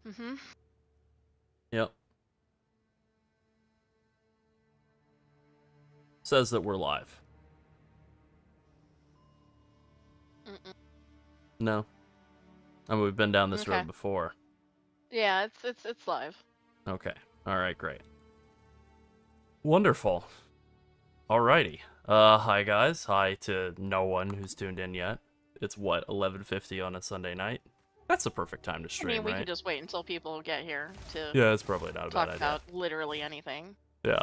Mm-hmm. Yep. Says that we're live. Mm-mm. No. I mean, we've been down this Okay. road before. Yeah, it's live. Okay. Alright, great. Wonderful. Alrighty. Hi guys. Hi to no one who's tuned in yet. It's what, 11:50 on a Sunday night? That's the perfect time to I mean, stream, we can right? just wait until people get here to Yeah, it's probably not a bad talk idea. about literally anything. Yeah.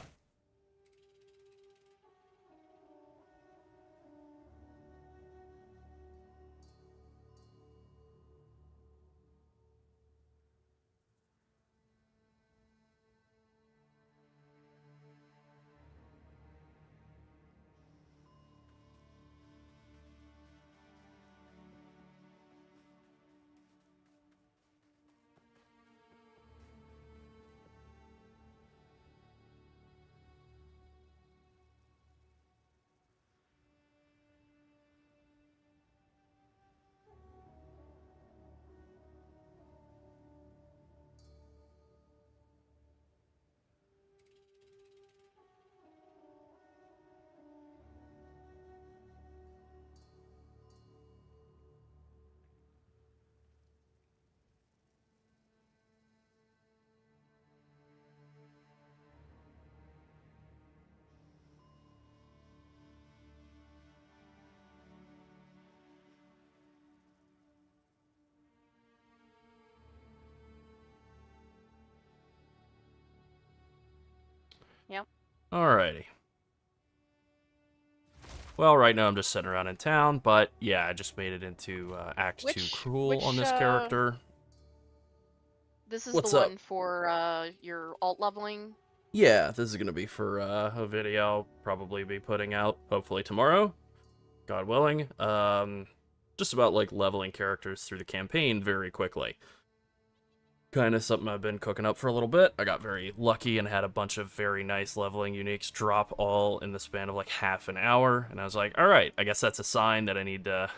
Yep. Alrighty. Well, right now I'm just sitting around in town, but yeah, I just made it into Act 2 Which Cruel on which this character. this is the What's up? one for your alt leveling. Yeah, this is gonna be for a video I'll probably be putting out, hopefully tomorrow, God willing. Just about like leveling characters through the campaign very quickly. Kind of something I've been cooking up for a little bit. I got very lucky and had a bunch of very nice leveling uniques drop all in the span of like half an hour, and I was like, all right, I guess that's a sign that I need to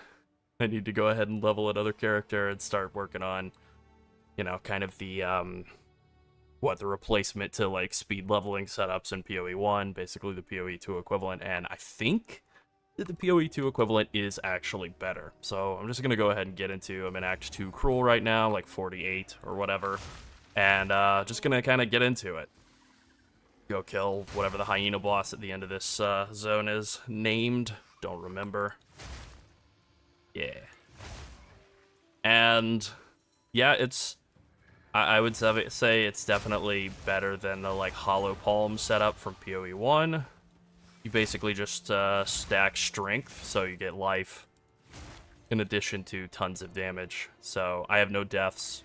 go ahead and level another character and start working on, kind of the the replacement to like speed leveling setups in PoE 1, basically the PoE 2 equivalent, and I think that the PoE 2 equivalent is actually better. So I'm just gonna go ahead and get into, I'm in Act 2 Cruel right now, like 48 or whatever, and just gonna kind of get into it. Go kill whatever the hyena boss at the end of this zone is named. Don't remember. Yeah. And yeah, I would say it's definitely better than the like Hollow Palm setup from PoE 1. You basically just stack strength, so you get life, in addition to tons of damage. So I have no deaths.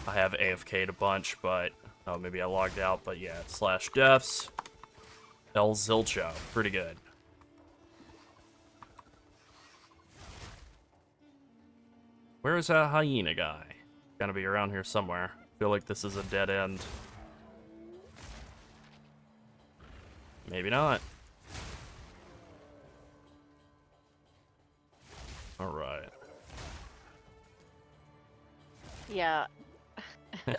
I have AFK'd a bunch, but oh, maybe I logged out. But yeah, slash deaths. El Zilcho, pretty good. Where is that hyena guy? Gotta be around here somewhere. Feel like this is a dead end. Maybe not. Alright. Yeah.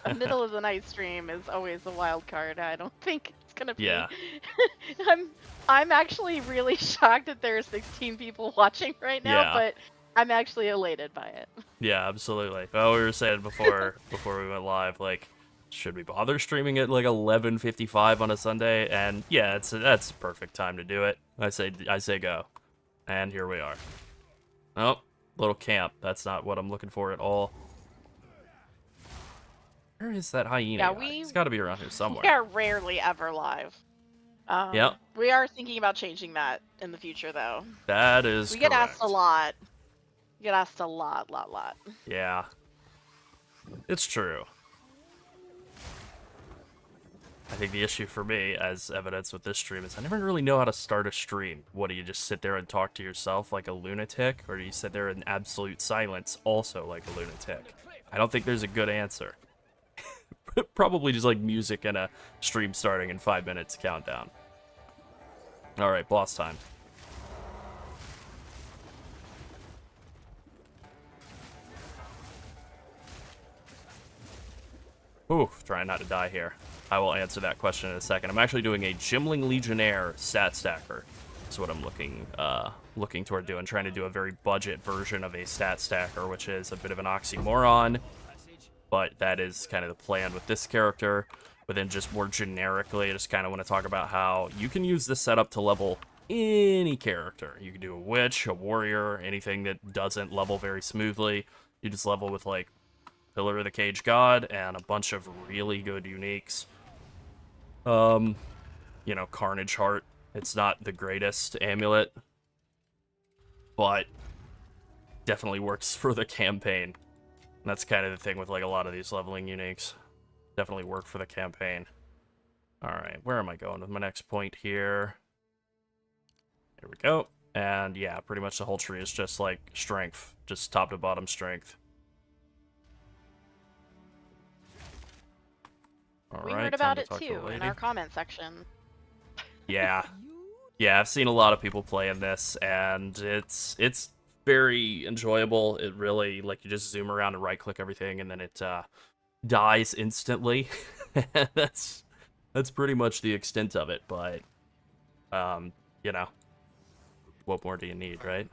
A middle of the night stream is always a wild card. I don't think it's gonna be. Yeah. I'm I'm actually really shocked that there are 16 people watching right now, Yeah. but I'm actually elated by it. Yeah, absolutely. Well, we were saying before we went live, like, should we bother streaming at like 11:55 on a Sunday? And yeah, that's the perfect time to do it. I say go. And here we are. Oh, little camp. That's not what I'm looking for at all. Where is that hyena Yeah, guy? we He's got to be around here we somewhere. are rarely ever live. Yep, We are thinking about changing that in the future, though. that is We get asked a correct. lot. We get asked a lot. Yeah, it's true. I think the issue for me, as evidenced with this stream, is I never really know how to start a stream. What, do you just sit there and talk to yourself like a lunatic? Or do you sit there in absolute silence, also like a lunatic? I don't think there's a good answer. Probably just like music and a stream starting in 5 minutes countdown. Alright, boss time. Oof, trying not to die here. I will answer that question in a second. I'm actually doing a Gimling Legionnaire stat stacker. That's what I'm looking toward doing. Trying to do a very budget version of a stat stacker, which is a bit of an oxymoron. But that is kind of the plan with this character. But then just more generically, I just kind of want to talk about how you can use this setup to level any character. You can do a witch, a warrior, anything that doesn't level very smoothly. You just level with, like, Pillar of the Cage God and a bunch of really good uniques. You know, Carnage Heart. It's not the greatest amulet, but definitely works for the campaign. And that's kind of the thing with, like, a lot of these leveling uniques. Definitely work for the campaign. Alright, where am I going with my next point here? There we go. And yeah, pretty much the whole tree is just like strength. Just top to bottom strength. Alright, We heard about it too in our comment section. Yeah. Yeah, I've seen a lot of people playing this, and it's very enjoyable. It really, like, you just zoom around and right-click everything, and then it dies instantly. That's pretty much the extent of it, but, you know, what more do you need, right?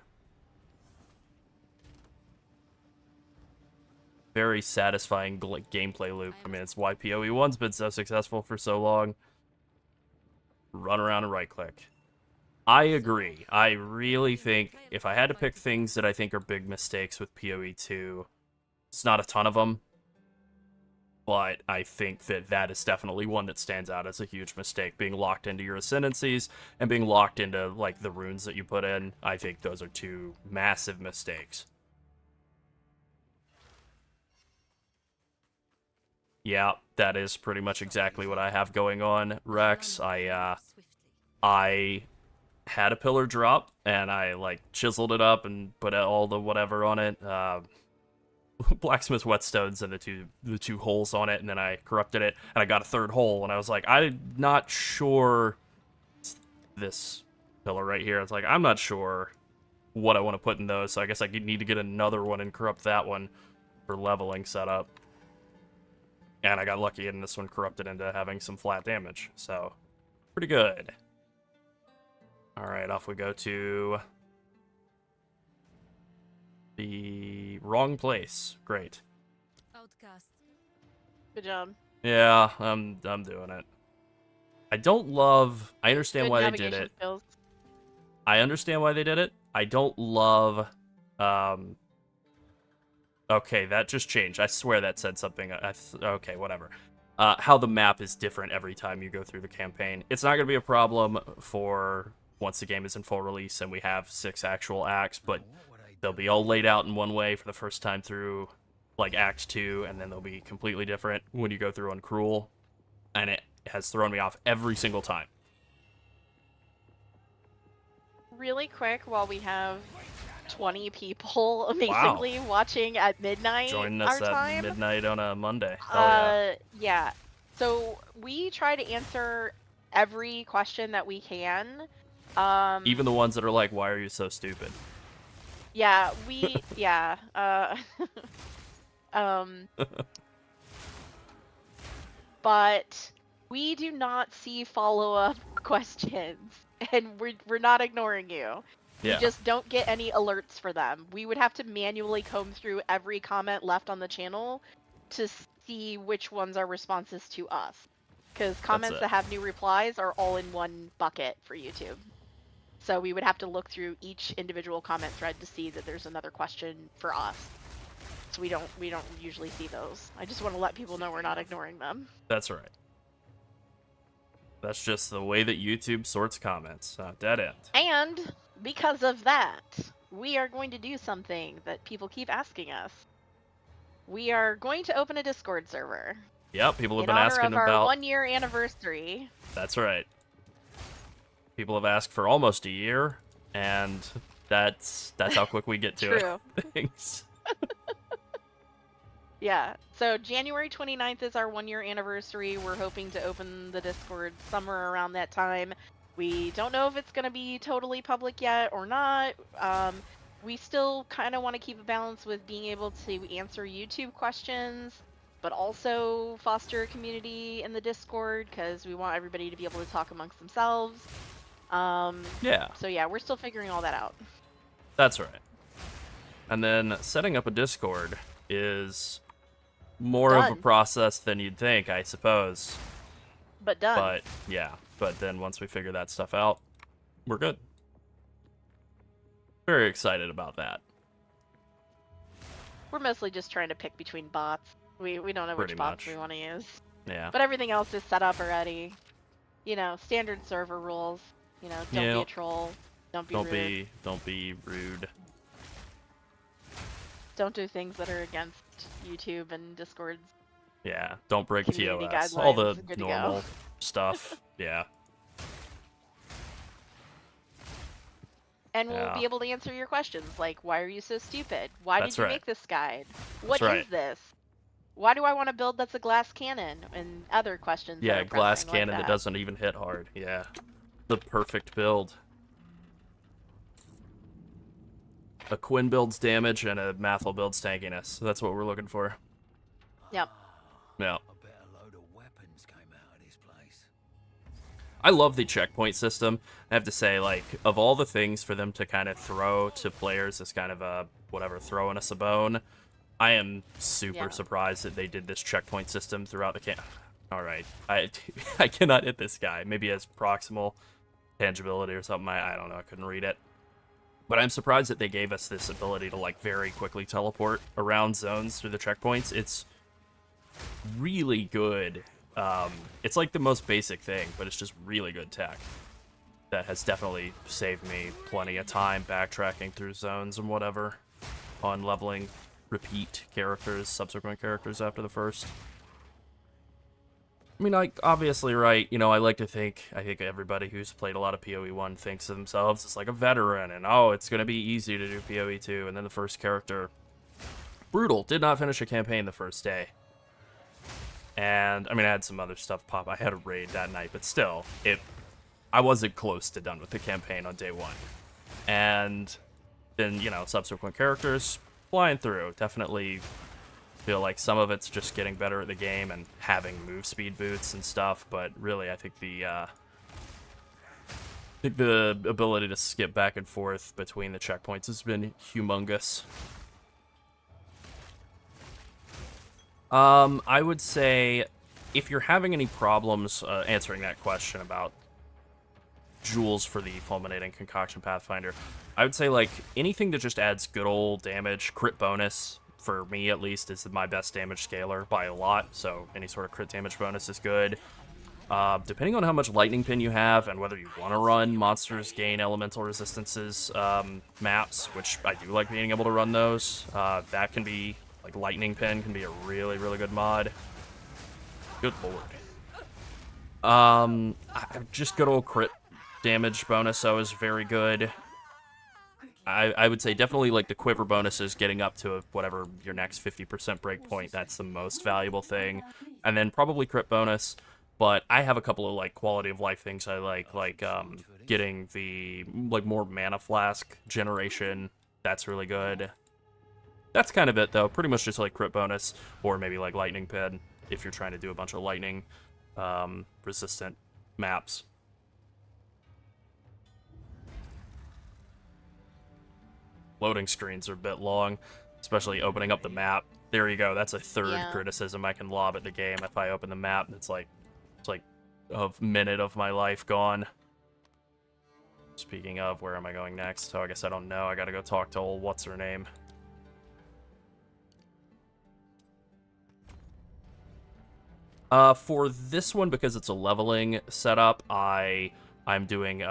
Very satisfying gameplay loop. I mean, it's why PoE1's been so successful for so long. Run around and right-click. I agree. I really think if I had to pick things that I think are big mistakes with PoE2, it's not a ton of them, but I think that that is definitely one that stands out as a huge mistake. Being locked into your ascendancies and being locked into, like, the runes that you put in, I think those are two massive mistakes. Yeah, that is pretty much exactly what I have going on, Rex. I had a pillar drop, and I, like, chiseled it up and put all the whatever on it. Blacksmith whetstones and the two holes on it, and then I corrupted it, and I got a third hole, and I was like, I'm not sure this pillar right here. It's like, I'm not sure what I want to put in those, so I guess I need to get another one and corrupt that one for leveling setup. And I got lucky, and this one corrupted into having some flat damage, so pretty good. Alright, off we go to the wrong place. Great. Outcast. Good job. Yeah, I'm doing it. I don't love... I understand Good why they did navigation it. skills. I understand why they did it. I don't love... Okay, that just changed. I swear that said something. Okay, whatever. How the map is different every time you go through the campaign. It's not going to be a problem for once the game is in full release and we have 6 actual acts, but they'll be all laid out in one way for the first time through, like, Act 2, and then they'll be completely different when you go through on Cruel, and it has thrown me off every single time. Really quick, while we have 20 people amazingly watching at midnight Join us our time. at midnight on a Monday. Yeah. So we try to answer every question that we can. Even the ones that are like, why are you so stupid? Yeah, yeah. But we do not see follow-up questions, and we're not ignoring you. Yeah. We just don't get any alerts for them. We would have to manually comb through every comment left on the channel to see which ones are responses to us. Because comments that have new replies are all in one bucket for YouTube. So we would have to look through each individual comment thread to see that there's another question for us. So we don't usually see those. I just want to let people know we're not ignoring them. That's right. That's just the way that YouTube sorts comments. Dead end. And because of that, we are going to do something that people keep asking us. We are going to open a Discord server. Yep, people have in been honor asking of our about 1-year anniversary. That's right. People have asked for almost a year, and that's how quick we get to True. it. Thanks. Yeah, so January 29th is our 1-year anniversary. We're hoping to open the Discord somewhere around that time. We don't know if it's going to be totally public yet or not. We still kind of want to keep a balance with being able to answer YouTube questions, but also foster a community in the Discord because we want everybody to be able to talk amongst themselves. Yeah. So yeah, we're still figuring all that out. That's right. And then setting up a Discord is more of a process than you'd think, I suppose. But done. But yeah, but then once we figure that stuff out, we're good. Very excited about that. We're mostly just trying to pick between bots. We don't know which bots we want to use. Yeah. But everything else is set up already. You know, standard server rules. You know, don't be a troll. Don't be rude. Don't be rude. Don't do things that are against YouTube and Discord's. Yeah, don't break community TOS. guidelines. All the Good to normal go. stuff. Yeah. And we'll Yeah. be able to answer your questions, like, why are you so stupid? Why That's did you right. make this guide? What That's right. is this? Why do I want to build that's a glass cannon? And other questions. Yeah, that are glass pressing cannon like that doesn't even hit hard. Yeah. The perfect build. A Quinn builds damage and a Mathel builds tankiness. That's what we're looking for. Yep. Yeah. A better load of weapons came out of this place. I love the checkpoint system. I have to say, like, of all the things for them to kind of throw to players as kind of a, whatever, throwing us a bone, I am super surprised that they did this checkpoint system throughout the camp. Alright, I cannot hit this guy. Maybe he has proximal tangibility or something. I don't know, I couldn't read it. But I'm surprised that they gave us this ability to, like, very quickly teleport around zones through the checkpoints. It's really good. It's like the most basic thing, but it's just really good tech. That has definitely saved me plenty of time backtracking through zones and whatever on leveling repeat characters, subsequent characters after the first. I mean, like, obviously, right, you know, I think everybody who's played a lot of PoE 1 thinks of themselves as, like, a veteran, and, oh, it's gonna be easy to do PoE 2, and then the first character, brutal, did not finish a campaign the first day. And, I mean, I had some other stuff pop, I had a raid that night, but still, I wasn't close to done with the campaign on day one. And then, you know, subsequent characters, flying through, definitely feel like some of it's just getting better at the game and having move speed boots and stuff, but really I think the ability to skip back and forth between the checkpoints has been humongous. I would say if you're having any problems answering that question about jewels for the Fulminating Concoction Pathfinder, I would say, like, anything that just adds good old damage, crit bonus, for me at least, is my best damage scaler by a lot, so any sort of crit damage bonus is good. Depending on how much lightning pin you have and whether you want to run monsters gain elemental resistances maps, which I do like being able to run those, that can be, like, lightning pin can be a really, really good mod. Good lord. Just good old crit damage bonus, though, is very good. I would say definitely, like, the quiver bonuses getting up to whatever your next 50% breakpoint, that's the most valuable thing. And then probably crit bonus, but I have a couple of, like, quality of life things I like getting the, like, more mana flask generation. That's really good. That's kind of it, though. Pretty much just, like, crit bonus, or maybe, like, lightning pin, if you're trying to do a bunch of lightning resistant maps. Loading screens are a bit long, especially opening up the map. There you go. That's a third criticism I can lob at the game. If I open the map, it's like a minute of my life gone. Speaking of, where am I going next? Oh, I guess I don't know. I gotta go talk to old what's her name. For this one, because it's a leveling setup, I'm doing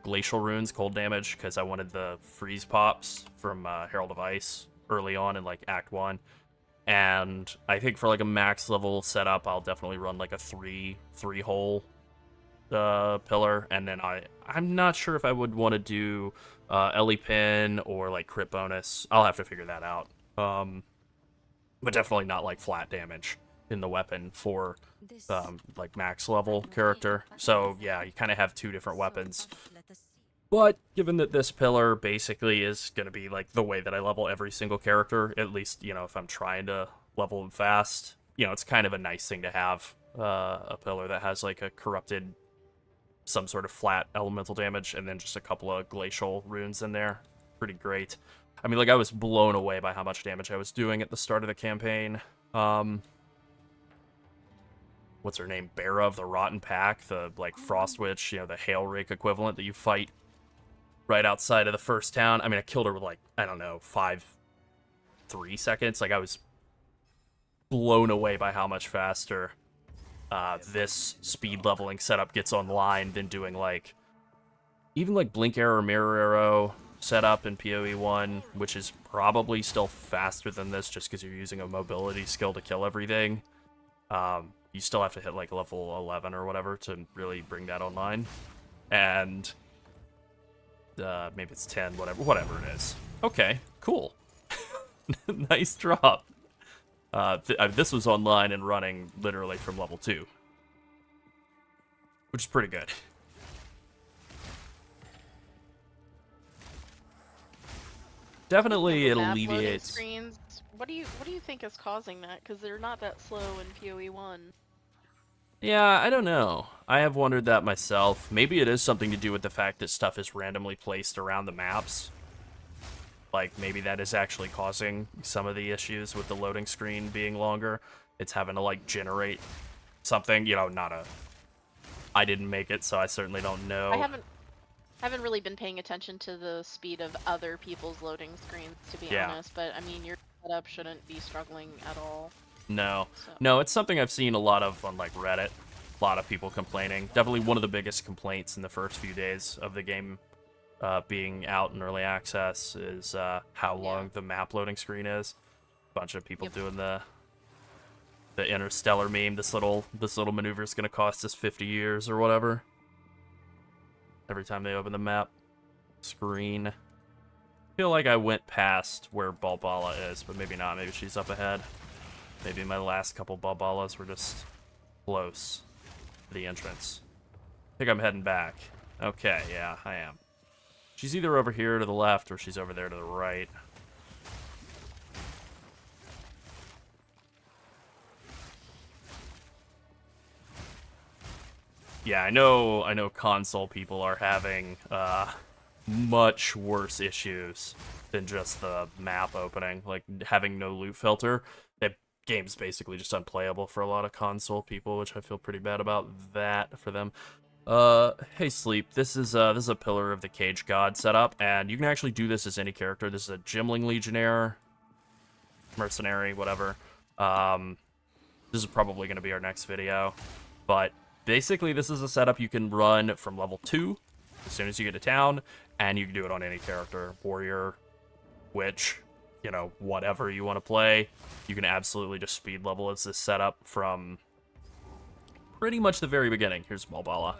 glacial runes, cold damage, because I wanted the freeze pops from Herald of Ice early on in, like, Act 1. And I think for, like, a max level setup, I'll definitely run, like, a three-hole pillar, and then I'm not sure if I would want to do Ellie Pin or, like, crit bonus. I'll have to figure that out. But definitely not, like, flat damage in the weapon for like, max level character. So yeah, you kind of have two different weapons. But given that this pillar basically is going to be, like, the way that I level every single character, at least, you know, if I'm trying to level them fast, you know, it's kind of a nice thing to have, a pillar that has, like, a corrupted, some sort of flat elemental damage, and then just a couple of glacial runes in there. Pretty great. I mean, like, I was blown away by how much damage I was doing at the start of the campaign. What's her name? Bera of the Rotten Pack, the, like, Frost Witch, you know, the Hail Rake equivalent that you fight right outside of the first town. I mean, I killed her with, like, I don't know, 3 seconds. Like, I was blown away by how much faster this speed leveling setup gets online than doing, like, even, like, Blink Arrow, Mirror Arrow setup in PoE 1, which is probably still faster than this just because you're using a mobility skill to kill everything. You still have to hit, like, level 11 or whatever to really bring that online. And maybe it's 10, whatever it is. Okay, cool. Nice drop. This was online and running literally from level 2. Which is pretty good. Definitely it The map loading alleviates... screens. What do you think is causing that? Because they're not that slow in PoE 1. Yeah, I don't know. I have wondered that myself. Maybe it is something to do with the fact that stuff is randomly placed around the maps. Like, maybe that is actually causing some of the issues with the loading screen being longer. It's having to, like, generate something, you know, not a... I didn't make it, so I certainly don't know. I haven't really been paying attention to the speed of other people's loading screens, to be honest, but I mean, your setup shouldn't be struggling at all. No. So. No, it's something I've seen a lot of on, like, Reddit. A lot of people complaining. Definitely one of the biggest complaints in the first few days of the game being out in early access is how long the map loading screen is. A bunch of people doing the Interstellar meme. This little maneuver is going to cost us 50 years or whatever. Every time they open the map screen. I feel like I went past where Balbala is, but maybe not. Maybe she's up ahead. Maybe my last couple Balbalas were just close to the entrance. I think I'm heading back. Okay, yeah, I am. She's either over here to the left or she's over there to the right. Yeah, I know console people are having much worse issues than just the map opening, like having no loot filter. The game's basically just unplayable for a lot of console people, which I feel pretty bad about that for them. Hey Sleep, this is a Pillar of the Cage God setup, and you can actually do this as any character. This is a Gimling Legionnaire, Mercenary, whatever. This is probably going to be our next video, but basically this is a setup you can run from level 2 as soon as you get to town, and you can do it on any character, warrior, witch, you know, whatever you want to play. You can absolutely just speed level as this setup from pretty much the very beginning. Here's Balbala.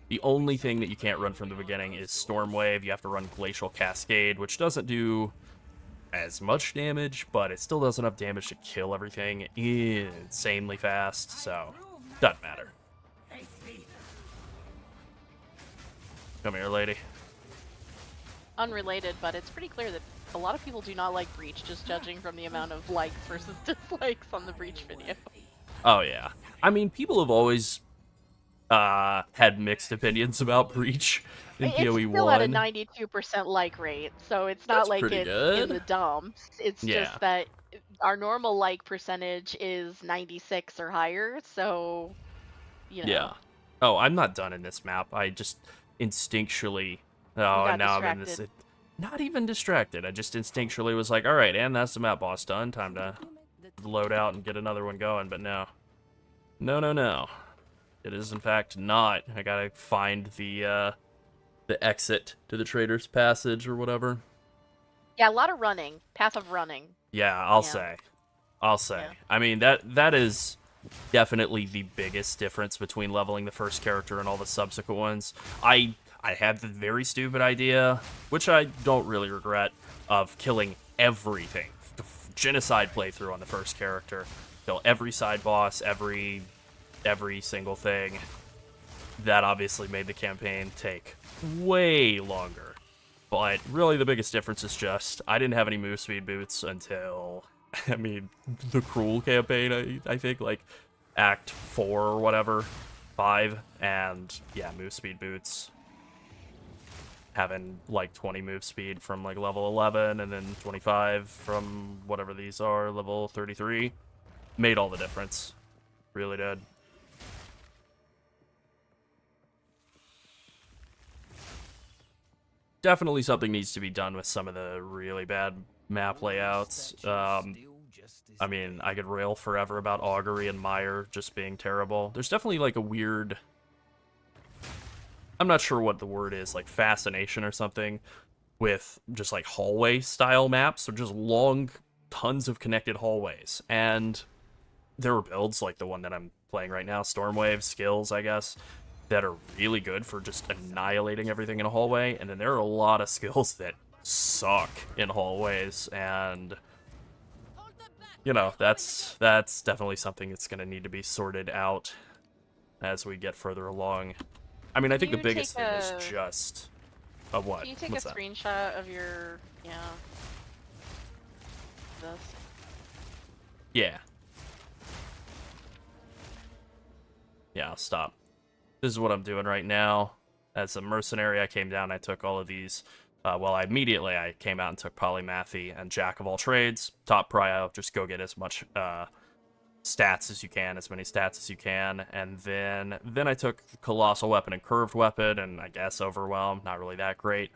The only thing that you can't run from the beginning is Stormwave. You have to run Glacial Cascade, which doesn't do as much damage, but it still does enough damage to kill everything insanely fast, so doesn't matter. Come here, lady. Unrelated, but it's pretty clear that a lot of people do not like Breach, just judging from the amount of likes versus dislikes on the Breach video. Oh, yeah. I mean, people have always had mixed opinions about Breach in PoE 1. It's still at a 92% like rate, so it's not That's like pretty it's good. in the dumps. It's just that our normal like percentage is 96 or higher, so, you know. Yeah. Oh, I'm not done in this map. I just instinctually... Oh, and now I'm in this... Not even distracted. I just instinctually was like, alright, and that's the map boss done. Time to load out and get another one going, but no. No. It is, in fact, not. I gotta find the exit to the Trader's Passage or whatever. Yeah, a lot of running. Path of running. Yeah, I'll say. Yeah. I mean, that is definitely the biggest difference between leveling the first character and all the subsequent ones. I had the very stupid idea, which I don't really regret, of killing everything. Genocide playthrough on the first character. Kill every side boss, every single thing. That obviously made the campaign take way longer. But really the biggest difference is just, I didn't have any move speed boots until I mean, the Cruel campaign, I think, like, Act 4 or whatever, 5, and, yeah, move speed boots. Having, like, 20 move speed from, like, level 11, and then 25 from whatever these are, level 33, made all the difference. Really did. Definitely something needs to be done with some of the really bad map layouts. I mean, I could rail forever about Augury and Mire just being terrible. There's definitely like a weird... I'm not sure what the word is, like fascination or something, with just like hallway style maps, or just long, tons of connected hallways. And there are builds like the one that I'm playing right now, Stormwave, Skills, I guess, that are really good for just annihilating everything in a hallway. And then there are a lot of skills that suck in hallways, and you know, that's definitely something that's going to need to be sorted out as we get further along. I mean, I think the biggest thing is just a what? Can you take What's a that? screenshot of your this? Yeah. Yeah, I'll stop. This is what I'm doing right now. As a mercenary, I came down, I took all of these. Well, I came out and took Polymathy and Jack of all trades. Top prio, just go get as much stats as you can, as many stats as you can. And then I took Colossal Weapon and Curved Weapon, and I guess Overwhelm, not really that great.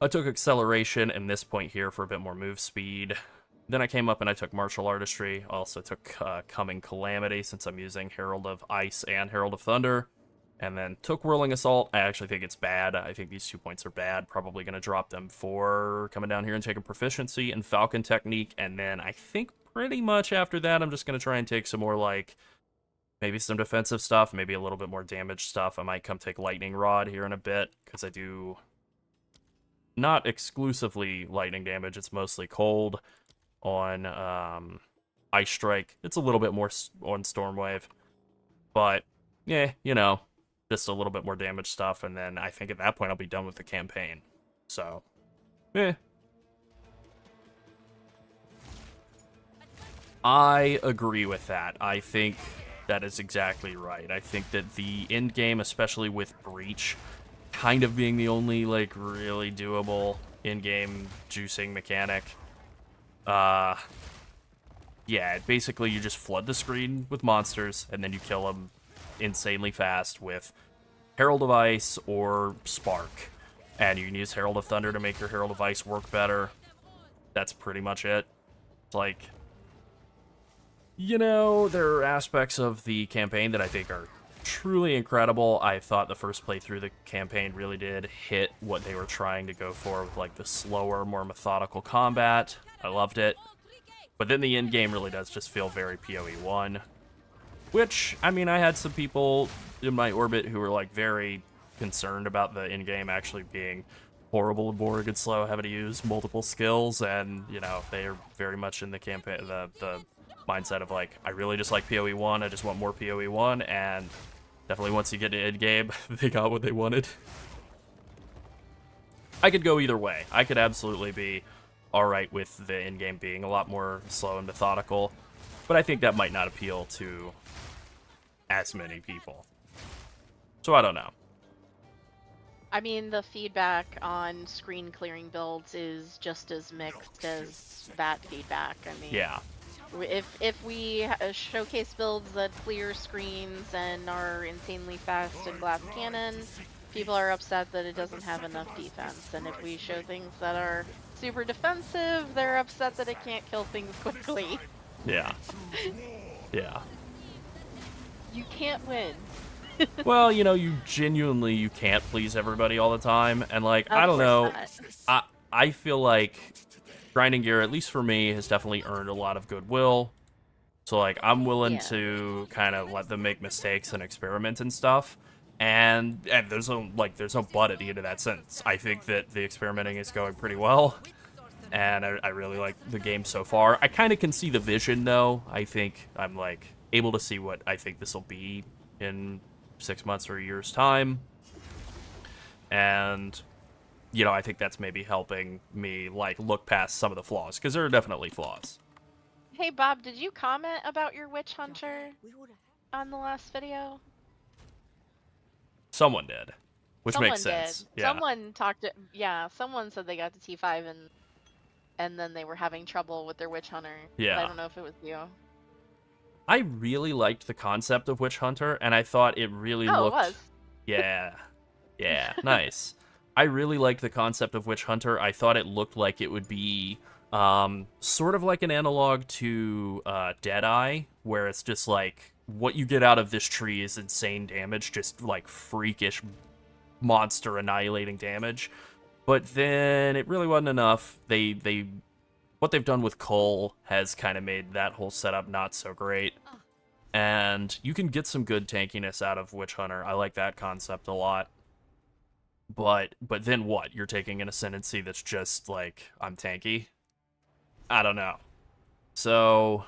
I took Acceleration and this point here for a bit more move speed. Then I came up and I took Martial Artistry. I also took Coming Calamity, since I'm using Herald of Ice and Herald of Thunder. And then took Whirling Assault. I actually think it's bad. I think these 2 points are bad. Probably going to drop them for coming down here and taking Proficiency and Falcon Technique. And then I think pretty much after that, I'm just going to try and take some more, like, maybe some defensive stuff, maybe a little bit more damage stuff. I might come take Lightning Rod here in a bit, because I do not exclusively lightning damage. It's mostly cold on Ice Strike. It's a little bit more on Stormwave. But, yeah, you know, just a little bit more damage stuff, and then I think at that point I'll be done with the campaign. So, I agree with that. I think that is exactly right. I think that the end game, especially with Breach, kind of being the only, like, really doable in-game juicing mechanic. Yeah, basically you just flood the screen with monsters, and then you kill them insanely fast with Herald of Ice or Spark. And you can use Herald of Thunder to make your Herald of Ice work better. That's pretty much it. It's like, you know, there are aspects of the campaign that I think are truly incredible. I thought the first playthrough of the campaign really did hit what they were trying to go for with, like, the slower, more methodical combat. I loved it. But then the end game really does just feel very PoE1. Which, I mean, I had some people in my orbit who were, like, very concerned about the end game actually being horrible and boring and slow, having to use multiple skills, and, you know, they are very much in the campaign, the mindset of, like, I really just like PoE1, I just want more PoE1, and definitely once you get to end game, they got what they wanted. I could go either way. I could absolutely be alright with the end game being a lot more slow and methodical, but I think that might not appeal to as many people. So I don't know. I mean, the feedback on screen clearing builds is just as mixed as that feedback. I mean, Yeah. If we showcase builds that clear screens and are insanely fast in Glass Cannon, people are upset that it doesn't have enough defense. And if we show things that are super defensive, they're upset that it can't kill things quickly. Yeah. Yeah. You can't win. Well, you know, you can't please everybody all the time, and, like, I don't know, I feel like Grinding Gear, at least for me, has definitely earned a lot of goodwill. So, like, I'm willing to kind of let them make mistakes and experiment and stuff. And there's no but at the end of that sentence. I think that the experimenting is going pretty well, and I really like the game so far. I kind of can see the vision, though. I think I'm, like, able to see what I think this will be in 6 months or a year's time. And, you know, I think that's maybe helping me, like, look past some of the flaws, because there are definitely flaws. Hey Bob, did you comment about your witch hunter on the last video? Someone did, which Someone makes sense. did. Yeah. Someone talked to, yeah, someone said they got to T5 and then they were having trouble with their witch hunter. But Yeah. I don't know if it was you. I really liked the concept of Witch Hunter, and I thought it really Oh, looked. it was. Yeah. Yeah. Nice. I really liked the concept of Witch Hunter. I thought it looked like it would be sort of like an analog to Deadeye, where it's just like what you get out of this tree is insane damage, just like freakish monster annihilating damage. But then it really wasn't enough. They what they've done with Cole has kind of made that whole setup not so great. And you can get some good tankiness out of Witch Hunter. I like that concept a lot. But then what? You're taking an ascendancy that's just like, I'm tanky? I don't know. So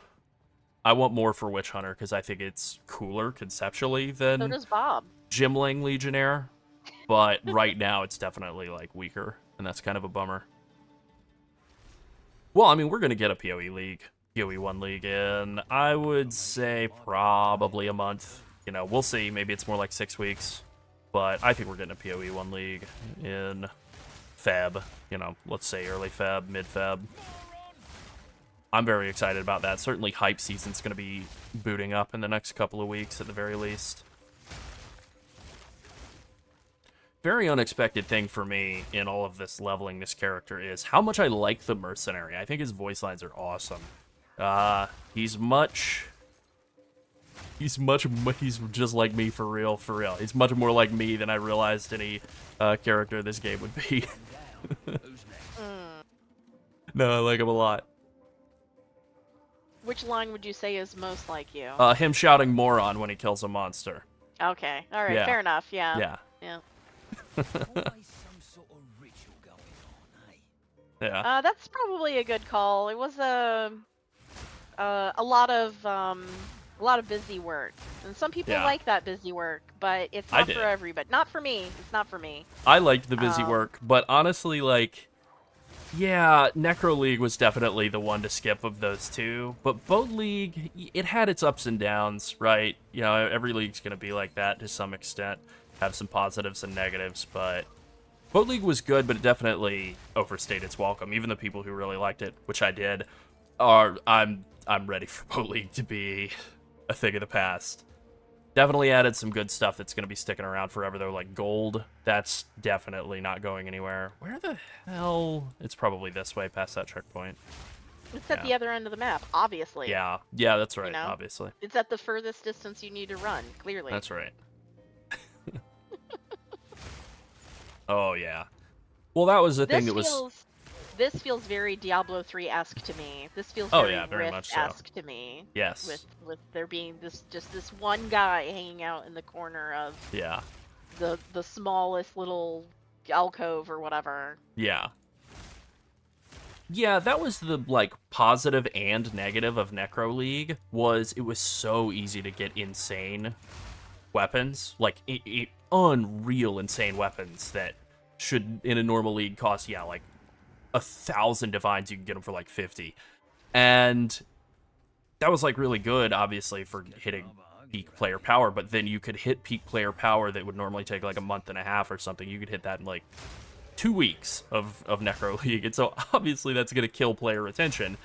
I want more for Witch Hunter because I think it's cooler conceptually So than does Bob. Gimling Legionnaire. But right now it's definitely like weaker, and that's kind of a bummer. Well, I mean, we're going to get a PoE League, PoE 1 League in, I would say, probably a month. You know, we'll see. Maybe it's more like 6 weeks. But I think we're getting a PoE 1 League in Feb. You know, let's say early Feb, mid-Feb. I'm very excited about that. Certainly hype season's going to be booting up in the next couple of weeks at the very least. Very unexpected thing for me in all of this leveling this character is how much I like the mercenary. I think his voice lines are awesome. He's just like me for real. He's much more like me than I realized any character this game would be. No, I like him a lot. Which line would you say is most like you? Him shouting moron when he kills a monster. Okay, all right, Yeah. fair enough. Yeah. Yeah. Yeah. Always some sort of ritual going on, eh? Yeah. That's probably a good call. It was a lot of busy work, and some people Yeah. like that busy work, but it's I not did. for everybody. Not for me. It's not for me. I liked the busy work, but honestly, like, yeah, Necro League was definitely the one to skip of those two. But Boat League, it had its ups and downs, right? You know, every league's going to be like that to some extent. Have some positives and negatives, but Boat League was good, but it definitely overstayed its welcome. Even the people who really liked it, which I did, I'm ready for Boat League to be a thing of the past. Definitely added some good stuff that's going to be sticking around forever, though, like gold. That's definitely not going anywhere. Where the hell? It's probably this way, past that checkpoint. It's at Yeah. the other end of the map, obviously. Yeah, that's right, know? obviously. It's at the furthest distance you need to run, clearly. That's right. Oh, yeah. Well, that was the thing that was... This feels very Diablo 3-esque to me. This feels Oh, very yeah, very much so. Rift-esque to me. Yes. With there being this one guy hanging out in the corner of Yeah. the smallest little alcove or whatever. Yeah. Yeah, that was the, like, positive and negative of Necro League, was it was so easy to get insane weapons. Like, unreal insane weapons that should, in a normal league, cost, yeah, like, 1,000 divines. You can get them for, like, 50. And that was, like, really good, obviously, for hitting peak player power, but then you could hit peak player power that would normally take, like, a month and a half or something. You could hit that in, like, 2 weeks of Necro League, and so obviously that's going to kill player retention.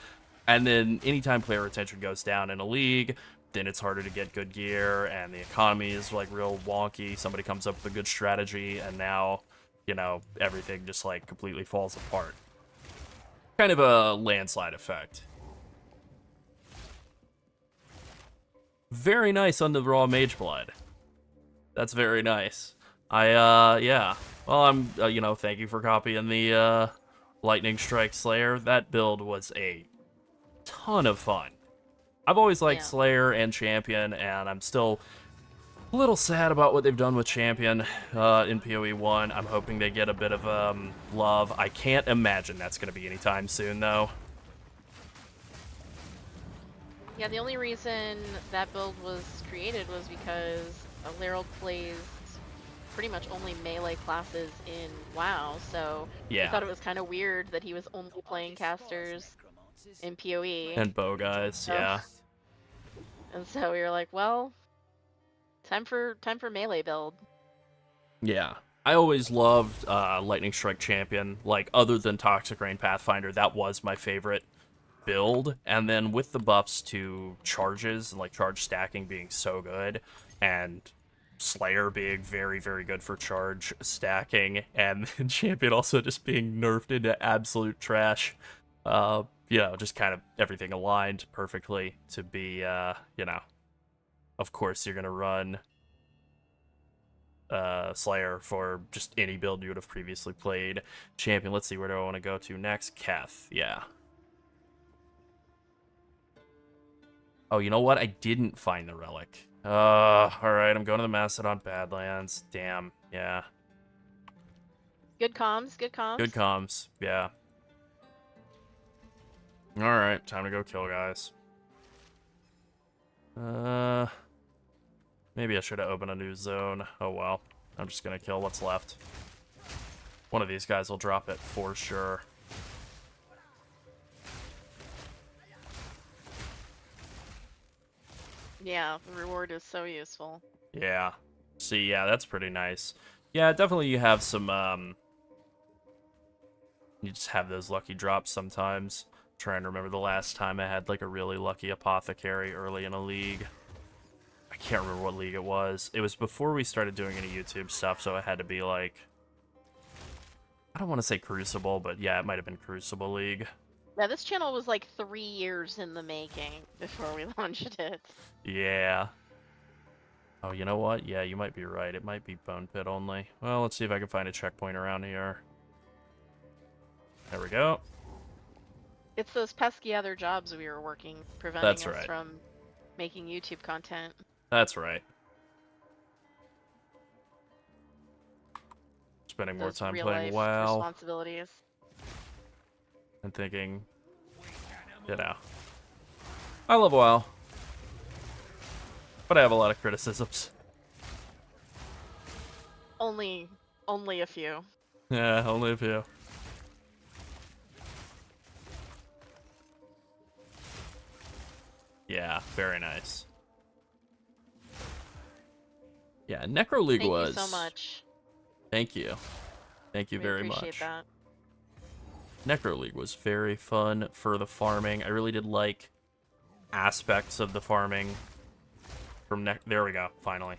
And then anytime player retention goes down in a league, then it's harder to get good gear, and the economy is like real wonky. Somebody comes up with a good strategy, and now, you know, everything just like completely falls apart. Kind of a landslide effect. Very nice on the raw mage blood. That's very nice. Yeah. Well, I'm, you know, thank you for copying the, Lightning Strike Slayer. That build was a ton of fun. I've always liked Slayer and Champion, and I'm still a little sad about what they've done with Champion, in PoE 1. I'm hoping they get a bit of, love. I can't imagine that's gonna be anytime soon, though. Yeah, the only reason that build was created was because Larold plays pretty much only melee classes in WoW, so Yeah. I thought it was kind of weird that he was only playing casters in PoE. And bow guys, yeah. And so we were like, well, time for melee build. Yeah. I always loved Lightning Strike Champion. Like, other than Toxic Rain Pathfinder, that was my favorite build. And then with the buffs to charges, and like charge stacking being so good, and Slayer being very, very good for charge stacking, and Champion also just being nerfed into absolute trash. You know, just kind of everything aligned perfectly to be, you know, of course you're going to run Slayer for just any build you would have previously played. Champion, let's see, where do I want to go to next? Keth, yeah. Oh, you know what? I didn't find the relic. Alright, I'm going to the Mastodon Badlands. Damn, yeah. Good comms, good comms. Good comms, yeah. Alright, time to go kill guys. Maybe I should have opened a new zone. Oh well. I'm just gonna kill what's left. One of these guys will drop it for sure. Yeah, the reward is so useful. Yeah. See, yeah, that's pretty nice. Yeah, definitely you have some, you just have those lucky drops sometimes. I'm trying to remember the last time I had, like, a really lucky apothecary early in a league. I can't remember what league it was. It was before we started doing any YouTube stuff, so it had to be, like... I don't want to say Crucible, but yeah, it might have been Crucible League. Yeah, this channel was like 3 years in the making before we launched it. Yeah. Oh, you know what? Yeah, you might be right. It might be Bone Pit only. Well, let's see if I can find a checkpoint around here. There we go. It's those pesky other jobs we were working, preventing That's us right. from making YouTube content. That's right. Spending more Those time real playing life WoW responsibilities. and thinking, you know, I love WoW, but I have a lot of criticisms. Only a few. Yeah, only a few. Yeah, very nice. Yeah, Necro League Thank was... you so much. Thank you. Thank you We very appreciate much. that. Necro League was very fun for the farming. I really did like aspects of the farming from there we go, finally.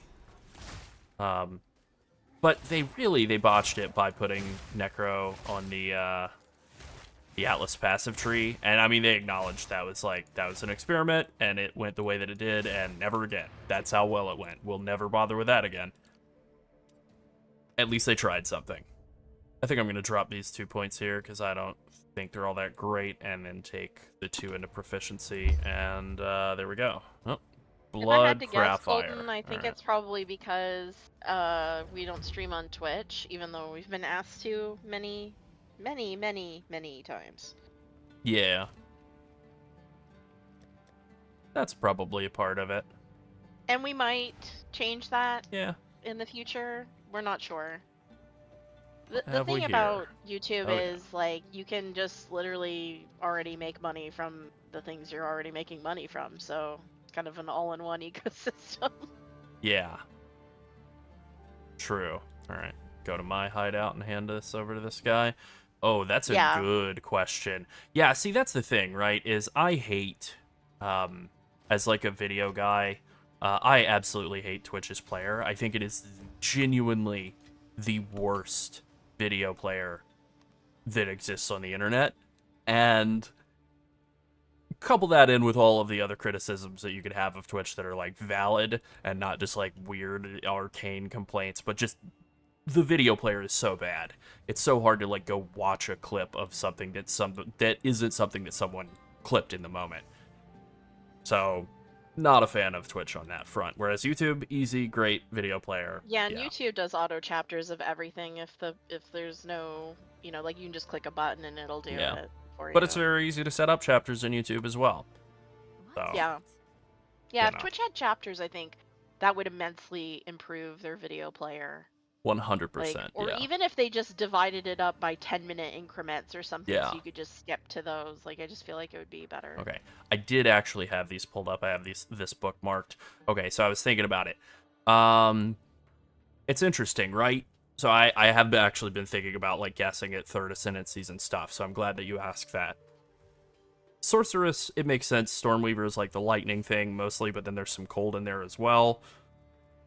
But they botched it by putting Necro on the Atlas passive tree, and I mean they acknowledged that was an experiment and it went the way that it did, and never again. That's how well it went. We'll never bother with that again. At least they tried something. I think I'm going to drop these 2 points here because I don't think they're all that great, and then take the 2 into proficiency, and there we go. Oh, If I had blood, to guess, craft fire. Golden, I think Alright. it's probably because we don't stream on Twitch, even though we've been asked to many times. Yeah. That's probably a part of it. And we might change that Yeah. in the future. We're not sure. The Have we thing here? about YouTube Oh, yeah. is, like, you can just literally already make money from the things you're already making money from, so it's kind of an all-in-one ecosystem. Yeah. True. Alright. Go to my hideout and hand this over to this guy. Oh, that's a Yeah. good question. Yeah, see, that's the thing, right? Is I hate, as like a video guy, I absolutely hate Twitch's player. I think it is genuinely the worst video player that exists on the internet. And couple that in with all of the other criticisms that you could have of Twitch that are like valid and not just like weird arcane complaints, but just the video player is so bad. It's so hard to like go watch a clip of something that isn't something that someone clipped in the moment. So, not a fan of Twitch on that front. Whereas YouTube, easy, great video player. Yeah, and YouTube does auto chapters of everything if there's no, you know, like you can just click a button and it'll do Yeah. it for you. But it's very easy to set up chapters in YouTube as well. So, Yeah. Yeah, you if know. Twitch had chapters, I think that would immensely improve their video player. 100%. Or Yeah. even if they just divided it up by 10-minute increments or something, Yeah. so you could just skip to those. Like, I just feel like it would be better. Okay. I did actually have these pulled up. I have this bookmarked. Okay, so I was thinking about it. It's interesting, right? So I have actually been thinking about like guessing at third ascendancies and stuff. So I'm glad that you asked that. Sorceress, it makes sense. Stormweaver is like the lightning thing mostly, but then there's some cold in there as well.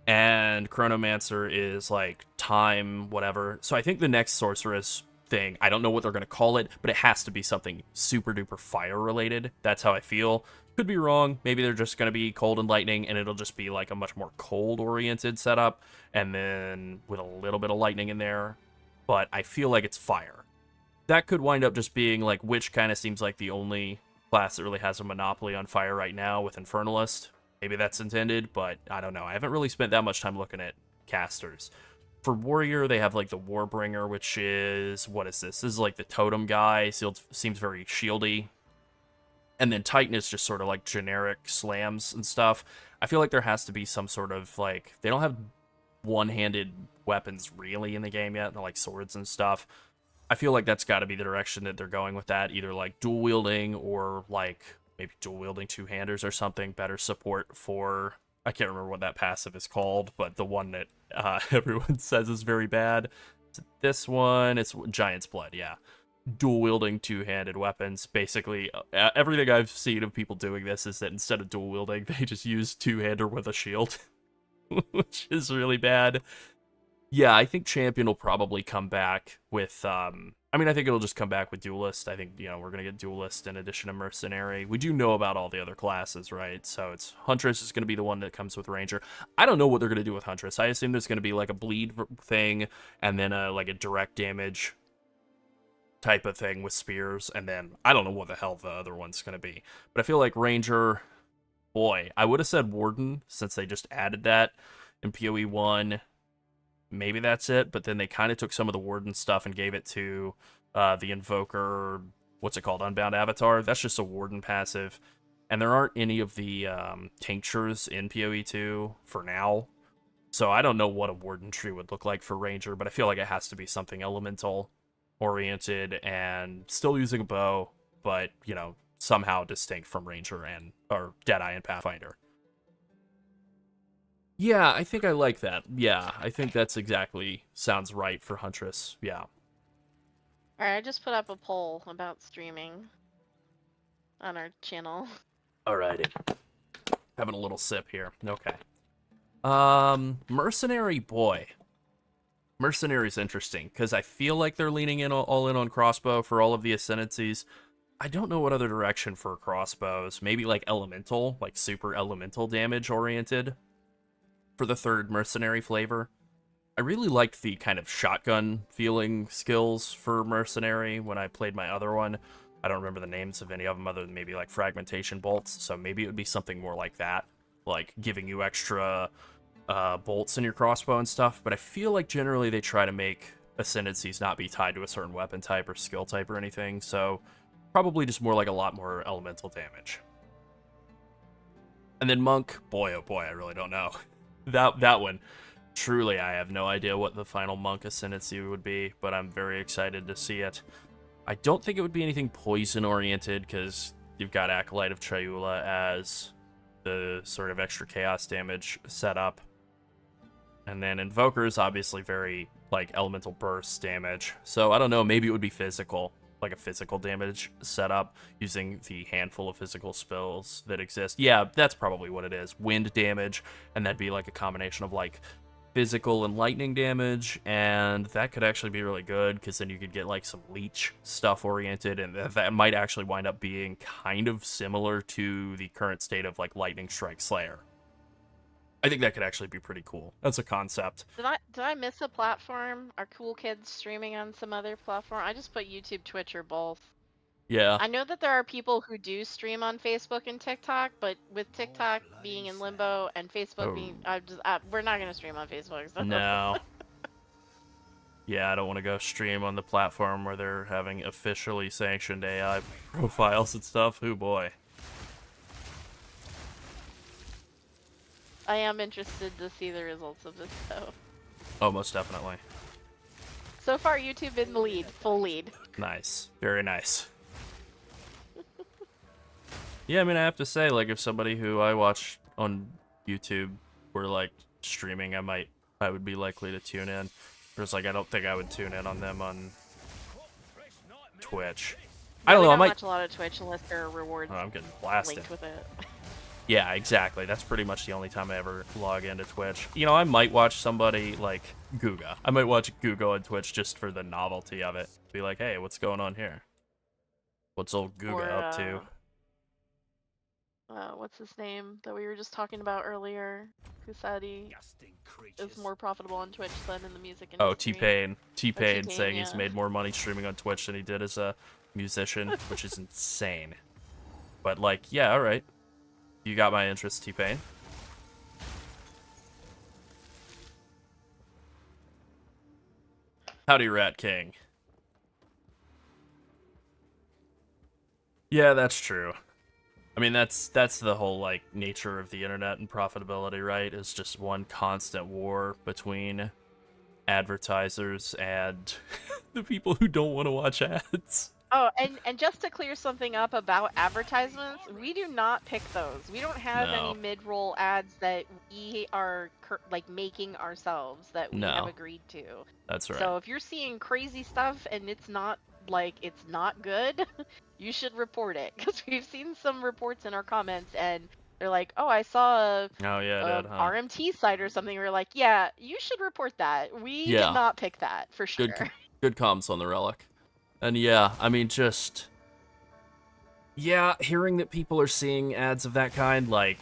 And Chronomancer is like time, whatever. So I think the next sorceress thing, I don't know what they're going to call it, but it has to be something super duper fire related. That's how I feel. Could be wrong. Maybe they're just going to be cold and lightning, and it'll just be like a much more cold oriented setup, and then with a little bit of lightning in there. But I feel like it's fire. That could wind up just being like Witch kind of seems like the only class that really has a monopoly on fire right now with Infernalist. Maybe that's intended, but I don't know. I haven't really spent that much time looking at casters. For Warrior, they have like the Warbringer, which is, what is this? This is like the totem guy. Seems very shieldy. And then Titan is just sort of like generic slams and stuff. I feel like there has to be some sort of like, they don't have one-handed weapons really in the game yet. They're like swords and stuff. I feel like that's got to be the direction that they're going with that. Either like dual wielding or like maybe dual wielding two-handers or something. Better support for, I can't remember what that passive is called, but the one that everyone says is very bad. This one, it's Giant's Blood, yeah. Dual wielding two-handed weapons. Basically, everything I've seen of people doing this is that instead of dual wielding, they just use two-hander with a shield, which is really bad. Yeah, I think Champion will probably come back with, I think it'll just come back with Duelist. I think, we're going to get Duelist in addition to Mercenary. We do know about all the other classes, right? So it's Huntress is going to be the one that comes with Ranger. I don't know what they're going to do with Huntress. I assume there's going to be like a bleed thing and then like a direct damage type of thing with spears. And then I don't know what the hell the other one's going to be. But I feel like Ranger, boy, I would have said Warden since they just added that in PoE 1. Maybe that's it, but then they kind of took some of the Warden stuff and gave it to the Invoker, what's it called, Unbound Avatar. That's just a Warden passive. And there aren't any of the tinctures in PoE 2 for now. So I don't know what a Warden tree would look like for Ranger, but I feel like it has to be something elemental-oriented and still using a bow, but, somehow distinct from Ranger or Deadeye and Pathfinder. Yeah, I think I like that. Yeah, I think that's exactly sounds right for Huntress. Yeah. Alright, I just put up a poll about streaming on our channel. Alrighty. Having a little sip here. Okay. Mercenary, boy. Mercenary's interesting, because I feel like they're leaning in all in on crossbow for all of the ascendancies. I don't know what other direction for crossbows. Maybe like elemental, like super elemental damage oriented. For the third mercenary flavor. I really liked the kind of shotgun feeling skills for mercenary when I played my other one. I don't remember the names of any of them other than maybe like fragmentation bolts, so maybe it would be something more like that, like giving you extra bolts in your crossbow and stuff, but I feel like generally they try to make ascendancies not be tied to a certain weapon type or skill type or anything, so probably just more like a lot more elemental damage. And then Monk, boy oh boy, I really don't know. That one, truly, I have no idea what the final Monk Ascendancy would be, but I'm very excited to see it. I don't think it would be anything poison-oriented, because you've got Acolyte of Triula as the sort of extra chaos damage setup. And then Invoker is obviously very, like, elemental burst damage. So, I don't know, maybe it would be physical. Like a physical damage setup using the handful of physical spells that exist. Yeah, that's probably what it is. Wind damage, and that'd be like a combination of like physical and lightning damage, and that could actually be really good because then you could get like some leech stuff oriented, and that might actually wind up being kind of similar to the current state of like Lightning Strike Slayer. I think that could actually be pretty cool. That's a concept. Did I miss a platform? Are cool kids streaming on some other platform? I just put YouTube, Twitch, or both. Yeah. I know that there are people who do stream on Facebook and TikTok, but with TikTok being in limbo and Facebook being, we're not gonna stream on Facebook. So. No. Yeah, I don't want to go stream on the platform where they're having officially sanctioned AI profiles and stuff. Oh boy. I am interested to see the results of this, though. Oh, most definitely. So far, YouTube in the lead, full lead. Nice. Very nice. Yeah, I mean, I have to say, like, if somebody who I watch on YouTube were, like, streaming, I would be likely to tune in. Whereas, like, I don't think I would tune in on them on Twitch. I don't We know, I don't might... watch a lot of Twitch unless there are rewards Oh, I'm getting blasted. linked with it. Yeah, exactly. That's pretty much the only time I ever log into Twitch. You know, I might watch somebody like Guga. I might watch Guga on Twitch just for the novelty of it. Be like, hey, what's going on here? What's old Guga Or, up to? What's his name that we were just talking about earlier? Who said he Disgusting is creatures. more profitable on Twitch than in the music industry? Oh, T-Pain. T-Pain T-Pain, saying he's yeah. made more money streaming on Twitch than he did as a musician, which is insane. But, like, yeah, alright. You got my interest, T-Pain. Howdy, Rat King. Yeah, that's true. I mean, that's the whole, like, nature of the internet and profitability, right? It's just one constant war between advertisers and the people who don't want to watch ads. Oh, and just to clear something up about advertisements, we do not pick those. We don't have No. any mid-roll ads that we are like making ourselves that we have No. agreed to. That's right. So if you're seeing crazy stuff and it's not good, you should report it, because we've seen some reports in our comments and they're like, oh, I saw Oh, yeah, a it did, huh? RMT site or something. We're like, yeah, you should report that. We Yeah. did not pick that for sure. Good comms on the Relic. And yeah, I mean, just... Yeah, hearing that people are seeing ads of that kind, like...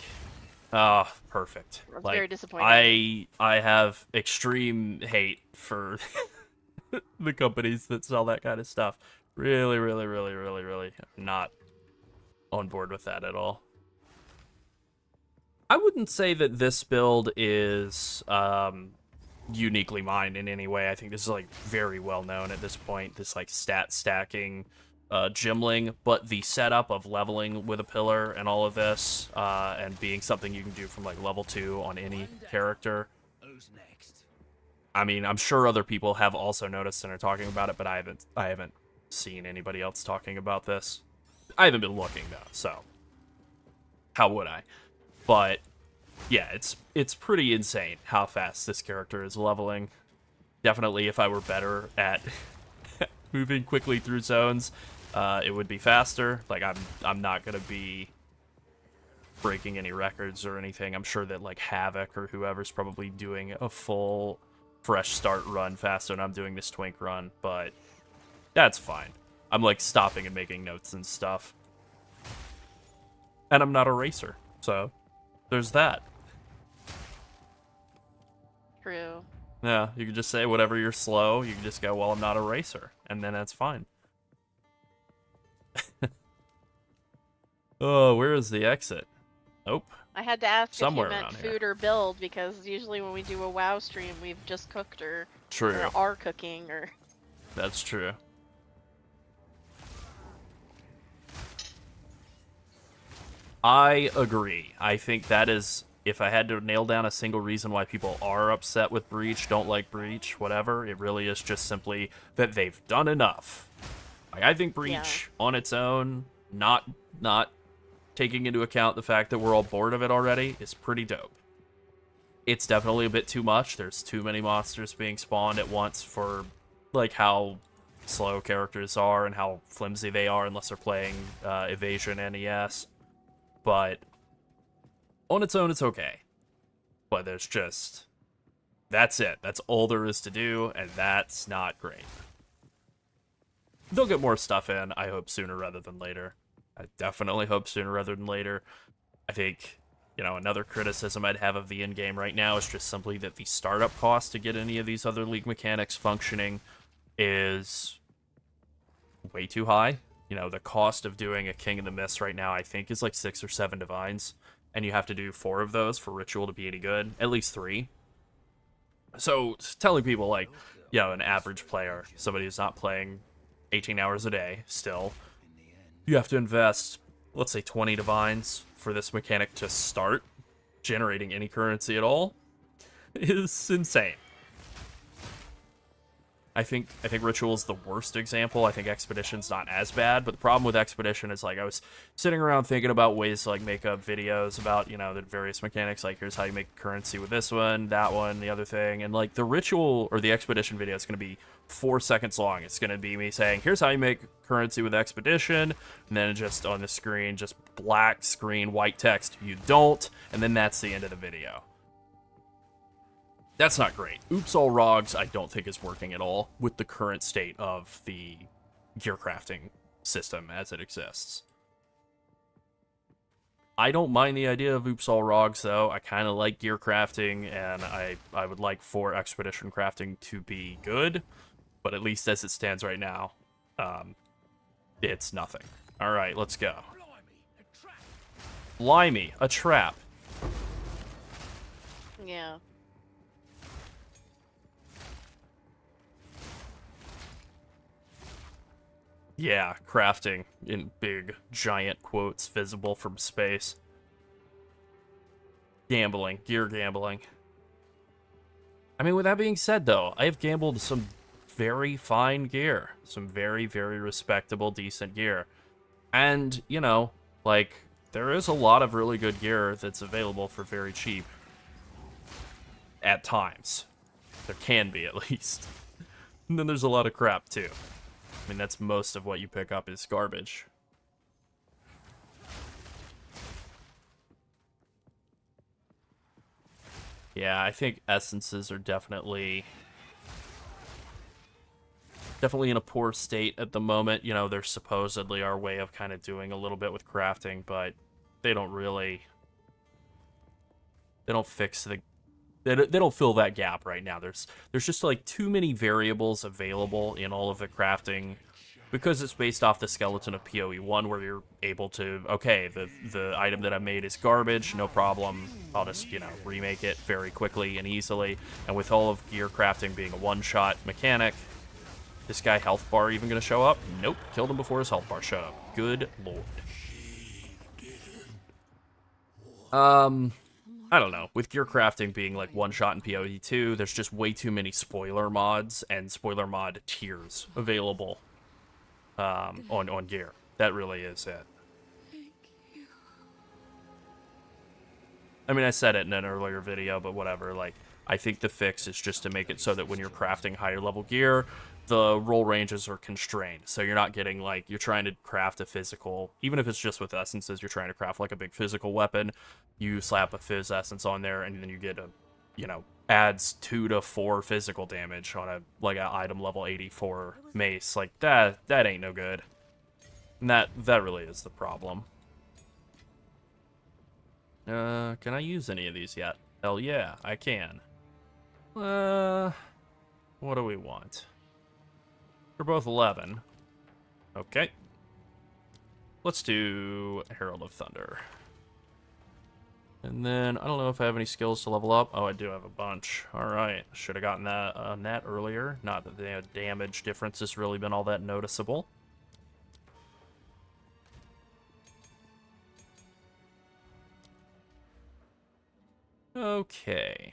Oh, perfect. That's Like, very disappointing. I have extreme hate for the companies that sell that kind of stuff. Really, really, really, really, really not on board with that at all. I wouldn't say that this build is uniquely mine in any way. I think this is like very well known at this point, this like stat stacking gymling, but the setup of leveling with a pillar and all of this and being something you can do from like level 2 on any character. Who's next? I mean, I'm sure other people have also noticed and are talking about it, but I haven't seen anybody else talking about this. I haven't been looking though, so how would I? But yeah, it's pretty insane how fast this character is leveling. Definitely, if I were better at moving quickly through zones, it would be faster. Like I'm not gonna be breaking any records or anything. I'm sure that like Havoc or whoever's probably doing a full fresh start run faster than I'm doing this twink run, but that's fine. I'm like stopping and making notes and stuff. And I'm not a racer, so there's that. True. Yeah, you can just say whatever you're slow, you can just go, well, I'm not a racer, and then that's fine. Oh, where is the exit? Nope. I had to ask Somewhere if you meant around here. food or build, because usually when we do a WoW stream, we've just cooked or True. are cooking or. That's true. I agree. I think that is, if I had to nail down a single reason why people are upset with Breach, don't like Breach, whatever, it really is just simply that they've done enough. Like, I think Breach on its own, not taking into account the fact that we're all bored of it already, is pretty dope. It's definitely a bit too much. There's too many monsters being spawned at once for, like, how slow characters are and how flimsy they are unless they're playing Evasion NES. But on its own, it's okay. But there's just... That's it. That's all there is to do, and that's not great. They'll get more stuff in, I hope, sooner rather than later. I definitely hope sooner rather than later. I think, you know, another criticism I'd have of the in-game right now is just simply that the startup cost to get any of these other League mechanics functioning is way too high. You know, the cost of doing a King of the Mist right now, I think, is like 6 or 7 Divines. And you have to do 4 of those for Ritual to be any good. At least 3. So, telling people, like, you know, an average player, somebody who's not playing 18 hours a day, still, you have to invest, let's say, 20 Divines for this mechanic to start generating any currency at all, is insane. I think Ritual's the worst example. I think Expedition's not as bad, but the problem with Expedition is, like, I was sitting around thinking about ways to, like, make up videos about, you know, the various mechanics, like, here's how you make currency with this one, that one, the other thing, and, like, the Ritual or the Expedition video is going to be 4 seconds long. It's going to be me saying, here's how you make currency with Expedition, and then just on the screen, just black screen, white text, you don't, and then that's the end of the video. That's not great. Oops All Rogs, I don't think is working at all with the current state of the gear crafting system as it exists. I don't mind the idea of Oops All Rogs, though. I kind of like gear crafting, and I would like for Expedition crafting to be good, but at least as it stands right now, it's nothing. All right, let's go. Blimey, a trap. Yeah. Yeah, crafting in big, giant quotes visible from space. Gambling, gear gambling. I mean, with that being said, though, I have gambled some very fine gear. Some very, very respectable, decent gear. And, you know, like, there is a lot of really good gear that's available for very cheap. At times. There can be, at least. And then there's a lot of crap, too. I mean, that's most of what you pick up is garbage. Yeah, I think essences are definitely in a poor state at the moment. You know, they're supposedly our way of kind of doing a little bit with crafting, but they don't really... They don't fix the... They don't fill that gap right now. There's just, like, too many variables available in all of the crafting because it's based off the skeleton of PoE 1 where you're able to, okay, the item that I made is garbage, no problem. I'll just, you know, remake it very quickly and easily. And with all of gear crafting being a one-shot mechanic, this guy health bar even going to show up? Nope. Killed him before his health bar showed up. Good lord. I don't know. With gear crafting being like one shot in PoE 2, there's just way too many spoiler mods and spoiler mod tiers available on gear. That really is it. I mean, I said it in an earlier video, but whatever. Like, I think the fix is just to make it so that when you're crafting higher level gear, the roll ranges are constrained. So you're not getting, like, you're trying to craft a physical, even if it's just with essences, you're trying to craft, like, a big physical weapon. You slap a Fizz essence on there, and then you get a, you know, adds 2 to 4 physical damage on a, like, an item level 84 mace. Like, that ain't no good. And that really is the problem. Can I use any of these yet? Hell yeah, I can. What do we want? They're both 11. Okay. Let's do Herald of Thunder. And then, I don't know if I have any skills to level up. Oh, I do have a bunch. Alright, should have gotten that on that earlier. Not that the damage difference has really been all that noticeable. Okay.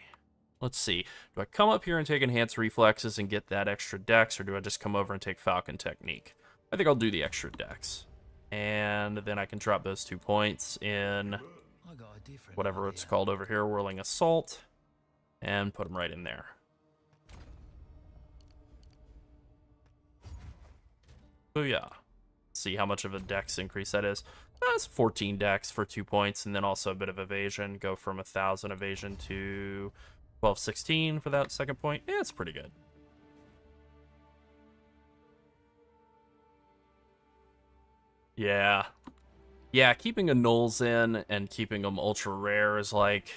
Let's see. Do I come up here and take Enhanced Reflexes and get that extra dex, or do I just come over and take Falcon Technique? I think I'll do the extra dex. And then I can drop those 2 points in whatever it's called over here, Whirling Assault, and put them right in there. Booyah. See how much of a dex increase that is. That's 14 dex for 2 points, and then also a bit of evasion. Go from 1,000 evasion to 1216 for that second point. Yeah, it's pretty good. Yeah. Yeah, keeping annuls in and keeping them ultra rare is like...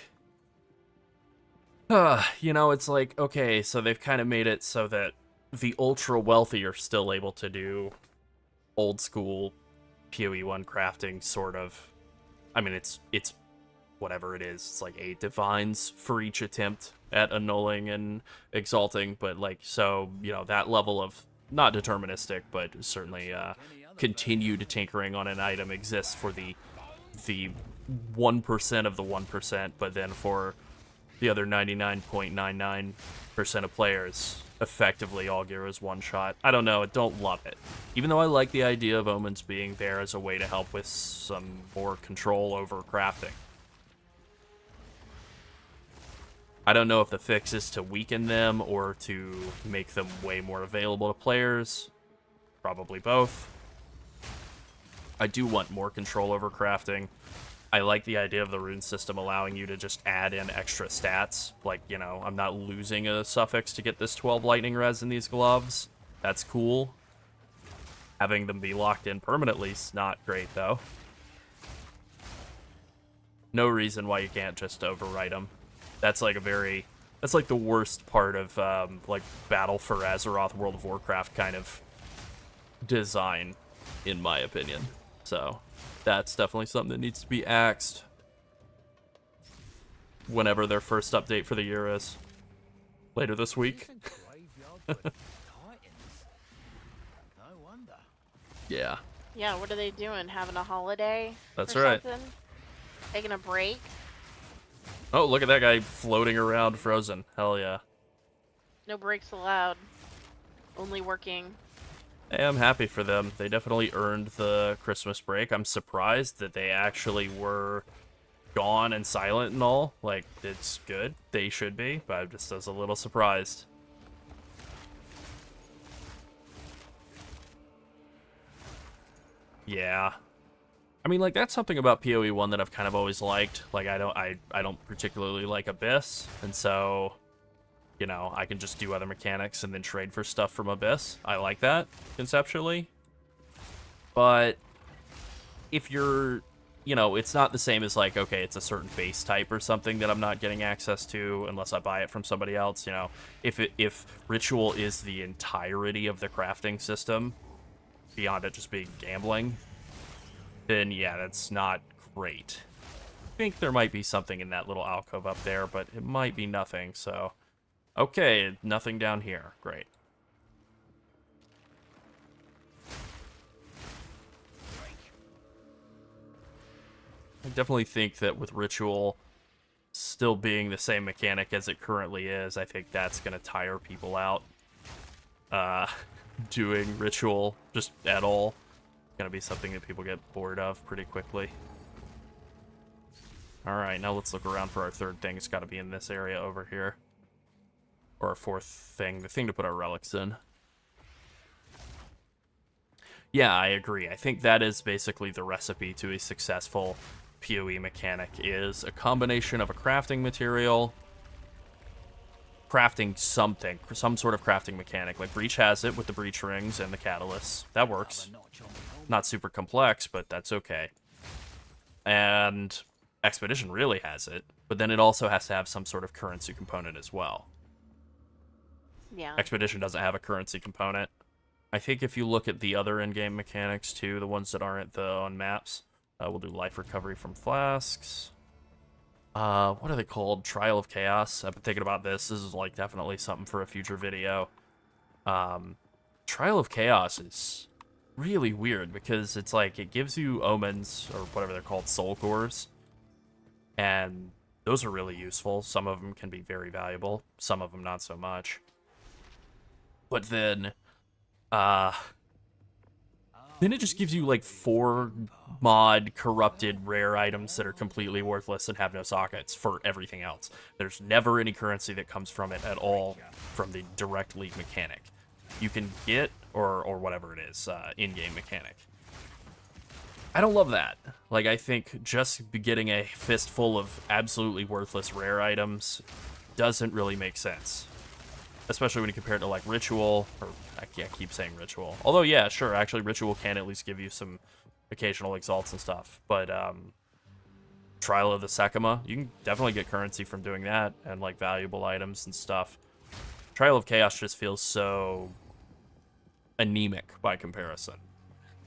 you know, it's like, okay, so they've kind of made it so that the ultra wealthy are still able to do old school PoE 1 crafting, sort of. I mean, it's whatever it is. It's like 8 divines for each attempt at annulling and exalting, but like, so, you know, that level of, not deterministic, but certainly continued tinkering on an item exists for the 1% of the 1%, but then for the other 99.99% of players effectively all gear is one-shot. I don't know, I don't love it. Even though I like the idea of omens being there as a way to help with some more control over crafting. I don't know if the fix is to weaken them or to make them way more available to players. Probably both. I do want more control over crafting. I like the idea of the rune system allowing you to just add in extra stats. Like, you know, I'm not losing a suffix to get this 12 lightning res in these gloves. That's cool. Having them be locked in permanently is not great, though. No reason why you can't just overwrite them. That's like that's like the worst part of, like, Battle for Azeroth World of Warcraft kind of design, in my opinion. So that's definitely something that needs to be axed whenever their first update for the year is. Later this week. No wonder. Yeah. Yeah, what are they doing? Having a holiday? That's or right. Something? Taking a break? Oh, look at that guy floating around frozen. Hell yeah. No breaks allowed. Only working. Hey, I'm happy for them. They definitely earned the Christmas break. I'm surprised that they actually were gone and silent and all. Like, it's good. They should be, but I'm just a little surprised. Yeah. I mean, like, that's something about PoE 1 that I've kind of always liked. Like, I don't particularly like Abyss, and so, you know, I can just do other mechanics and then trade for stuff from Abyss. I like that, conceptually. But if you're, you know, it's not the same as, like, okay, it's a certain base type or something that I'm not getting access to unless I buy it from somebody else, you know. If Ritual is the entirety of the crafting system, beyond it just being gambling, then yeah, that's not great. I think there might be something in that little alcove up there, but it might be nothing, so... Okay, nothing down here. Great. I definitely think that with Ritual still being the same mechanic as it currently is, I think that's going to tire people out. Doing Ritual just at all. Going to be something that people get bored of pretty quickly. Alright, now let's look around for our third thing. It's got to be in this area over here. Or our fourth thing, the thing to put our relics in. Yeah, I agree. I think that is basically the recipe to a successful PoE mechanic, is a combination of a crafting material, crafting something, some sort of crafting mechanic. Like Breach has it with the Breach rings and the catalysts. That works. Not super complex, but that's okay. And Expedition really has it, but then it also has to have some sort of currency component as well. Yeah. Expedition doesn't have a currency component. I think if you look at the other in-game mechanics too, the ones that aren't on maps, we'll do life recovery from flasks. What are they called? Trial of Chaos. I've been thinking about this. This is like definitely something for a future video. Trial of Chaos is really weird because it's like it gives you omens, or whatever they're called, soul cores, and those are really useful. Some of them can be very valuable, some of them not so much. But then it just gives you like 4 mod corrupted rare items that are completely worthless and have no sockets for everything else. There's never any currency that comes from it at all from the direct league mechanic. You can get, or whatever it is, in-game mechanic. I don't love that. Like, I think just getting a fistful of absolutely worthless rare items doesn't really make sense. Especially when you compare it to, like, Ritual, or I can't keep saying Ritual. Although, yeah, sure, actually, Ritual can at least give you some occasional exalts and stuff. But, Trial of the Sekima, you can definitely get currency from doing that, and, like, valuable items and stuff. Trial of Chaos just feels so anemic by comparison.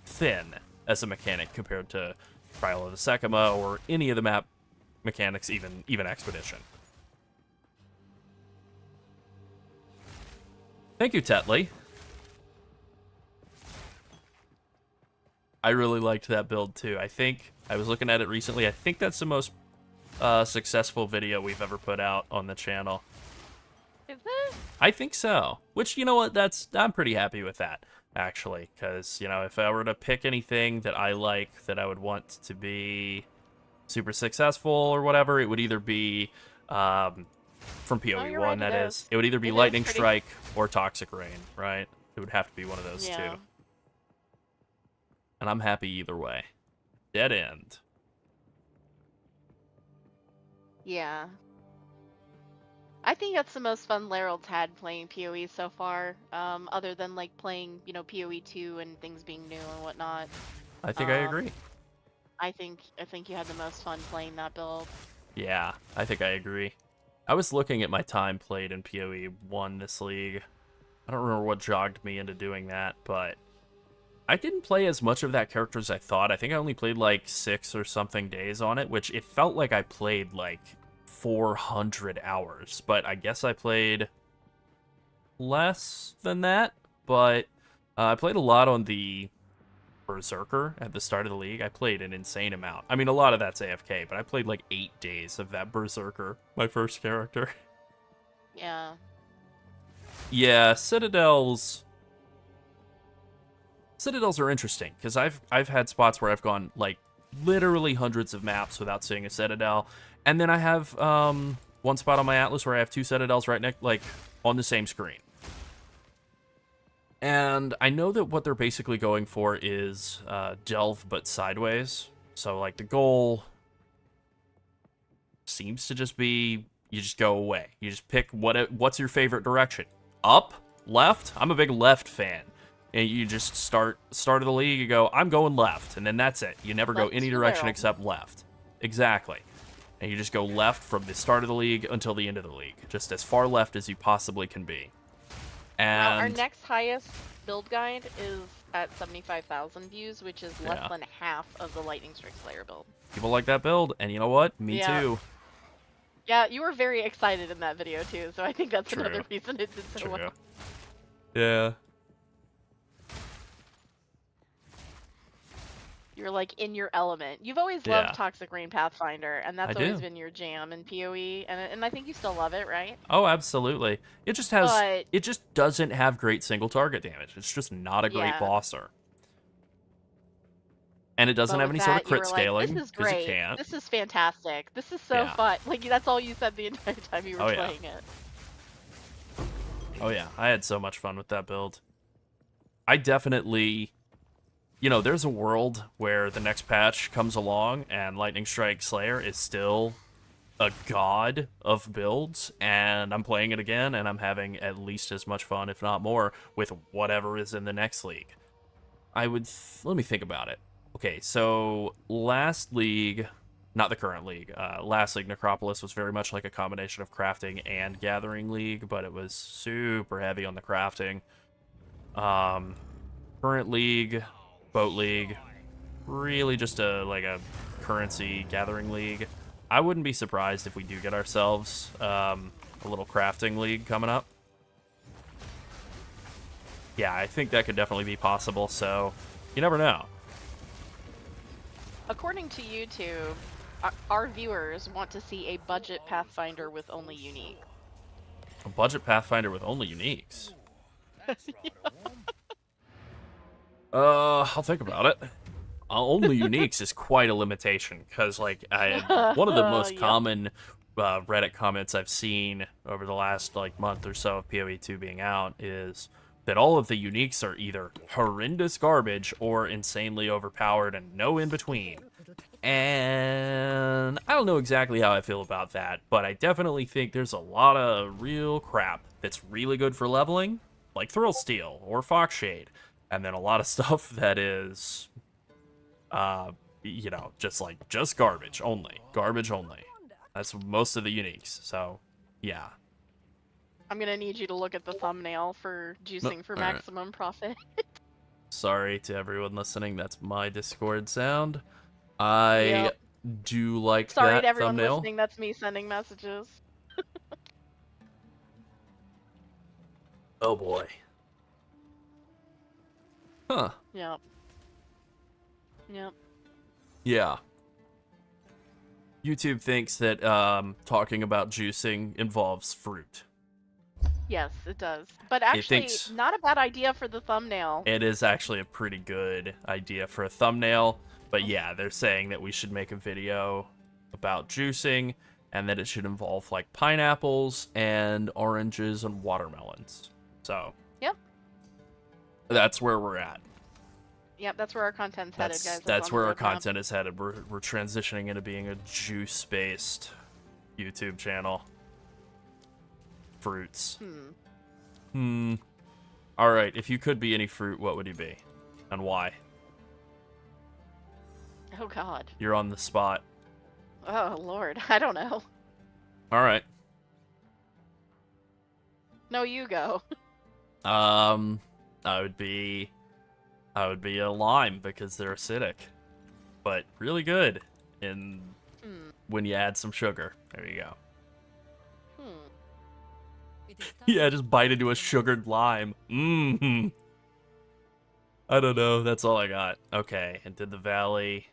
Thin as a mechanic compared to Trial of the Sekima or any of the map mechanics, even Expedition. Thank you, Tetley. I really liked that build too. I think I was looking at it recently. I think that's the most successful video we've ever put out on the channel. Is it? I think so. Which, you know what, I'm pretty happy with that, actually. Because, you know, if I were to pick anything that I like that I would want to be super successful or whatever, it would either be, from PoE you're 1, right, that it is. is. It would either be It is Lightning pretty- Strike or Toxic Rain, right? It would have to be one of those two. Yeah. And I'm happy either way. Dead end. Yeah. I think that's the most fun Lerald's had playing PoE so far, other than like playing, you know, PoE 2 and things being new and whatnot. I think I Um, agree. I think you had the most fun playing that build. Yeah, I think I agree. I was looking at my time played in PoE 1 this league. I don't remember what jogged me into doing that, but I didn't play as much of that character as I thought. I think I only played like 6 or something days on it, which it felt like I played like 400 hours, but I guess I played less than that. But I played a lot on the Berserker at the start of the league. I played an insane amount. I mean, a lot of that's AFK, but I played like 8 days of that Berserker, my first character. Yeah. Yeah, Citadels are interesting because I've had spots where I've gone like literally hundreds of maps without seeing a Citadel, and then I have one spot on my Atlas where I have 2 Citadels right next, like on the same screen. And I know that what they're basically going for is delve but sideways. So like the goal seems to just be you just go away. You just pick what's your favorite direction. Up, left. I'm a big left fan. And you just start of the league, you go, I'm going left, and then that's it. You never go Left any to direction barrel. except left. Exactly. And you just go left from the start of the league until the end of the league. Just as far left as you possibly can be. Now, our And next highest build guide is at 75,000 views, which is less Yeah. than half of the Lightning Strike Slayer build. people like that build, and you know what? Me Yeah. too. Yeah, you were very excited in that video too, so I think that's True. another reason it did so well. True. Yeah. You're like in your element. You've always Yeah. loved Toxic Rain Pathfinder, and that's I always do. been your jam in PoE, and I think you still love it, right? Oh, absolutely. It just has. But- It just doesn't have great single target damage. It's just not a great Yeah. bosser. And it doesn't But have with any sort that, of you crit were scaling like, this is because it great. can't. This is fantastic. This is so Yeah. fun. Like that's all you said the entire time you were Oh, yeah. playing it. Oh yeah, I had so much fun with that build. I definitely, you know, there's a world where the next patch comes along and Lightning Strike Slayer is still a god of builds, and I'm playing it again, and I'm having at least as much fun, if not more, with whatever is in the next league. Let me think about it. Okay, so last league, not the current league, last league, Necropolis, was very much like a combination of crafting and gathering league, but it was super heavy on the crafting. Current league, boat league, really just a currency gathering league. I wouldn't be surprised if we do get ourselves a little crafting league coming up. Yeah, I think that could definitely be possible, so you never know. According to YouTube, our viewers want to see a budget Pathfinder with only unique. A budget Pathfinder with only uniques. I'll think about it. Only uniques is quite a limitation, because like one of the most Yep. common Reddit comments I've seen over the last like month or so of PoE 2 being out is that all of the uniques are either horrendous garbage or insanely overpowered and no in between. And I don't know exactly how I feel about that, but I definitely think there's a lot of real crap that's really good for leveling, like Thrill Steel or Foxshade, and then a lot of stuff that is, you know, just garbage only. Garbage only. That's most of the uniques, so yeah. I'm gonna need you to look at the thumbnail for juicing for alright. maximum profit. Sorry to everyone listening, that's my Discord sound. I Yep. do like Sorry that to everyone thumbnail. listening, that's me sending messages. Oh boy. Huh. Yep. Yep. Yeah. YouTube thinks that talking about juicing involves fruit. Yes, it does. But It actually, thinks not a bad idea for the thumbnail. it is actually a pretty good idea for a thumbnail. But yeah, they're saying that we should make a video about juicing and that it should involve like pineapples and oranges and watermelons. So Yep. that's where we're at. Yep, that's where our content's headed, guys. That's on where the our roadmap. content is headed. We're transitioning into being a juice-based YouTube channel. Fruits. All right, if you could be any fruit, what would you be? And why? Oh, God. You're on the spot. Oh, Lord. I don't know. All right. No, you go. I would be a lime because they're acidic, but really good in when you add some sugar. There you go. It is time Yeah, just bite into a sugared lime. I don't know. That's all I got. Okay, and did the valley.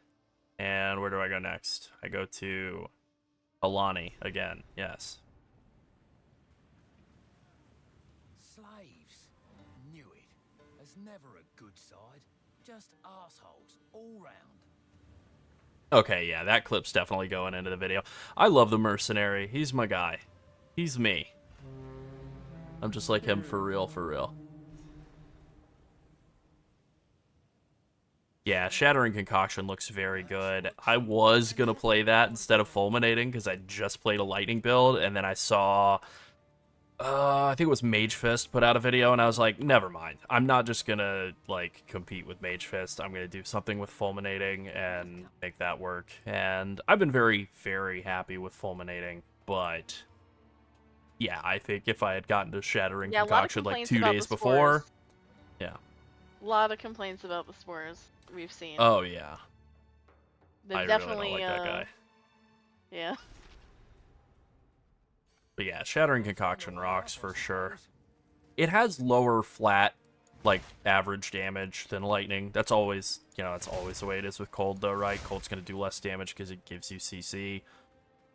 And where do I go next? I go to Alani again. Yes. slaves. Knew it. There's never a good side. Just assholes all round. Okay, yeah, that clip's definitely going into the video. I love the mercenary. He's my guy. He's me. I'm just like him for real, for real. Yeah, Shattering Concoction looks very good. I was going to play that instead of Fulminating because I just played a Lightning build, and then I saw, I think it was Mage Fist put out a video, and I was like, never mind. I'm not just going to, like, compete with Mage Fist. I'm going to do something with Fulminating and make that work. And I've been very, very happy with Fulminating, but yeah, I think if I had gotten to Shattering Yeah, a lot of Concoction like complaints 2 about days the before, spores. yeah. A lot of complaints about the spores we've seen. Oh, yeah. They've I definitely, really don't like that guy. Yeah. But yeah, Shattering Concoction rocks for sure. It has lower flat, like, average damage than Lightning. That's always, that's always the way it is with Cold, though, right? Cold's going to do less damage because it gives you CC.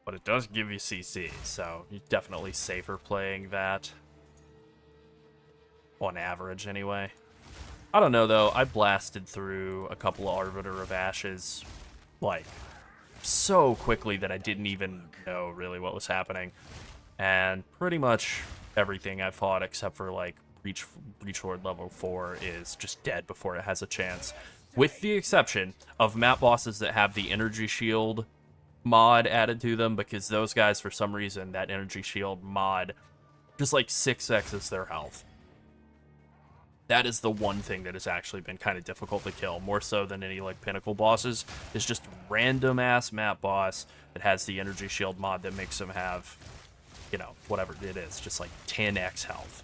But it does give you CC, so you're definitely safer playing that. On average, anyway. I don't know, though. I blasted through a couple of Arbiter of Ashes, like, so quickly that I didn't even know really what was happening. And pretty much everything I fought except for, like, Breach Lord level 4 is just dead before it has a chance. With the exception of map bosses that have the Energy Shield mod added to them, because those guys, for some reason, that Energy Shield mod just, like, 6x's their health. That is the one thing that has actually been kind of difficult to kill, more so than any, like, Pinnacle bosses. It's just random-ass map boss that has the Energy Shield mod that makes them have, whatever it is, just, like, 10x health.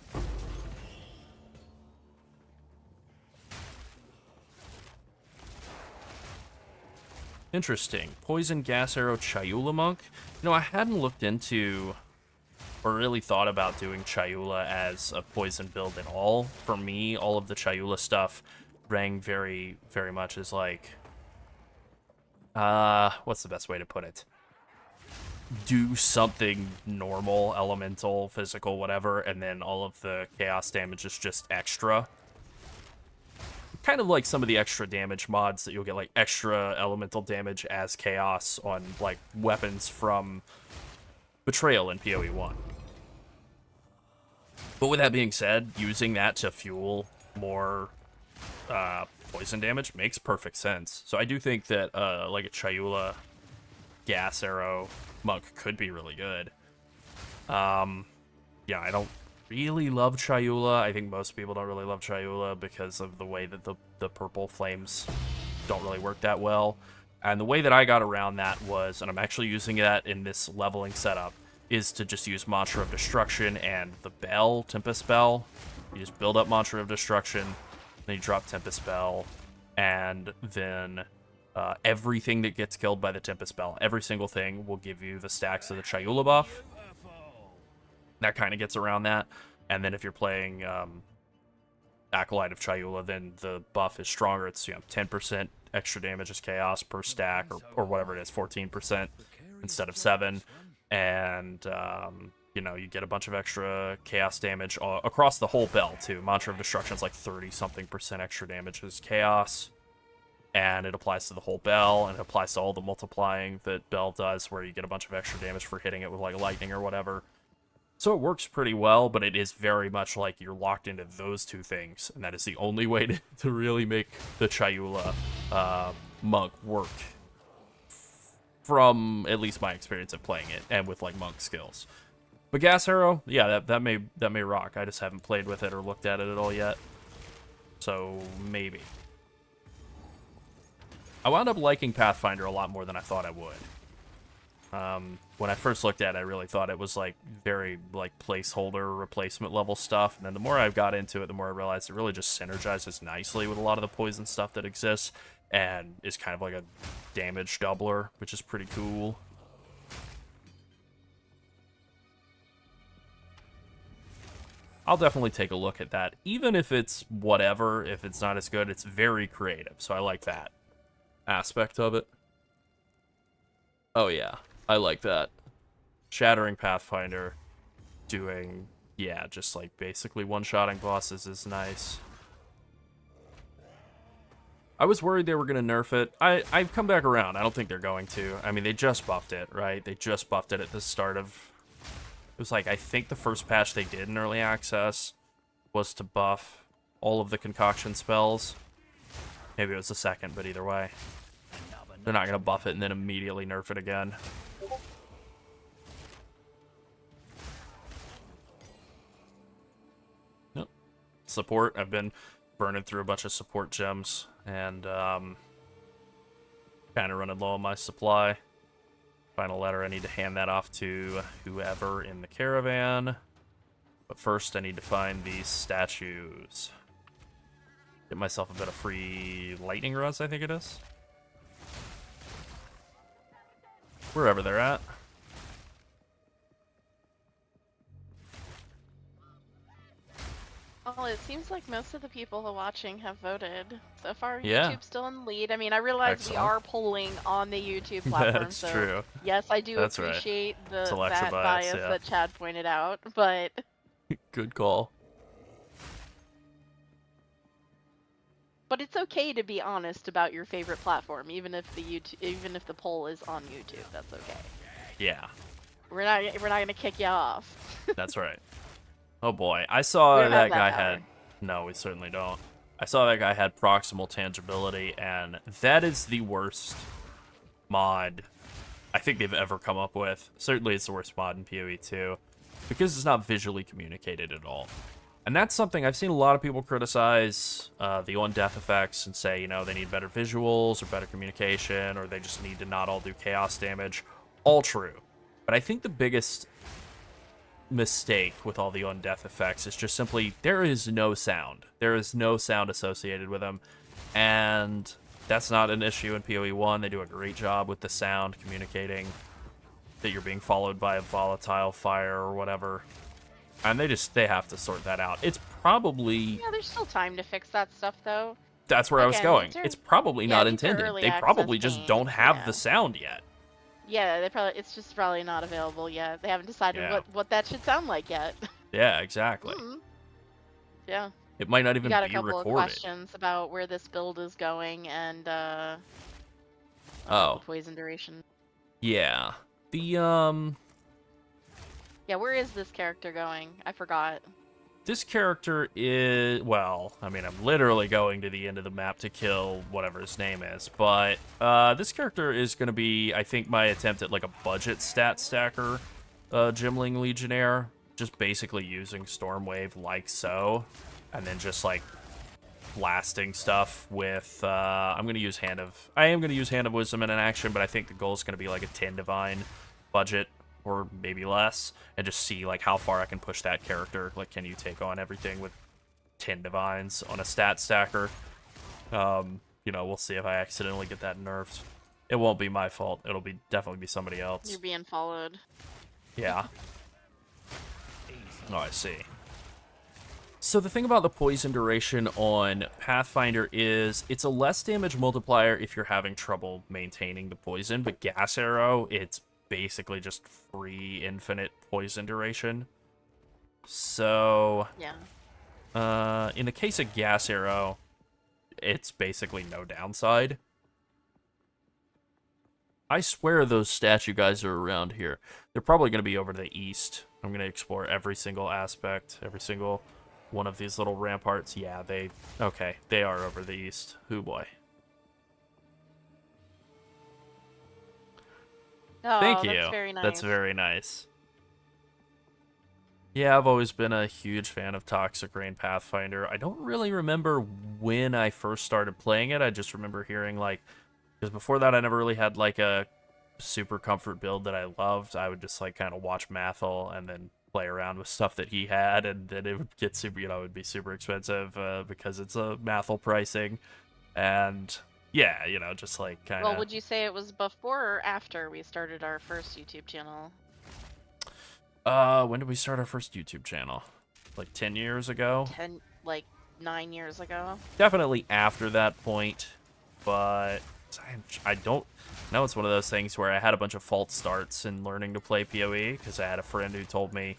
Interesting. Poison Gas Arrow Chayula Monk? I hadn't looked into or really thought about doing Chayula as a poison build at all. For me, all of the Chayula stuff rang very, very much as like, what's the best way to put it? Do something normal, elemental, physical, whatever, and then all of the chaos damage is just extra. Kind of like some of the extra damage mods that you'll get, like extra elemental damage as chaos on like weapons from Betrayal in PoE 1. But with that being said, using that to fuel more poison damage makes perfect sense. So I do think that like a Chayula Gas Arrow Monk could be really good. Yeah, I don't really love Chayula. I think most people don't really love Chayula because of the way that the purple flames don't really work that well. And the way that I got around that was, and I'm actually using that in this leveling setup, is to just use Mantra of Destruction and the Bell, Tempest Bell. You just build up Mantra of Destruction, then you drop Tempest Bell, and then everything that gets killed by the Tempest Bell, every single thing will give you the stacks of the Chayula buff. That kind of gets around that. And then if you're playing Acolyte of Chayula, then the buff is stronger. It's 10% extra damage as chaos per stack, or whatever it is, 14% instead of 7. And you know, you get a bunch of extra chaos damage across the whole bell, too. Mantra of Destruction is like 30-something% extra damage as chaos. And it applies to the whole bell, and it applies to all the multiplying that bell does, where you get a bunch of extra damage for hitting it with, like, lightning or whatever. So it works pretty well, but it is very much like you're locked into those two things, and that is the only way to really make the Chayula monk work. From at least my experience of playing it, and with, like, monk skills. But Gas Arrow, yeah, that may rock. I just haven't played with it or looked at it at all yet. So, maybe. I wound up liking Pathfinder a lot more than I thought I would. When I first looked at it, I really thought it was, like, very, like, placeholder replacement level stuff. And then the more I got into it, the more I realized it really just synergizes nicely with a lot of the poison stuff that exists. And is kind of like a damage doubler, which is pretty cool. I'll definitely take a look at that. Even if it's whatever, if it's not as good, it's very creative. So I like that aspect of it. Oh yeah, I like that. Shattering Pathfinder, doing, yeah, just like basically one-shotting bosses is nice. I was worried they were going to nerf it. I've come back around. I don't think they're going to. I mean, they just buffed it, right? They just buffed it at the start of... It was like, I think the first patch they did in Early Access was to buff all of the concoction spells. Maybe it was the second, but either way. They're not going to buff it and then immediately nerf it again. Nope. Support. I've been burning through a bunch of support gems and kind of running low on my supply. Final letter, I need to hand that off to whoever in the caravan. But first I need to find these statues. Get myself a bit of free lightning rods, I think it is. Wherever they're at. Well, it seems like most of the people who are watching have voted. So far, Yeah. YouTube's still in the lead. I mean, I realize Excellent. we are polling on the YouTube platform, That's so true. yes, I do That's right. appreciate Selection that bias, bias yeah. that Chad pointed out, but Good call. it's okay to be honest about your favorite platform, even if the poll is on YouTube. That's okay. Yeah, We're not gonna kick you off. that's right. Oh boy, I We saw don't that have that guy power. had... No, we certainly don't. I saw that guy had proximal tangibility, and that is the worst mod I think they've ever come up with. Certainly it's the worst mod in PoE 2, because it's not visually communicated at all. And that's something I've seen a lot of people criticize the on-death effects and say, you know, they need better visuals or better communication, or they just need to not all do chaos damage. All true. But I think the biggest mistake with all the on-death effects is just simply there is no sound. There is no sound associated with them. And that's not an issue in PoE 1. They do a great job with the sound communicating that you're being followed by a volatile fire or whatever. And they have to sort that out. It's probably... Yeah, there's still time to fix that stuff, though. That's where I was Again, going. these are- It's probably yeah, not these are intended. early They probably access just don't games, have yeah. the sound yet. Yeah, it's just probably not available yet. They haven't decided Yeah. what that should sound like yet. Yeah, exactly. Yeah. It might not We even got a be couple of recorded. questions about where this build is going and the Oh, poison duration. yeah. The, Yeah, where is this character going? I forgot. this character is, well, I mean, I'm literally going to the end of the map to kill whatever his name is, but this character is going to be, I think, my attempt at like a budget stat stacker Gimling Legionnaire, just basically using Stormwave like so, and then just like blasting stuff with, I am going to use Hand of Wisdom in an action, but I think the goal is going to be like a 10 Divine budget, or maybe less, and just see like how far I can push that character. Like, can you take on everything with 10 divines on a stat stacker? You know, we'll see if I accidentally get that nerfed. It won't be my fault. It'll be definitely be somebody else. You're being followed. Yeah. Oh, I see. So the thing about the poison duration on Pathfinder is it's a less damage multiplier if you're having trouble maintaining the poison, but Gas Arrow, it's basically just free infinite poison duration. So, Yeah. in the case of Gas Arrow, it's basically no downside. I swear those statue guys are around here. They're probably going to be over to the east. I'm going to explore every single aspect, every single one of these little ramparts. Yeah, okay, they are over the east. Hoo boy. Oh, Thank you. That's very nice. That's very nice. Yeah, I've always been a huge fan of Toxic Rain Pathfinder. I don't really remember when I first started playing it. I just remember hearing, like, because before that I never really had, like, a super comfort build that I loved. I would just, like, kind of watch Mathel and then play around with stuff that he had, and then it would get super, it would be super expensive because it's a Mathel pricing. And yeah, just like kind of. Well, would you say it was before or after we started our first YouTube channel? When did we start our first YouTube channel? Like 10 years ago? 9 years ago. Definitely after that point, but I don't know. It's one of those things where I had a bunch of false starts in learning to play PoE because I had a friend who told me,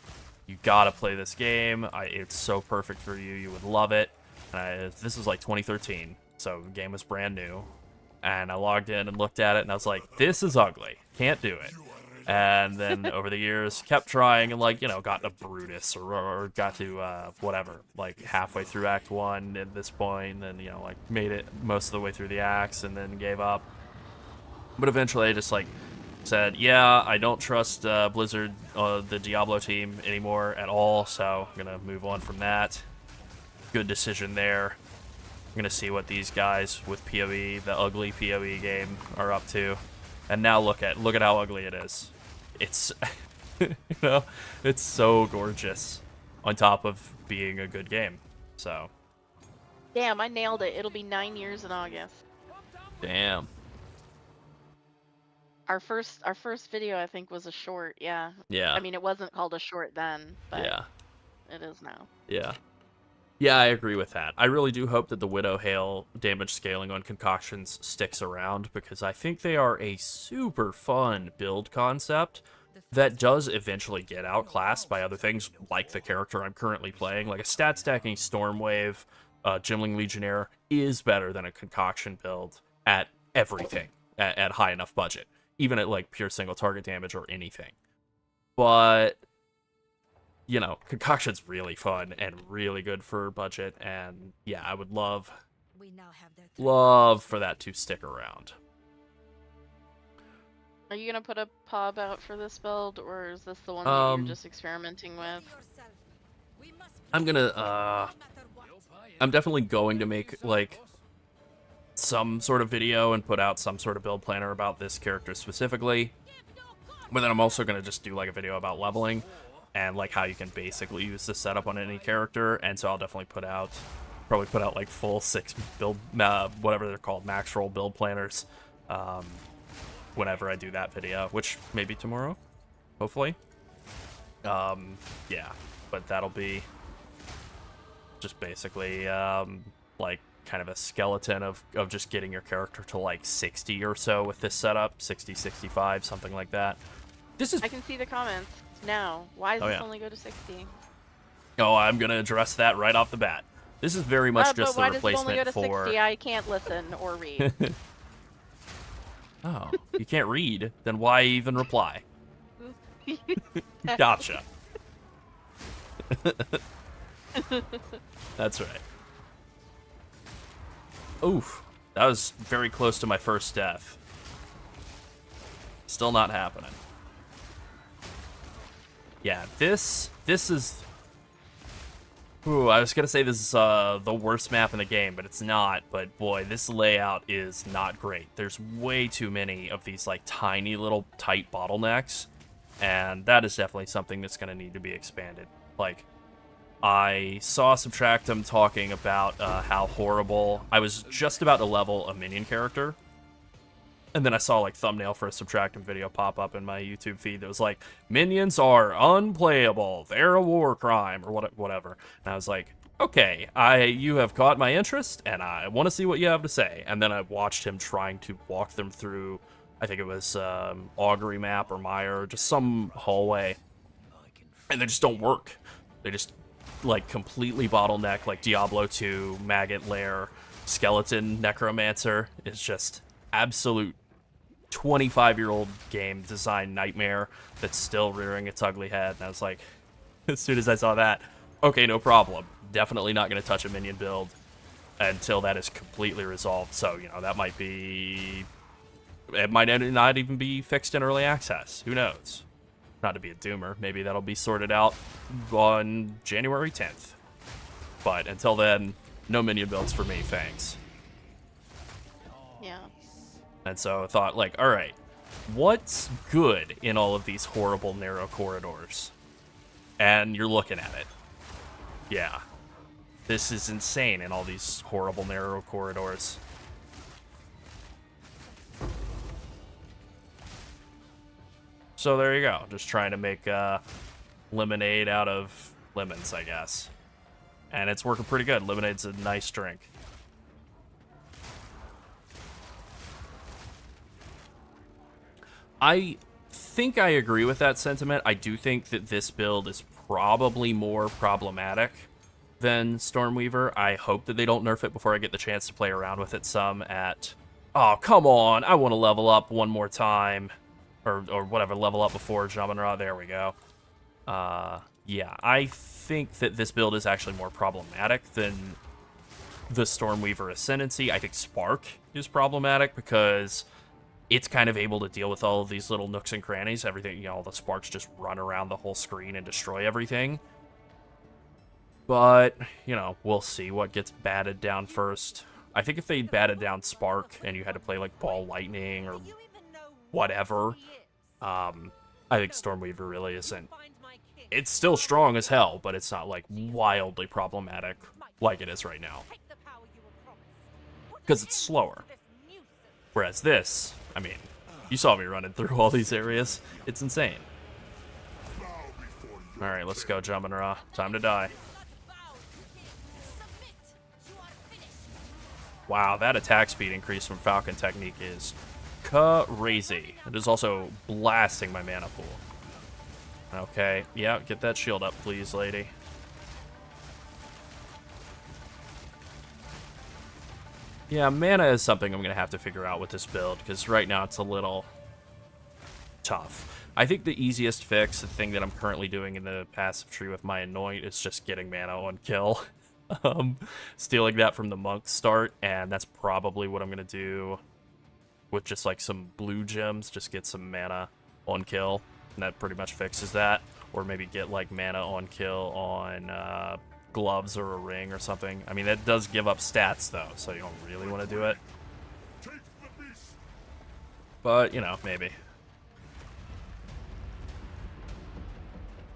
you gotta play this game. It's so perfect for you. You would love it. And this was like 2013, so the game was brand new. And I logged in and looked at it, and I was like, this is ugly. Can't do it. And then over the years, kept trying and, like, got to Brutus or got to whatever, like halfway through Act 1 at this point, and then, like made it most of the way through the acts and then gave up. But eventually I just, like, said, yeah, I don't trust Blizzard, the Diablo team anymore at all, so I'm going to move on from that. Good decision there. I'm going to see what these guys with PoE, the ugly PoE game, are up to. And now look at how ugly it is. It's, it's so gorgeous on top of being a good game. So. Damn, I nailed it. It'll be 9 years in August. Damn. Our first video, I think, was a short. Yeah. Yeah. I mean, it wasn't called a short then, but yeah, it is now. Yeah. Yeah, I agree with that. I really do hope that the Widow Hail damage scaling on concoctions sticks around, because I think they are a super fun build concept that does eventually get outclassed by other things, like the character I'm currently playing. Like a stat stacking Stormwave, Gimling Legionnaire is better than a concoction build at everything at high enough budget, even at like pure single target damage or anything. But concoction's really fun and really good for budget, and yeah, I would love for that to stick around. Are you gonna put a pub out for this build, or is this the one that you're just experimenting with? I'm definitely going to make like some sort of video and put out some sort of build planner about this character specifically, but then I'm also gonna just do like a video about leveling and like how you can basically use this setup on any character. And so I'll definitely probably put out like full 6 build, whatever they're called, max roll build planners, whenever I do that video, which maybe tomorrow, hopefully. Yeah, but that'll be just basically like kind of a skeleton of just getting your character to like 60 or so with this setup, 60, 65, something like that. I can see the comments now. Why does this only go to 60? Oh, I'm gonna address that right off the bat. This is very much just the replacement for... why does it only go to for... 60? I can't listen or read. Oh, you can't read? Then why even reply? Gotcha. That's right. Oof. That was very close to my first death. Still not happening. Yeah, this is... Ooh, I was gonna say this is the worst map in the game, but it's not. But boy, this layout is not great. There's way too many of these like tiny little tight bottlenecks, and that is definitely something that's gonna need to be expanded. Like, I saw Subtractum talking about how horrible... I was just about to level a minion character, and then I saw like thumbnail for a Subtractum video pop up in my YouTube feed that was like, minions are unplayable, they're a war crime, or whatever. And I was like, okay, you have caught my interest, and I want to see what you have to say. And then I watched him trying to walk them through I think it was Augury map or Mire, just some hallway, and they just don't work. They just like completely bottleneck, like Diablo 2, Maggot Lair, Skeleton Necromancer is just absolute 25-year-old game design nightmare that's still rearing its ugly head. And I was like, as soon as I saw that, okay, no problem. Definitely not going to touch a minion build until that is completely resolved. So, you know, that might be... It might not even be fixed in early access. Who knows? Not to be a doomer. Maybe that'll be sorted out on January 10th. But until then, no minion builds for me, thanks. Yeah. And so I thought, like, all right, what's good in all of these horrible narrow corridors? And you're looking at it. Yeah. This is insane in all these horrible narrow corridors. So there you go. Just trying to make lemonade out of lemons, I guess. And it's working pretty good. Lemonade's a nice drink. I think I agree with that sentiment. I do think that this build is probably more problematic than Stormweaver. I hope that they don't nerf it before I get the chance to play around with it some at... Oh, come on. I want to level up one more time. Or whatever, level up before Jamanra. There we go. Yeah, I think that this build is actually more problematic than the Stormweaver Ascendancy. I think Spark is problematic because it's kind of able to deal with all of these little nooks and crannies. Everything, you know, all the sparks just run around the whole screen and destroy everything. But, you know, we'll see what gets batted down first. I think if they batted down Spark and you had to play, like, Ball Lightning or whatever, I think Stormweaver really isn't. It's still strong as hell, but it's not, like, wildly problematic like it is right now. Because it's slower. Whereas this, I mean, you saw me running through all these areas. It's insane. Alright, let's go, Jamanra. Time to die. Wow, that attack speed increase from Falcon Technique is crazy. It is also blasting my mana pool. Okay, yeah, get that shield up, please, lady. Yeah, mana is something I'm going to have to figure out with this build, because right now it's a little tough. I think the easiest fix, the thing that I'm currently doing in the passive tree with my Anoint, is just getting mana on kill. Stealing that from the Monk start, and that's probably what I'm going to do with just like some blue gems, just get some mana on kill, and that pretty much fixes that. Or maybe get like mana on kill on gloves or a ring or something. I mean, that does give up stats though, so you don't really want to do it. But, you know, maybe.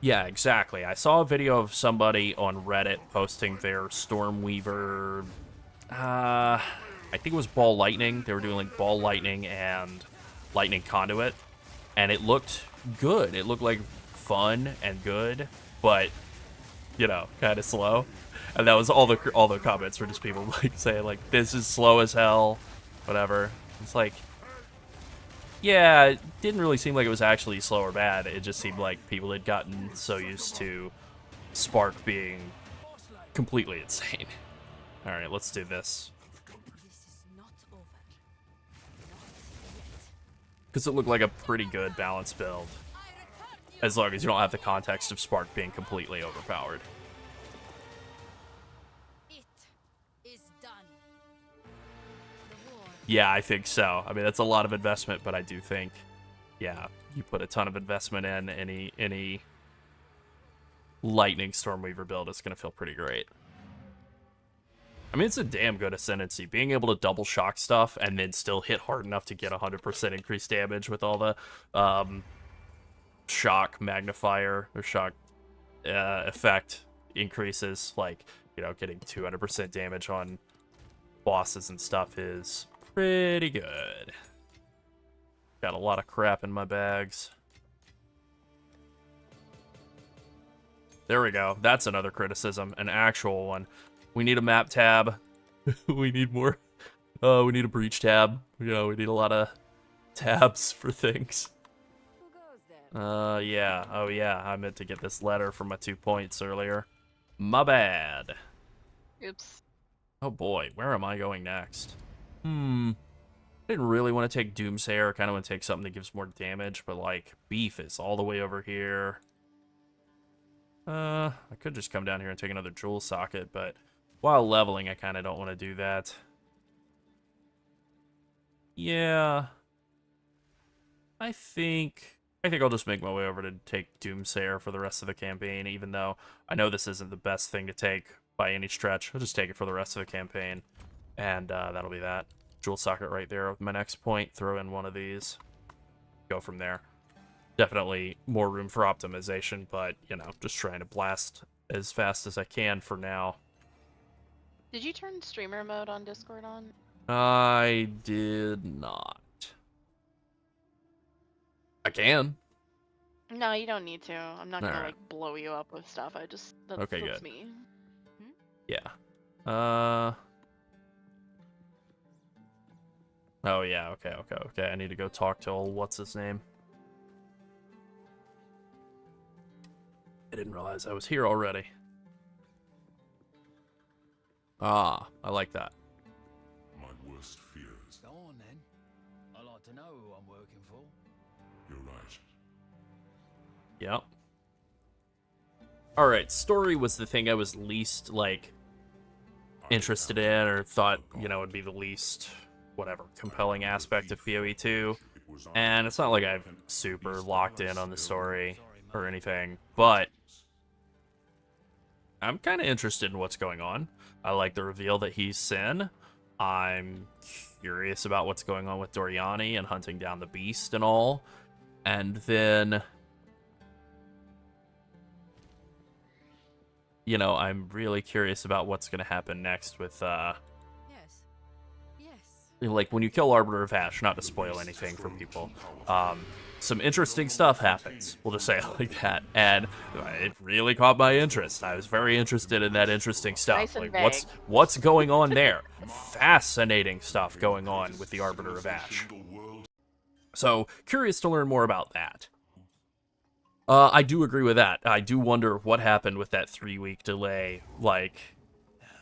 Yeah, exactly. I saw a video of somebody on Reddit posting their Stormweaver, I think it was Ball Lightning. They were doing like Ball Lightning and Lightning Conduit, and it looked good. It looked like fun and good, but, you know, kind of slow. And that was all the comments were just people like saying like, this is slow as hell, whatever. It's like, yeah, it didn't really seem like it was actually slow or bad. It just seemed like people had gotten so used to Spark being completely insane. All right, let's do this. Because it looked like a pretty good balanced build, as long as you don't have the context of Spark being completely overpowered. Yeah, I think so. I mean, that's a lot of investment, but I do think, yeah, you put a ton of investment in any Lightning Stormweaver build, it's going to feel pretty great. I mean, it's a damn good Ascendancy. Being able to double shock stuff and then still hit hard enough to get 100% increased damage with all the shock magnifier or shock effect increases, like, you know, getting 200% damage on bosses and stuff is pretty good. Got a lot of crap in my bags. There we go. That's another criticism, an actual one. We need a map tab. We need more. We need a breach tab. You know, we need a lot of tabs for things. Who goes there? Yeah. Oh, yeah. I meant to get this letter for my 2 points earlier. My bad. Oops. Oh, boy. Where am I going next? I didn't really want to take Doomsayer. I kind of want to take something that gives more damage, but, like, Beef is all the way over here. I could just come down here and take another Jewel Socket, but while leveling, I kind of don't want to do that. Yeah. I think I'll just make my way over to take Doomsayer for the rest of the campaign, even though I know this isn't the best thing to take by any stretch. I'll just take it for the rest of the campaign, and that'll be that. Jewel Socket right there with my next point. Throw in one of these. Go from there. Definitely more room for optimization, but, you know, just trying to blast as fast as I can for now. Did you turn streamer mode on Discord on? I did not. I can. No, you don't need to. I'm not gonna Alright. like blow you up with stuff. That's Okay, that's good. me. Yeah. Oh, yeah, okay. I need to go talk to old what's-his-name. I didn't realize I was here already. Ah, I like that. My worst fears. Go on then. I like to know who I'm working for. You're right. Yep. Alright, story was the thing I was least, like, interested in, or thought, you know, would be the least, whatever, compelling aspect of PoE 2. And it's not like I'm super locked in on the story or anything, but I'm kind of interested in what's going on. I like the reveal that he's Sin. I'm curious about what's going on with Doriani and hunting down the beast and all. And then, you know, I'm really curious about what's going to happen next with, Yes. Yes. like, when you kill Arbiter of Ash, not to spoil anything for people, some interesting stuff happens. We'll just say it like that. And it really caught my interest. I was very interested in that interesting stuff. Nice and Like, what's going on there? Fascinating stuff going on with the Arbiter of Ash. So, curious to learn more about that. I do agree with that. I do wonder what happened with that 3-week delay. Like,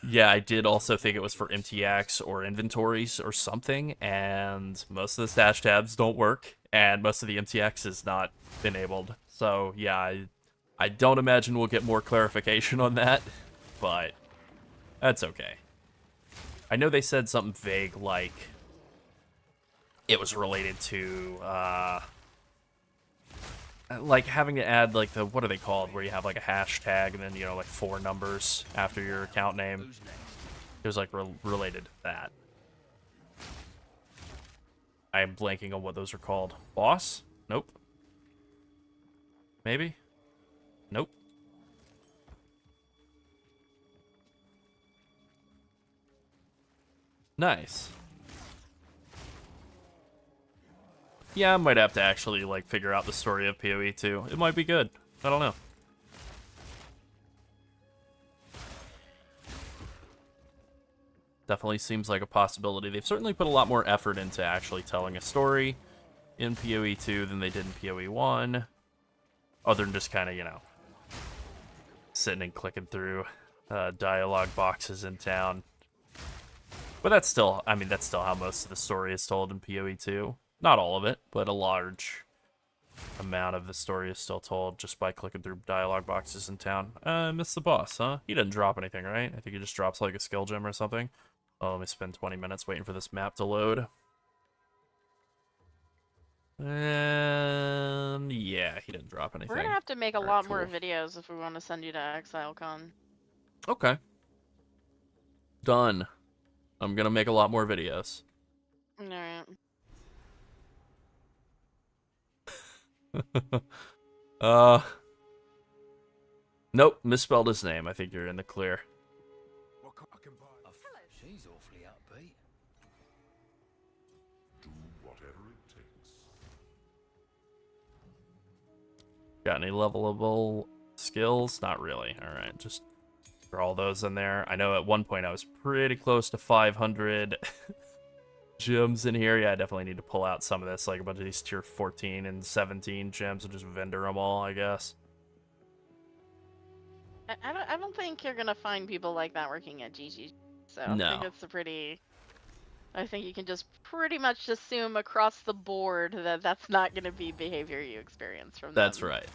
yeah, I did also think it was for MTX or inventories or something, and most of the stash tabs don't work, and most of the MTX is not enabled. So, yeah, I don't imagine we'll get more clarification on that, but that's okay. I know they said something vague like it was related to, like having to add like the, what are they called, where you have like a hashtag and then, you know, like 4 numbers after your account name. Who's next? It was like related to that. I am blanking on what those are called. Boss? Nope. Maybe? Nope. Nice. Yeah, I might have to actually, like, figure out the story of PoE 2. It might be good. I don't know. Definitely seems like a possibility. They've certainly put a lot more effort into actually telling a story in PoE 2 than they did in PoE 1. Other than just kind of, you know, sitting and clicking through dialogue boxes in town. But that's still, I mean, that's still how most of the story is told in PoE 2. Not all of it, but a large amount of the story is still told just by clicking through dialogue boxes in town. Missed the boss, huh? He didn't drop anything, right? I think he just drops like a skill gem or something. Oh, let me spend 20 minutes waiting for this map to load. And yeah, he didn't drop anything. We're gonna have to make a Alright, lot more cool. videos if we want to send you to ExileCon. Okay. Done. I'm gonna make a lot more videos. Alright. Nope, misspelled his name. I think you're in the clear. I can buy. She's awfully upbeat. Do whatever it takes. Got any levelable skills? Not really. Alright, just throw all those in there. I know at one point I was pretty close to 500 gyms in here. Yeah, I definitely need to pull out some of this, like a bunch of these tier 14 and 17 gyms and just vendor them all, I guess. I don't think you're gonna find people like that working at GG. So No. I think it's a pretty. I think you can just pretty much assume across the board that that's not gonna be behavior you experience from them. That's right.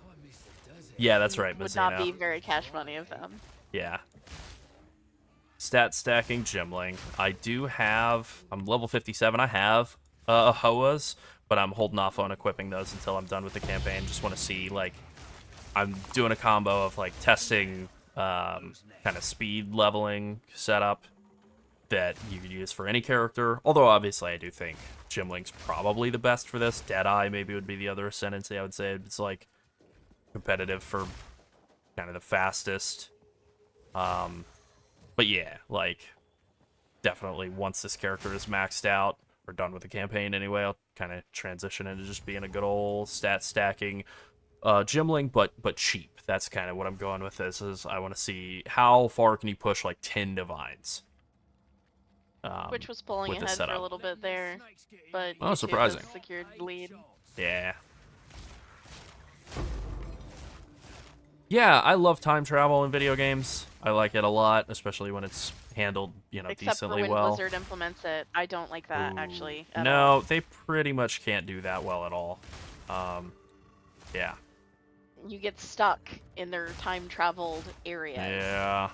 Oh, I miss the desert. Yeah, that's right, Would not Mizuno. be very cash money of them. Yeah. Stat stacking Gymling. I do have, I'm level 57. I have Ahoas, but I'm holding off on equipping those until I'm done with the campaign. Just want to see, like, I'm doing a combo of, like, testing kind of speed leveling setup that you could use for any character. Although, obviously, I do think Gymling's probably the best for this. Deadeye maybe would be the other ascendancy, I would say. It's, like, competitive for kind of the fastest. But yeah, like, definitely once this character is maxed out, or done with the campaign anyway, I'll kind of transition into just being a good old stat stacking Gymling, but cheap. That's kind of what I'm going with this, is I want to see how far can you push, like, 10 divines. Which was pulling with the ahead for a setup. little bit there, but Oh, YouTube has surprising. secured lead. Yeah. Yeah, I love time travel in video games. I like it a lot, especially when it's handled, you know, Except for decently when well. Blizzard implements it. I don't like that, actually. At all. No, they pretty much can't do that well at all. Yeah. You get stuck in their time traveled areas. Yeah,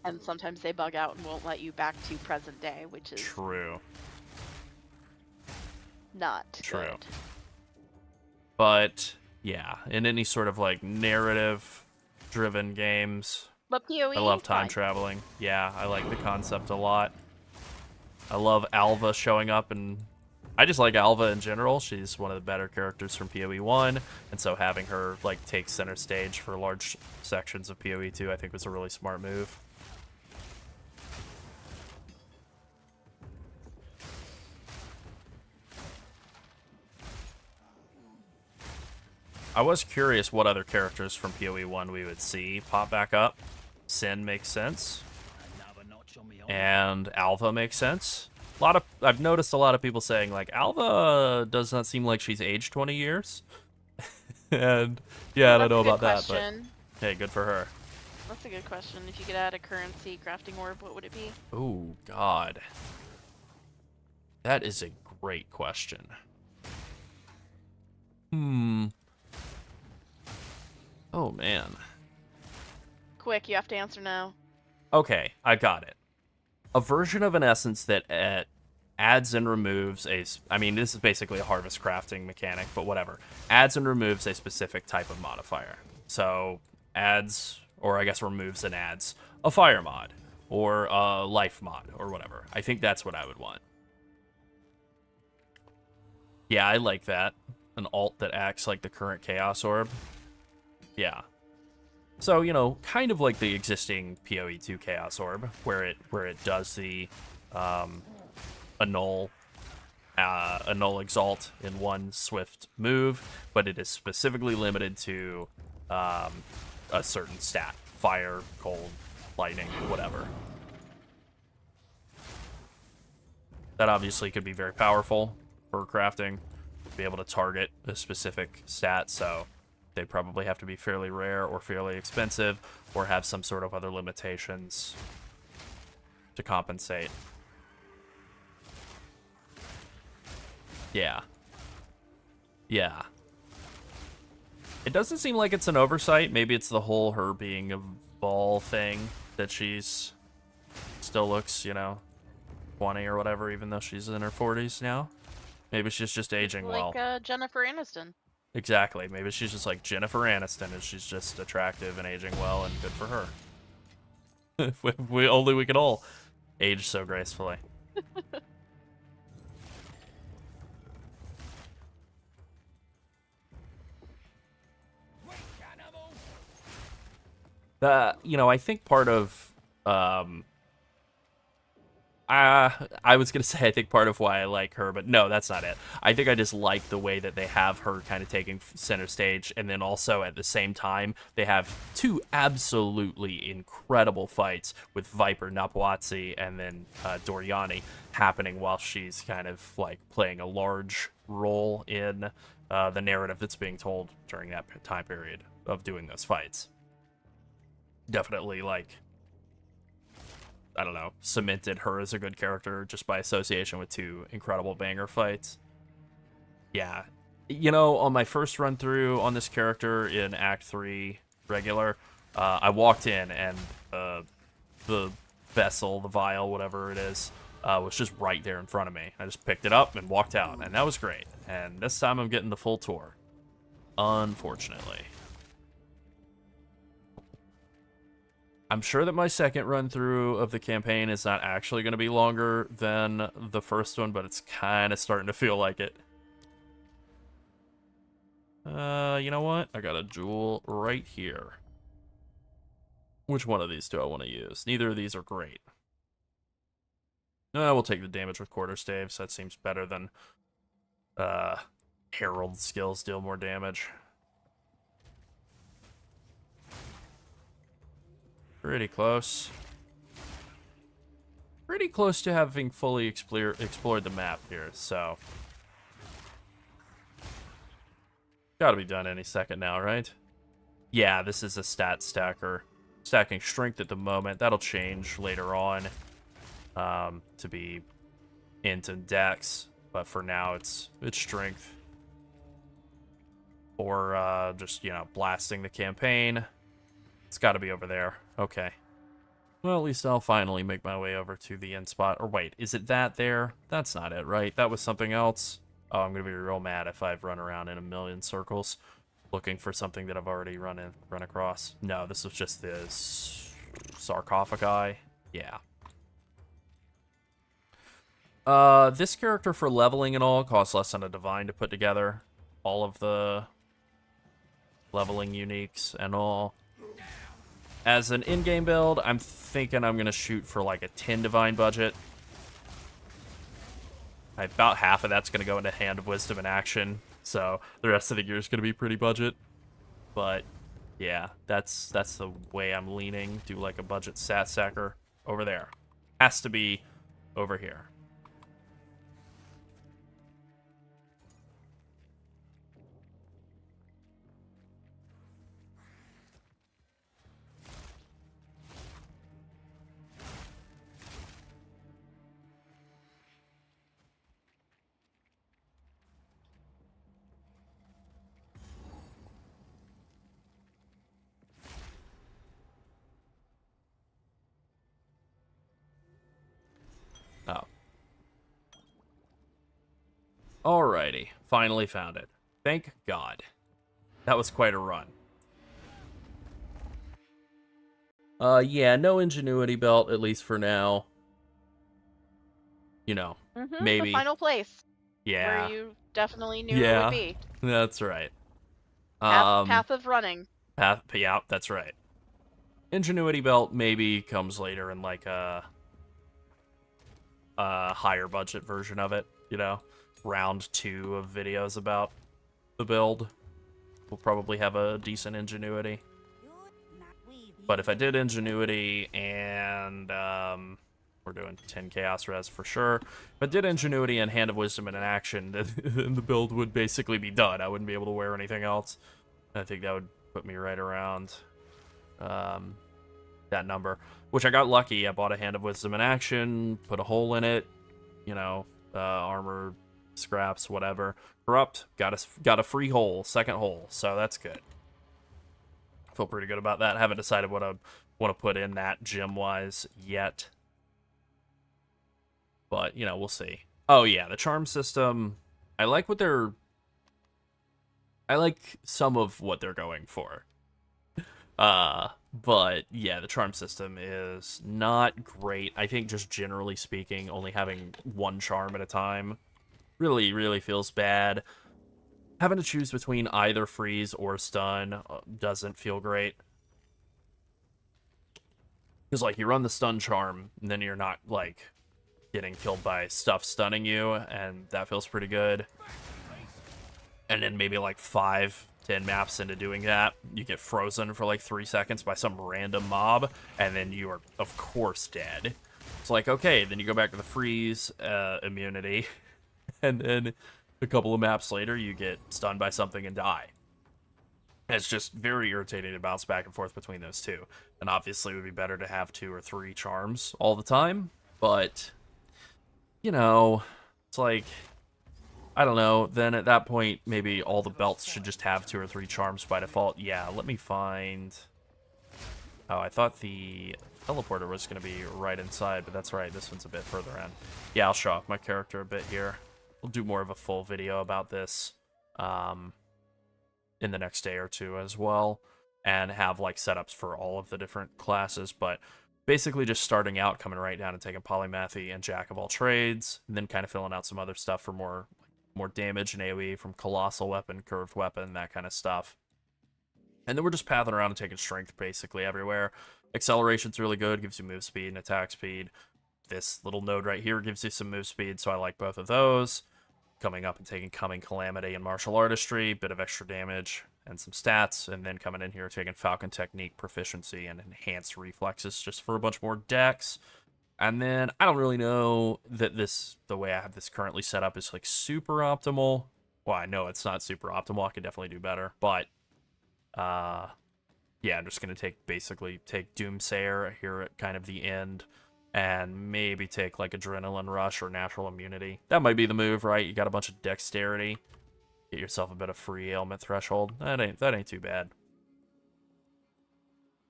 And sometimes they bug out and won't let you back to present day, which is true. not True. good. But, yeah, in any sort of, like, narrative-driven games, But PoE, I love time fine. traveling. Yeah, I like the concept a lot. I love Alva showing up, and I just like Alva in general. She's one of the better characters from PoE 1, and so having her, like, take center stage for large sections of PoE 2, I think was a really smart move. I was curious what other characters from PoE 1 we would see pop back up. Sin makes sense, Another notch on me and Alva makes sense. I've noticed a lot of people saying, like, Alva does not seem like she's aged 20 years. And yeah, I don't That's a know good about that, question. but hey, good for her. That's a good question. If you could add a currency crafting orb, what would it be? Oh, God. That is a great question. Oh, man. Quick, you have to answer now. Okay, I got it. A version of an essence that adds and removes I mean, this is basically a harvest crafting mechanic, but whatever. Adds and removes a specific type of modifier. So, adds, or I guess removes and adds, a fire mod, or a life mod, or whatever. I think that's what I would want. Yeah, I like that. An alt that acts like the current Chaos Orb. Yeah. So, you know, kind of like the existing PoE 2 Chaos Orb, where it does the annul exalt in one swift move, but it is specifically limited to a certain stat: fire, cold, lightning, whatever. That obviously could be very powerful for crafting, be able to target a specific stat, so they'd probably have to be fairly rare or fairly expensive, or have some sort of other limitations to compensate. Yeah. Yeah. It doesn't seem like it's an oversight. Maybe it's the whole her being a ball thing, that she's still looks, you know, 20 or whatever, even though she's in her 40s now. Maybe she's just aging well. Like Jennifer Aniston. Exactly. Maybe she's just like Jennifer Aniston, and she's just attractive and aging well, and good for her. If we could all age so gracefully. You know, I think part of I was gonna say I think part of why I like her, but no, that's not it. I think I just like the way that they have her kind of taking center stage, and then also at the same time they have two absolutely incredible fights with Viper Napwatsi and then Doriani happening while she's kind of like playing a large role in the narrative that's being told during that time period of doing those fights. Definitely like, I don't know, cemented her as a good character just by association with two incredible banger fights. Yeah. You know, on my first run through on this character in Act 3 regular, I walked in and the vessel, the vial, whatever it is, was just right there in front of me. I just picked it up and walked out, and that was great. And this time I'm getting the full tour. Unfortunately. I'm sure that my second run through of the campaign is not actually going to be longer than the first one, but it's kind of starting to feel like it. You know what? I got a jewel right here. Which one of these do I want to use? Neither of these are great. No, we'll take the damage with quarterstaves. That seems better than Herald skills deal more damage. Pretty close. Pretty close to having fully explored the map here, so. Gotta be done any second now, right? Yeah, this is a stat stacker. Stacking strength at the moment. That'll change later on to be int and dex, but for now it's strength. Or just, you know, blasting the campaign. It's got to be over there. Okay. Well, at least I'll finally make my way over to the end spot. Or wait, is it that there? That's not it, right? That was something else. Oh, I'm going to be real mad if I've run around in a million circles looking for something that I've already run across. No, this was just this sarcophagi. Yeah. This character for leveling and all costs less than a divine to put together. All of the leveling uniques and all. As an in-game build, I'm thinking I'm going to shoot for like a 10 divine budget. About half of that's going to go into Hand of Wisdom and Action, so the rest of the gear is going to be pretty budget. But yeah, that's the way I'm leaning. Do like a budget stat stacker over there. Has to be over here. Oh. Alrighty. Finally found it. Thank God. That was quite a run. Yeah, no ingenuity belt, at least for now. You know, maybe. The final place. Yeah. Where you definitely knew it would be. That's right. Path of running. Yeah, that's right. Ingenuity belt maybe comes later in like a higher budget version of it, you know? Round 2 of videos about the build. We'll probably have a decent ingenuity. But if I did ingenuity and we're doing 10 chaos res for sure. If I did ingenuity and Hand of Wisdom in an action, then the build would basically be done. I wouldn't be able to wear anything else. I think that would put me right around that number. Which I got lucky. I bought a Hand of Wisdom in action, put a hole in it, you know, armor, scraps, whatever. Corrupt, got a free hole, second hole, so that's good. Feel pretty good about that. Haven't decided what I want to put in that gem-wise yet. But, you know, we'll see. Oh, yeah, the charm system. I like some of what they're going for. But, yeah, the charm system is not great. I think just generally speaking, only having one charm at a time really, really feels bad. Having to choose between either freeze or stun doesn't feel great. Because, like, you run the stun charm, and then you're not, like, getting killed by stuff stunning you, and that feels pretty good. And then maybe like 5-10 maps into doing that, you get frozen for like 3 seconds by some random mob, and then you are, of course, dead. It's like, okay, then you go back to the freeze immunity, and then a couple of maps later, you get stunned by something and die. And it's just very irritating to bounce back and forth between those two. And obviously, it would be better to have 2 or 3 charms all the time, but, you know, it's like, I don't know, then at that point, maybe all the belts should just have 2 or 3 charms by default. Yeah, let me find... Oh, I thought the teleporter was going to be right inside, but that's right, this one's a bit further in. Yeah, I'll show off my character a bit here. We'll do more of a full video about this in the next day or 2 as well, and have like setups for all of the different classes, but basically just starting out, coming right down and taking Polymathy and Jack of all trades, and then kind of filling out some other stuff for more damage and AoE from Colossal Weapon, Curved Weapon, that kind of stuff. And then we're just pathing around and taking strength basically everywhere. Acceleration's really good, gives you move speed and attack speed. This little node right here gives you some move speed, so I like both of those. Coming up and taking Coming Calamity and Martial Artistry, bit of extra damage and some stats, and then coming in here taking Falcon Technique, Proficiency, and Enhanced Reflexes just for a bunch more dex. And then I don't really know that the way I have this currently set up is like super optimal. Well, I know it's not super optimal. I could definitely do better, but yeah, I'm just gonna basically take Doomsayer here at kind of the end, and maybe take like Adrenaline Rush or Natural Immunity. That might be the move, right? You got a bunch of dexterity, get yourself a bit of free ailment threshold. That ain't too bad.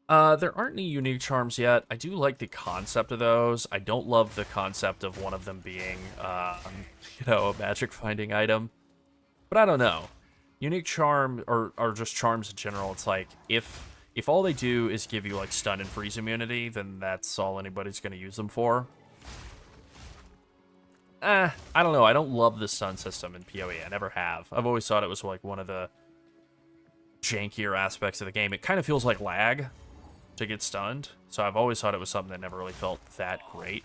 There aren't any unique charms yet. I do like the concept of those. I don't love the concept of one of them being, you know, a magic finding item. But I don't know. Unique charm, or just charms in general, it's like, if all they do is give you, like, stun and freeze immunity, then that's all anybody's gonna use them for. I don't know. I don't love the stun system in PoE. I never have. I've always thought it was, like, one of the jankier aspects of the game. It kind of feels like lag to get stunned, so I've always thought it was something that never really felt that great,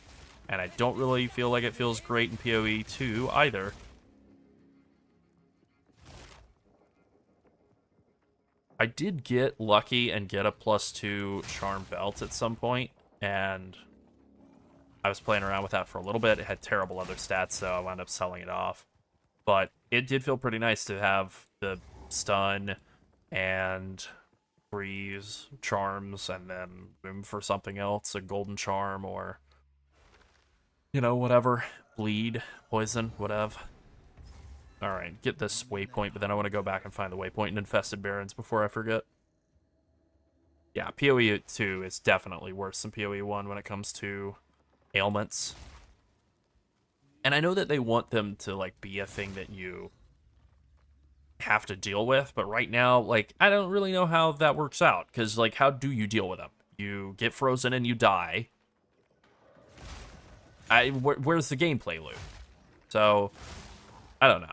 and I don't really feel like it feels great in PoE 2 either. I did get lucky and get a +2 charm belt at some point, and I was playing around with that for a little bit. It had terrible other stats, so I wound up selling it off, but it did feel pretty nice to have the stun and freeze charms, and then room for something else, a golden charm, or, you know, whatever, bleed, poison, whatever. Alright, get this waypoint, but then I want to go back and find the waypoint in Infested Barrens before I forget. Yeah, PoE 2 is definitely worse than PoE 1 when it comes to ailments. And I know that they want them to, like, be a thing that you have to deal with, but right now, like, I don't really know how that works out, because, like, how do you deal with them? You get frozen and you die. Where's the gameplay loop? So, I don't know.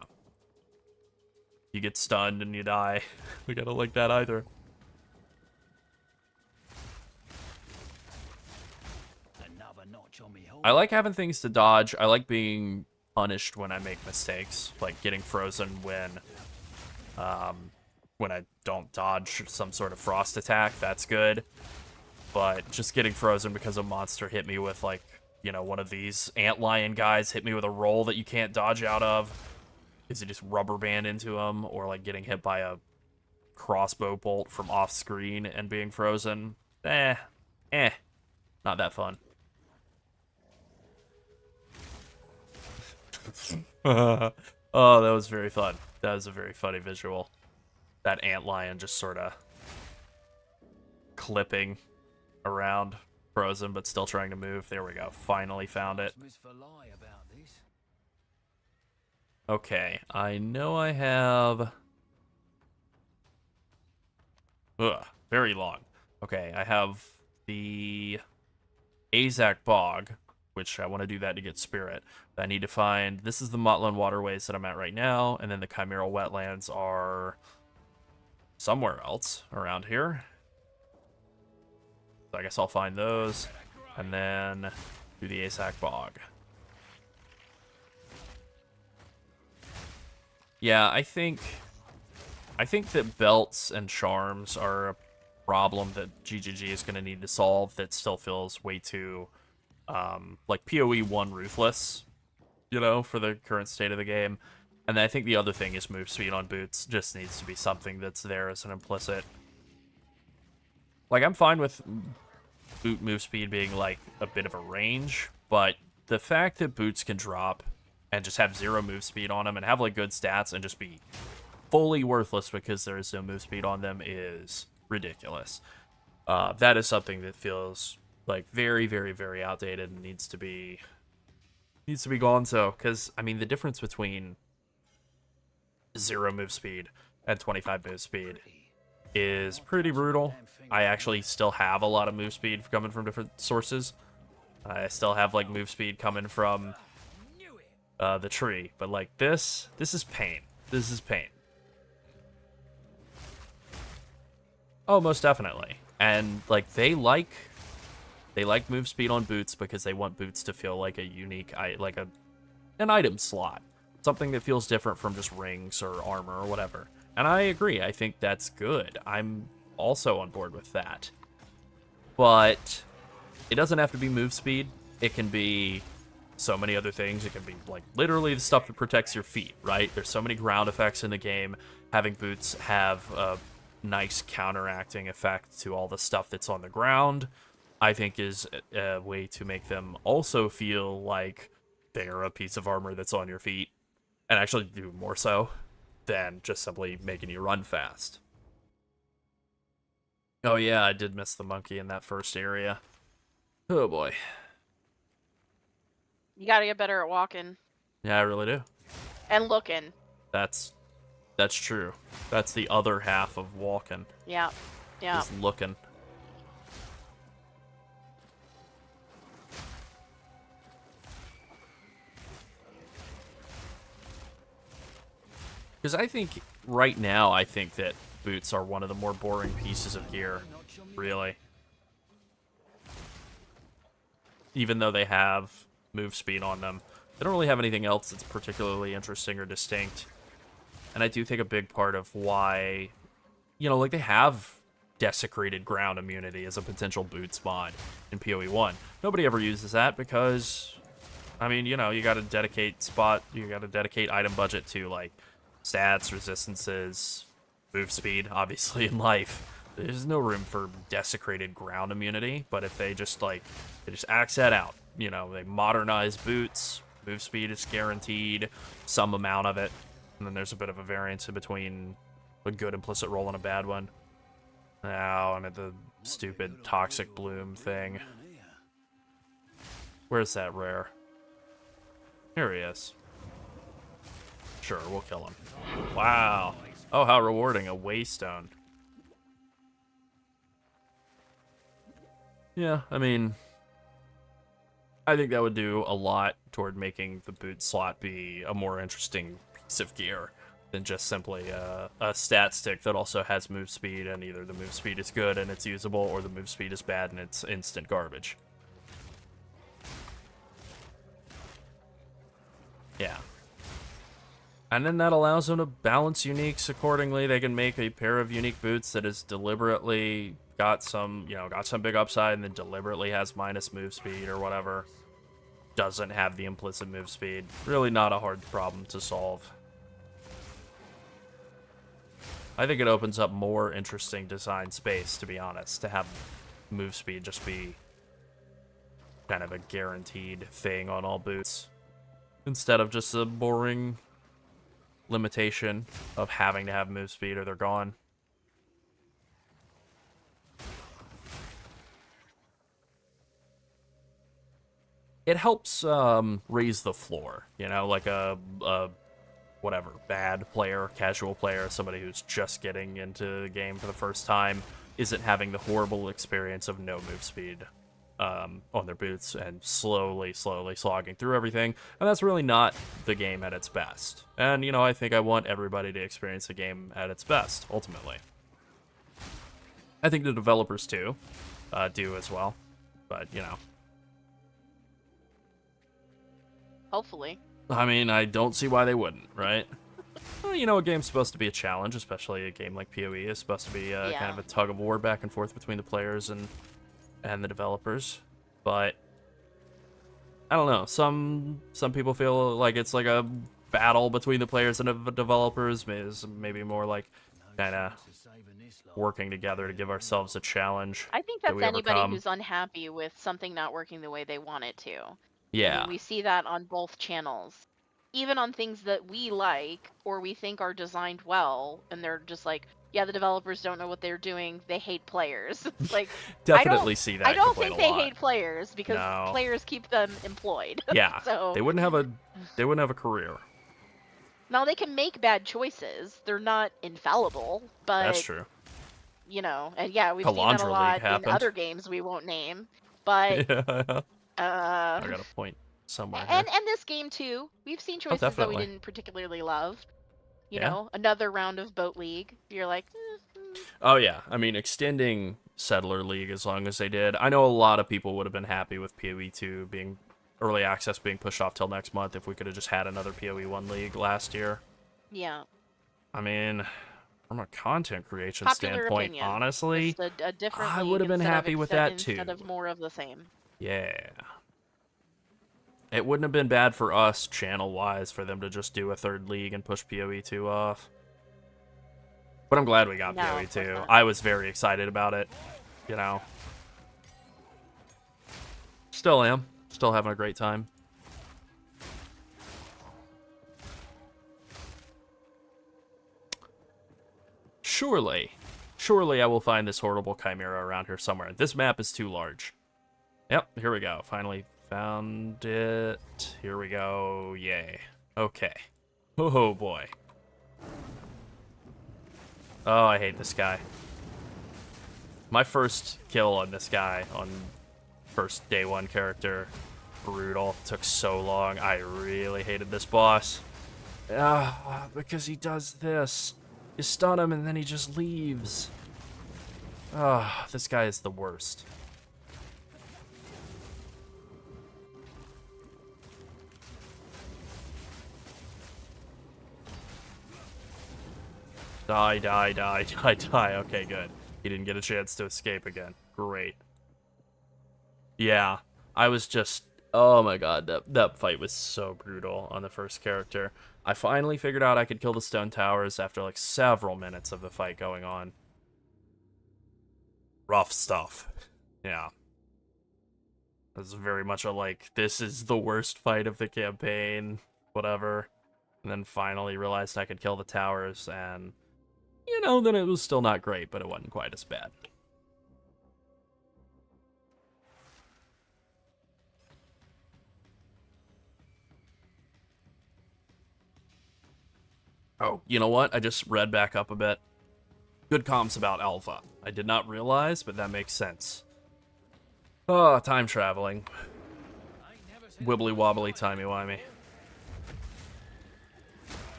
You get stunned and you die. We gotta like that either. Another notch on me horse. I like having things to dodge. I like being punished when I make mistakes, like getting frozen when I don't dodge some sort of frost attack. That's good. But just getting frozen because a monster hit me with, like, you know, one of these antlion guys hit me with a roll that you can't dodge out of, because you just rubber band into them, or like getting hit by a crossbow bolt from off screen and being frozen. Not that fun. Oh, that was very fun. That was a very funny visual. That antlion just sort of clipping around, frozen, but still trying to move. There we go. Finally found it. Miss Verlai about this. Okay, I know I have... very long. Okay, I have the Azak Bog, which I want to do that to get Spirit. I need to find... This is the Motlan Waterways that I'm at right now, and then the Chimeral Wetlands are somewhere else around here. So I guess I'll find those, and then do the Azak Bog. Yeah, I think that belts and charms are a problem that GGG is going to need to solve that still feels way too like PoE 1 ruthless, you know, for the current state of the game. And then I think the other thing is move speed on boots just needs to be something that's there as an implicit. Like, I'm fine with boot move speed being like a bit of a range, but the fact that boots can drop and just have 0 move speed on them and have like good stats and just be fully worthless because there is no move speed on them is ridiculous. That is something that feels like very, very, very outdated and needs to be gone. So, because I mean, the difference between 0 move speed and 25 move speed is pretty brutal. I actually still have a lot of move speed coming from different sources. I still have like move speed coming from the tree, but like this is pain. This is pain. Oh, most definitely. And like they like move speed on boots because they want boots to feel like a unique, like an item slot, something that feels different from just rings or armor or whatever. And I agree. I think that's good. I'm also on board with that. But it doesn't have to be move speed. It can be so many other things. It can be like literally the stuff that protects your feet, right? There's so many ground effects in the game. Having boots have a nice counteracting effect to all the stuff that's on the ground, I think is a way to make them also feel like they're a piece of armor that's on your feet, and actually do more so than just simply making you run fast. Oh yeah, I did miss the monkey in that first area. Oh boy. You gotta get better at walking. Yeah, I really do. And looking. That's true. That's the other half of walking. Yeah. Yeah. Is looking. Because I think right now, I think that boots are one of the more boring pieces of gear, really. Even though they have move speed on them, they don't really have anything else that's particularly interesting or distinct. And I do think a big part of why, you know, like they have desecrated ground immunity as a potential boots mod in PoE 1. Nobody ever uses that because, I mean, you know, you got to dedicate item budget to like stats, resistances, move speed, obviously in life. There's no room for desecrated ground immunity, but if they just axe that out, you know, they modernize boots, move speed is guaranteed, some amount of it, and then there's a bit of a variance in between a good implicit roll and a bad one. Now I'm at the stupid toxic bloom thing. Where's that rare? Here he is. Sure, we'll kill him. Wow. Oh, how rewarding, a waystone. Yeah, I mean, I think that would do a lot toward making the boot slot be a more interesting piece of gear than just simply a stat stick that also has move speed, and either the move speed is good and it's usable, or the move speed is bad and it's instant garbage. Yeah. And then that allows them to balance uniques accordingly. They can make a pair of unique boots that is deliberately got some big upside and then deliberately has minus move speed or whatever. Doesn't have the implicit move speed. Really not a hard problem to solve. I think it opens up more interesting design space, to be honest, to have move speed just be kind of a guaranteed thing on all boots, instead of just a boring limitation of having to have move speed or they're gone. It helps raise the floor, you know, like a whatever, bad player, casual player, somebody who's just getting into the game for the first time, isn't having the horrible experience of no move speed on their boots and slowly slogging through everything. And that's really not the game at its best. And, you know, I think I want everybody to experience the game at its best, ultimately. I think the developers, too, do as well. But, you know. Hopefully. I mean, I don't see why they wouldn't, right? Well, you know, a game's supposed to be a challenge, especially a game like PoE is supposed to be kind Yeah. of a tug of war back and forth between the players and the developers. But I don't know. Some people feel like it's like a battle between the players and the developers. Maybe more like kind of working together to give ourselves a challenge. I think that that's we anybody overcome. who's unhappy with something not working the way they want it to. I Yeah, mean, we see that on both channels. Even on things that we like or we think are designed well, and they're just like, yeah, the developers don't know what they're doing. They hate players. It's like, definitely see that. I don't complaint think a they lot. hate players because No. players keep them employed. Yeah, So they wouldn't have a career. now they can make bad choices. They're not infallible, but That's true. you know, and yeah, we've seen that a Calandra League lot in happened. other games we won't name. But Yeah. uh I got a point somewhere. and this game too, we've seen choices that we definitely. didn't particularly love. You Yeah. know, another round of Boat League. You're like, Oh yeah, I mean extending Settler League as long as they did. I know a lot of people would have been happy with PoE 2 being early access being pushed off till next month if we could have just had another PoE 1 league last year. yeah, I mean, from a content creation popular standpoint, opinion. honestly, Just a different. I league would have been instead of happy with accept- that, too. Instead of more of the same. yeah. It wouldn't have been bad for us channel-wise for them to just do a third league and push PoE 2 off. But I'm glad we got No, PoE of course 2. not. I was very excited about it, you know. Still am. Still having a great time. Surely I will find this horrible chimera around here somewhere. This map is too large. Yep, here we go. Finally found it. Here we go. Yay. Okay. Oh boy. Oh, I hate this guy. My first kill on this guy, on first day one character, brutal. Took so long. I really hated this boss. Because he does this. You stun him and then he just leaves. This guy is the worst. Die, die, die, die, die. Okay, good. He didn't get a chance to escape again. Great. Yeah, I was just... Oh my god, that fight was so brutal on the first character. I finally figured out I could kill the stone towers after like several minutes of the fight going on. Rough stuff. Yeah. It was very much a like, this is the worst fight of the campaign, whatever. And then finally realized I could kill the towers, and, you know, then it was still not great, but it wasn't quite as bad. Oh, you know what? I just read back up a bit. Good comms about Alpha. I did not realize, but that makes sense. Oh, time traveling. Wibbly wobbly, timey wimey.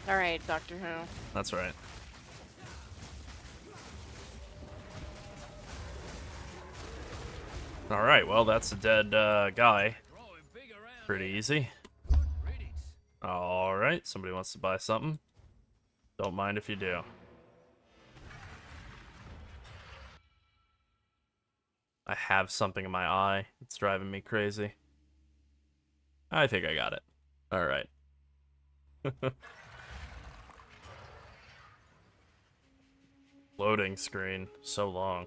All right, Doctor Who. That's right. Alright, well, that's a dead guy. Pretty easy. Alright, somebody wants to buy something. Don't mind if you do. I have something in my eye. It's driving me crazy. I think I got it. Alright. Loading screen. So long.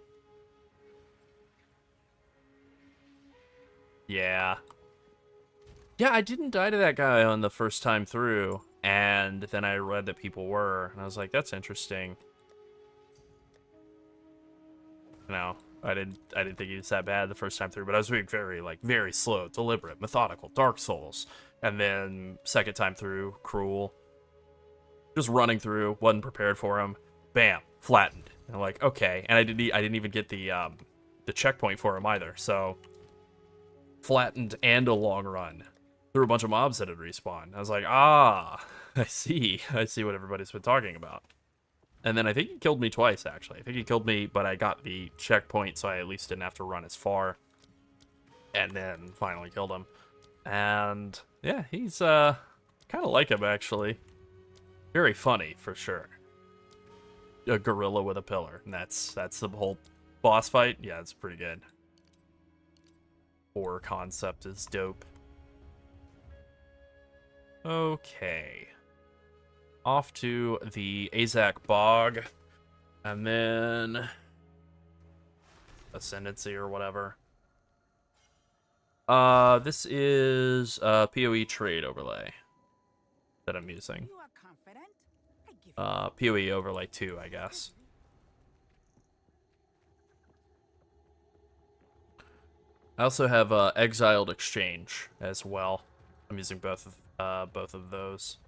Yeah. Yeah, I didn't die to that guy on the first time through, and then I read that people were, and I was like, that's interesting. No, I didn't think he was that bad the first time through, but I was being very slow, deliberate, methodical, Dark Souls. And then second time through, cruel. Just running through, wasn't prepared for him. Bam, flattened. And I'm like, okay. And I didn't even get the checkpoint for him either, so flattened and a long run through a bunch of mobs that had respawned. I was like, I see what everybody's been talking about. And then I think he killed me twice, actually. I think he killed me, but I got the checkpoint, so I at least didn't have to run as far. And then finally killed him. And yeah, he's kind of like him, actually. very funny for sure. A gorilla with a pillar, and that's the whole boss fight. Yeah, it's pretty good. Horror concept is dope. Okay. Off to the Azak Bog, and then Ascendancy or whatever. This is PoE trade overlay that I'm using. You are confident? I give PoE overlay 2, I guess. I also have Exiled Exchange as well. I'm using both of those.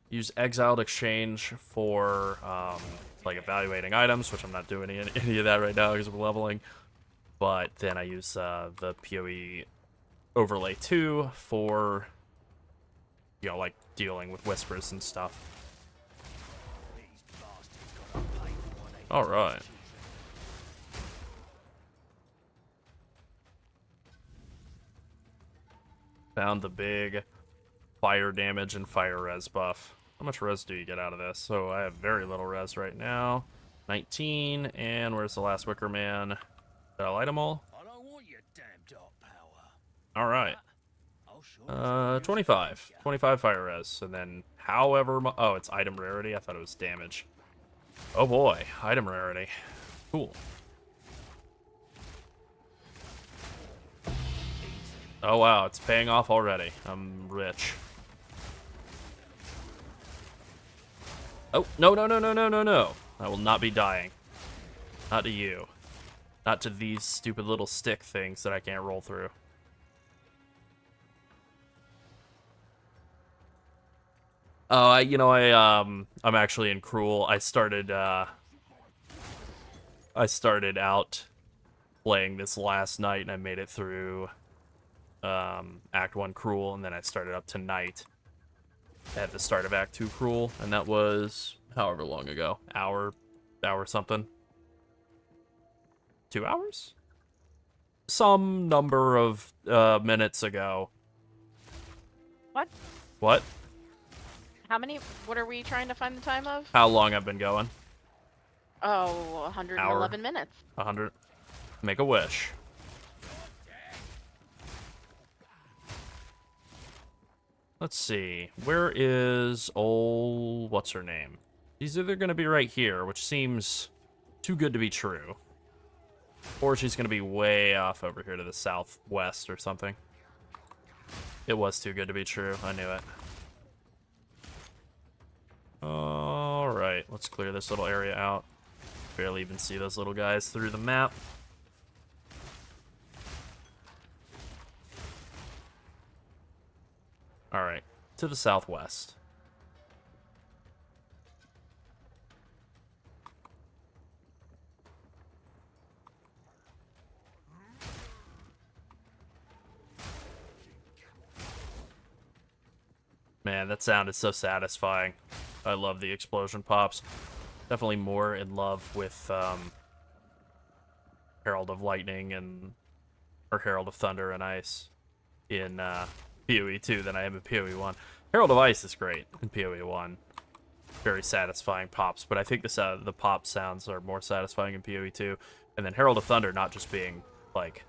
Use Exiled Exchange for like evaluating items, which I'm not doing any of that right now because we're leveling. But then I use the PoE overlay 2 for, you know, like dealing with whispers and stuff. All right. Found the big fire damage and fire res buff. How much res do you get out of this? So I have very little res right now. 19, and where's the last Wicker Man? Did I light them all? I don't want your damn dark power. All right. I'll show 25. 25 fire res, and then however oh, it's item rarity? I thought it was damage. Oh boy, item rarity. Cool. Oh wow, it's paying off already. I'm rich. Oh, no, no, no, no, no, no, no. I will not be dying. Not to you. Not to these stupid little stick things that I can't roll through. Oh, I'm actually in Cruel. I started out playing this last night, and I made it through Act 1 Cruel, and then I started up tonight at the start of Act 2 Cruel, and that was however long ago. Hour something. 2 hours? Some number of minutes ago. What? What? What are we trying to find the time of? How long I've been going? Oh, 111 minutes. 100. Make a wish. Let's see. Where is old... What's her name? She's either going to be right here, which seems too good to be true. Or she's going to be way off over here to the southwest or something. It was too good to be true. I knew it. Alright, let's clear this little area out. Barely even see those little guys through the map. Alright, to the southwest. Man, that sound is so satisfying. I love the explosion pops. Definitely more in love with Herald of Lightning or Herald of Thunder and Ice in PoE 2 than I am in PoE 1. Herald of Ice is great in PoE 1. Very satisfying pops, but I think the pop sounds are more satisfying in PoE 2. And then Herald of Thunder not just being, like,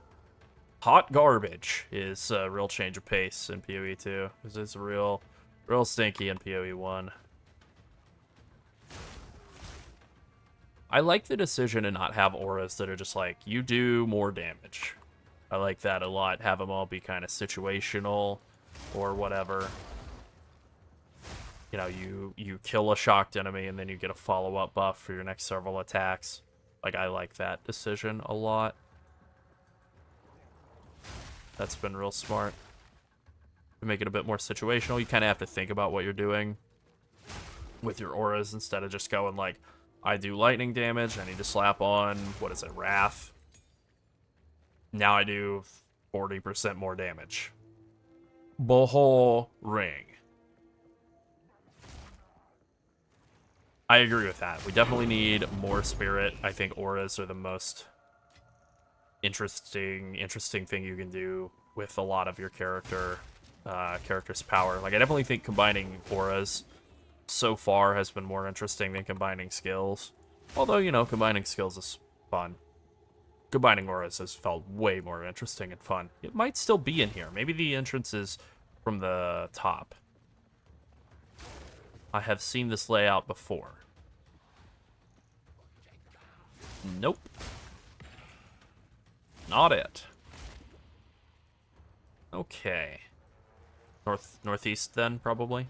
hot garbage is a real change of pace in PoE 2. Because it's real stinky in PoE 1. I like the decision to not have auras that are just like, you do more damage. I like that a lot. Have them all be kind of situational or whatever. You know, you kill a shocked enemy and then you get a follow-up buff for your next several attacks. Like, I like that decision a lot. That's been real smart. To make it a bit more situational, you kind of have to think about what you're doing with your auras instead of just going like, I do lightning damage, I need to slap on, what is it, Wrath? Now I do 40% more damage. Boring. I agree with that. We definitely need more spirit. I think auras are the most interesting thing you can do with a lot of your character's power. Like, I definitely think combining auras so far has been more interesting than combining skills. Although, you know, combining skills is fun. Combining auras has felt way more interesting and fun. It might still be in here. Maybe the entrance is from the top. I have seen this layout before. Nope. Not it. Okay. Northeast then, probably.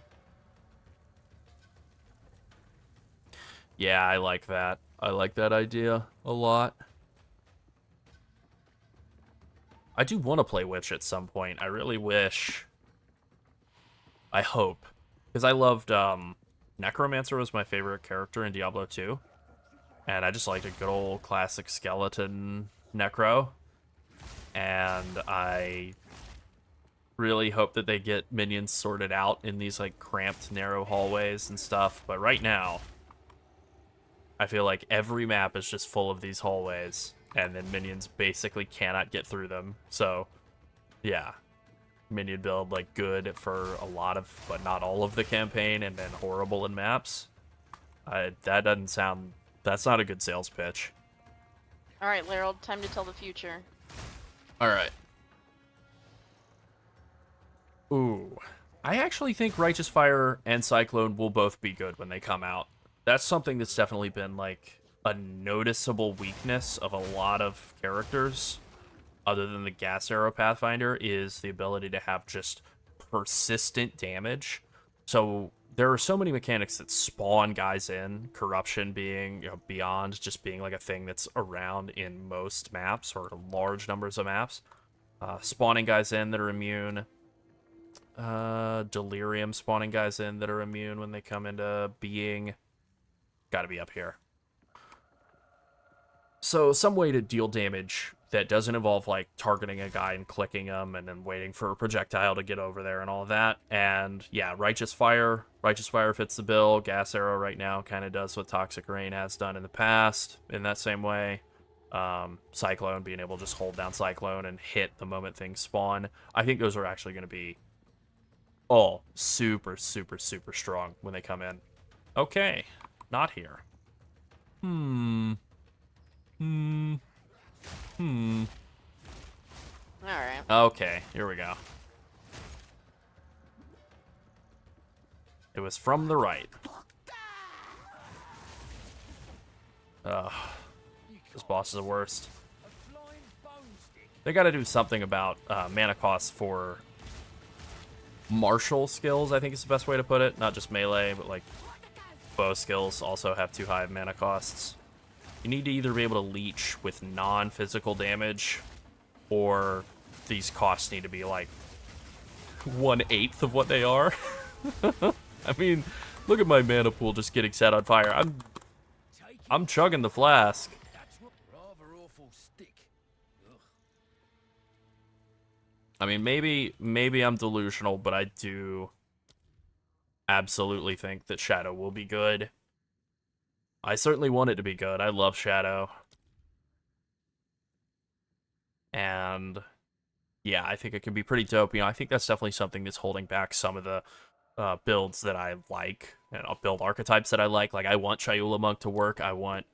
Yeah, I like that. I like that idea a lot. I do want to play Witch at some point. I really wish. I hope. Because I loved, Necromancer was my favorite character in Diablo 2. And I just liked a good old classic skeleton Necro. And I really hope that they get minions sorted out in these, like, cramped, narrow hallways and stuff. But right now, I feel like every map is just full of these hallways. And then minions basically cannot get through them. So, yeah. Minion build, like, good for a lot of, but not all of the campaign, and then horrible in maps. That doesn't sound... That's not a good sales pitch. Alright, Larold, time to tell the future. Alright. Ooh. I actually think Righteous Fire and Cyclone will both be good when they come out. That's something that's definitely been, like, a noticeable weakness of a lot of characters, other than the Gas Arrow Pathfinder, is the ability to have just persistent damage. So there are so many mechanics that spawn guys in, corruption being, you know, beyond just being like a thing that's around in most maps, or large numbers of maps. Spawning guys in that are immune. Delirium spawning guys in that are immune when they come into being. Gotta be up here. So some way to deal damage that doesn't involve, like, targeting a guy and clicking him and then waiting for a projectile to get over there and all of that. And, yeah, Righteous Fire. Righteous Fire fits the bill. Gas Arrow right now kind of does what Toxic Rain has done in the past in that same way. Cyclone, being able to just hold down Cyclone and hit the moment things spawn. I think those are actually going to be all super, super, super strong when they come in. Okay, not here. Alright. Okay, here we go. It was from the right. Ugh. This boss is the worst. They gotta do something about mana costs for martial skills, I think is the best way to put it. Not just melee, but, like, bow skills also have too high of mana costs. You need to either be able to leech with non-physical damage, or these costs need to be, like, 1/8 of what they are. I mean, look at my mana pool just getting set on fire. I'm chugging the flask. Rather awful stick. Ugh. I mean, maybe I'm delusional, but I do absolutely think that Shadow will be good. I certainly want it to be good. I love Shadow. And yeah, I think it can be pretty dope. You know, I think that's definitely something that's holding back some of the builds that I like, and build archetypes that I like. Like, I want Chayula Monk to work. I want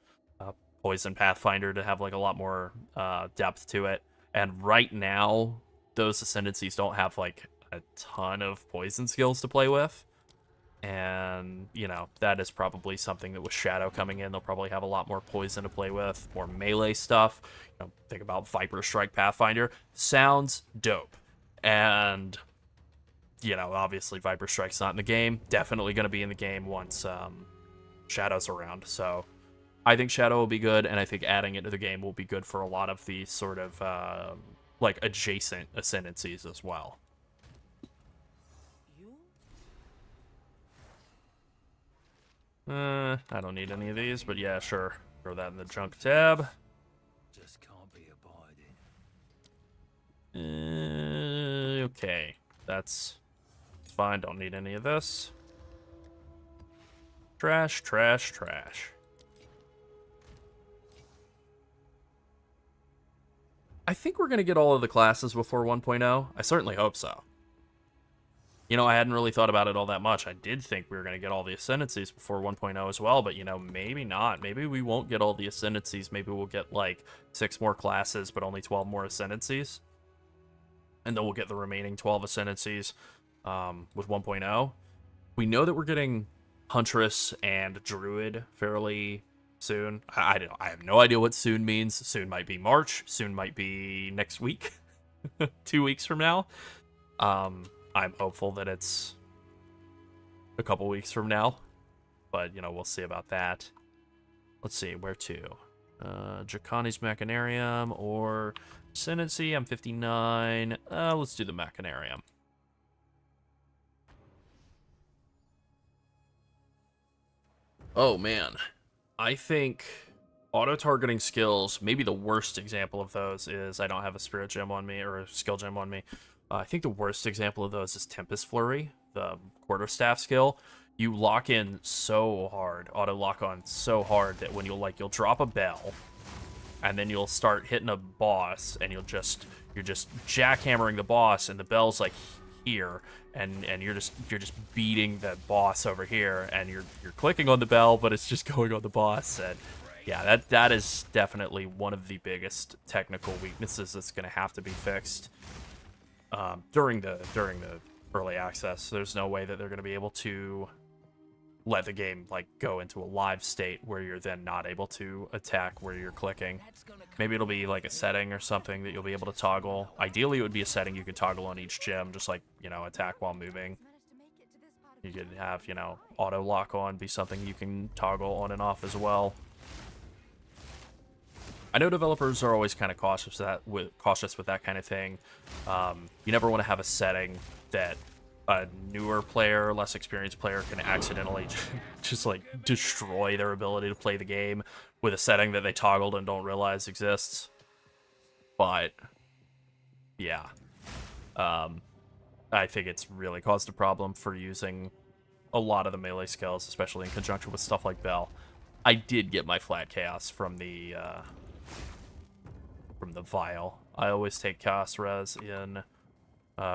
Poison Pathfinder to have, like, a lot more depth to it. And right now, those Ascendancies don't have, like, a ton of poison skills to play with. And, you know, that is probably something that with Shadow coming in, they'll probably have a lot more poison to play with, more melee stuff. You know, think about Viper Strike Pathfinder. Sounds dope. And, you know, obviously Viper Strike's not in the game. Definitely going to be in the game once Shadow's around. So I think Shadow will be good, and I think adding it to the game will be good for a lot of the sort of, like, adjacent Ascendancies as well. I don't need any of these, but yeah, sure. Throw that in the junk tab. Just can't be abiding. Okay. That's fine. Don't need any of this. Trash, trash, trash. I think we're going to get all of the classes before 1.0. I certainly hope so. You know, I hadn't really thought about it all that much. I did think we were going to get all the ascendancies before 1.0 as well, but, you know, maybe not. Maybe we won't get all the ascendancies. Maybe we'll get, like, 6 more classes, but only 12 more ascendancies. And then we'll get the remaining 12 ascendancies with 1.0. We know that we're getting Huntress and Druid fairly soon. I have no idea what soon means. Soon might be March. Soon might be next week. 2 weeks from now. I'm hopeful that it's a couple weeks from now. But, you know, we'll see about that. Let's see, where to? Draconi's Machinarium or Ascendancy. I'm 59. Let's do the Machinarium. Oh, man. I think auto-targeting skills, maybe the worst example of those is I don't have a Spirit Gem on me, or a Skill Gem on me. I think the worst example of those is Tempest Flurry, the Quarterstaff skill. You lock in so hard, auto-lock on so hard, that when you'll drop a bell, and then you'll start hitting a boss, and you're just jackhammering the boss, and the bell's like here, and you're just beating the boss over here, and you're clicking on the bell, but it's just going on the boss. And yeah, that is definitely one of the biggest technical weaknesses that's going to have to be fixed during the early access. There's no way that they're going to be able to let the game like go into a live state where you're then not able to attack where you're clicking. Maybe it'll be like a setting or something that you'll be able to toggle. Ideally, it would be a setting you could toggle on each gem, just like, you know, attack while moving. You could have, you know, auto lock on be something you can toggle on and off as well. I know developers are always kind of cautious with that kind of thing. You never want to have a setting that a newer player, less experienced player can accidentally just like destroy their ability to play the game with a setting that they toggled and don't realize exists. But yeah, I think it's really caused a problem for using a lot of the melee skills, especially in conjunction with stuff like Bell. I did get my flat chaos from the vial. I always take chaos res in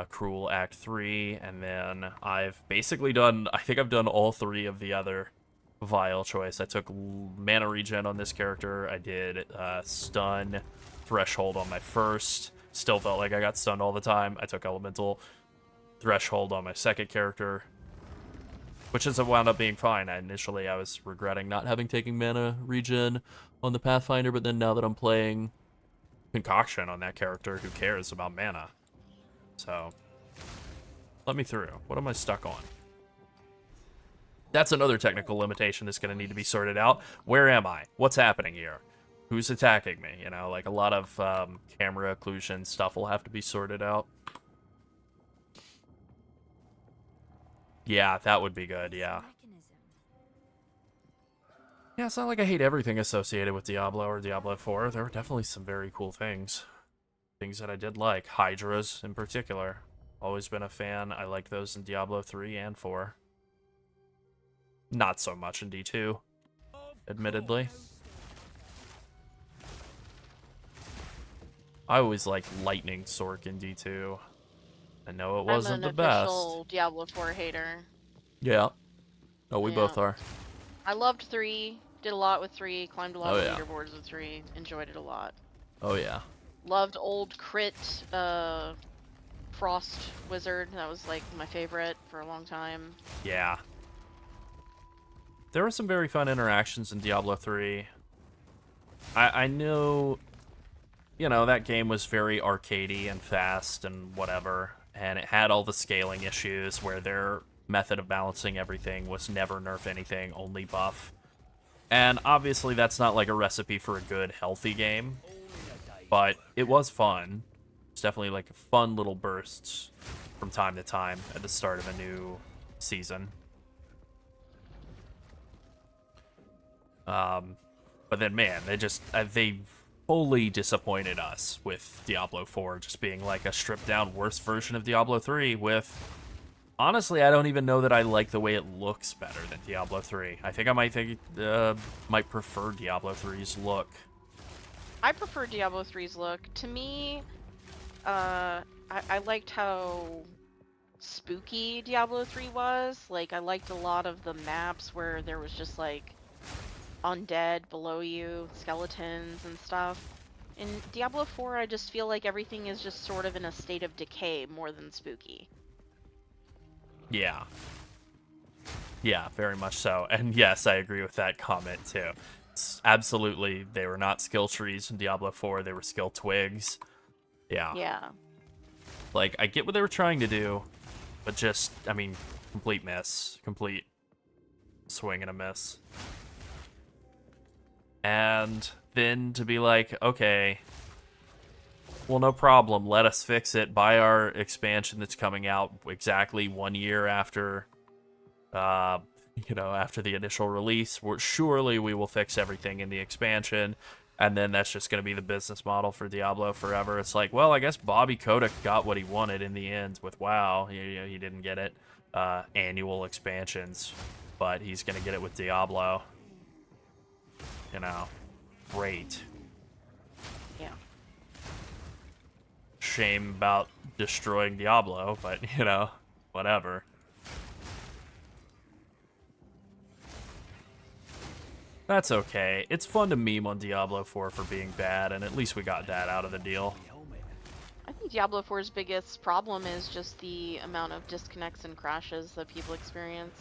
Cruel Act 3, and then I've basically done, I think I've done all 3 of the other vial choice. I took mana regen on this character. I did stun threshold on my first. Still felt like I got stunned all the time. I took elemental threshold on my second character, which has wound up being fine. Initially, I was regretting not having taken mana regen on the Pathfinder, but then now that I'm playing Concoction on that character, who cares about mana? So, let me through. What am I stuck on? That's another technical limitation that's going to need to be sorted out. Where am I? What's happening here? Who's attacking me? You know, like a lot of camera occlusion stuff will have to be sorted out. Yeah, that would be good, yeah. Yeah, it's not like I hate everything associated with Diablo or Diablo 4. There were definitely some very cool things. Things that I did like. Hydras, in particular. Always been a fan. I like those in Diablo 3 and 4. Not so much in D2, admittedly. I always liked Lightning Sork in D2. I know it wasn't the best. I'm an official Diablo 4 hater. Yeah. Oh, we both are. I loved 3. Did a lot with 3. Climbed a lot of yeah. leaderboards with 3. Enjoyed it a lot. Oh, yeah. Loved old crit Frost Wizard. That was like my favorite for a long time. Yeah. There were some very fun interactions in Diablo 3. I know, you know, that game was very arcadey and fast and whatever, and it had all the scaling issues where their method of balancing everything was never nerf anything, only buff. And obviously that's not like a recipe for a good, healthy game, but it was fun. It's definitely like fun little bursts from time to time at the start of a new season. But then, man, they fully disappointed us with Diablo 4 just being like a stripped down worse version of Diablo 3 with, honestly, I don't even know that I like the way it looks better than Diablo 3. I think I might prefer Diablo 3's look. I prefer Diablo 3's look. To me, I liked how spooky Diablo 3 was. Like, I liked a lot of the maps where there was just like undead below you, skeletons and stuff. In Diablo 4, I just feel like everything is just sort of in a state of decay more than spooky. Yeah. Yeah, very much so. And yes, I agree with that comment too. Absolutely, they were not skill trees in Diablo 4, they were skill twigs. Yeah. Yeah. Like, I get what they were trying to do, but just, I mean, complete miss. Complete swing and a miss. And then to be like, okay, well, no problem, let us fix it. Buy our expansion that's coming out exactly 1 year after after the initial release. Surely we will fix everything in the expansion, and then that's just going to be the business model for Diablo forever. It's like, well, I guess Bobby Kotick got what he wanted in the end with WoW. He didn't get it annual expansions, but he's going to get it with Diablo. Great. Yeah. Shame about destroying Diablo, but whatever. That's okay. It's fun to meme on Diablo 4 for being bad, and at least we got that out of the deal. I think Diablo 4's biggest problem is just the amount of disconnects and crashes that people experience.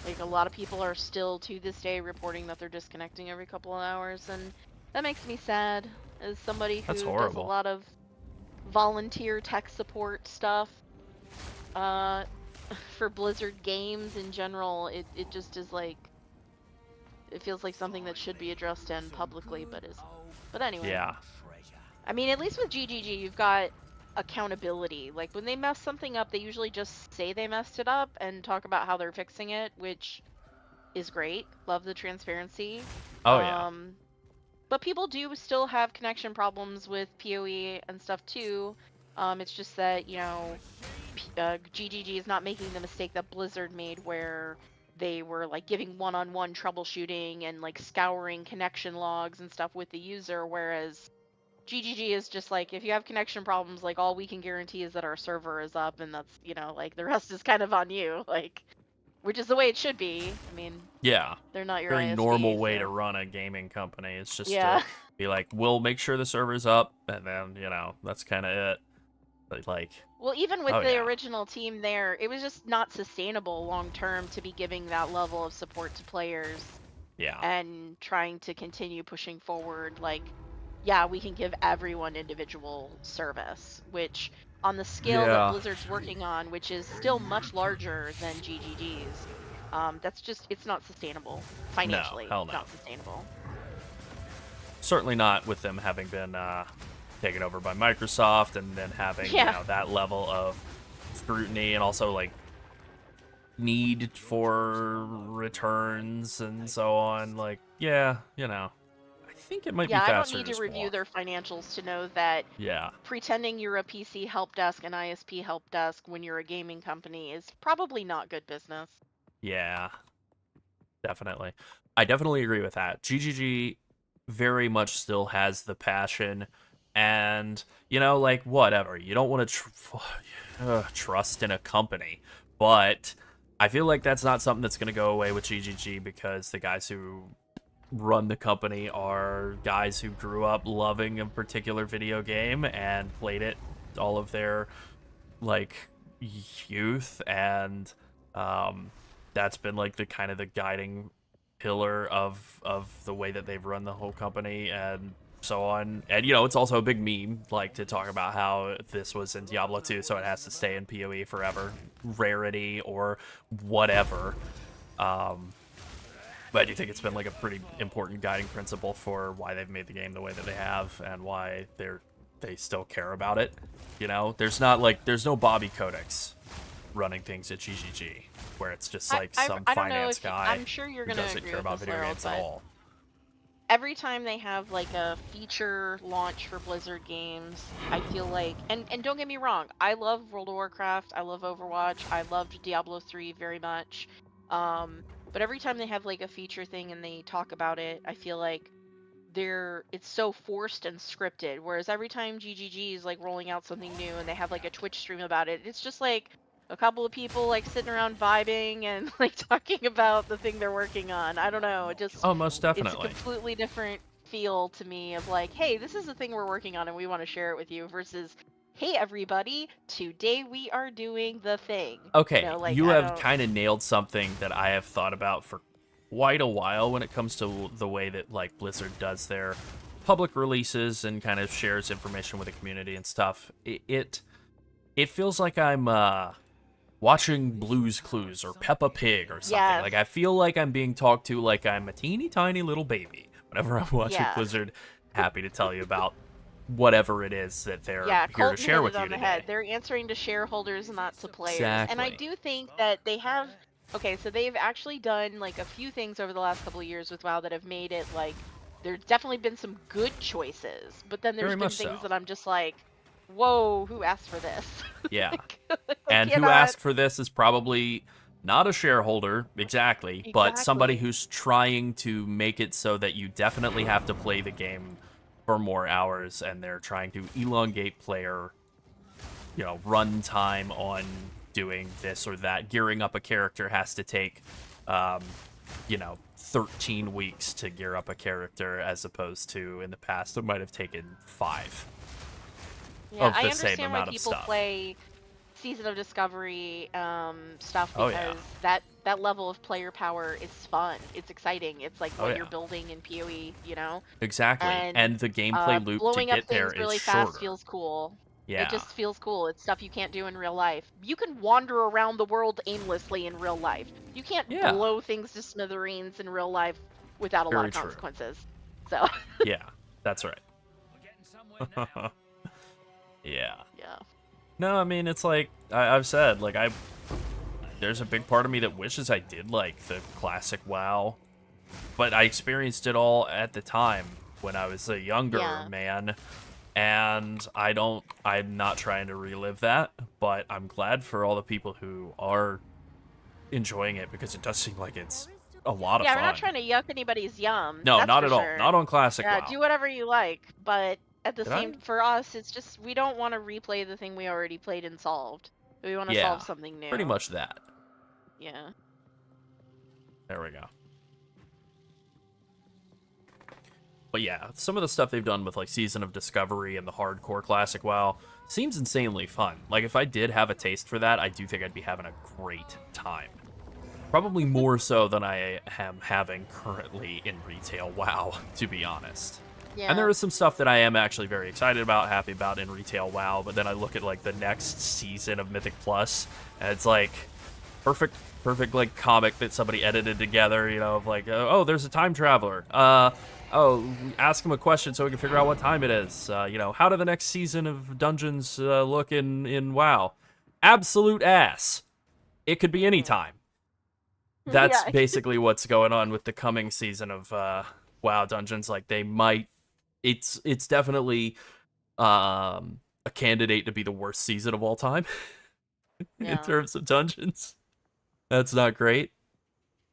Like, a lot of people are still, to this day, reporting that they're disconnecting every couple of hours, and that makes me sad as somebody who That's does a horrible. lot of volunteer tech support stuff for Blizzard games in general. It just is like, it feels like something that should be addressed in publicly, but is. But anyway. Yeah. I mean, at least with GGG, you've got accountability. Like, when they mess something up, they usually just say they messed it up and talk about how they're fixing it, which is great. Love the transparency. Oh, yeah. But people do still have connection problems with PoE and stuff too. It's just that, GGG is not making the mistake that Blizzard made, where they were like giving one-on-one troubleshooting and like scouring connection logs and stuff with the user, whereas GGG is just like, if you have connection problems, like, all we can guarantee is that our server is up, and that's, like, the rest is kind of on you, like, which is the way it should be. I mean, Yeah. they're not your Very ISP, normal way so. to run a gaming company. It's just Yeah. to be like, we'll make sure the server's up, and then, that's kind of it. But, like, Well, even with oh, the yeah. original team there, it was just not sustainable long term to be giving that level of support to players. Yeah. And trying to continue pushing forward, like, yeah, we can give everyone individual service, which on the scale that Yeah. Blizzard's working on, which is still much larger than GGG's, that's just, it's not sustainable financially. hell no. Not sustainable. Certainly not with them having been taken over by Microsoft, and then having that level of scrutiny, and also like need for returns and so on. Like, I think it might be faster. I don't need to review their financials to know that pretending you're a PC help desk and ISP help desk when you're a gaming company is probably not good business. Yeah, definitely. I definitely agree with that. GGG very much still has the passion, and, like, whatever. You don't want to trust in a company, but I feel like that's not something that's going to go away with GGG, because the guys who run the company are guys who grew up loving a particular video game and played it all of their, like, youth, and that's been like the kind of the guiding pillar of the way that they've run the whole company and so on. And it's also a big meme, like, to talk about how this was in Diablo 2, so it has to stay in PoE forever, rarity or whatever. But I do think it's been like a pretty important guiding principle for why they've made the game the way that they have, and why they still care about it. There's no Bobby Kotick's running things at GGG, where it's just like some finance guy I'm sure you're who gonna doesn't agree care with about this, video Laurel, games at all. Every time they have like a feature launch for Blizzard games, I feel like, and don't get me wrong, I love World of Warcraft, I love Overwatch, I loved Diablo 3 very much, but every time they have like a feature thing and they talk about it, I feel like it's so forced and scripted, whereas every time GGG is like rolling out something new and they have like a Twitch stream about it, it's just like, a couple of people like sitting around vibing and like talking about the thing they're working on. I don't know. It just Oh, most it's a definitely. completely different feel to me of like, hey, this is the thing we're working on and we want to share it with you versus, hey everybody, today we are doing the thing. Okay, Like you I have don't. kind of nailed something that I have thought about for quite a while when it comes to the way that like Blizzard does their public releases and kind of shares information with the community and stuff. It feels like I'm watching Blue's Clues or Peppa Pig or something. Yes. Like I feel like I'm being talked to like I'm a teeny tiny little baby whenever I'm watching Yeah. Blizzard. Happy to tell you about whatever it is that they're here to Colton share hit with it you on the today. head. They're answering to shareholders, not to players. And I Exactly. do think that they have. Okay, so they've actually done like a few things over the last couple of years with WoW that have made it like there's definitely been some good choices, but then there's Very been much things so. that I'm just like, whoa, who asked for this? Yeah. Like, And who cannot- asked for this is probably not a shareholder, exactly, but somebody Exactly. who's trying to make it so that you definitely have to play the game for more hours, and they're trying to elongate player, run time on doing this or that. Gearing up a character has to take, 13 weeks to gear up a character, as opposed to in the past it might have taken 5. Yeah, of I the same understand why amount of people stuff. play Season of Discovery stuff Oh, because yeah. that level of player power is fun. It's exciting. It's like Oh, what you're yeah. building in PoE, Exactly. And the gameplay loop to blowing up get there things is really shorter. fast feels cool. It Yeah. just feels cool. It's stuff you can't do in real life. You can wander around the world aimlessly in real life. You can't Yeah. blow things to smithereens in real life without a lot Very of true. consequences. So Yeah, that's right. We're getting somewhere now. Yeah. yeah. No, I mean, it's like I've said, like there's a big part of me that wishes I did like the classic WoW, but I experienced it all at the time when I was a younger Yeah. man, and I'm not trying to relive that, but I'm glad for all the people who are enjoying it because it does seem like it's a lot of Yeah, fun. we're not trying to yuck anybody's yum. No, that's not for at all. sure. Not on classic Yeah, WoW. do whatever you like, but at the Did same I? for us, it's just we don't want to replay the thing we already played and solved. We want to Yeah, solve something new. Pretty much that. Yeah. There we go. But yeah, some of the stuff they've done with like Season of Discovery and the hardcore classic WoW seems insanely fun. Like if I did have a taste for that, I do think I'd be having a great time. Probably more so than I am having currently in retail WoW, to be honest. Yeah. And there is some stuff that I am actually very excited about, happy about in retail WoW, but then I look at like the next season of Mythic Plus, and it's like perfect like comic that somebody edited together, of like, oh, there's a time traveler. Ask him a question so we can figure out what time it is. How did the next season of Dungeons look in WoW? Absolute ass. It could be any time. That's Yeah. basically what's going on with the coming season of WoW Dungeons. Like they might, it's definitely a candidate to be the worst season of all time in Yeah. terms of dungeons. That's not great.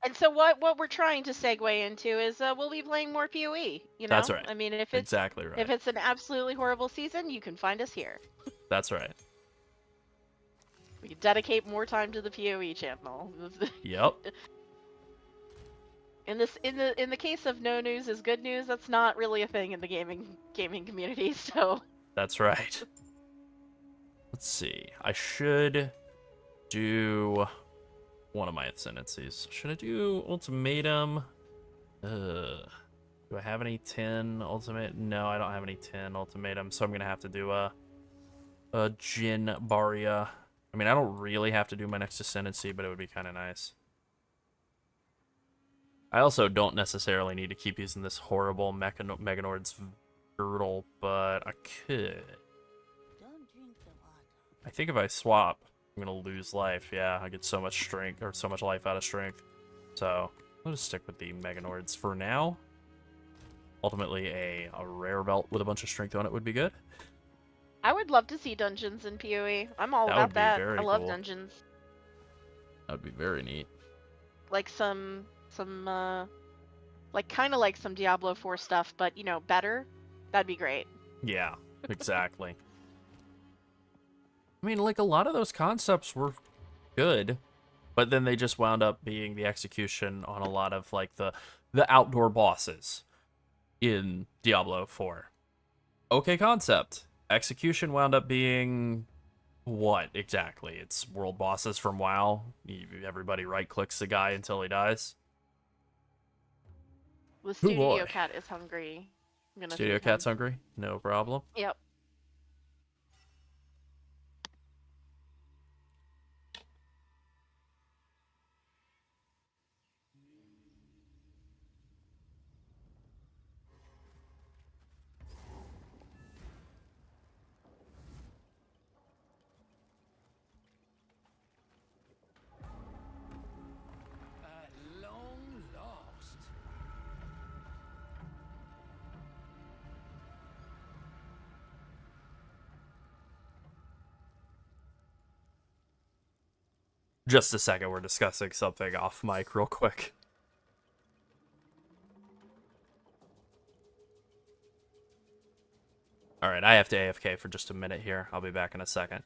And so what we're trying to segue into is we'll be playing more PoE. That's right. I mean, if it's Exactly right. if it's an absolutely horrible season, you can find us here. That's right. We can dedicate more time to the PoE channel. Yep. In the case of no news is good news, that's not really a thing in the gaming community. So That's right. Let's see. I should do one of my ascendancies. Should I do ultimatum? Do I have any 10 ultimate? No, I don't have any 10 ultimatum, so I'm gonna have to do a Jin Baria. I mean, I don't really have to do my next ascendancy, but it would be kind of nice. I also don't necessarily need to keep using this horrible Meganord's girdle, but I could. Don't drink the water. I think if I swap, I'm gonna lose life. Yeah, I get so much strength, or so much life out of strength. So, I'll just stick with the Meganords for now. Ultimately, a rare belt with a bunch of strength on it would be good. I would love to see dungeons in PoE. I'm all That about would be that. very I love cool. dungeons. That would be very neat. Like some like kind of like some Diablo 4 stuff, but better. That'd be great. Yeah, exactly. I mean, like, a lot of those concepts were good, but then they just wound up being the execution on a lot of like the outdoor bosses in Diablo 4. Okay concept. Execution wound up being what exactly? It's world bosses from WoW. Everybody right clicks the guy until he dies. The Oh, studio boy. cat is hungry. I'm gonna Studio feed cat's him. hungry? No problem. Yep. At long last. Just a second, we're discussing something off mic real quick. Alright, I have to AFK for just a minute here. I'll be back in a second.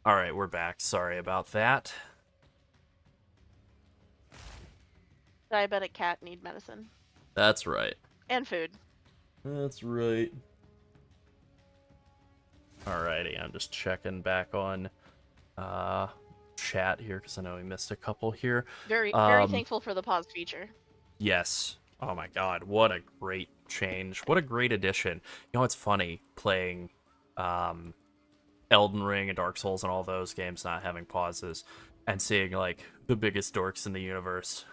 Alright, we're back. Sorry about that. Diabetic cat need medicine That's right. and food. That's right. Alrighty, I'm just checking back on chat here because I know we missed a couple here. Very thankful for the pause feature. Yes. Oh my god, what a great change. What a great addition. You know, it's funny playing Elden Ring and Dark Souls and all those games not having pauses and seeing like the biggest dorks in the universe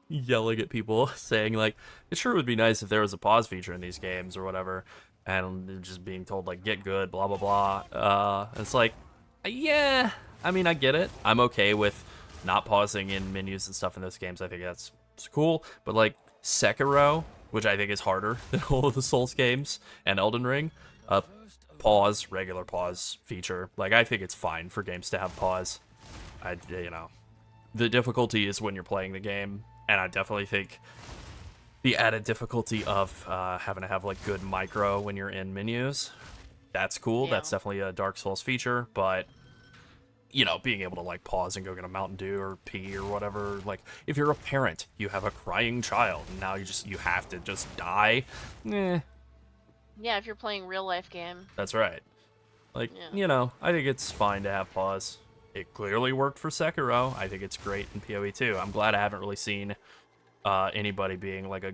yelling at people saying like it sure would be nice if there was a pause feature in these games or whatever, and just being told like get good, blah blah blah. It's like, yeah, I mean, I get it. I'm okay with not pausing in menus and stuff in those games. I think that's cool, but like Sekiro, which I think is harder than all of the Souls games, and Elden Ring, pause, regular pause feature. Like, I think it's fine for games to have pause. You know, the difficulty is when you're playing the game, and I definitely think the added difficulty of having to have like good micro when you're in menus, that's cool. Yeah. That's definitely a Dark Souls feature, but you know, being able to like pause and go get a Mountain Dew or pee or whatever, like if you're a parent, you have a crying child, and now you have to just die. Yeah, if you're playing real life game. That's right. Like, Yeah. you know, I think it's fine to have pause. It clearly worked for Sekiro. I think it's great in PoE too. I'm glad I haven't really seen anybody being like a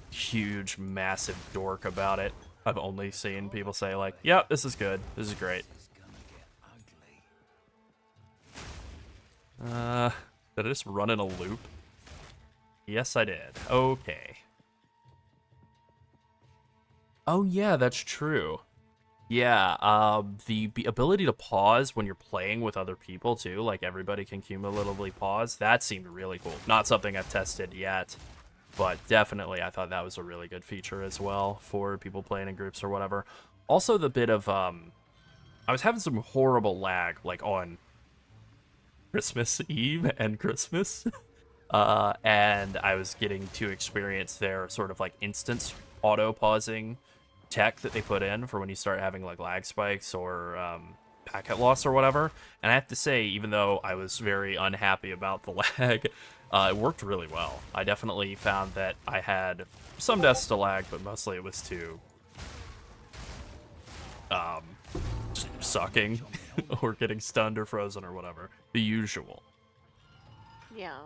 huge, massive dork about it. I've only seen people say like, "Yep, this is good. This is great." This is gonna get ugly. Did I just run in a loop? Yes, I did. Okay. Oh yeah, that's true. Yeah, the ability to pause when you're playing with other people too, like everybody can cumulatively pause, that seemed really cool. Not something I've tested yet, but definitely I thought that was a really good feature as well for people playing in groups or whatever. Also the bit of, I was having some horrible lag, like on Christmas Eve and Christmas, and I was getting to experience their sort of like instance auto-pausing tech that they put in for when you start having like lag spikes or packet loss or whatever. And I have to say, even though I was very unhappy about the lag, it worked really well. I definitely found that I had some deaths to lag, but mostly it was to just sucking or getting stunned or frozen or whatever. The usual. Yeah.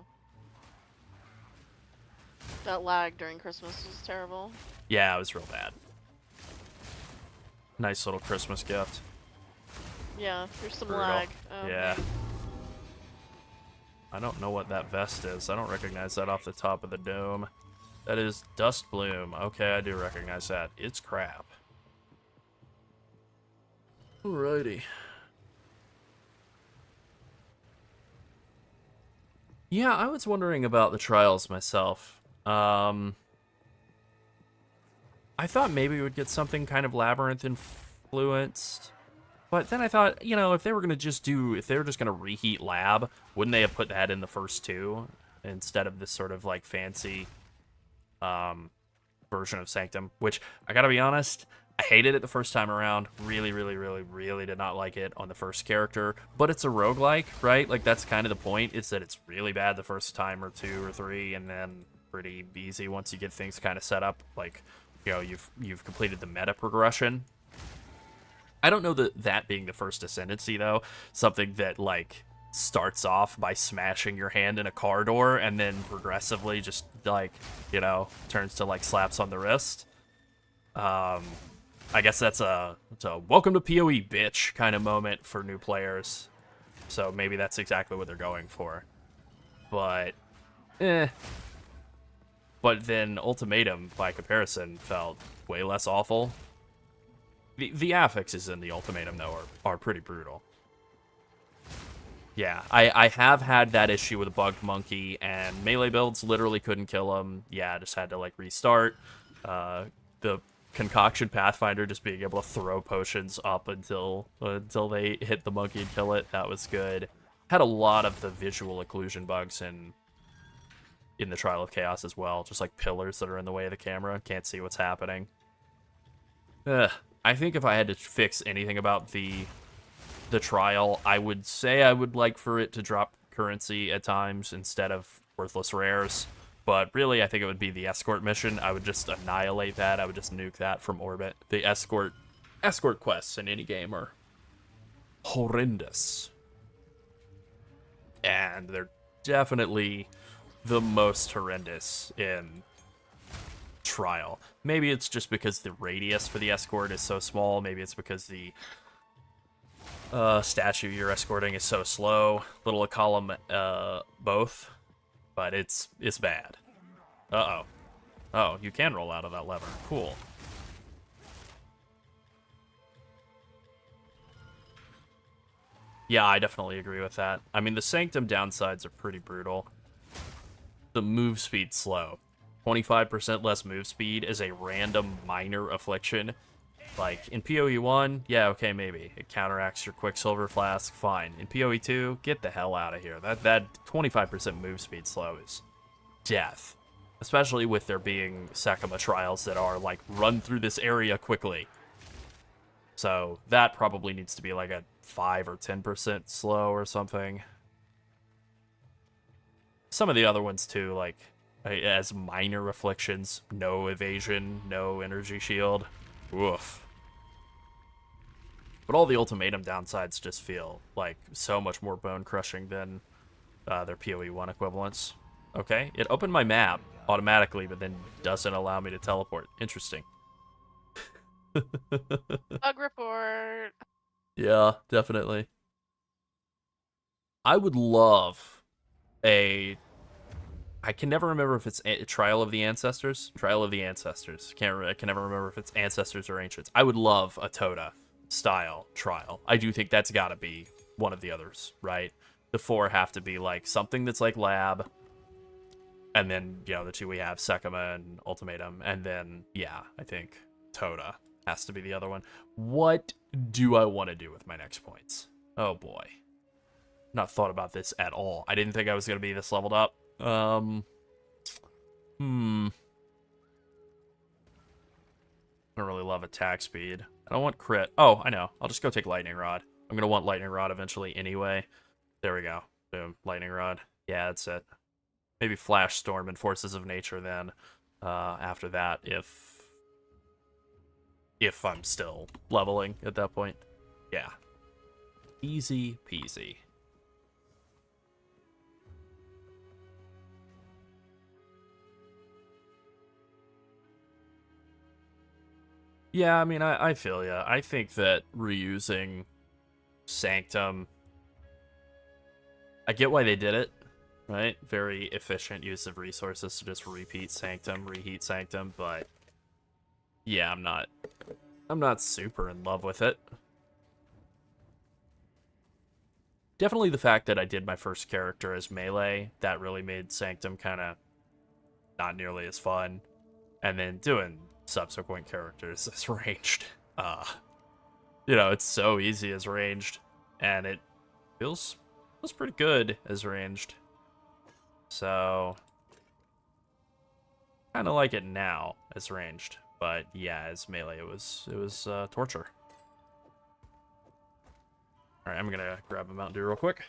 That lag during Christmas was terrible. Yeah, it was real bad. Nice little Christmas gift. Yeah, there's some Brutal. lag. Yeah. I don't know what that vest is. I don't recognize that off the top of the dome. That is Dust Bloom. Okay, I do recognize that. It's crap. Alrighty. Yeah, I was wondering about the trials myself. I thought maybe we would get something kind of Labyrinth influenced. But then I thought, you know, if they were going to reheat Lab, wouldn't they have put that in the first two instead of this sort of like fancy version of Sanctum, which I got to be honest, I hated it the first time around. Really, really, really, really did not like it on the first character. But it's a roguelike, right? Like that's kind of the point, is that it's really bad the first time or two or three, and then pretty easy once you get things kind of set up, like, you know, you've completed the meta progression. I don't know that being the first ascendancy though, something that like starts off by smashing your hand in a car door and then progressively just like, you know, turns to like slaps on the wrist. I guess that's a welcome to PoE bitch kind of moment for new players. So maybe that's exactly what they're going for. But But then Ultimatum, by comparison, felt way less awful. The affixes in the Ultimatum, though, are pretty brutal. Yeah, I have had that issue with a bugged monkey, and melee builds literally couldn't kill him. Yeah, I just had to, like, restart. The Concoction Pathfinder just being able to throw potions up until they hit the monkey and kill it, that was good. Had a lot of the visual occlusion bugs in the Trial of Chaos as well, just like pillars that are in the way of the camera, can't see what's happening. I think if I had to fix anything about the Trial, I would say I would like for it to drop currency at times instead of worthless rares, but really I think it would be the escort mission. I would just annihilate that. I would just nuke that from orbit. The escort quests in any game are horrendous, and they're definitely the most horrendous in Trial. Maybe it's just because the radius for the escort is so small. Maybe it's because the statue you're escorting is so slow. Little a column, both. But it's bad. Uh-oh. Oh, you can roll out of that lever. Cool. Yeah, I definitely agree with that. I mean, the Sanctum downsides are pretty brutal. The move speed slow. 25% less move speed is a random minor affliction. Like, in PoE 1, yeah, okay, maybe. It counteracts your Quicksilver Flask, fine. In PoE 2, get the hell out of here. That 25% move speed slow is death. Especially with there being Sakuma trials that are, like, run through this area quickly. So, that probably needs to be, like, a 5 or 10% slow or something. Some of the other ones, too, like, as minor afflictions, no evasion, no energy shield. Oof. But all the Ultimatum downsides just feel like so much more bone-crushing than their PoE 1 equivalents. Okay, it opened my map automatically, but then doesn't allow me to teleport. Interesting. Bug report. Yeah, definitely. I would love a... I can never remember if it's Trial of the Ancestors. Trial of the Ancestors. I can never remember if it's Ancestors or Ancients. I would love a Toda style trial. I do think that's got to be one of the others, right? The 4 have to be like something that's like Lab, and then, you know, the 2 we have, Sekima and Ultimatum, and then, yeah, I think Toda has to be the other one. What do I want to do with my next points? Oh boy. Not thought about this at all. I didn't think I was going to be this leveled up. I don't really love attack speed. I don't want crit. Oh, I know. I'll just go take Lightning Rod. I'm going to want Lightning Rod eventually anyway. There we go. Boom. Lightning Rod. Yeah, that's it. Maybe Flash Storm and Forces of Nature then. After that, if I'm still leveling at that point. Yeah. Easy peasy. Yeah, I mean, I feel ya. I think that reusing Sanctum, I get why they did it, right? Very efficient use of resources to just repeat Sanctum, reheat Sanctum, but yeah, I'm not super in love with it. Definitely the fact that I did my first character as melee, that really made Sanctum kind of not nearly as fun. And then doing subsequent characters as ranged. You know, it's so easy as ranged, and it feels pretty good as ranged. So, kind of like it now as ranged, but yeah, as melee, it was torture. All right, I'm gonna grab a Mountain Dew real quick.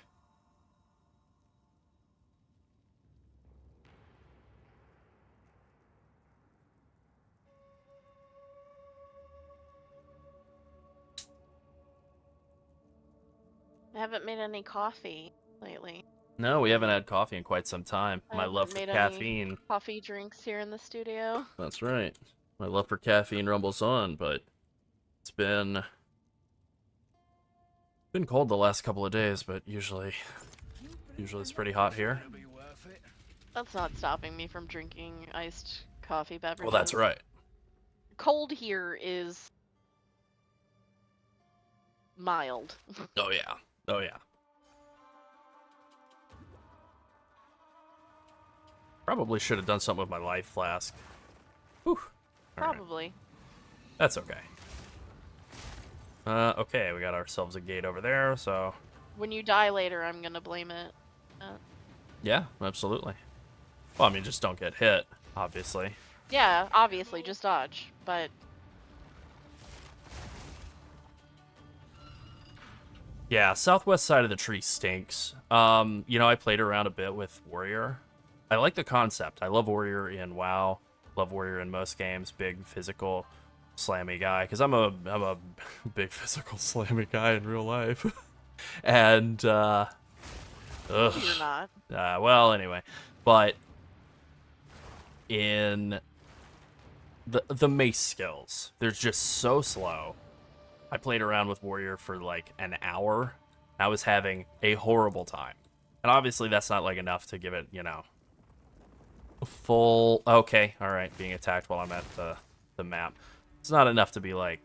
I haven't made any coffee lately. No, we haven't had coffee in quite some time. I My haven't love for made caffeine. any coffee drinks here in the studio. That's right. My love for caffeine rumbles on, but it's been cold the last couple of days, but usually it's pretty hot here. That's not stopping me from drinking iced coffee beverages. Well, that's right. Cold here is mild. Oh yeah. Oh yeah. Probably should have done something with my life flask. Whew. All right. Probably. That's okay. Okay, we got ourselves a gate over there, so... When you die later, I'm gonna blame it. Yeah, absolutely. Well, I mean, just don't get hit, obviously. Yeah, obviously, just dodge, but... Yeah, southwest side of the tree stinks. You know, I played around a bit with Warrior. I like the concept. I love Warrior in WoW. Love Warrior in most games. Big physical slammy guy, because I'm a big physical slammy guy in real life. And ugh. You're not. Well, anyway, but in the mace skills, they're just so slow. I played around with Warrior for like an hour. I was having a horrible time, and obviously that's not like enough to give it, you know, a full. Okay, all right, being attacked while I'm at the map. It's not enough to be like,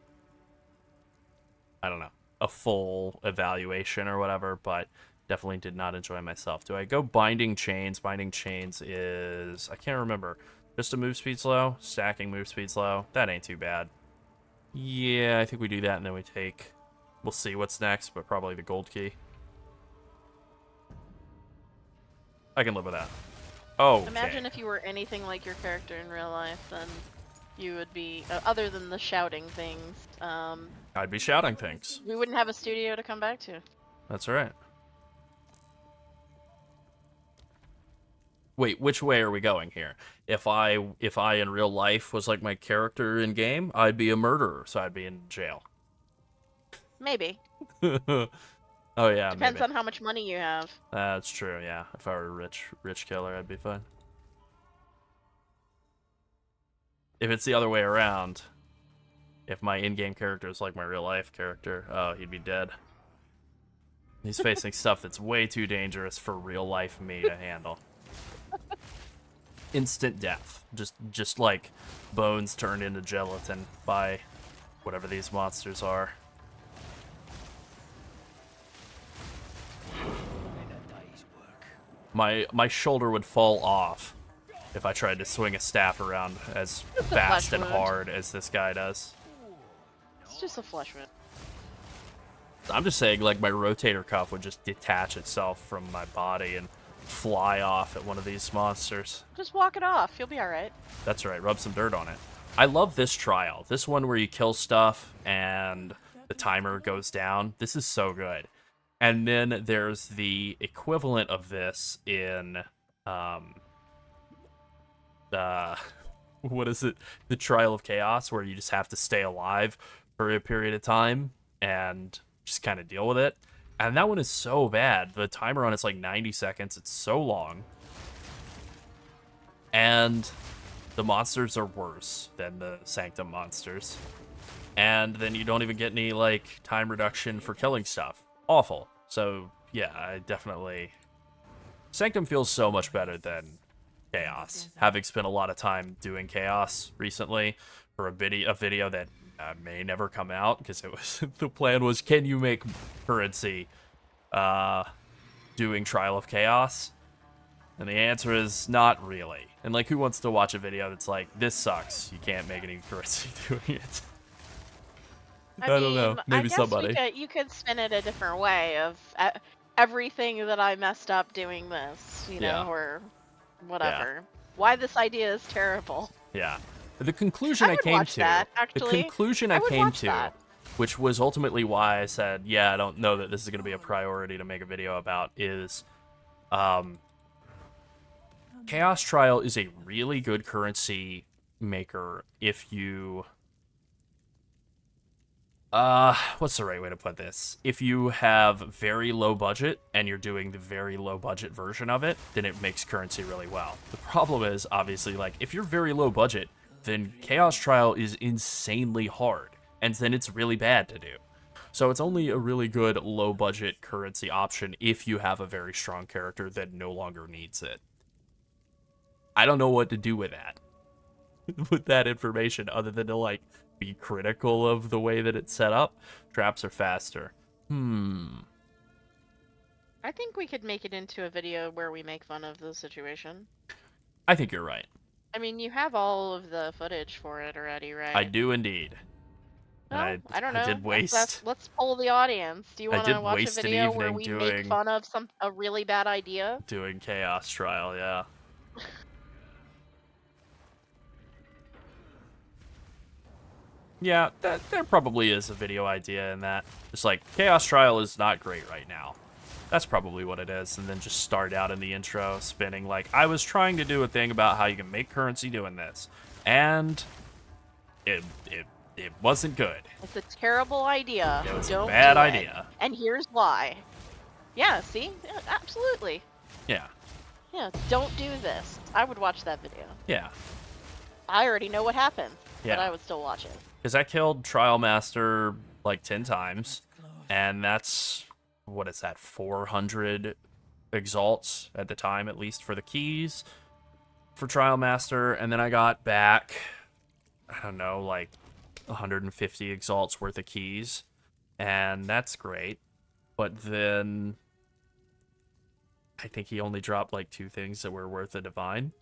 I don't know, a full evaluation or whatever, but definitely did not enjoy myself. Do I go Binding Chains? Binding Chains is, I can't remember. Just a move speed slow? Stacking move speed slow? That ain't too bad. Yeah, I think we do that, and then we take, we'll see what's next, but probably the gold key. I can live with that. Oh, Imagine if you were anything like your character in real life, then you would be, other than the shouting things, I'd be shouting things. we wouldn't have a studio to come back to. That's right. Wait, which way are we going here? If I in real life was like my character in game, I'd be a murderer, so I'd be in jail. Maybe. Oh yeah, Depends maybe. on how much money you have. That's true, yeah. If I were a rich killer, I'd be fine. If it's the other way around, If my in-game character is like my real-life character, oh, he'd be dead. He's facing stuff that's way too dangerous for real-life me to handle. Instant death. Just like bones turned into gelatin by whatever these monsters are. My shoulder would fall off if I tried to swing a staff around as fast and hard as this guy does. It's just a flesh wound. I'm just saying, like, my rotator cuff would just detach itself from my body and fly off at one of these monsters. Just walk it off. You'll be alright. That's right. Rub some dirt on it. I love this trial. This one where you kill stuff and the timer goes down. This is so good. And then there's the equivalent of this in, what is it? The Trial of Chaos, where you just have to stay alive for a period of time and just kind of deal with it. And that one is so bad. The timer on it's like 90 seconds. It's so long. And the monsters are worse than the Sanctum monsters. And then you don't even get any, like, time reduction for killing stuff. Awful. So, yeah, I definitely... Sanctum feels so much better than Chaos. Having spent a lot of time doing Chaos recently for a video that may never come out, because it was the plan was, can you make currency doing Trial of Chaos? And the answer is not really. And, like, who wants to watch a video that's like, this sucks, you can't make any currency doing it? I don't know. Maybe somebody. You could spin it a different way of everything that I messed up doing this, you know, or whatever. Yeah. Why this idea is terrible. Yeah. The conclusion I came to, the conclusion I came to, which was ultimately why I said, yeah, I don't know that this is going to be a priority to make a video about, is Chaos Trial is a really good currency maker if you... what's the right way to put this? If you have very low budget and you're doing the very low budget version of it, then it makes currency really well. The problem is, obviously, like, if you're very low budget, then Chaos Trial is insanely hard, and then it's really bad to do. So it's only a really good low budget currency option if you have a very strong character that no longer needs it. I don't know what to do with that. With that information, other than to, like, be critical of the way that it's set up. Traps are faster. I think we could make it into a video where we make fun of the situation. I think you're right. I mean, you have all of the footage for it already, right? I do indeed. Well, I don't know. I did waste. Let's poll the audience. Do you want to watch a video where we doing, make fun of a really bad idea? Doing Chaos Trial, yeah. Yeah, there probably is a video idea in that. Just like, Chaos Trial is not great right now. That's probably what it is. And then just start out in the intro spinning like, I was trying to do a thing about how you can make currency doing this. And it wasn't good. It's a terrible idea. It was a bad idea. And here's why. Yeah, see? Yeah, absolutely. Yeah. Yeah, don't do this. I would watch that video. Yeah. I already know what happened, yeah. But I would still watch it. Because I killed Trial Master like 10 times, and that's, what is that, 400 exalts at the time, at least for the keys for Trial Master, and then I got back, I don't know, like 150 exalts worth of keys, and that's great. But then I think he only dropped like 2 things that were worth a divine,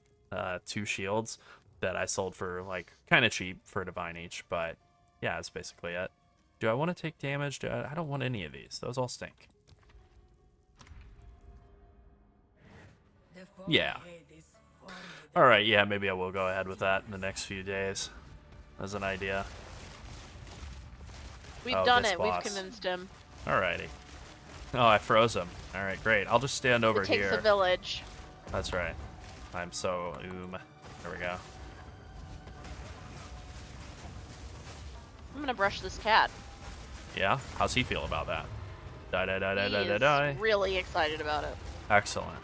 2 shields that I sold for like kind of cheap for a divine each. But yeah, that's basically it. Do I want to take damage? I don't want any of these. Those all stink. Yeah. All right, yeah, maybe I will go ahead with that in the next few days as an idea. We've done it. We've convinced him. Alrighty. Oh, I froze him. All right, great. I'll just stand over here. It takes a village. That's right. I'm so There we go. I'm gonna brush this cat. Yeah? How's he feel about that? Die. Really excited about it. Excellent.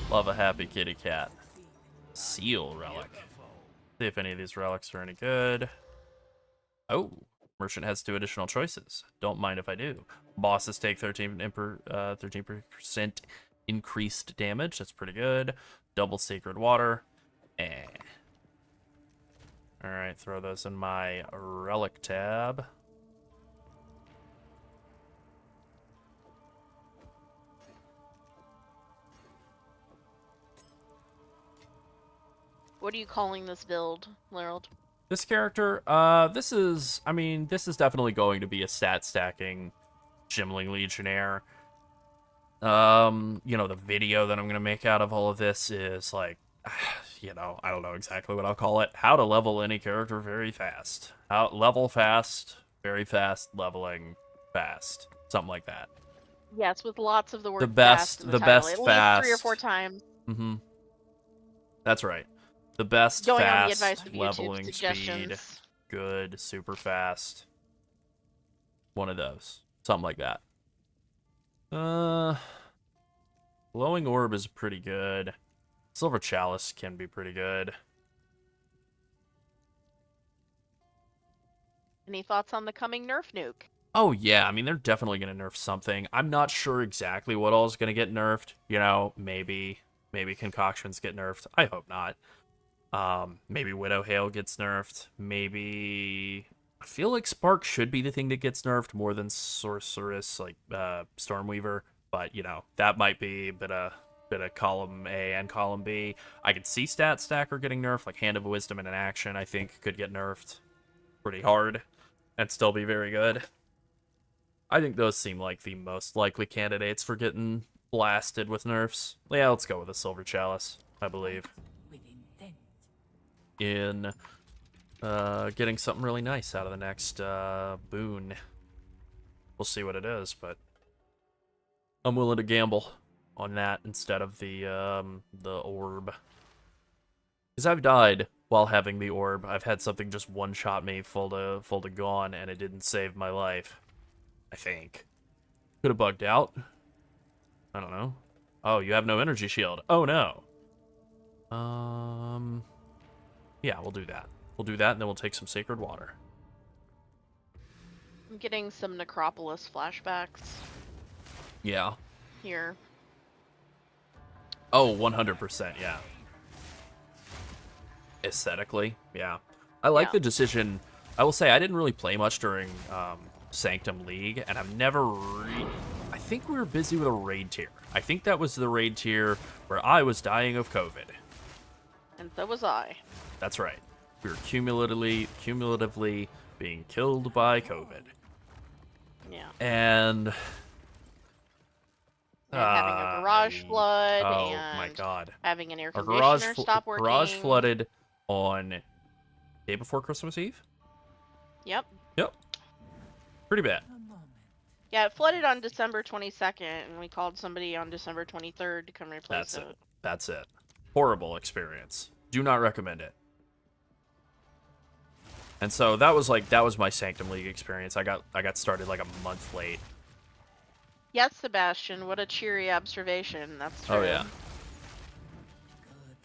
Love a happy kitty cat. Seal relic. See if any of these relics are any good. Oh, merchant has 2 additional choices. Don't mind if I do. Bosses take 13% increased damage. That's pretty good. Double sacred water. Alright, throw those in my relic tab. What are you calling this build, Lerald? This character, this is definitely going to be a stat stacking Shimling Legionnaire. The video that I'm gonna make out of all of this is like, I don't know exactly what I'll call it. How to level any character very fast. Level fast, very fast, leveling fast. Something like that. Yes, with lots of the word The best, fast in the title. best At fast. least 3 or 4 times. Mm-hmm. That's right. The best Going on the fast advice of YouTube leveling speed. suggestions. Good, super fast. One of those. Something like that. Glowing Orb is pretty good. Silver Chalice can be pretty good. Any thoughts on the coming nerf nuke? Oh, yeah. I mean, they're definitely going to nerf something. I'm not sure exactly what all is going to get nerfed. Maybe concoctions get nerfed. I hope not. Maybe Widow Hail gets nerfed. Maybe... I feel like Spark should be the thing that gets nerfed more than Sorceress, like Stormweaver. But, that might be a bit of column A and column B. I could see Stat Stacker getting nerfed, like Hand of Wisdom and an action, I think, could get nerfed pretty hard and still be very good. I think those seem like the most likely candidates for getting blasted with nerfs. Yeah, let's go with a Silver Chalice, I believe. With intent. In getting something really nice out of the next boon. We'll see what it is, but I'm willing to gamble on that instead of the orb. Because I've died while having the orb. I've had something just one-shot me full to gone, and it didn't save my life. I think. Could have bugged out. I don't know. Oh, you have no energy shield. Oh, no. Yeah, we'll do that. We'll do that, and then we'll take some sacred water. I'm getting some Necropolis flashbacks Yeah. here. Oh, 100%, yeah. Aesthetically, yeah. I like the decision. I will say I didn't really play much during Sanctum League, and I've never I think we were busy with a raid tier. I think that was the raid tier where I was dying of COVID. And so was I. That's right. We were cumulatively being killed by COVID. Yeah. And having a garage flood, oh and my god. having an air Our conditioner stop working. garage flooded on day before Christmas Eve? Yep. Yep. Pretty bad. A moment. Yeah, it flooded on December 22nd, and we called somebody on December 23rd to come replace That's it. That's it. Horrible experience. Do not recommend it. And so that was my Sanctum League experience. I got started like a month late. Yes, Sebastian, what a cheery observation. That's true. Oh yeah.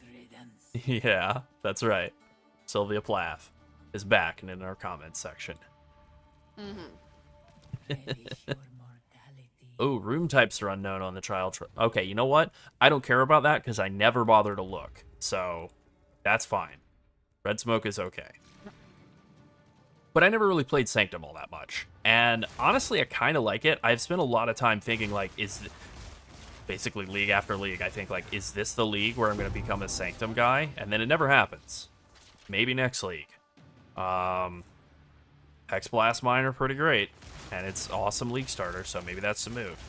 Good riddance. Yeah, that's right. Sylvia Plath is back and in our comments section. Relish your mortality. Oh, room types are unknown on the trial. Okay, you know what? I don't care about that because I never bother to look. So that's fine. Red smoke is okay. But I never really played Sanctum all that much. And honestly, I kind of like it. I've spent a lot of time thinking, like, basically league after league, I think, like, is this the league where I'm going to become a Sanctum guy? And then it never happens. Maybe next league. Hex Blast Mine are pretty great. And it's awesome league starter, so maybe that's the move.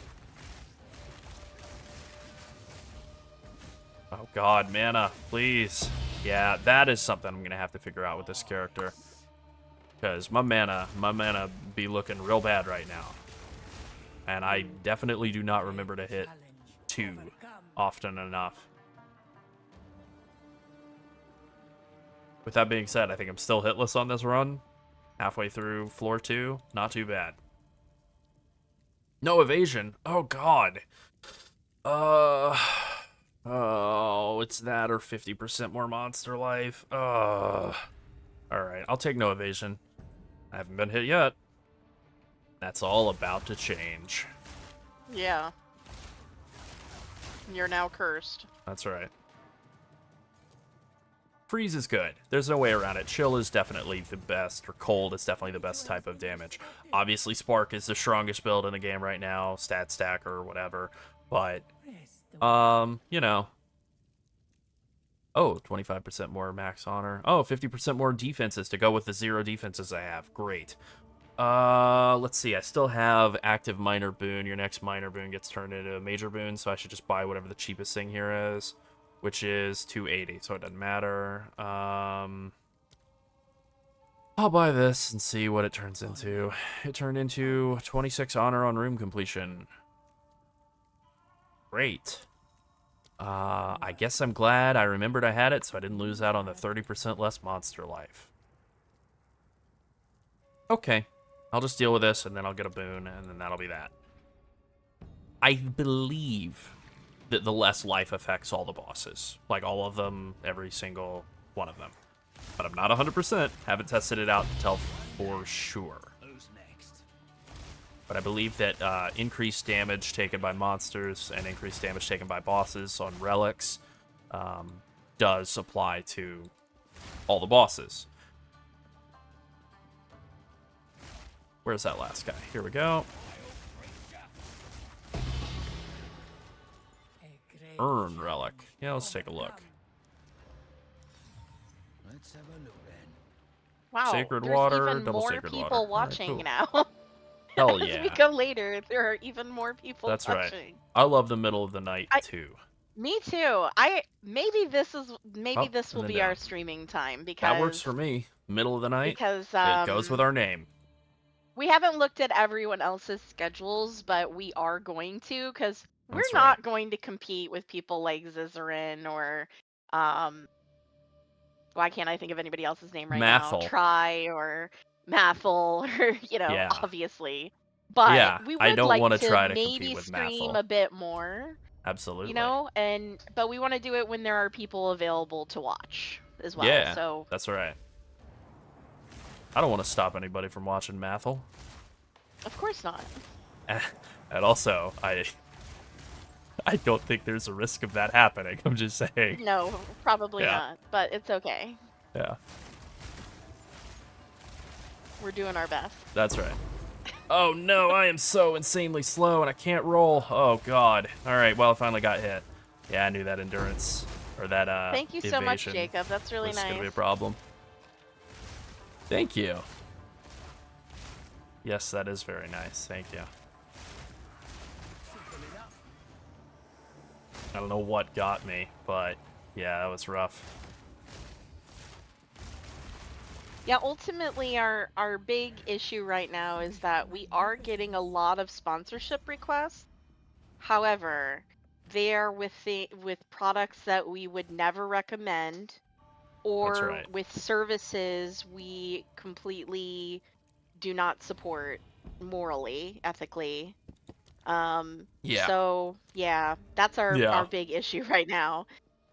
Oh god, mana, please. Yeah, that is something I'm going to have to figure out with this character. Because my mana be looking real bad right now. And I definitely do not remember to hit 2 often enough. With that being said, I think I'm still hitless on this run. Halfway through floor 2, not too bad. No evasion. Oh god. Oh, it's that or 50% more monster life. Alright, I'll take no evasion. I haven't been hit yet. That's all about to change. Yeah. You're now cursed. That's right. Freeze is good. There's no way around it. Chill is definitely the best, or cold is definitely the best type of damage. Obviously, Spark is the strongest build in the game right now, stat stack or whatever. But, you know. Oh, 25% more max honor. Oh, 50% more defenses to go with the 0 defenses I have. Great. Let's see. I still have active minor boon. Your next minor boon gets turned into a major boon, so I should just buy whatever the cheapest thing here is, which is 280, so it doesn't matter. I'll buy this and see what it turns into. It turned into 26 honor on room completion. Great. I guess I'm glad I remembered I had it, so I didn't lose out on the 30% less monster life. Okay. I'll just deal with this, and then I'll get a boon, and then that'll be that. I believe that the less life affects all the bosses. Like, all of them, every single one of them. But I'm not 100%. Haven't tested it out to tell for sure. Who's next? But I believe that increased damage taken by monsters and increased damage taken by bosses on relics does apply to all the bosses. Where's that last guy? Here we go. Earn relic. Yeah, let's take a look. Let's have a look then. Wow. Sacred there's water, even double more sacred people water. All right, watching cool. now. Hell As we yeah. go later, there are even more people That's right. watching. I love the middle of the night too. Me too. Maybe this will and then be down. our streaming time because That works for me. Middle of the night. because It goes with our name. we haven't looked at everyone else's schedules, but we are going to because we're That's not right. going to compete with people like Zizarin or why can't I think of anybody else's name right Mathel. now? Try or Mathel or Yeah. obviously. But Yeah, we I would don't like wanna to try to maybe compete with stream Mathel. a bit more, Absolutely. but we want to do it when there are people available to watch as well. Yeah. So That's right. I don't want to stop anybody from watching Mathel. of course not. And also, I don't think there's a risk of that happening. I'm just saying. No, probably Yeah. not. But it's okay. Yeah, We're doing our best. that's right. Oh no, I am so insanely slow and I can't roll. Oh god. All right, well, I finally got hit. Yeah, I knew that endurance or that Thank you so much, evasion Jacob. That's really was gonna be a nice. problem. Thank you. Yes, that is very nice. Thank you. I don't know what got me, but yeah, that was rough. Yeah, ultimately our big issue right now is that we are getting a lot of sponsorship requests. However, they are with products that we would never recommend or right. with services we completely do not support morally, ethically. Yeah. So, yeah, that's our big issue right now.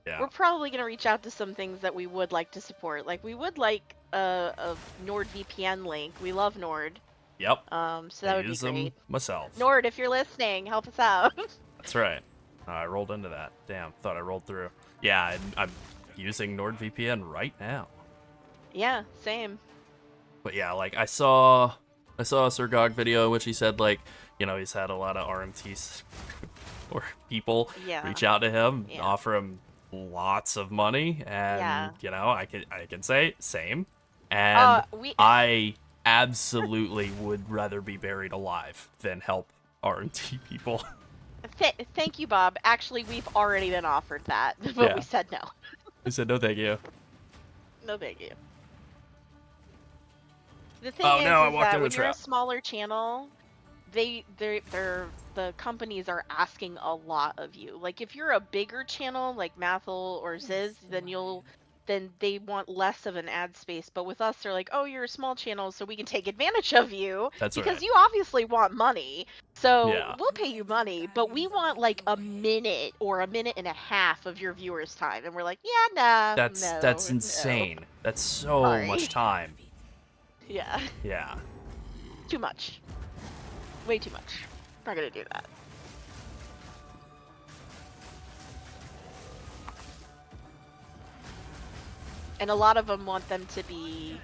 Yeah. We're probably going to reach out to some things that we would like to support. Like, we would like a NordVPN link. We love Nord. Yep. So that would be use great. them myself. Nord, if you're listening, help us out. That's right. I rolled into that. Damn, thought I rolled through. Yeah, I'm using NordVPN right now. Yeah, same. But yeah, like I saw a Sir Gog video in which he said like, you know, he's had a lot of RMTs or people Yeah. reach out to him, Yeah. offer him lots of money, and Yeah. you know, I can say same. And I absolutely would rather be buried alive than help RMT people. Thank you, Bob. Actually, we've already been offered that, but Yeah. we said no. He said no, thank you. No, thank you. The thing Oh, is, no, I is walked that into a when you're a trap. smaller channel, the companies are asking a lot of you. Like if you're a bigger channel like Mathel or Ziz, then they want less of an ad space. But with us, they're like, oh, you're a small channel, so we can take advantage of you That's because right. you obviously want money. So Yeah. we'll pay you money, but we want like a minute or a minute and a half of your viewers' time. And we're like, yeah, nah, That's no, no. insane. That's so Sorry. much time. Yeah. Yeah. Too much. Way too much. Not gonna do that. And a lot of them want them to be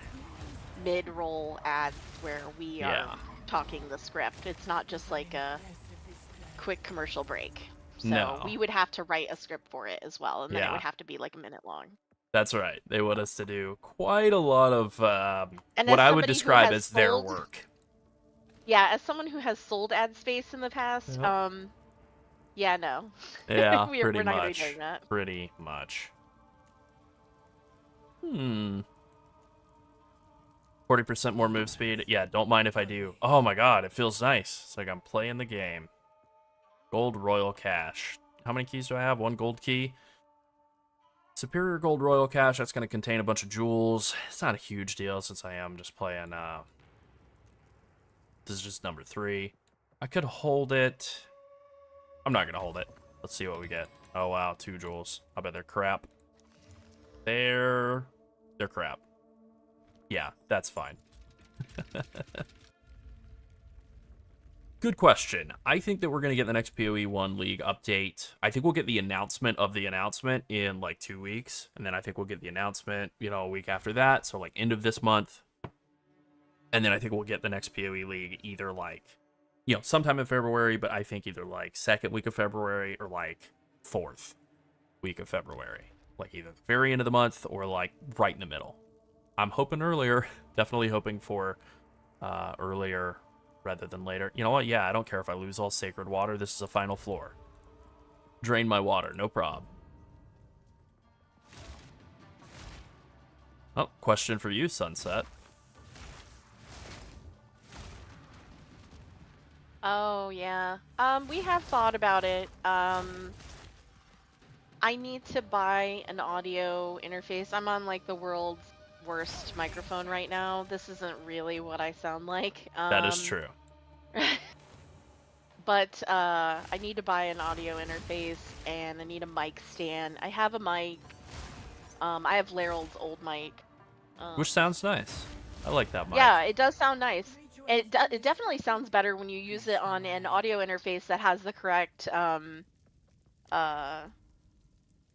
mid-roll ads where we are Yeah. talking the script. It's not just like a quick commercial break. So No. we would have to write a script for it as well, and then it Yeah. would have to be like a minute long. That's right. They want us to do quite a lot of And what as I would somebody who describe has as their sold- work. Yeah, as someone who has sold ad space in the past, Yep. yeah, no. Yeah, we're pretty not gonna be much. doing that. Pretty much. 40% more move speed. Yeah, don't mind if I do. Oh my god, it feels nice. It's like I'm playing the game. Gold Royal Cache. How many keys do I have? 1 gold key. Superior Gold Royal Cache, that's going to contain a bunch of jewels. It's not a huge deal since I am just playing, this is just number 3. I could hold it. I'm not going to hold it. Let's see what we get. Oh wow, 2 jewels. I bet they're crap. They're crap. Yeah, that's fine. Good question. I think that we're going to get the next PoE 1 League update. I think we'll get the announcement of the announcement in like 2 weeks. And then I think we'll get the announcement, a week after that. So like end of this month. And then I think we'll get the next PoE League either like, sometime in February. But I think either like 2nd week of February or like 4th week of February. Like either the very end of the month or like right in the middle. I'm hoping earlier. Definitely hoping for earlier rather than later. You know what? Yeah, I don't care if I lose all sacred water. This is a final floor. Drain my water, no problem. Oh, question for you, Sunset. Oh, yeah. We have thought about it. I need to buy an audio interface. I'm on like the world's worst microphone right now. This isn't really what I sound like. That is true. But I need to buy an audio interface and I need a mic stand. I have a mic. I have Larold's old mic. Which sounds nice. I like that mic. Yeah, it does sound nice. It definitely sounds better when you use it on an audio interface that has the correct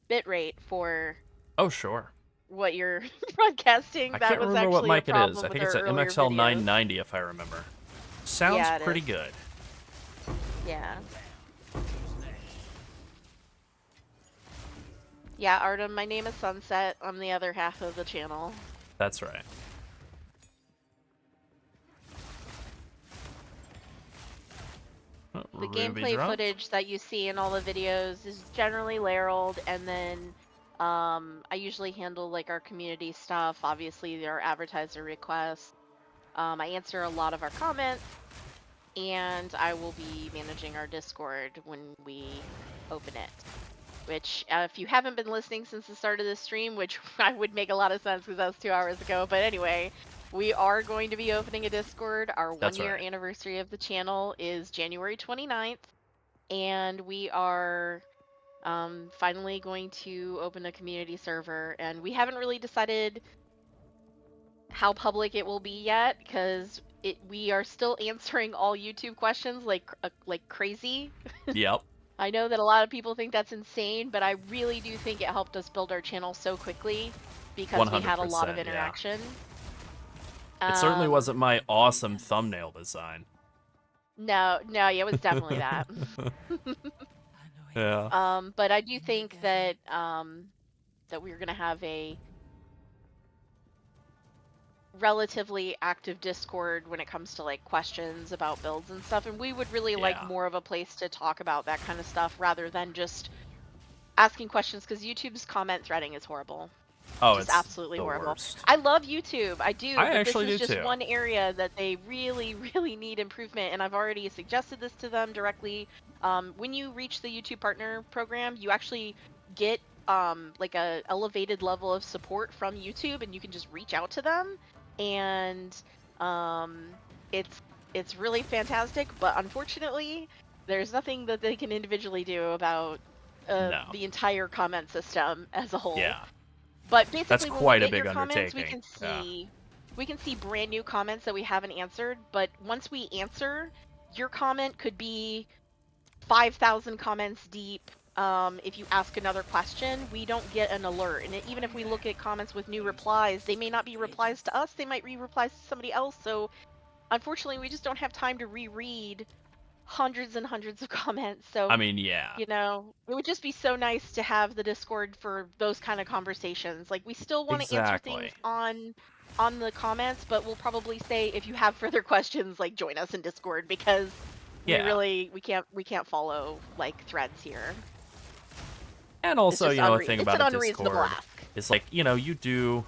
bitrate for Oh, sure. what you're broadcasting. I that can't was remember what actually a mic it problem is. I with think it's our an earlier MXL videos. 990 if I remember. Sounds Yeah, it pretty is. good. Yeah. Yeah, Artem, my name is Sunset. I'm the other half of the channel. That's right. Oh, The Ruby gameplay dropped. footage that you see in all the videos is generally Larold, and then I usually handle like our community stuff. Obviously, there are advertiser requests. I answer a lot of our comments, and I will be managing our Discord when we open it. Which, if you haven't been listening since the start of this stream, which I would make a lot of sense because that was 2 hours ago, but anyway, we are going to be opening a Discord. Our That's one-year right. anniversary of the channel is January 29th, and we are finally going to open a community server, and we haven't really decided how public it will be yet because we are still answering all YouTube questions like crazy. Yep. I know that a lot of people think that's insane, but I really do think it helped us build our channel so quickly because we had a lot of 100%, yeah. interaction. It certainly wasn't my awesome thumbnail design. No, yeah, it was definitely that. Yeah. But I do think that that we're gonna have a relatively active Discord when it comes to like questions about builds and stuff, and we would really like Yeah. more of a place to talk about that kind of stuff rather than just asking questions because YouTube's comment threading is horrible. Oh, Just it's absolutely the horrible. worst. I love YouTube. I do. I but actually this is do just too. one area that they really, really need improvement, and I've already suggested this to them directly. When you reach the YouTube Partner Program, you actually get like a elevated level of support from YouTube, and you can just reach out to them, and it's really fantastic. But unfortunately, there's nothing that they can individually do about No. the entire comment system as a whole. Yeah. But basically, That's when quite we a get your big comments, we undertaking. can Yeah. see we can see brand new comments that we haven't answered, but once we answer, your comment could be 5,000 comments deep. If you ask another question, we don't get an alert. And even if we look at comments with new replies, they may not be replies to us, they might be replies to somebody else. So unfortunately, we just don't have time to reread hundreds and hundreds of comments. So I mean, yeah. you know, it would just be so nice to have the Discord for those kind of conversations. Like, we still want to answer Exactly. things on the comments, but we'll probably say if you have further questions, like join us in Discord, because Yeah. we can't follow like threads here. And also, just you know, a unre- thing it's about an a unreasonable Discord ask. is like, you know, you do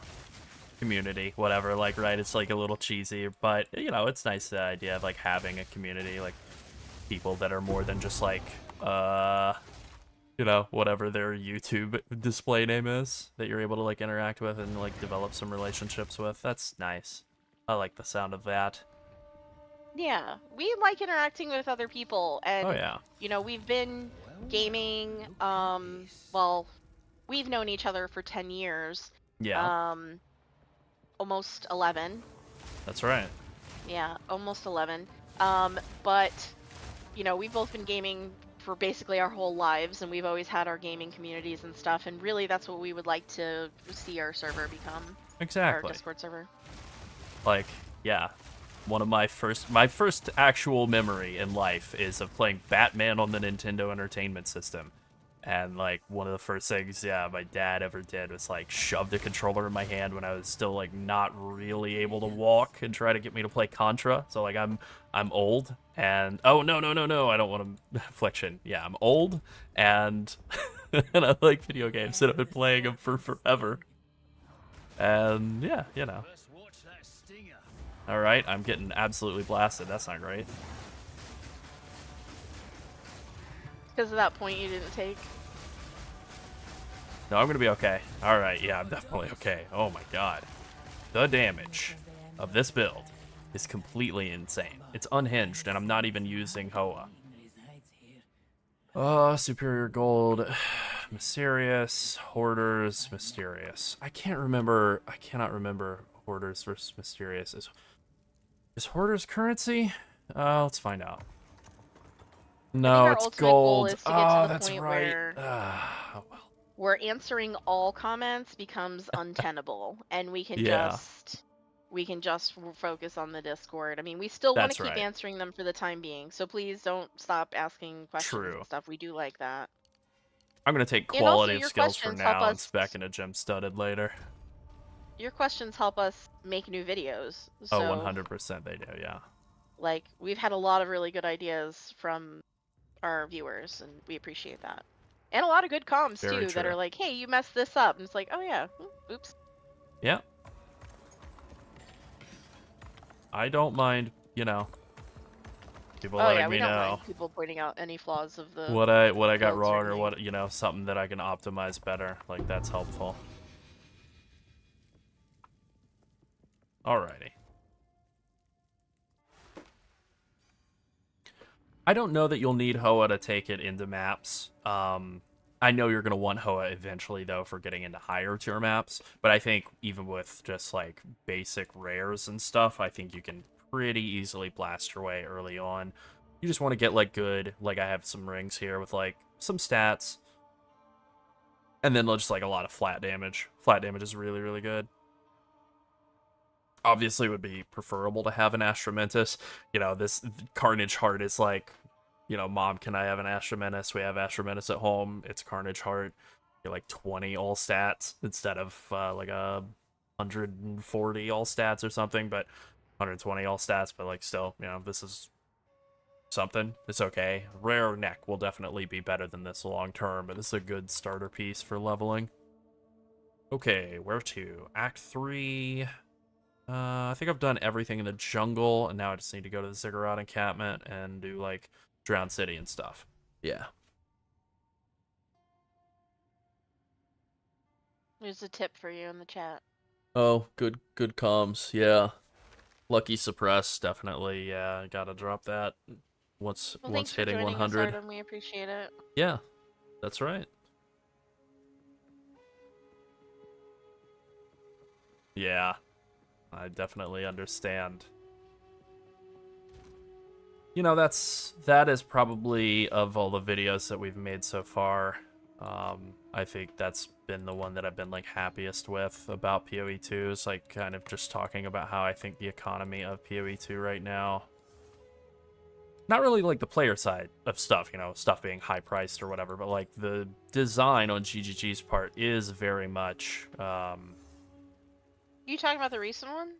community, whatever, like, right? It's like a little cheesy, but you know, it's nice, the idea of like having a community, like people that are more than just like, you know, whatever their YouTube display name is, that you're able to like interact with and like develop some relationships with. That's nice. I like the sound of that. Yeah, we like interacting with other people, and Oh yeah. you know, we've been gaming. Well, we've known each other for 10 years. Yeah, Almost 11. that's right. Yeah, almost 11. But you know, we've both been gaming for basically our whole lives, and we've always had our gaming communities and stuff, and really that's what we would like to see our server become. Our Exactly. Discord server. Like, yeah. One of my first actual memory in life is of playing Batman on the Nintendo Entertainment System. And like one of the first things, yeah, my dad ever did was like shove the controller in my hand when I was still like not really able to walk and try to get me to play Contra. So like I'm old, and oh no, I don't want to affliction. Yeah, I'm old, and and I like video games, and I've been playing them for forever. And yeah, you know. Let's watch that stinger. All right, I'm getting absolutely blasted. That's not great. Because of that point you didn't take. No, I'm gonna be okay. All right, yeah, I'm definitely okay. Oh my god, the damage of this build is completely insane. It's unhinged, and I'm not even using Hoa. Superior Gold, Mysterious, Hoarders, Mysterious. I cannot remember Hoarders versus Mysterious. Is Hoarders currency? Let's find out. No, our it's ultimate goal gold. is to get to the That's point right. where- Oh, well. where answering all comments becomes untenable, and we can Yeah. just focus on the Discord. I mean, we still want That's to keep right. answering them for the time being, so please don't stop asking questions True. and stuff. We do like that. I'm gonna take And also, quality of your skills for questions help now and us- spec into gem studded later. Your questions help us make new videos. So, Oh, 100% they do, yeah. like, we've had a lot of really good ideas from our viewers, and we appreciate that. And a lot of good comms Very too, that true. are like, "Hey, you messed this up," and it's like, "Oh yeah, oops." Yeah. I don't mind, you know, people Oh letting yeah, me we don't know mind people pointing out any flaws of the. what I got builds or wrong, or anything. what, you know, something that I can optimize better. Like, that's helpful. Alrighty. I don't know that you'll need Hoa to take it into maps. I know you're going to want Hoa eventually, though, for getting into higher tier maps. But I think even with just, like, basic rares and stuff, I think you can pretty easily blast your way early on. You just want to get, like, good... Like, I have some rings here with, like, some stats. And then just, like, a lot of flat damage. Flat damage is really, really good. Obviously, it would be preferable to have an Astromentus. You know, this Carnage Heart is like, you know, Mom, can I have an Astromentus? We have Astromentus at home. It's Carnage Heart. You're like 20 all stats instead of like a 140 all stats or something, but 120 all stats. But like, still, you know, this is something. It's okay. Rare neck will definitely be better than this long term, but this is a good starter piece for leveling. Okay, where to? Act 3. I think I've done everything in the jungle, and now I just need to go to the Ziggurat encampment and do, like, Drowned City and stuff. Yeah. There's a tip for you in the chat. Oh, good comms, yeah. Lucky Suppress, definitely, yeah, gotta drop that once Well, thanks for hitting joining 100. us, Artem. We appreciate it. Yeah, that's right. Yeah. I definitely understand. You know, that is probably, of all the videos that we've made so far, I think that's been the one that I've been like happiest with about PoE 2, is like kind of just talking about how I think the economy of PoE 2 right now, not really like the player side of stuff, you know, stuff being high priced or whatever, but like the design on GGG's part is very much, You talking about the recent one?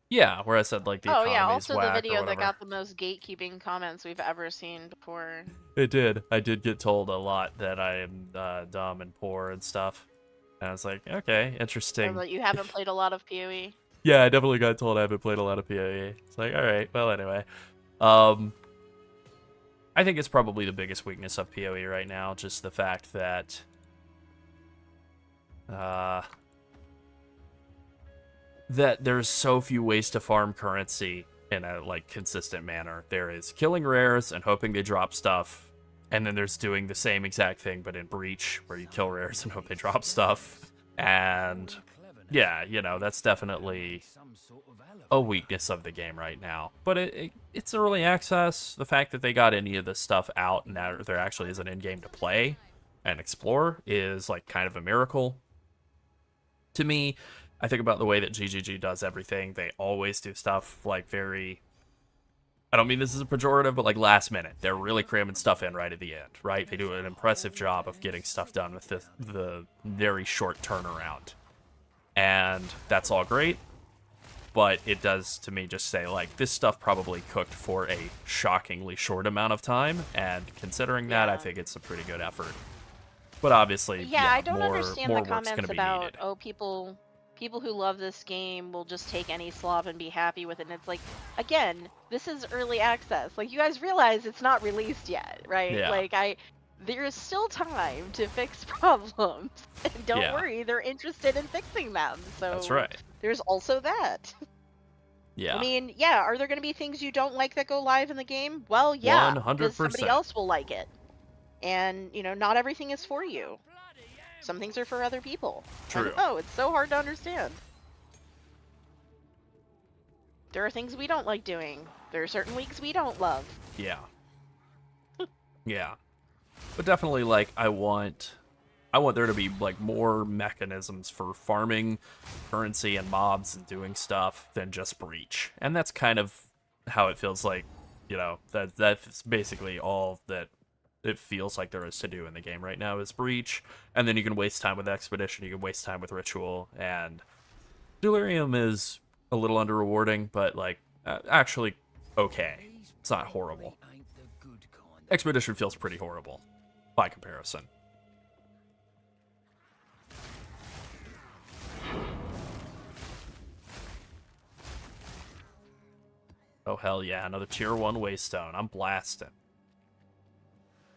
yeah, where I said like the Oh economy's yeah, also the whack or video that whatever. got the most gatekeeping comments we've ever seen before. It did. I did get told a lot that I am dumb and poor and stuff. And I was like, okay, Or interesting. that you haven't played a lot of PoE. Yeah, I definitely got told I haven't played a lot of PoE. It's like, all right, well, anyway. I think it's probably the biggest weakness of PoE right now, just the fact that that there's so few ways to farm currency in a like consistent manner. There is killing rares and hoping they drop stuff, and then there's doing the same exact thing but in Breach, where you kill rares and hope they drop stuff. And yeah, you know, that's definitely a weakness of the game right now. But it's early access. The fact that they got any of this stuff out and now there actually is an in-game to play and explore is like kind of a miracle. To me, I think about the way that GGG does everything. They always do stuff like very, I don't mean this is a pejorative, but like last minute. They're really cramming stuff in right at the end, right? They do an impressive job of getting stuff done with the very short turnaround. And that's all great, but it does to me just say like this stuff probably cooked for a shockingly short amount of time, and considering that, I think it's a pretty good effort. But obviously, Yeah, I don't more understand more the work's comments gonna be about, needed. oh, people who love this game will just take any slop and be happy with it. And it's like, again, this is early access. Like, you guys realize it's not released yet, right? Yeah. Like, there is still time to fix problems. And don't Yeah. worry, they're interested in fixing them. So That's right. there's also that. Yeah. I mean, yeah, are there going to be things you don't like that go live in the game? Well, yeah, because 100%. somebody else will like it. And, you know, not everything is for you. Some things are for other people. True. Oh, it's so hard to understand. There are things we don't like doing. There are certain weeks we don't love. Yeah. Yeah. But definitely, like, I want there to be, like, more mechanisms for farming currency and mobs and doing stuff than just Breach. And that's kind of how it feels like, you know, that's basically all that it feels like there is to do in the game right now is Breach. And then you can waste time with Expedition, you can waste time with Ritual, and Delirium is a little under-rewarding, but, like, actually okay. It's not horrible. Expedition feels pretty horrible by comparison. Oh hell yeah, another tier 1 Waystone. I'm blasting.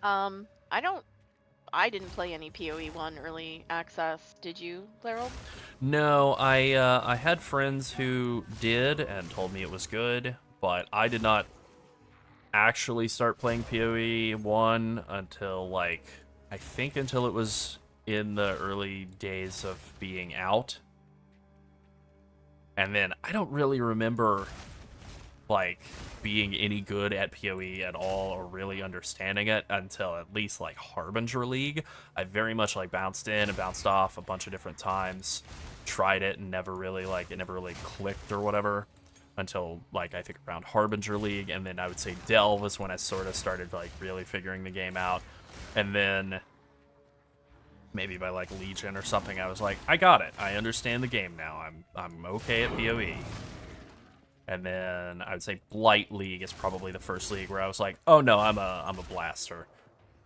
I didn't play any PoE 1 early access. Did you, Laryl? No, I had friends who did and told me it was good, but I did not actually start playing PoE 1 until, like, I think until it was in the early days of being out. And then I don't really remember, like, being any good at PoE at all or really understanding it until at least, like, Harbinger League. I very much, like, bounced in and bounced off a bunch of different times, tried it, and never really, like, it never really clicked or whatever until, like, I think around Harbinger League. And then I would say Delve was when I sort of started, like, really figuring the game out. And then maybe by, like, Legion or something, I was like, I got it. I understand the game now. I'm okay at PoE. And then I would say Blight League is probably the first league where I was like, oh no, I'm a blaster.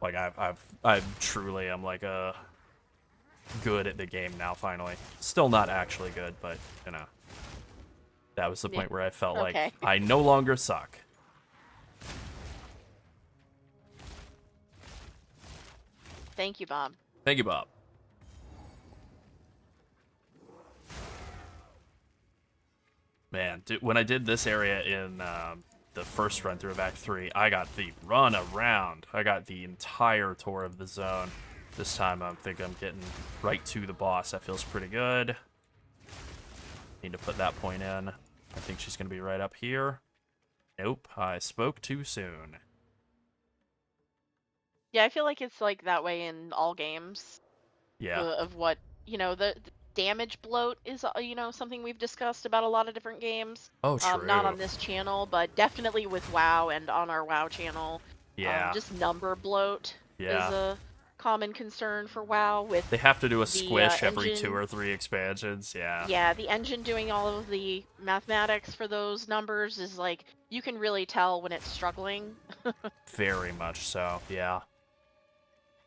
Like I'm truly like good at the game now finally. Still not actually good, but you know. That was the point where I felt like I no longer suck. Thank you, Bob. Thank you, Bob. Man, when I did this area in the first run through of Act 3, I got the run around. I got the entire tour of the zone. This time I think I'm getting right to the boss. That feels pretty good. Need to put that point in. I think she's going to be right up here. Nope, I spoke too soon. Yeah, I feel like it's like that way in all games. Yeah. Of what, the damage bloat is, something we've discussed about a lot of different games. Oh, true. Not on this channel, but definitely with WoW and on our WoW channel. Yeah. Just number bloat Yeah. is a common concern for WoW with They have to do a the, squish every engine. 2 or 3 expansions, yeah. Yeah, the engine doing all of the mathematics for those numbers is like, you can really tell when it's struggling. Very much so, yeah.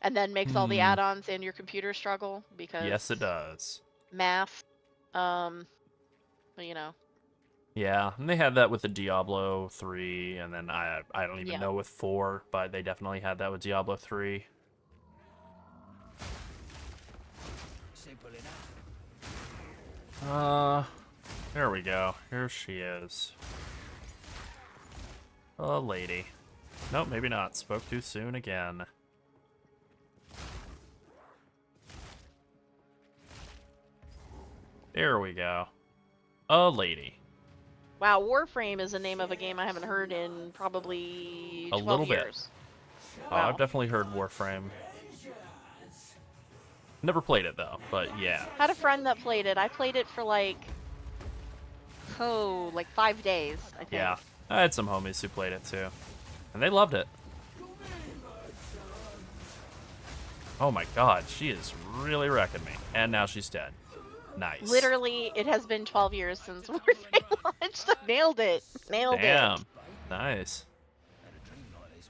And then makes all the add-ons and your computer struggle because Yes, it does. math. But Yeah, and they had that with the Diablo 3, and then I don't even know with 4, but they definitely had that with Diablo 3. Simple enough. There we go. Here she is. A lady. Nope, maybe not. Spoke too soon again. There we go. A lady. wow, Warframe is the name of a game I haven't heard in probably 12 A little bit. years. Oh, I've definitely heard Warframe. Never played it though, but yeah. Had a friend that played it. I played it for like 5 days, I think. Yeah. I had some homies who played it too. And they loved it. Oh my god, she is really wrecking me. And now she's dead. Nice. Literally, it has been 12 years since Warframe launched. Nailed it. Nailed Damn. it. Nice.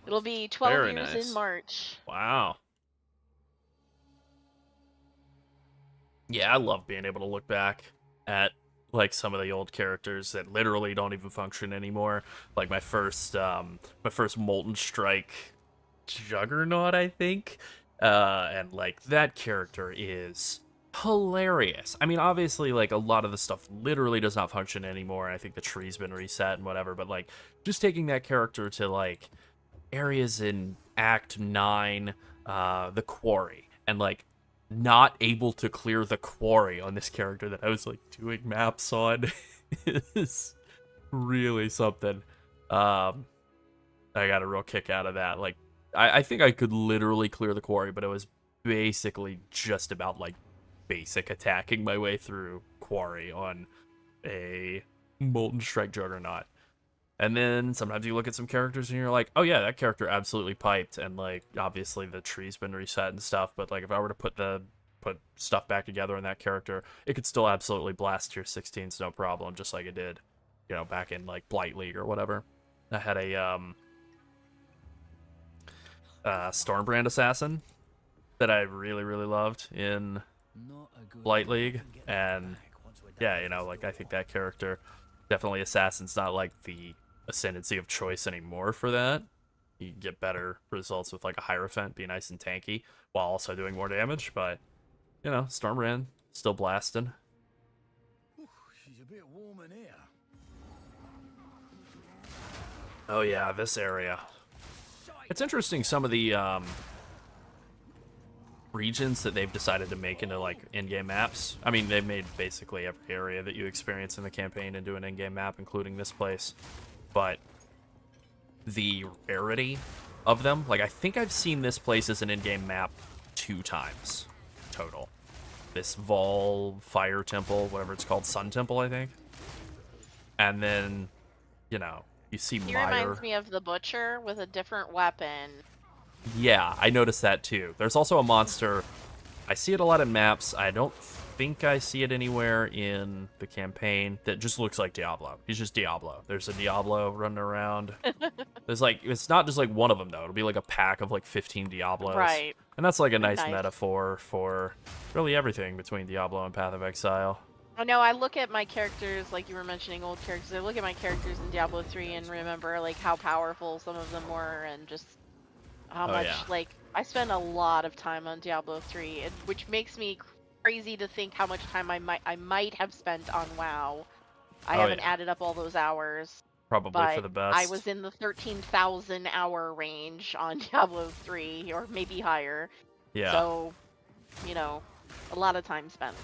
It'll be 12 Very years nice. in March. Wow. Yeah, I love being able to look back at like some of the old characters that literally don't even function anymore. Like my first Molten Strike Juggernaut, I think. And like that character is hilarious. I mean, obviously, like a lot of the stuff literally does not function anymore. I think the tree's been reset and whatever, but like just taking that character to like areas in Act 9, the quarry, and like not able to clear the quarry on this character that I was like doing maps on is really something. I got a real kick out of that. Like I think I could literally clear the quarry, but it was basically just about like basic attacking my way through quarry on a Molten Strike Juggernaut. And then sometimes you look at some characters and you're like, oh yeah, that character absolutely piped, and like obviously the tree's been reset and stuff, but like if I were to put stuff back together in that character, it could still absolutely blast tier 16s no problem, just like it did, back in like Blight League or whatever. I had a Stormbrand assassin that I really, really loved in Blight League, and yeah, like I think that character, definitely Assassin's not like the ascendancy of choice anymore for that. You can get better results with like a Hierophant, be nice and tanky, while also doing more damage, but, Stormbrand, still blasting. She's a bit warm in here. Oh yeah, this area. It's interesting some of the regions that they've decided to make into like in-game maps. I mean, they've made basically every area that you experience in the campaign into an in-game map, including this place. But the rarity of them, like I think I've seen this place as an in-game map 2 times total. This Vol Fire Temple, whatever it's called, Sun Temple, I think. And then, you see He Mire. reminds me of the Butcher with a different weapon. Yeah, I noticed that too. There's also a monster. I see it a lot in maps. I don't think I see it anywhere in the campaign that just looks like Diablo. He's just Diablo. There's a Diablo running around. There's like, it's not just like one of them though. It'll be like a pack of like 15 Diablos. Right. And that's like a nice metaphor for really everything between Diablo and Path of Exile. I know, I look at my characters, like you were mentioning old characters, I look at my characters in Diablo 3 and remember like how powerful some of them were and just how much, like, I spent a lot of time on Diablo 3, which makes me crazy to think how much time I might have spent on WoW. I haven't added up all those hours. Probably for the best. I was in the 13,000 hour range on Diablo 3, or maybe higher. Yeah. So, a lot of time spent.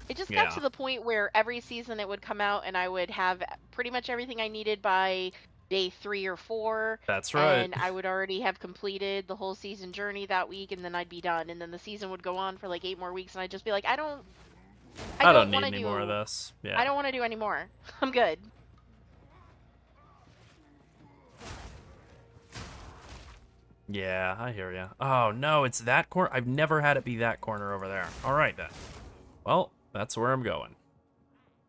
It just Yeah. got to the point where every season it would come out and I would have pretty much everything I needed by day 3 or 4. That's right. And I would already have completed the whole season journey that week, and then I'd be done. And then the season would go on for like 8 more weeks, and I'd just be like, I don't don't need wanna any more of this. Yeah. I don't want to do any more. I'm good. Yeah, I hear ya. Oh, no, it's that corner. I've never had it be that corner over there. All right, then. Well, that's where I'm going.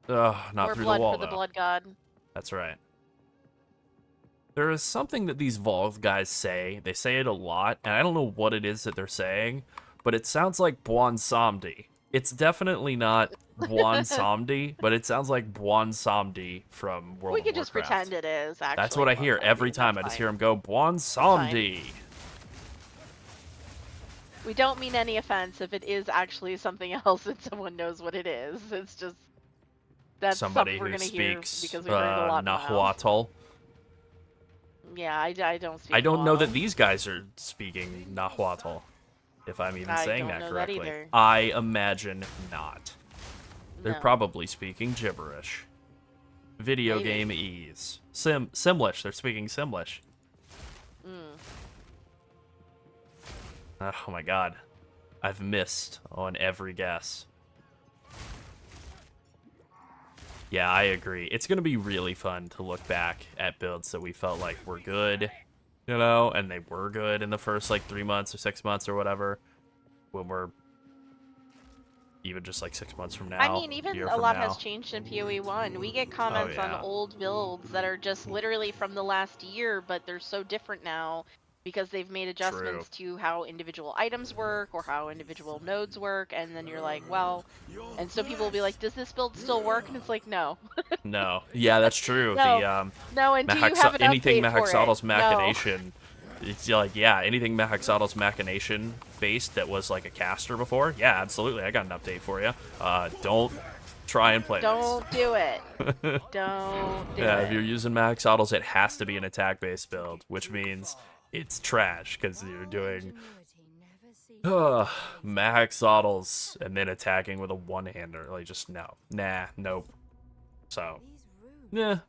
Ugh, not More through blood the wall, for the though. blood god. That's right. There is something that these Volv guys say. They say it a lot, and I don't know what it is that they're saying, but it sounds like Buon Samdi. It's definitely not Buon Samdi, but it sounds like Buon Samdi from World We of could just Warcraft. pretend it is, actually. That's what I hear every time. I just hear him go, Buon Samdi. We don't mean any offense if it is actually something else and someone knows what it is. It's just that's Somebody something we're who gonna hear speaks because we learned a lot now. Nahuatl. Yeah, I don't speak. I don't know that Nahuatl. these guys are speaking Nahuatl, if I'm even I saying don't that know that correctly. either. I imagine not. They're No. probably speaking gibberish. Video Maybe. game ease. Simlish. They're speaking Simlish. Mm. Oh my god. I've missed on every guess. Yeah, I agree. It's going to be really fun to look back at builds that we felt like were good, you know, and they were good in the first, like, 3 months or 6 months or whatever, when we're even just, like, 6 months from now. I mean, even year a from lot now. has changed in PoE 1. We get comments yeah. on old builds that are just literally from the last year, but they're so different now because they've made adjustments to how individual items work or how individual nodes work, and then you're like, well, and so people will be like, does this build still work? And it's like, no. No. Yeah, that's true. No. The, No, and do you have an anything update for it? Mahaxatl's No. Machination, it's like, yeah, anything Mahaxatl's Machination based that was like a caster before, yeah, absolutely, I got an update for you. Don't try and play Don't this. do it. Don't do Yeah, it. if you're using Mahaxatl's, it has to be an attack-based build, which means it's trash, because you're doing Mahaxatl's and then attacking with a one-hander. Like, just no. Nah, nope. So, yeah.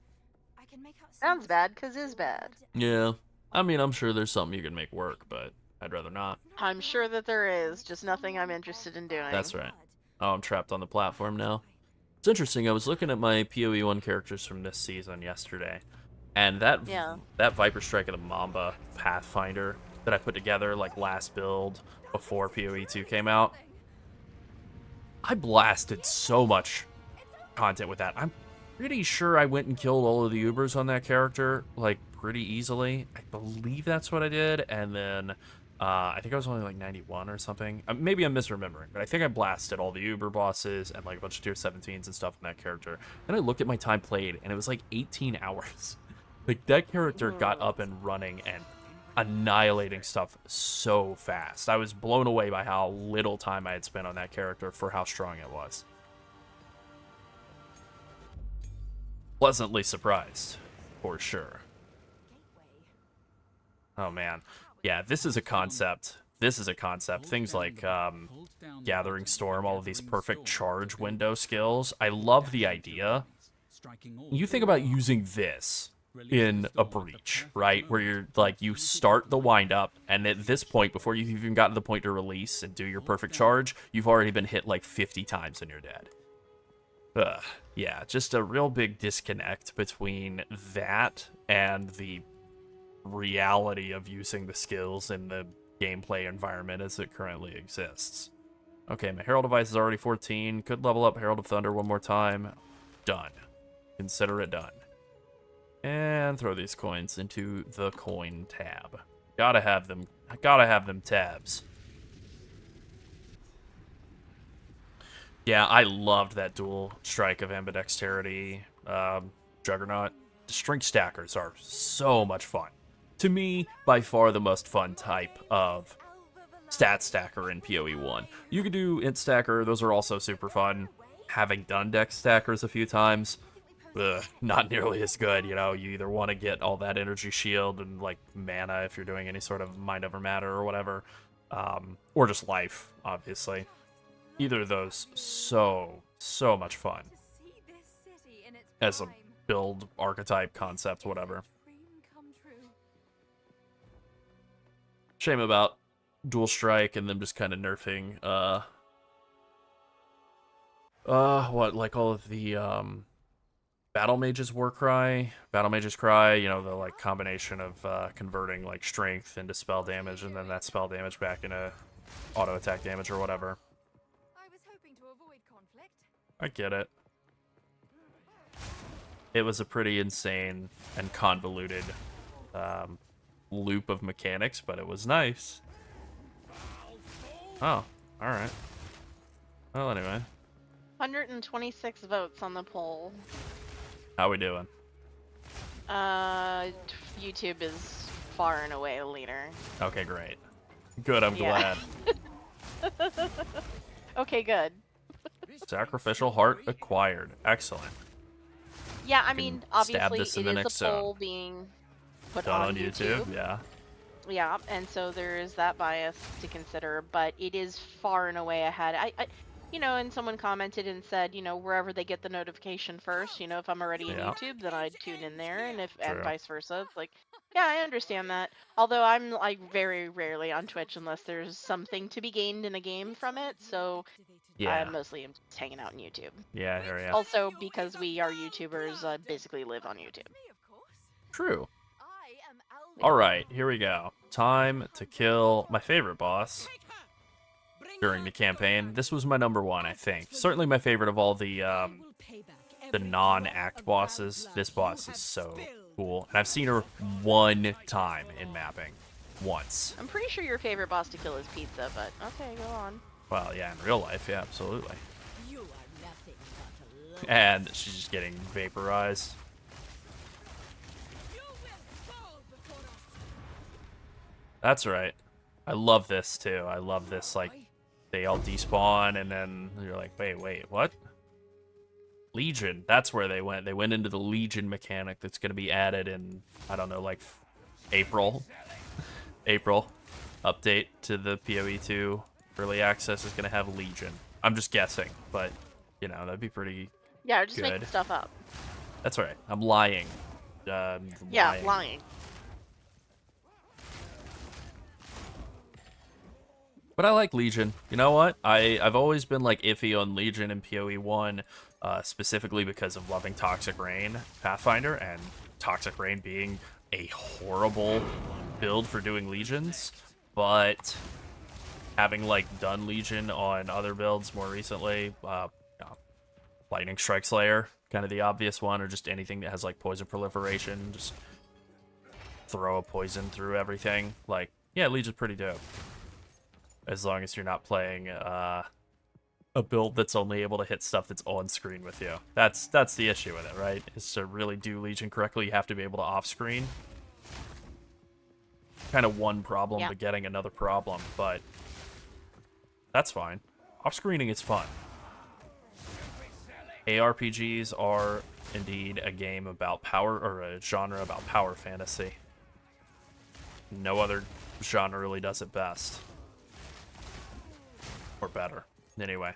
Sounds bad, because is bad. Yeah. I mean, I'm sure there's something you can make work, but I'd rather not. I'm sure that there is, just nothing I'm interested in doing. That's right. Oh, I'm trapped on the platform now. It's interesting, I was looking at my PoE 1 characters from this season yesterday, and that Viper Strike of the Mamba Pathfinder that I put together, like, last build before PoE 2 came out, I blasted so much content with that. I'm pretty sure I went and killed all of the Ubers on that character, like, pretty easily. I believe that's what I did, and then I think I was only like 91 or something. Maybe I'm misremembering, but I think I blasted all the Uber bosses and like a bunch of tier 17s and stuff in that character. Then I looked at my time played, and it was like 18 hours. Like, that character got up and running and annihilating stuff so fast. I was blown away by how little time I had spent on that character for how strong it was. Pleasantly surprised, for sure. Oh man, yeah, this is a concept. Things like Gathering Storm, all of these perfect charge window skills. I love the idea. You think about using this in a breach, right? Where you're like, you start the wind up, and at this point, before you've even gotten to the point to release and do your perfect charge, you've already been hit like 50 times and you're dead. Yeah, just a real big disconnect between that and the reality of using the skills in the gameplay environment as it currently exists. Okay, my Herald device is already 14. Could level up Herald of Thunder one more time. Done. Consider it done. And throw these coins into the coin tab. Gotta have them tabs. Yeah, I loved that dual strike of ambidexterity, Juggernaut. The strength stackers are so much fun. To me, by far the most fun type of stat stacker in PoE 1. You could do int stacker, those are also super fun. Having done dex stackers a few times, not nearly as good, you know. You either want to get all that energy shield and like mana if you're doing any sort of mind over matter or whatever, or just life, obviously. Either of those, so So much fun To see this city in its as a prime. build archetype concept, whatever. Dream come true. Shame about Dual Strike and them just kind of nerfing what, like all of the Battle Mage's Warcry, Battle Mage's Cry, you know, the like combination of converting like strength into spell damage and then that spell damage back into auto attack damage or whatever. I was hoping to avoid conflict. I get it. It was a pretty insane and convoluted loop of mechanics, but it was nice. Oh, alright. Well, anyway. 126 votes on the poll. How we doing? YouTube is far and away the leader. Okay, great. Good, I'm Yeah. glad. Okay, good. Sacrificial Heart acquired. Excellent. Yeah, I can mean, stab obviously this in it the is next a poll being put Done on YouTube. Yeah. Yeah, and so there is that bias to consider, but it is far and away ahead. You know, and someone commented and said, you know, wherever they get the notification first, you know, if I'm already in Yeah. YouTube, then I'd tune in there, and True. vice versa. It's like, yeah, I understand that. Although I'm like very rarely on Twitch unless there's something to be gained in a game from it, so I Yeah. mostly am just hanging out on YouTube. Yeah, here we are. Also, because we are YouTubers, I basically live on YouTube. Me, of course. True. I am Alvin. Alright, here we go. Time to kill my favorite boss during the campaign. This was my number one, I think. Certainly my favorite of all the non-act bosses. This boss is so cool. And I've seen her one time in mapping. Once. I'm pretty sure your favorite boss to kill is Pizza, but okay, go on. Well, yeah, in real life, yeah, absolutely. You are nothing but a low. And she's just getting vaporized. You will fall before us. That's right. I love this, too. I love this, like, they all despawn, and then you're like, wait, what? Legion. That's where they went. They went into the Legion mechanic that's going to be added in, I don't know, like, April. April. Update to the PoE 2 early access is going to have Legion. I'm just guessing, but, you know, that'd be pretty... Yeah, just Good. making stuff up. That's right. I'm lying. Yeah, lying. But I like Legion. You know what? I've always been like iffy on Legion and PoE 1, specifically because of loving Toxic Rain Pathfinder and Toxic Rain being a horrible build for doing Legions. But having like done Legion on other builds more recently, Lightning Strike Slayer, kind of the obvious one, or just anything that has like poison proliferation, just throw a poison through everything. Like, yeah, Legion's pretty dope. As long as you're not playing a build that's only able to hit stuff that's on screen with you. That's the issue with it, right? Is to really do Legion correctly, you have to be able to off-screen. Kind of one problem, Yeah. but getting another problem, but that's fine. Off-screening is fun. ARPGs are indeed a game about power, or a genre about power fantasy. No other genre really does it best. Or better. Anyway.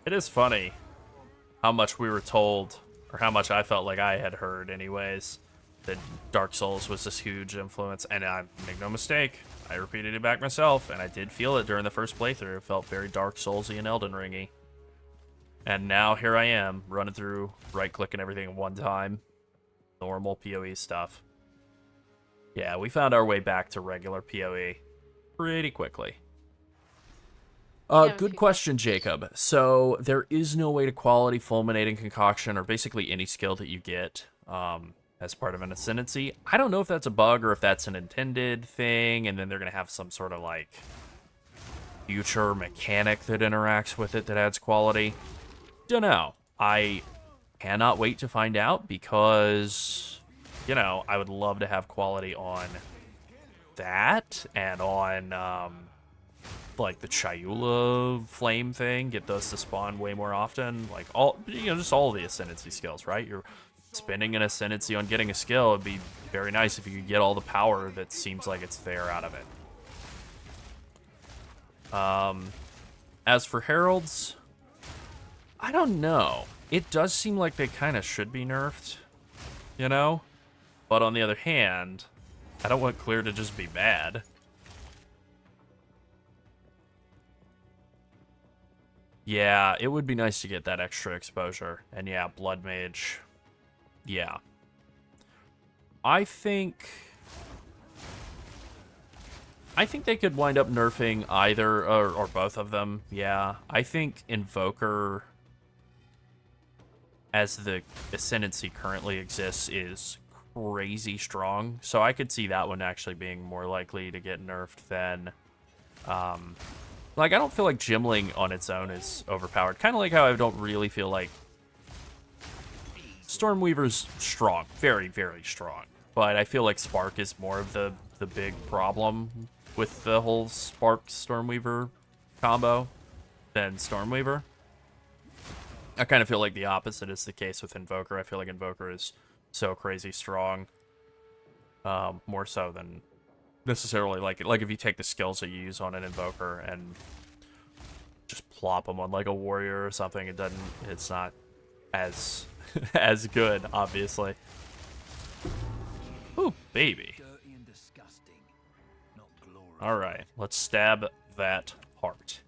It is funny how much we were told, or how much I felt like I had heard anyways, that Dark Souls was this huge influence. And I make no mistake, I repeated it back myself, and I did feel it during the first playthrough. It felt very Dark Soulsy and Elden Ringy. And now here I am, running through, right-clicking everything at one time. Normal PoE stuff. Yeah, we found our way back to regular PoE pretty quickly. Yeah, Good we- question, Jacob. So there is no way to quality fulminating concoction, or basically any skill that you get as part of an ascendancy. I don't know if that's a bug or if that's an intended thing, and then they're gonna have some sort of like future mechanic that interacts with it that adds quality. Don't know. I cannot wait to find out because, you know, I would love to have quality on that and on like the Chayula flame thing, get those to spawn way more often, like all, you know, just all the ascendancy skills, right? Your spending an ascendancy on getting a skill, it'd be very nice if you could get all the power that seems like it's there out of it. As for heralds, I don't know. It does seem like they kind of should be nerfed, you know? But on the other hand, I don't want clear to just be bad. Yeah, it would be nice to get that extra exposure. And yeah, Blood Mage. Yeah. I think they could wind up nerfing either or both of them. Yeah, I think Invoker, as the Ascendancy currently exists, is crazy strong. So I could see that one actually being more likely to get nerfed than... like, I don't feel like Gimling on its own is overpowered. Kind of like how I don't really feel like... Stormweaver's strong. Very, very strong. But I feel like Spark is more of the big problem with the whole Spark Stormweaver combo than Stormweaver. I kind of feel like the opposite is the case with Invoker. I feel like Invoker is so crazy strong. More so than necessarily like if you take the skills that you use on an Invoker and just plop them on like a warrior or something, it's not as as good, obviously. Ooh, baby. Dirty and disgusting, not glorious. All right, let's stab that heart.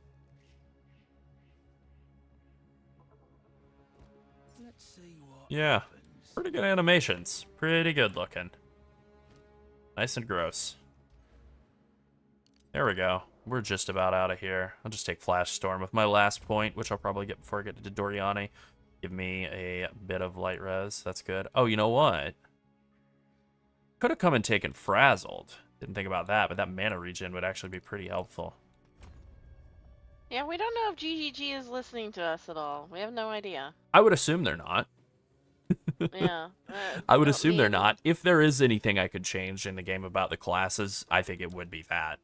Let's see what Yeah, happens. pretty good animations. Pretty good looking. Nice and gross. There we go. We're just about out of here. I'll just take Flash Storm with my last point, which I'll probably get before I get to Doriani. Give me a bit of light res. That's good. Oh, you know what? Could have come and taken Frazzled. Didn't think about that, but that mana regen would actually be pretty helpful. Yeah, we don't know if GGG is listening to us at all. We have no idea. I would assume they're not. Yeah. I would well, assume they're maybe. not. If there is anything I could change in the game about the classes, I think it would be that.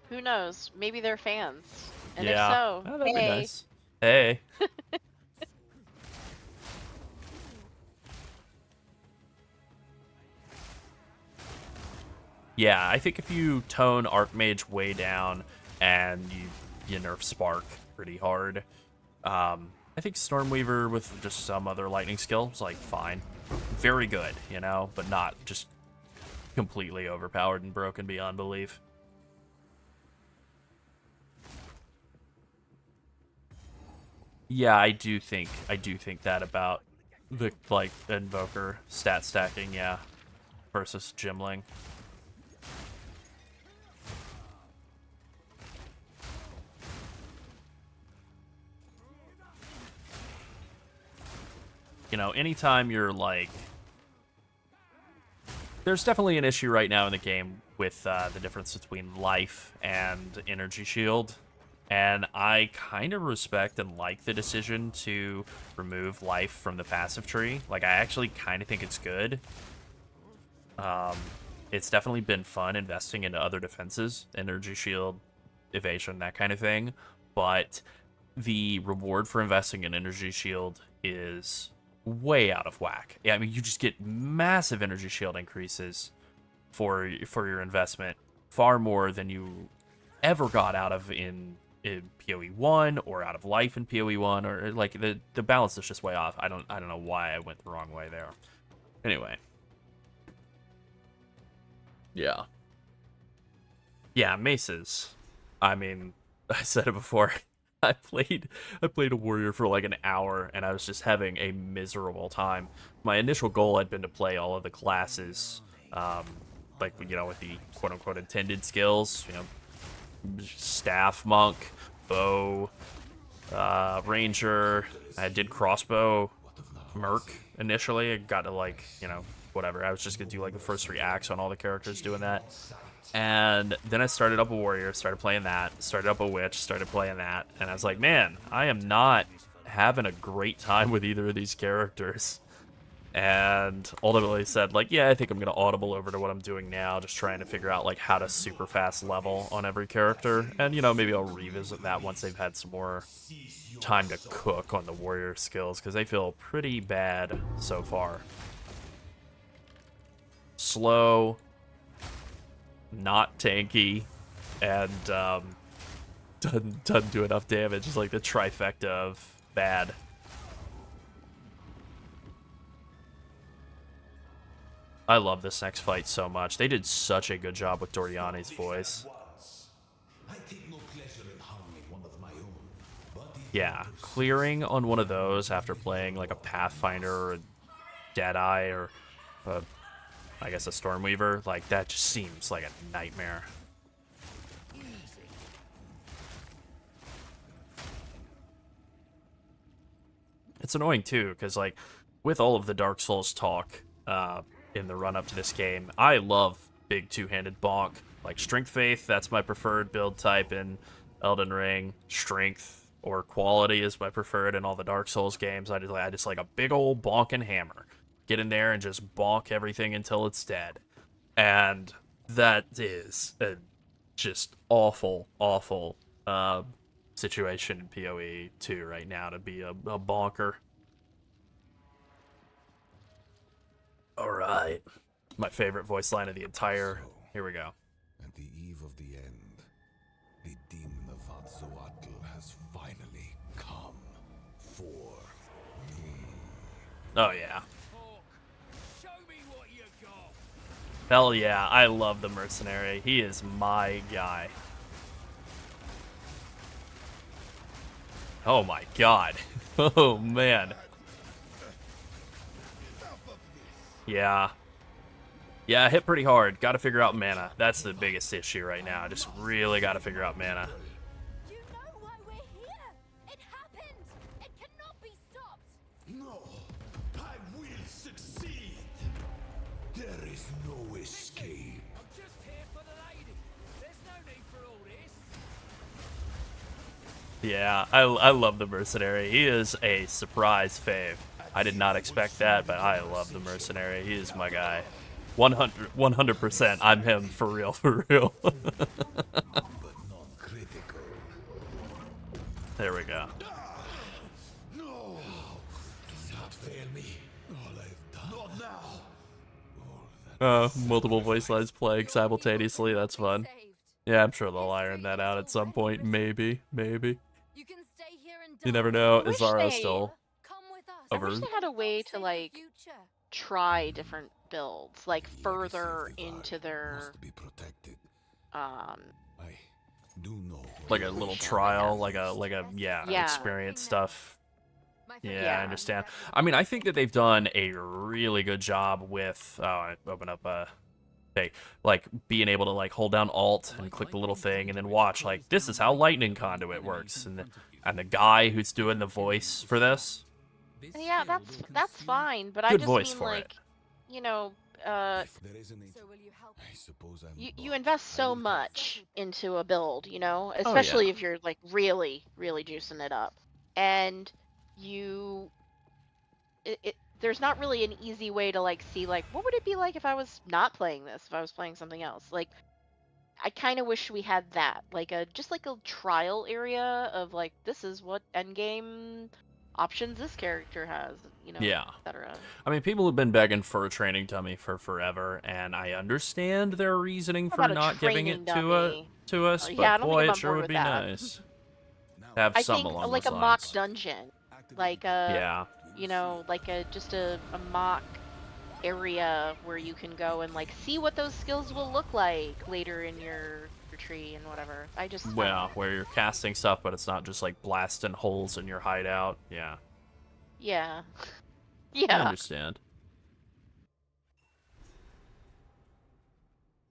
Who knows? Maybe they're fans. And yeah. if so, Oh, that'd be hey. nice. Hey. Yeah, I think if you tone Archmage way down and you nerf Spark pretty hard, I think Stormweaver with just some other lightning skill is like fine. Very good, you know, but not just completely overpowered and broken beyond belief. Yeah, I do think that about the like Invoker stat stacking, yeah, versus Gimling. You know, anytime you're like... There's definitely an issue right now in the game with the difference between life and energy shield. And I kind of respect and like the decision to remove life from the passive tree. Like, I actually kind of think it's good. It's definitely been fun investing into other defenses, energy shield, evasion, that kind of thing. But the reward for investing in energy shield is way out of whack. Yeah, I mean, you just get massive energy shield increases for your investment, far more than you ever got out of in PoE 1 or out of life in PoE 1, or like the balance is just way off. I don't know why I went the wrong way there. Anyway. Yeah. Yeah, maces. I mean, I said it before. I played a warrior for like an hour, and I was just having a miserable time. My initial goal had been to play all of the classes, like, you know, with the quote-unquote intended skills, you know, staff, monk, bow, ranger. I did crossbow, merc initially. I got to, like, you know, whatever. I was just gonna do like the first 3 acts on all the characters doing that. And then I started up a warrior, started playing that, started up a witch, started playing that, and I was like, man, I am not having a great time with either of these characters. and ultimately said, like, yeah, I think I'm going to audible over to what I'm doing now, just trying to figure out, like, how to super fast level on every character. And, you know, maybe I'll revisit that once they've had some more time to cook on the warrior skills, because they feel pretty bad so far. Slow, not tanky, and doesn't do enough damage. It's like the trifecta of bad. I love this next fight so much. They did such a good job with Doriani's voice. Yeah, clearing on one of those after playing like a Pathfinder or a Deadeye or I guess a Stormweaver, like that just seems like a nightmare. It's annoying too, because like with all of the Dark Souls talk in the run up to this game, I love big two-handed bonk. Like Strength Faith, that's my preferred build type in Elden Ring. Strength or Quality is my preferred in all the Dark Souls games. I just like a big old bonking hammer. Get in there and just bonk everything until it's dead. And that is a just awful, awful situation in PoE 2 right now to be a bonker. Alright. My favorite voice line of the entire... Here we go. At the eve of the end, the demon of Azzoatl has finally come for me. Oh, yeah. Show me what you got. Hell yeah, I love the Mercenary. He is my guy. Oh my god. Oh man. Yeah. Yeah, hit pretty hard. Gotta figure out mana. That's the biggest issue right now. Just really gotta figure out mana. You know why we're here. It happened. It cannot be stopped. No, I will succeed. There is no escape. I'm just here for the lady. There's no need for all this. Yeah, I love the Mercenary. He is a surprise fave. I did not expect that, but I love the Mercenary. He is my guy. 100%. I'm him for real, for real. But non-critical. There we go. No, do not fail me. All I've done. Not now. All that Multiple voice lines playing simultaneously. That's fun. Saved. Yeah, I'm sure they'll iron that out at some point. Maybe, maybe. You can stay here and You die. never know. I wish Izaro they- still Come with us. I wish over- they had a way to Save the like future. try different builds, like legacy of further the into Valley their must be protected. um I do know. what like a you little wish. trial, like a yeah, Yeah. experience stuff. My friend Yeah, I Yeah. understand. I mean, I think that they've done a really good job with I open up hey, like being able to like hold down Alt and click the little thing and then watch like this is how Lightning Conduit works, and the guy who's doing the voice for this, yeah, that's fine, but I Good just voice mean for like it. you know, If there is an So will you help? I suppose I'm you bought. invest I so will go. much into a build, you know, Oh, yeah. especially if you're like really juicing it up, and you there's not really an easy way to like see like what would it be like if I was not playing this, if I was playing something else. Like I kind of wish we had that, like just like a trial area of like this is what endgame options this character has, you know, Yeah. etc. I mean, people have been begging for a training dummy for forever, and I understand their reasoning How for about a not giving it training to dummy? us, Yeah, but I don't think boy, I'm it on sure board would with be that. nice Now, to have I some think along like those a mock lines. dungeon, activate like the- Yeah. you know, like just a mock area where you can go and like see what those skills will look like later in your tree and whatever. I just Well, where you're casting stuff, but it's not just like blasting holes in your hideout. Yeah, yeah. I Yeah. understand.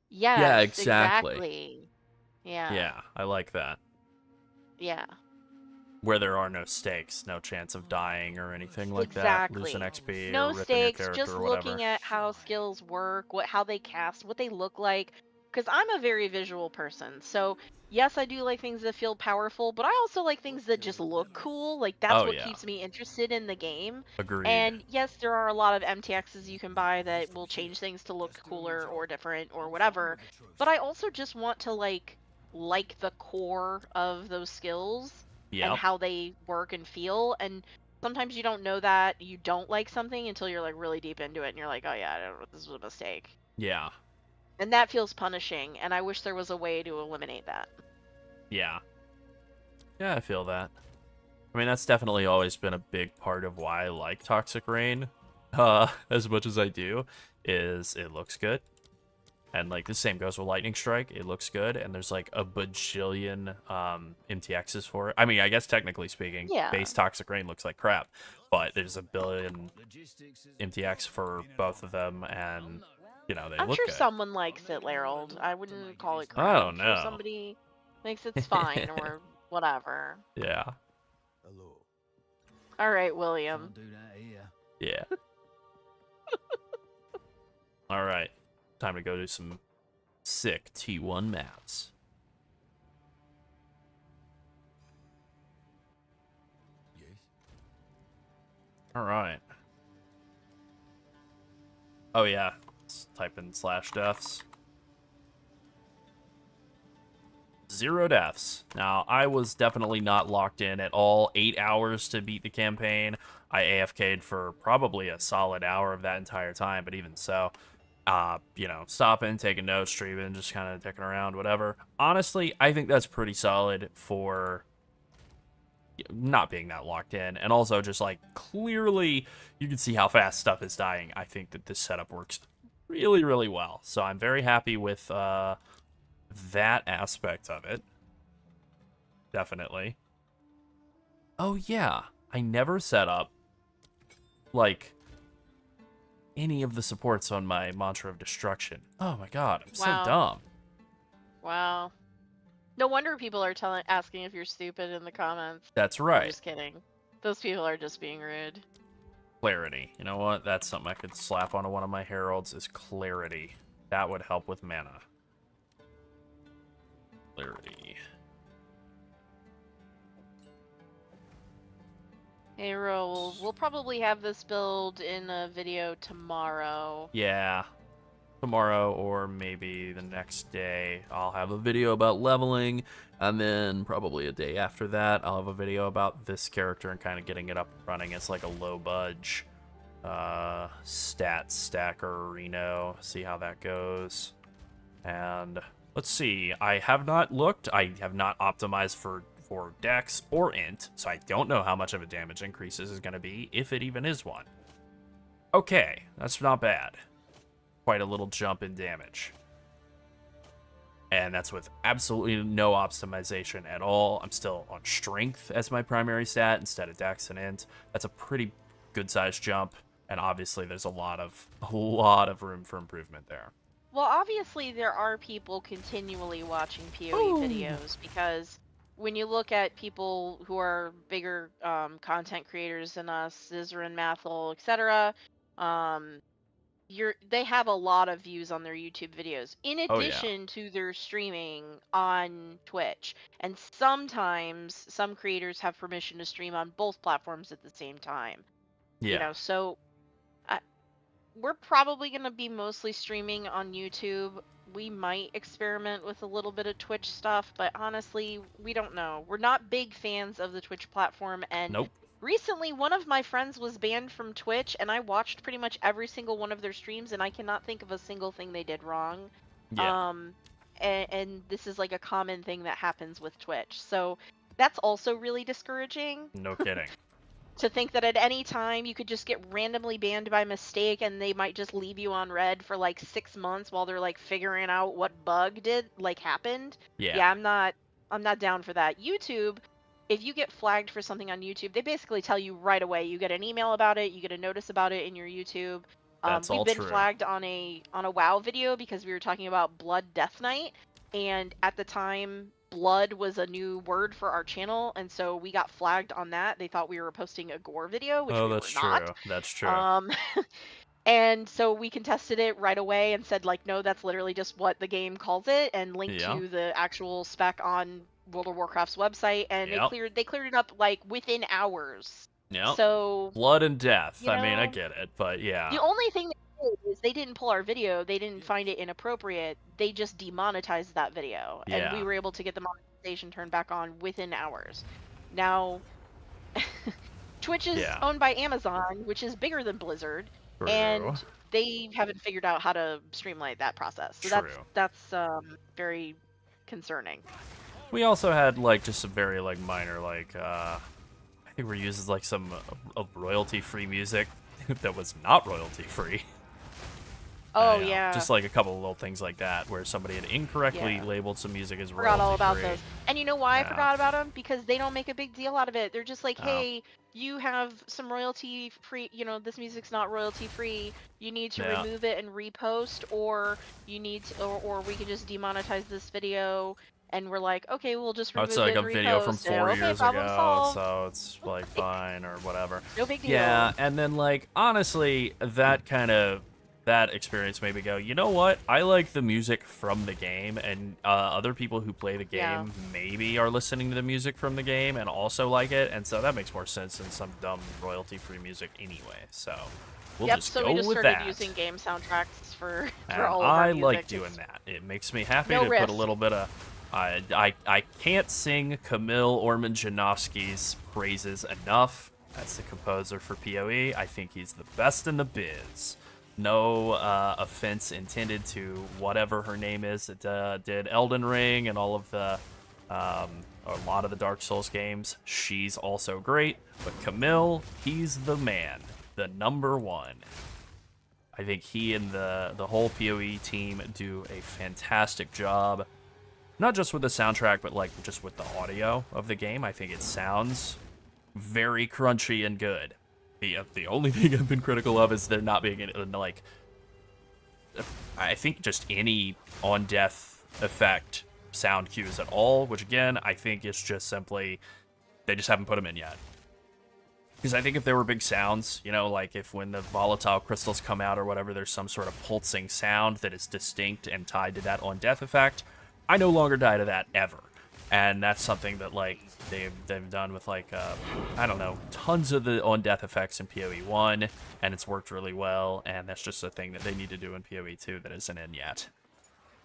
Yes, exactly. Yeah. Yeah, I like that. Yeah. Where there are no stakes, no chance of dying or anything like that. Losing Exactly. XP No or ripping your stakes, character just or whatever. looking at how skills work, how they cast, what they look like, because I'm a very visual person. So yes, I do like things that feel powerful, but I also like things that just look cool. Like that's Oh, what yeah. keeps me interested in the game. Agreed. And yes, there are a lot of MTXs you can buy that will change things to look cooler or different or whatever. But I also just want to like the core of those skills and Yep. how they work and feel. And sometimes you don't know that you don't like something until you're like really deep into it and you're like, oh yeah, I don't know, this was a mistake. Yeah. And that feels punishing, and I wish there was a way to eliminate that. Yeah. Yeah, I feel that. I mean, that's definitely always been a big part of why I like Toxic Rain, as much as I do, is it looks good. And, like, the same goes with Lightning Strike. It looks good, and there's, like, a bajillion MTXs for it. I mean, I guess technically speaking, Yeah. base Toxic Rain looks like crap, but there's a billion MTX for both of them, and, you know, they I'm look sure good. someone likes it, Larold. I wouldn't call it crap. I don't I'm sure know. somebody thinks it's fine or whatever. Yeah. Hello. All right, William. Can't do that here. Yeah. All right. Time to go do some sick T1 maps. Yes. All right. Oh, yeah. Let's type in /deaths. 0 deaths. Now, I was definitely not locked in at all. 8 hours to beat the campaign. I AFK'd for probably a solid hour of that entire time, but even so, you know, stopping, taking notes, streaming, just kind of dicking around, whatever. Honestly, I think that's pretty solid for not being that locked in, and also just, like, clearly you can see how fast stuff is dying. I think that this setup works really, really well. So I'm very happy with, that aspect of it. Definitely. Oh, yeah. I never set up, like, any of the supports on my Mantra of Destruction. Oh my god, I'm Wow. so dumb. Wow. No wonder people are asking if you're stupid in the comments. That's I'm right. just kidding. Those people are just being rude. Clarity. You know what? That's something I could slap onto one of my heralds, is clarity. That would help with mana. Clarity. Hey, Ro, we'll probably have this build in a video tomorrow. Yeah. Tomorrow or maybe the next day, I'll have a video about leveling, and then probably a day after that, I'll have a video about this character and kind of getting it up and running. It's like a low budge stat stacker Reno. See how that goes. And let's see. I have not looked. I have not optimized for Dex or Int, so I don't know how much of a damage increase this is going to be, if it even is one. Okay, that's not bad. Quite a little jump in damage. And that's with absolutely no optimization at all. I'm still on Strength as my primary stat instead of Dex and Int. That's a pretty good sized jump, and obviously there's a lot of room for improvement there. Well, obviously there are people continually watching PoE videos, because when you look at people who are bigger content creators than us, Zizrin, Mathel, etc., they have a lot of views on their YouTube videos, in addition to their streaming on Twitch. And sometimes some creators have permission to stream on both platforms at the same time. Yeah. You know, so we're probably going to be mostly streaming on YouTube. We might experiment with a little bit of Twitch stuff, but honestly, we don't know. We're not big fans of the Twitch platform, and Nope. recently one of my friends was banned from Twitch, and I watched pretty much every single one of their streams, and I cannot think of a single thing they did wrong. Yeah. And this is like a common thing that happens with Twitch. So that's also really discouraging. No kidding. To think that at any time you could just get randomly banned by mistake, and they might just leave you on red for like 6 months while they're like figuring out what bug happened. Yeah. I'm not down for that. YouTube, if you get flagged for something on YouTube, they basically tell you right away. You get an email about it, you get a notice about it in your YouTube. That's all we've been true. flagged on a WoW video because we were talking about Blood Death Knight, and at the time blood was a new word for our channel, and so we got flagged on that. They thought we were posting a gore video, which we were that's not. true. That's true. And so we contested it right away and said, like, no, that's literally just what the game calls it, and linked Yeah. to the actual spec on World of Warcraft's website, and Yep. they cleared it up like within hours. Yep. So Blood and death. you I mean, I know, get it, but yeah. the only thing they did is they didn't pull our video. They didn't find it inappropriate. They just demonetized that video, and Yeah. we were able to get the monetization turned back on within hours. Now, Twitch is Yeah. owned by Amazon, which is bigger than Blizzard, True. and they haven't figured out how to streamline that process. So True. that's very concerning. We also had like just some very like minor like I think we're using like some royalty-free music that was not royalty-free. Oh You know, yeah, just like a couple of little things like that where somebody had incorrectly Yeah. labeled some music as forgot all about royalty-free. those. And you know why I Yeah. forgot about them? Because they don't make a big deal out of it. They're just like, Oh. hey, you have some royalty free, this music's not royalty free. You need to Yeah. remove it and repost, or you need to, or we can just demonetize this video. And we're like, okay, we'll just Oh, remove it's like it a and video from repost. 4 Okay, years problem ago, solved. so it's like fine or whatever. No big deal. Yeah, and then like honestly, that experience made me go, you know what? I like the music from the game, and other people who play the game Yeah. maybe are listening to the music from the game and also like it, and so that makes more sense than some dumb royalty-free music anyway. So we'll Yep, just so go we just with started that. using game soundtracks for And all of our I music. like It's- doing that. It makes me happy No to put a risk. little bit of. I can't sing Kamil Orman Janowski's praises enough. That's the composer for PoE. I think he's the best in the biz. No offense intended to whatever her name is that did Elden Ring and all of the a lot of the Dark Souls games. She's also great, but Kamil, he's the man, the number one. I think he and the whole PoE team do a fantastic job, not just with the soundtrack, but like just with the audio of the game. I think it sounds very crunchy and good. The only thing I've been critical of is there not being like, I think just any on death effect sound cues at all, which again I think is just simply they just haven't put them in yet. Because I think if there were big sounds, like if when the volatile crystals come out or whatever, there's some sort of pulsing sound that is distinct and tied to that on death effect, I no longer die to that ever. And that's something that like they've done with like I don't know, tons of the on death effects in PoE 1, and it's worked really well, and that's just a thing that they need to do in PoE 2 that isn't in yet.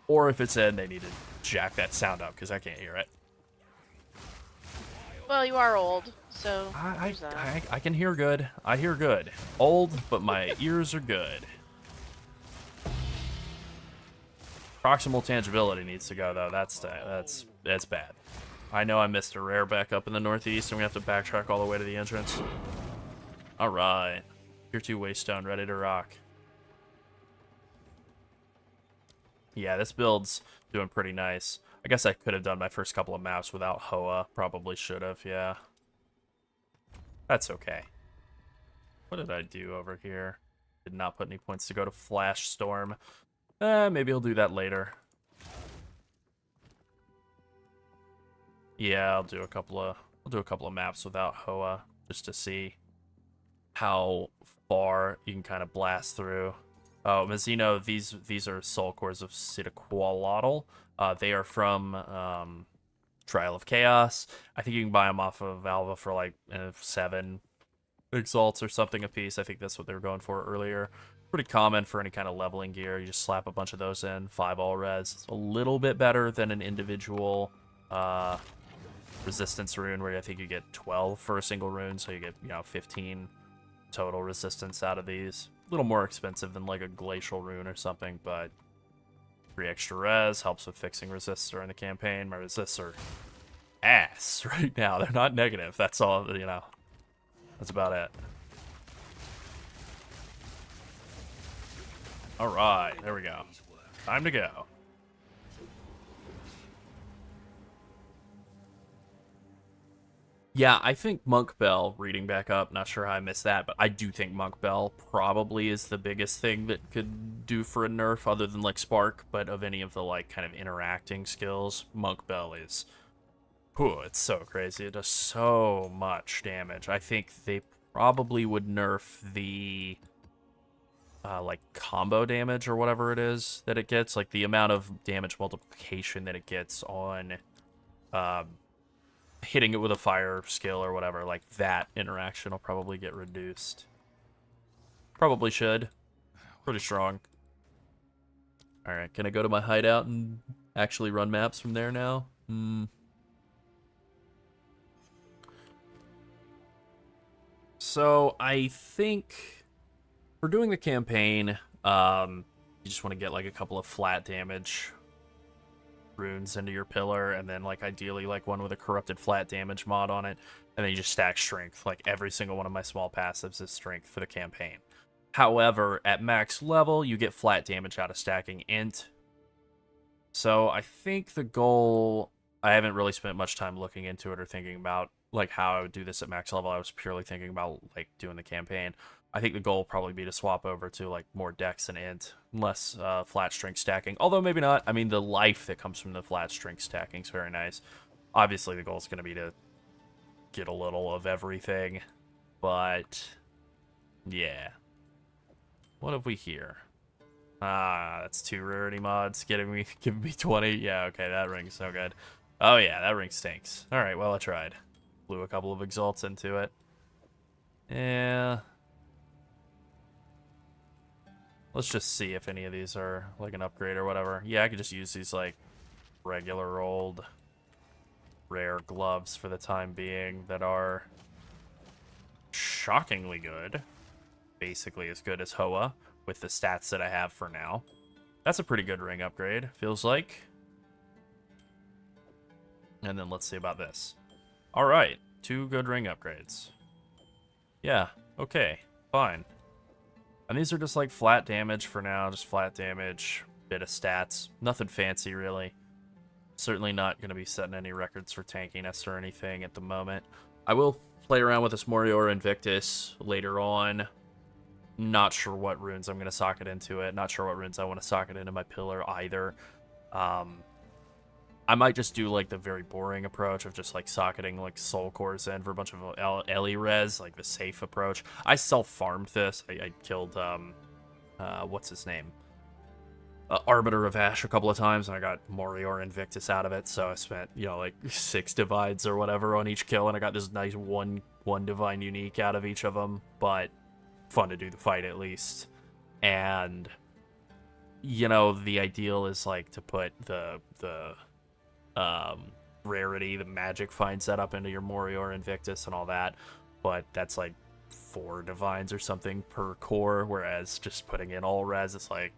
Or if it's in, they need to jack that sound up because I can't hear it. Well, you are old, so I there's that. I can hear good. I hear good. Old, but my ears are good. Proximal tangibility needs to go though. That's bad. I know I missed a rare back up in the northeast, and we have to backtrack all the way to the entrance. All right, Tier 2 Waystone ready to rock. Yeah, this build's doing pretty nice. I guess I could have done my first couple of maps without Hoa. Probably should have, yeah. That's okay. What did I do over here? Did not put any points to go to Flash Storm. Maybe I'll do that later. Yeah, I'll do a couple of maps without Hoa just to see how far you can kind of blast through. Oh, Mazzino, these are Soul Cores of Cidaqualotl. They are from Trial of Chaos. I think you can buy them off of Alva for like 7 exalts or something a piece. I think that's what they were going for earlier. Pretty common for any kind of leveling gear. You just slap a bunch of those in, 5 all res. It's a little bit better than an individual resistance rune where I think you get 12 for a single rune, so you get 15 total resistance out of these. A little more expensive than like a glacial rune or something, but 3 extra res helps with fixing resists during the campaign. My resists are ass right now. They're not negative. That's all, that's about it. All right, there we go. Time to go. Yeah, I think Monk Bell, reading back up, not sure how I missed that, but I do think Monk Bell probably is the biggest thing that could do for a nerf other than like Spark, but of any of the like kind of interacting skills, Monk Bell is, it's so crazy. It does so much damage. I think they probably would nerf the like combo damage or whatever it is that it gets, like the amount of damage multiplication that it gets on hitting it with a fire skill or whatever, like that interaction will probably get reduced. Probably should. Pretty strong. Alright, can I go to my hideout and actually run maps from there now? So I think for doing the campaign, you just want to get like a couple of flat damage runes into your pillar, and then like ideally like one with a corrupted flat damage mod on it, and then you just stack strength. Like every single one of my small passives is strength for the campaign. However, at max level, you get flat damage out of stacking int. So I think the goal, I haven't really spent much time looking into it or thinking about like how I would do this at max level. I was purely thinking about like doing the campaign. I think the goal will probably be to swap over to like more dex and int, less flat strength stacking. Although maybe not. I mean, the life that comes from the flat strength stacking is very nice. Obviously, the goal is going to be to get a little of everything, but yeah. What have we here? Ah, that's 2 rarity mods giving me 20. Yeah, okay, that ring's no good. Oh yeah, that ring stinks. All right, well I tried. Blew a couple of exalts into it. Yeah. Let's just see if any of these are like an upgrade or whatever. Yeah, I could just use these like regular old rare gloves for the time being that are shockingly good. Basically as good as Hoa with the stats that I have for now. That's a pretty good ring upgrade, feels like. And then let's see about this. All right, 2 good ring upgrades. Yeah, okay, fine. And these are just like flat damage for now, just flat damage, bit of stats, nothing fancy really. Certainly not going to be setting any records for tankiness or anything at the moment. I will play around with this Morior Invictus later on. Not sure what runes I'm going to socket into it. Not sure what runes I want to socket into my pillar either. I might just do like the very boring approach of just like socketing like soul cores in for a bunch of Ellie res, like the safe approach. I self-farmed this. I killed, what's his name? Arbiter of Ash a couple of times, and I got Morior Invictus out of it, so I spent, you know, like 6 divides or whatever on each kill, and I got this nice one divine unique out of each of them, but fun to do the fight at least. And, you know, the ideal is like to put the rarity, the magic find setup into your Morior Invictus and all that, but that's like 4 divines or something per core, whereas just putting in all res is like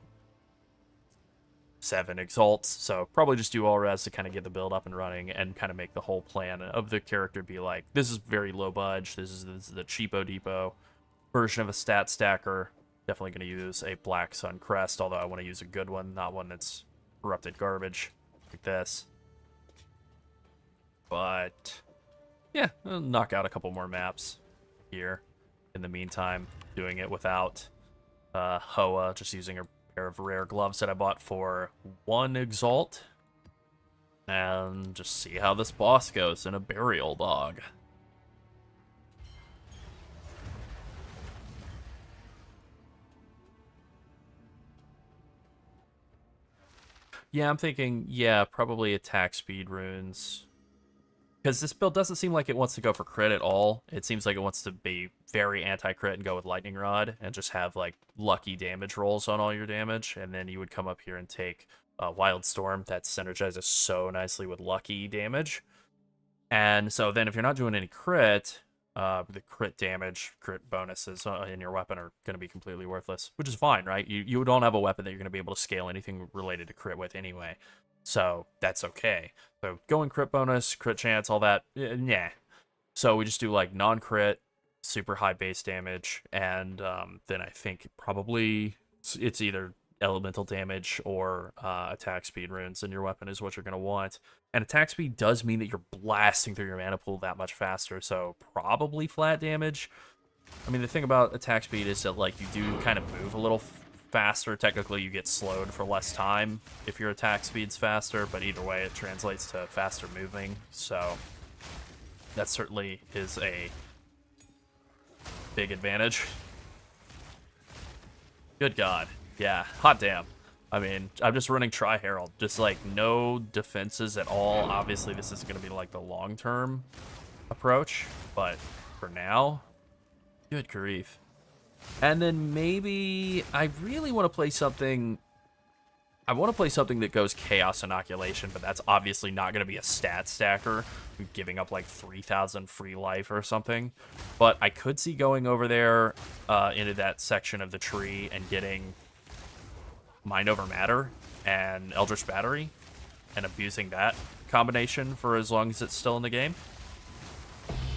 7 exalts. So probably just do all res to kind of get the build up and running and kind of make the whole plan of the character be like, this is very low budge, this is the cheapo depot version of a stat stacker. Definitely going to use a Black Sun Crest, although I want to use a good one, not one that's corrupted garbage like this. But yeah, I'll knock out a couple more maps here in the meantime, doing it without Hoa, just using a pair of rare gloves that I bought for 1 exalt, and just see how this boss goes in a burial dog. Yeah, I'm thinking, yeah, probably attack speed runes. Because this build doesn't seem like it wants to go for crit at all. It seems like it wants to be very anti-crit and go with Lightning Rod and just have like lucky damage rolls on all your damage. And then you would come up here and take Wild Storm that synergizes so nicely with lucky damage. And so then if you're not doing any crit, the crit damage, crit bonuses in your weapon are going to be completely worthless, which is fine, right? You don't have a weapon that you're going to be able to scale anything related to crit with anyway. So that's okay. So going crit bonus, crit chance, all that, yeah. So we just do like non-crit, super high base damage, and then I think probably it's either elemental damage or attack speed runes in your weapon is what you're going to want. And attack speed does mean that you're blasting through your mana pool that much faster, so probably flat damage. I mean, the thing about attack speed is that like you do kind of move a little faster. Technically, you get slowed for less time if your attack speed's faster, but either way, it translates to faster moving, so that certainly is a big advantage. Good God. Yeah, hot damn. I mean, I'm just running Tri-Herald. Just, like, no defenses at all. Obviously, this is going to be, like, the long-term approach. But for now, good grief. And then maybe I really want to play something... I want to play something that goes Chaos Inoculation, but that's obviously not going to be a stat stacker, giving up like 3,000 free life or something. But I could see going over there into that section of the tree and getting Mind Over Matter and Eldritch Battery and abusing that combination for as long as it's still in the game.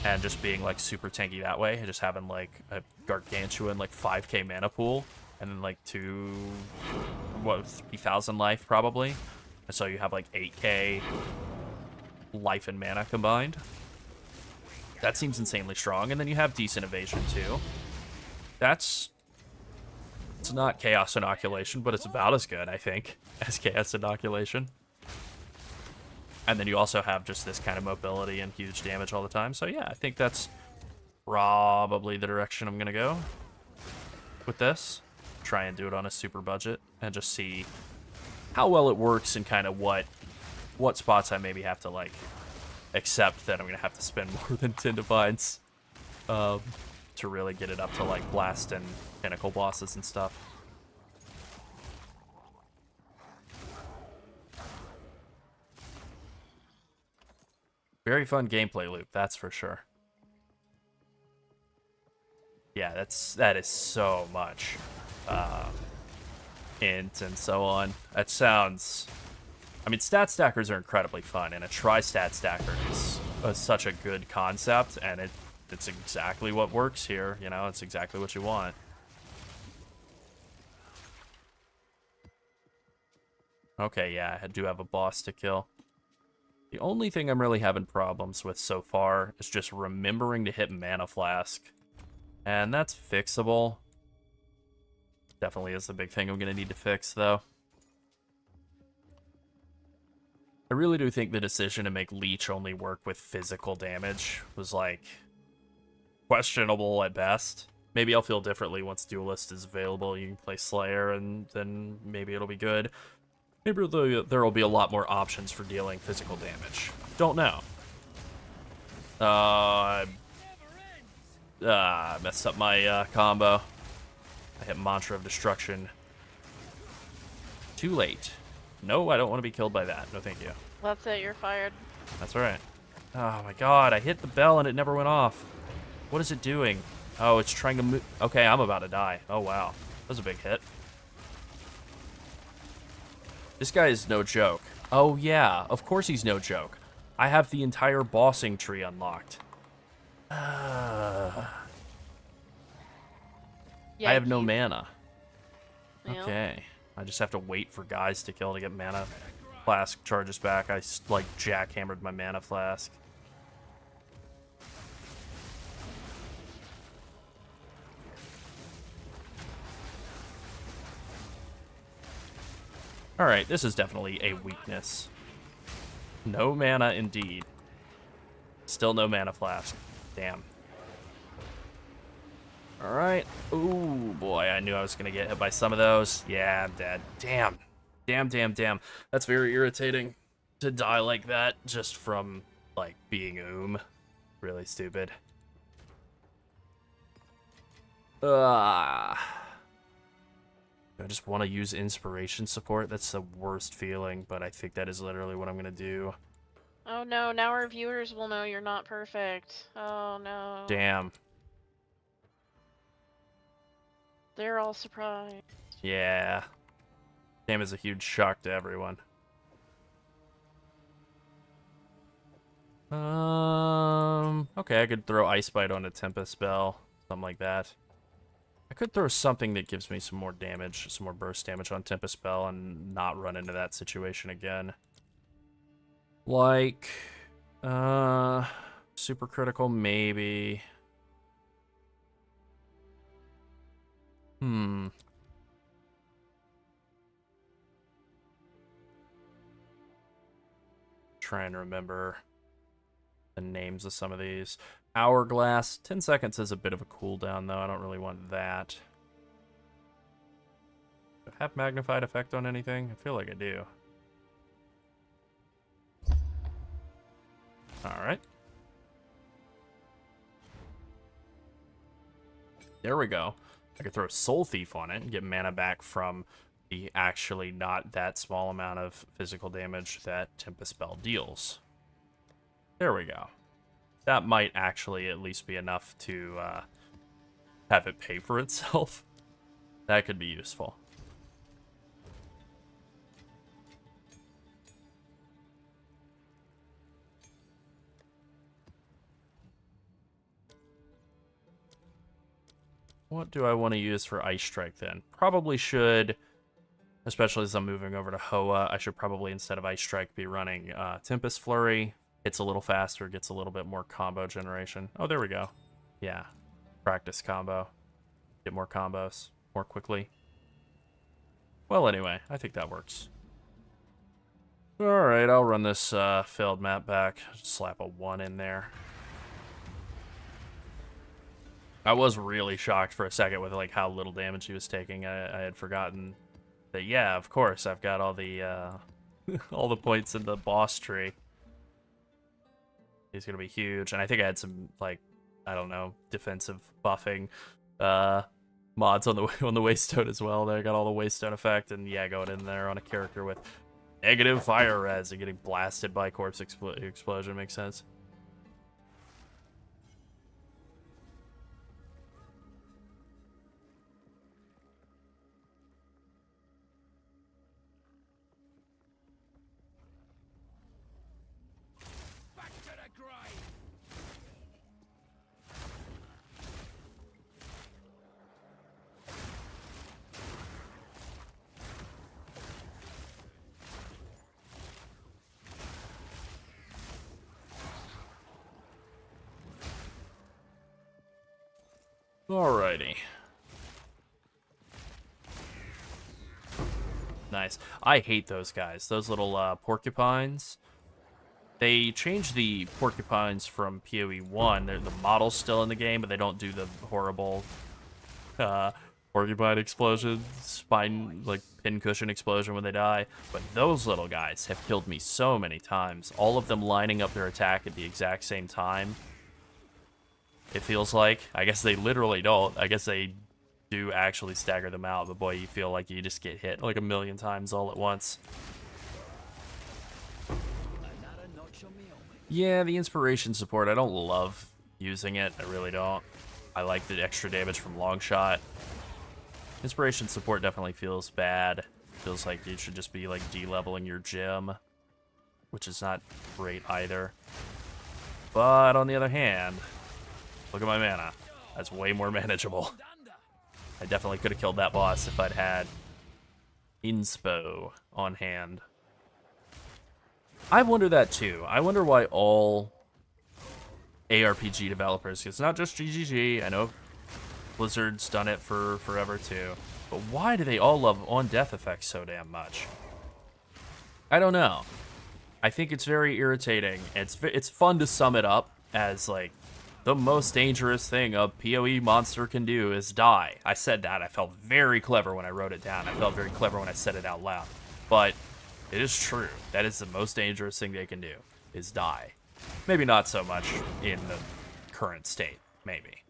And just being like super tanky that way, and just having like a gargantuan like 5k mana pool. And then, like, 3,000 life, probably. And so you have, like, 8k life and mana combined. That seems insanely strong. And then you have decent evasion, too. It's not Chaos Inoculation, but it's about as good, I think, as Chaos Inoculation. And then you also have just this kind of mobility and huge damage all the time. So, yeah, I think that's probably the direction I'm going to go with this. Try and do it on a super budget and just see how well it works and kind of what spots I maybe have to like accept that I'm gonna have to spend more than 10 divines to really get it up to like blast and pinnacle bosses and stuff. Very fun gameplay loop, that's for sure. Yeah, that is so much. Int and so on. That sounds... I mean, stat stackers are incredibly fun, and a tri-stat stacker is such a good concept, and it's exactly what works here. You know, it's exactly what you want. Okay, yeah, I do have a boss to kill. The only thing I'm really having problems with so far is just remembering to hit Mana Flask. And that's fixable. Definitely is the big thing I'm going to need to fix, though. I really do think the decision to make Leech only work with physical damage was, like, questionable at best. Maybe I'll feel differently once Duelist is available. You can play Slayer, and then maybe it'll be good. Maybe there will be a lot more options for dealing physical damage. Don't know. Messed up my combo. I hit Mantra of Destruction. Too late. No, I don't want to be killed by that. No, thank you. That's it, you're fired. That's alright. Oh my god, I hit the bell and it never went off. What is it doing? Oh, it's trying to move. Okay, I'm about to die. Oh wow. That was a big hit. This guy is no joke. Oh yeah, of course he's no joke. I have the entire bossing tree unlocked. Yeah, I have no mana. Yeah. Okay. I just have to wait for guys to kill to get mana. Flask charges back. I, like, jackhammered my mana flask. Alright, this is definitely a weakness. No mana indeed. Still no mana flask. Damn. Alright. Ooh, boy, I knew I was going to get hit by some of those. Yeah, I'm dead. Damn. Damn. That's very irritating to die like that just from, like, being Really stupid. I just want to use inspiration support. That's the worst feeling, but I think that is literally what I'm going to do. Oh no, now our viewers will know you're not perfect. Oh no. Damn. They're all surprised. Yeah. Game is a huge shock to everyone. Okay, I could throw Ice Bite on a Tempest spell. Something like that. I could throw something that gives me some more damage, some more burst damage on Tempest spell and not run into that situation again. Like, super critical, maybe. Trying to remember the names of some of these. Hourglass, 10 seconds is a bit of a cooldown, though. I don't really want that. have magnified effect on anything? I feel like I do. Alright. There we go. I could throw Soul Thief on it and get mana back from the actually not that small amount of physical damage that Tempest Spell deals. There we go. That might actually at least be enough to have it pay for itself. That could be useful. What do I want to use for Ice Strike then? Probably should, especially as I'm moving over to Hoa, I should probably, instead of Ice Strike, be running Tempest Flurry. It's a little faster, gets a little bit more combo generation. Oh, there we go. Yeah. Practice combo. Get more combos more quickly. Well, anyway, I think that works. Alright, I'll run this failed map back. Slap a 1 in there. I was really shocked for a second with like how little damage he was taking. I had forgotten that, yeah, of course, I've got all the all the points in the boss tree. He's gonna be huge, and I think I had some, like, I don't know, defensive buffing mods on the Waystone as well. There, I got all the Waystone effect, and yeah, going in there on a character with negative fire res and getting blasted by corpse explosion makes sense. Alrighty. Nice. I hate those guys. Those little porcupines. They changed the porcupines from PoE 1. The model's still in the game, but they don't do the horrible porcupine explosion, spine, like, pincushion explosion when they die. But those little guys have killed me so many times. All of them lining up their attack at the exact same time. It feels like. I guess they literally don't. I guess they do actually stagger them out, but boy, you feel like you just get hit like a million times all at once. Yeah, the inspiration support, I don't love using it. I really don't. I like the extra damage from Longshot. Inspiration support definitely feels bad. Feels like you should just be like de-leveling your gym, which is not great either. But on the other hand, look at my mana. That's way more manageable. I definitely could have killed that boss if I'd had Inspo on hand. I wonder that too. I wonder why all ARPG developers, it's not just GGG, I know Blizzard's done it for forever too, but why do they all love on-death effects so damn much? I don't know. I think it's very irritating. It's fun to sum it up as like, the most dangerous thing a PoE monster can do is die. I said that. I felt very clever when I wrote it down. I felt very clever when I said it out loud. But it is true. That is the most dangerous thing they can do, is die. Maybe not so much in the current state, maybe.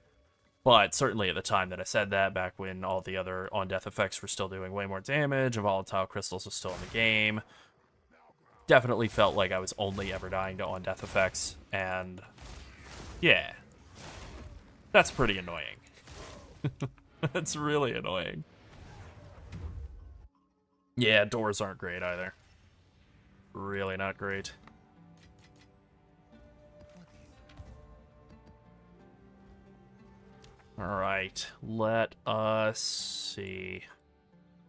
But certainly at the time that I said that, back when all the other on-death effects were still doing way more damage, and Volatile Crystals was still in the game, definitely felt like I was only ever dying to on-death effects, and yeah. That's pretty annoying. That's really annoying. Yeah, doors aren't great either. Really not great. Alright, let us see.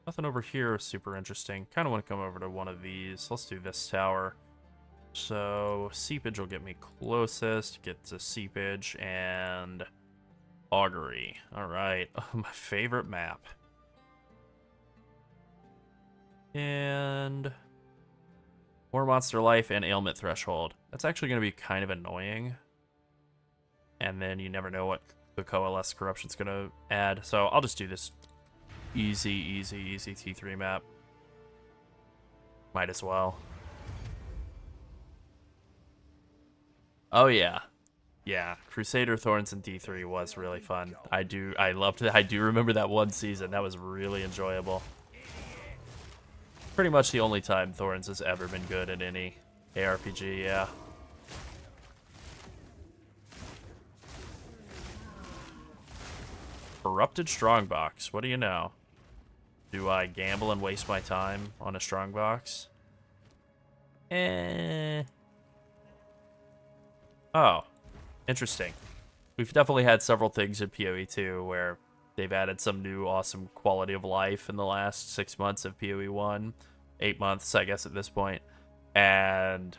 Nothing over here is super interesting. Kind of want to come over to one of these. Let's do this tower. So, Seepage will get me closest. Get to Seepage and Augury. Alright, my favorite map. And more Monster Life and Ailment Threshold. That's actually going to be kind of annoying. And then you never know what the Coalesce Corruption's going to add. So I'll just do this Easy T3 map. Might as well. Oh yeah. Yeah, Crusader Thorns in D3 was really fun. I loved it. I do remember that one season. That was really enjoyable. Pretty much the only time Thorns has ever been good in any ARPG, yeah. Corrupted Strongbox, what do you know? Do I gamble and waste my time on a Strongbox? Oh, interesting. We've definitely had several things in PoE 2 where they've added some new awesome quality of life in the last 6 months of PoE 1. 8 months, I guess, at this point. And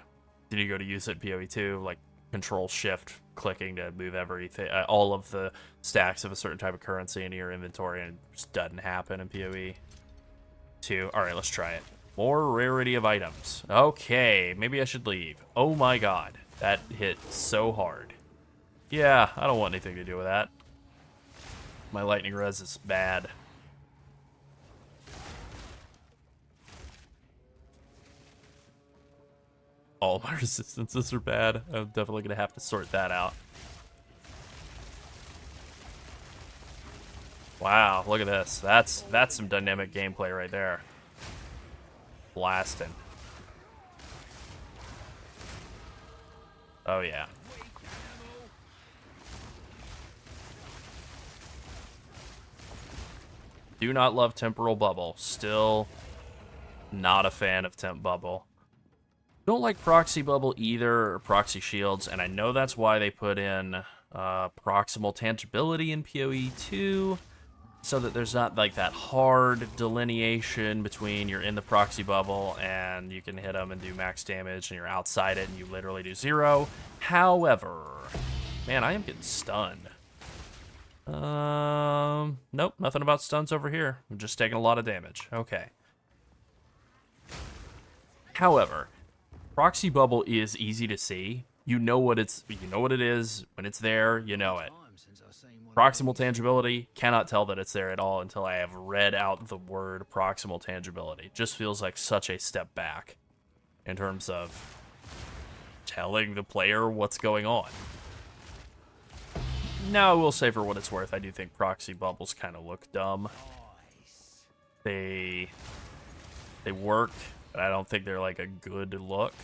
then you go to use it in PoE 2, like Control-Shift clicking to move everything, all of the stacks of a certain type of currency into your inventory, and it just doesn't happen in PoE 2. Alright, let's try it. More rarity of items. Okay, maybe I should leave. Oh my god, that hit so hard. Yeah, I don't want anything to do with that. My lightning res is bad. All my resistances are bad. I'm definitely going to have to sort that out. Wow, look at this. That's some dynamic gameplay right there. Blasting. Oh yeah. Do not love Temporal Bubble. Still not a fan of Temp Bubble. Don't like Proxy Bubble either, or Proxy Shields, and I know that's why they put in Proximal Tangibility in PoE 2, so that there's not like that hard delineation between you're in the Proxy Bubble and you can hit them and do max damage, and you're outside it and you literally do 0. However, man, I am getting stunned. Nope, nothing about stuns over here. I'm just taking a lot of damage. Okay. However, Proxy Bubble is easy to see. You know what it is. When it's there, you know it. Proximal Tangibility, cannot tell that it's there at all until I have read out the word Proximal Tangibility. Just feels like such a step back in terms of telling the player what's going on. Now, I will say for what it's worth, I do think Proxy Bubbles kind of look dumb. They work, but I don't think they're like a good look.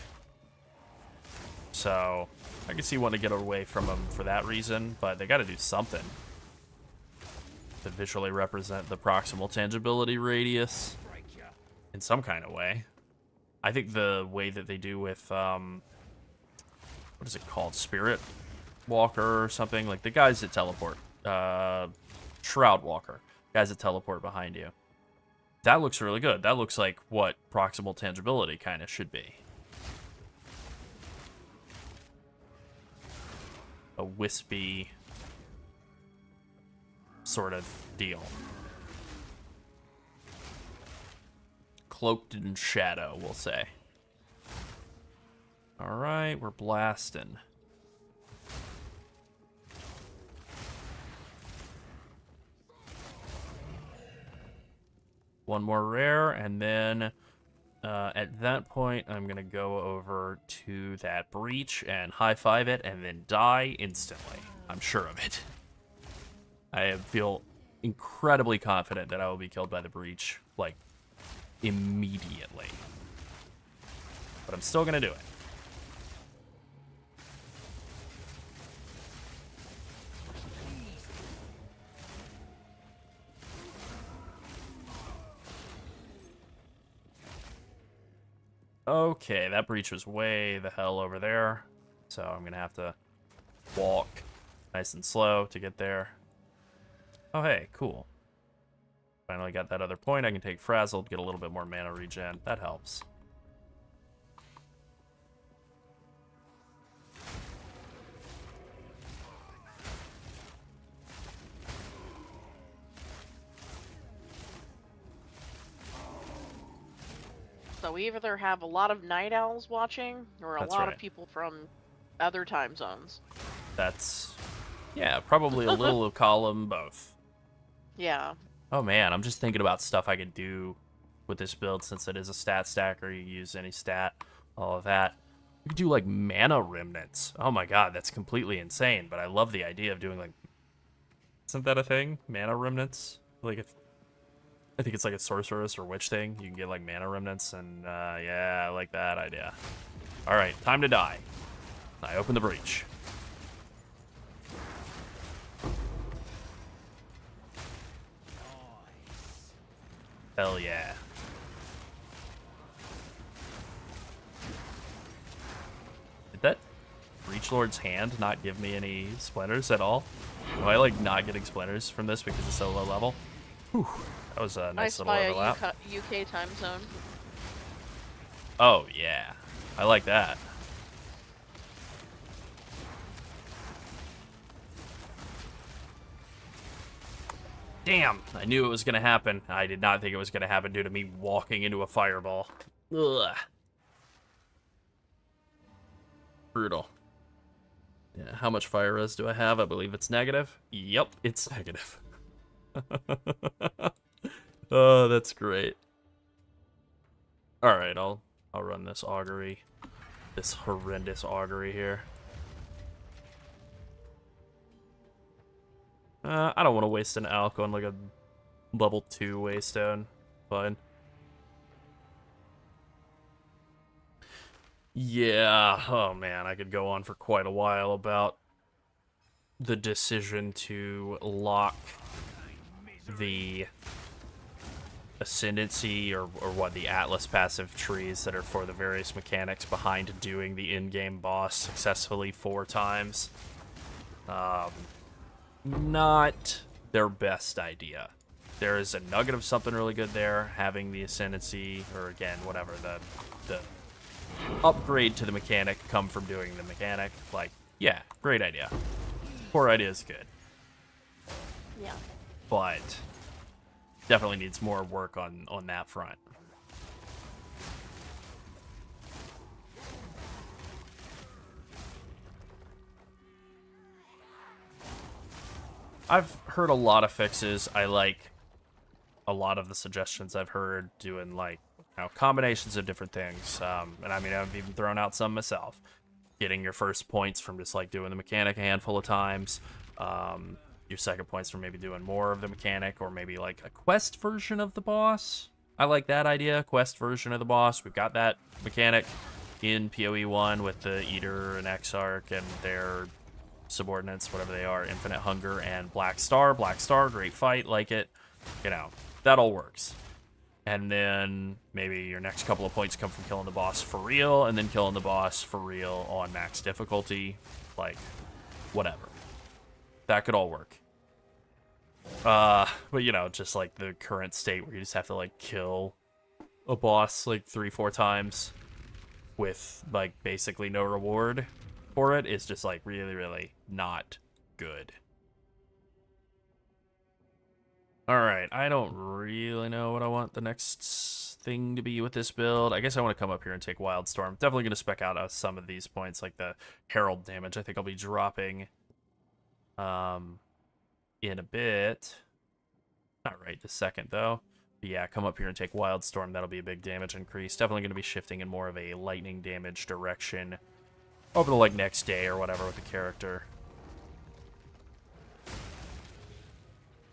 So I can see wanting to get away from them for that reason, but they got to do something to visually represent the proximal tangibility radius in some kind of way. I think the way that they do with what is it called, Spirit Walker or something, like the guys that teleport, Shroud Walker, guys that teleport behind you. That looks really good. That looks like what proximal tangibility kind of should be. A wispy sort of deal. Cloaked in shadow, we'll say. Alright, we're blasting. One more rare, and then at that point, I'm going to go over to that breach and high-five it, and then die instantly. I'm sure of it. I feel incredibly confident that I will be killed by the breach, like, immediately. But I'm still going to do it. Okay, that breach was way the hell over there, so I'm gonna have to walk nice and slow to get there. Oh hey, cool. Finally got that other point. I can take Frazzled, get a little bit more mana regen. That helps. So we either have a lot of night owls watching, or a That's lot right. of people from other time zones. That's, yeah, probably a little column both. Yeah. Oh man, I'm just thinking about stuff I could do with this build since it is a stat stacker. You use any stat, all of that. You could do like mana remnants. Oh my god, that's completely insane. But I love the idea of doing like, isn't that a thing? Mana remnants? Like if I think it's like a sorceress or witch thing. You can get like mana remnants, and yeah, I like that idea. All right, time to die. I open the breach. Hell yeah. Did that Breach Lord's hand not give me any splinters at all? Am I like not getting splinters from this because it's so low level? Whew, that was a nice little overlap. UK time zone. Oh yeah, I like that. Damn, I knew it was gonna happen. I did not think it was gonna happen due to me walking into a fireball. Ugh. Brutal. Yeah, how much fire res do I have? I believe it's negative. Yep, it's negative. Oh, that's great. All right, I'll run this augury, this horrendous augury here. I don't want to waste an alch on like a level 2 waystone. Fine. Yeah, oh man, I could go on for quite a while about the decision to lock the ascendancy or what, the Atlas passive trees that are for the various mechanics behind doing the in-game boss successfully 4 times. Not their best idea. There is a nugget of something really good there, having the ascendancy, or again, whatever, the upgrade to the mechanic come from doing the mechanic. Like, yeah, great idea. Core idea is good. Yeah. But definitely needs more work on that front. I've heard a lot of fixes. I like a lot of the suggestions I've heard, doing like, you know, combinations of different things. And I mean, I've even thrown out some myself. Getting your first points from just like doing the mechanic a handful of times. Your second points from maybe doing more of the mechanic, or maybe like a quest version of the boss. I like that idea, quest version of the boss. We've got that mechanic in PoE 1 with the Eater and Exarch and their subordinates, whatever they are, Infinite Hunger and Black Star. Black Star, great fight, like it. You know, that all works. And then maybe your next couple of points come from killing the boss for real, and then killing the boss for real on max difficulty. Like, whatever. That could all work. But you know, just like the current state where you just have to like kill a boss like 3-4 times with like basically no reward for it is just like really, really not good. Alright, I don't really know what I want the next thing to be with this build. I guess I want to come up here and take Wildstorm. Definitely going to spec out some of these points, like the Herald damage I think I'll be dropping in a bit. Not right this second, though. But yeah, come up here and take Wildstorm. That'll be a big damage increase. Definitely going to be shifting in more of a lightning damage direction over the like next day or whatever with the character.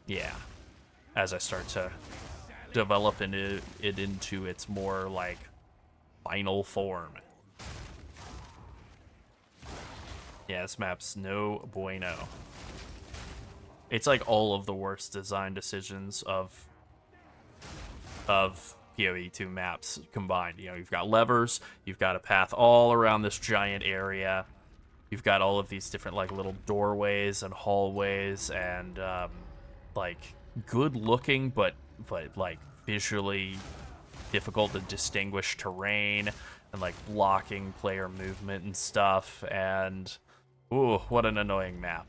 Yeah. As I start to develop it into its more, like, final form. Yeah, this map's no bueno. It's like all of the worst design decisions of PoE 2 maps combined. You know, you've got levers, you've got a path all around this giant area, you've got all of these different, like, little doorways and hallways and, like, good looking but like visually difficult to distinguish terrain and like blocking player movement and stuff, and ooh, what an annoying map.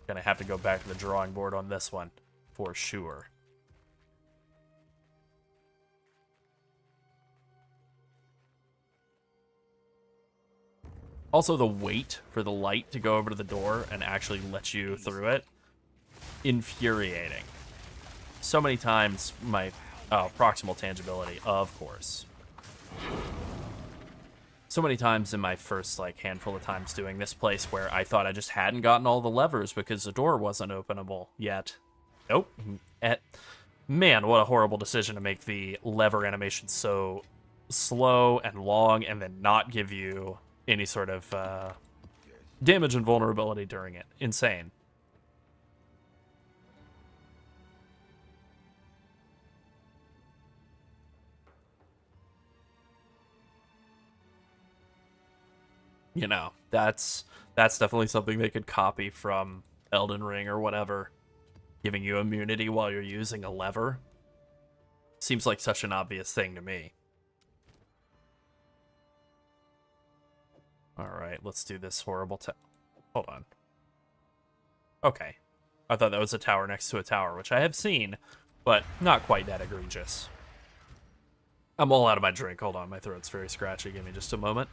Gonna have to go back to the drawing board on this one for sure. Also, the wait for the light to go over to the door and actually let you through it, infuriating. so many times my... Oh, proximal tangibility, of course. So many times in my first, like, handful of times doing this place where I thought I just hadn't gotten all the levers because the door wasn't openable yet. Nope. Man, what a horrible decision to make the lever animation so slow and long and then not give you any sort of damage and vulnerability during it. Insane. You know, that's definitely something they could copy from Elden Ring or whatever. Giving you immunity while you're using a lever. Seems like such an obvious thing to me. Alright, let's do this horrible Hold on. Okay. I thought that was a tower next to a tower, which I have seen, but not quite that egregious. I'm all out of my drink. Hold on, my throat's very scratchy. Give me just a moment.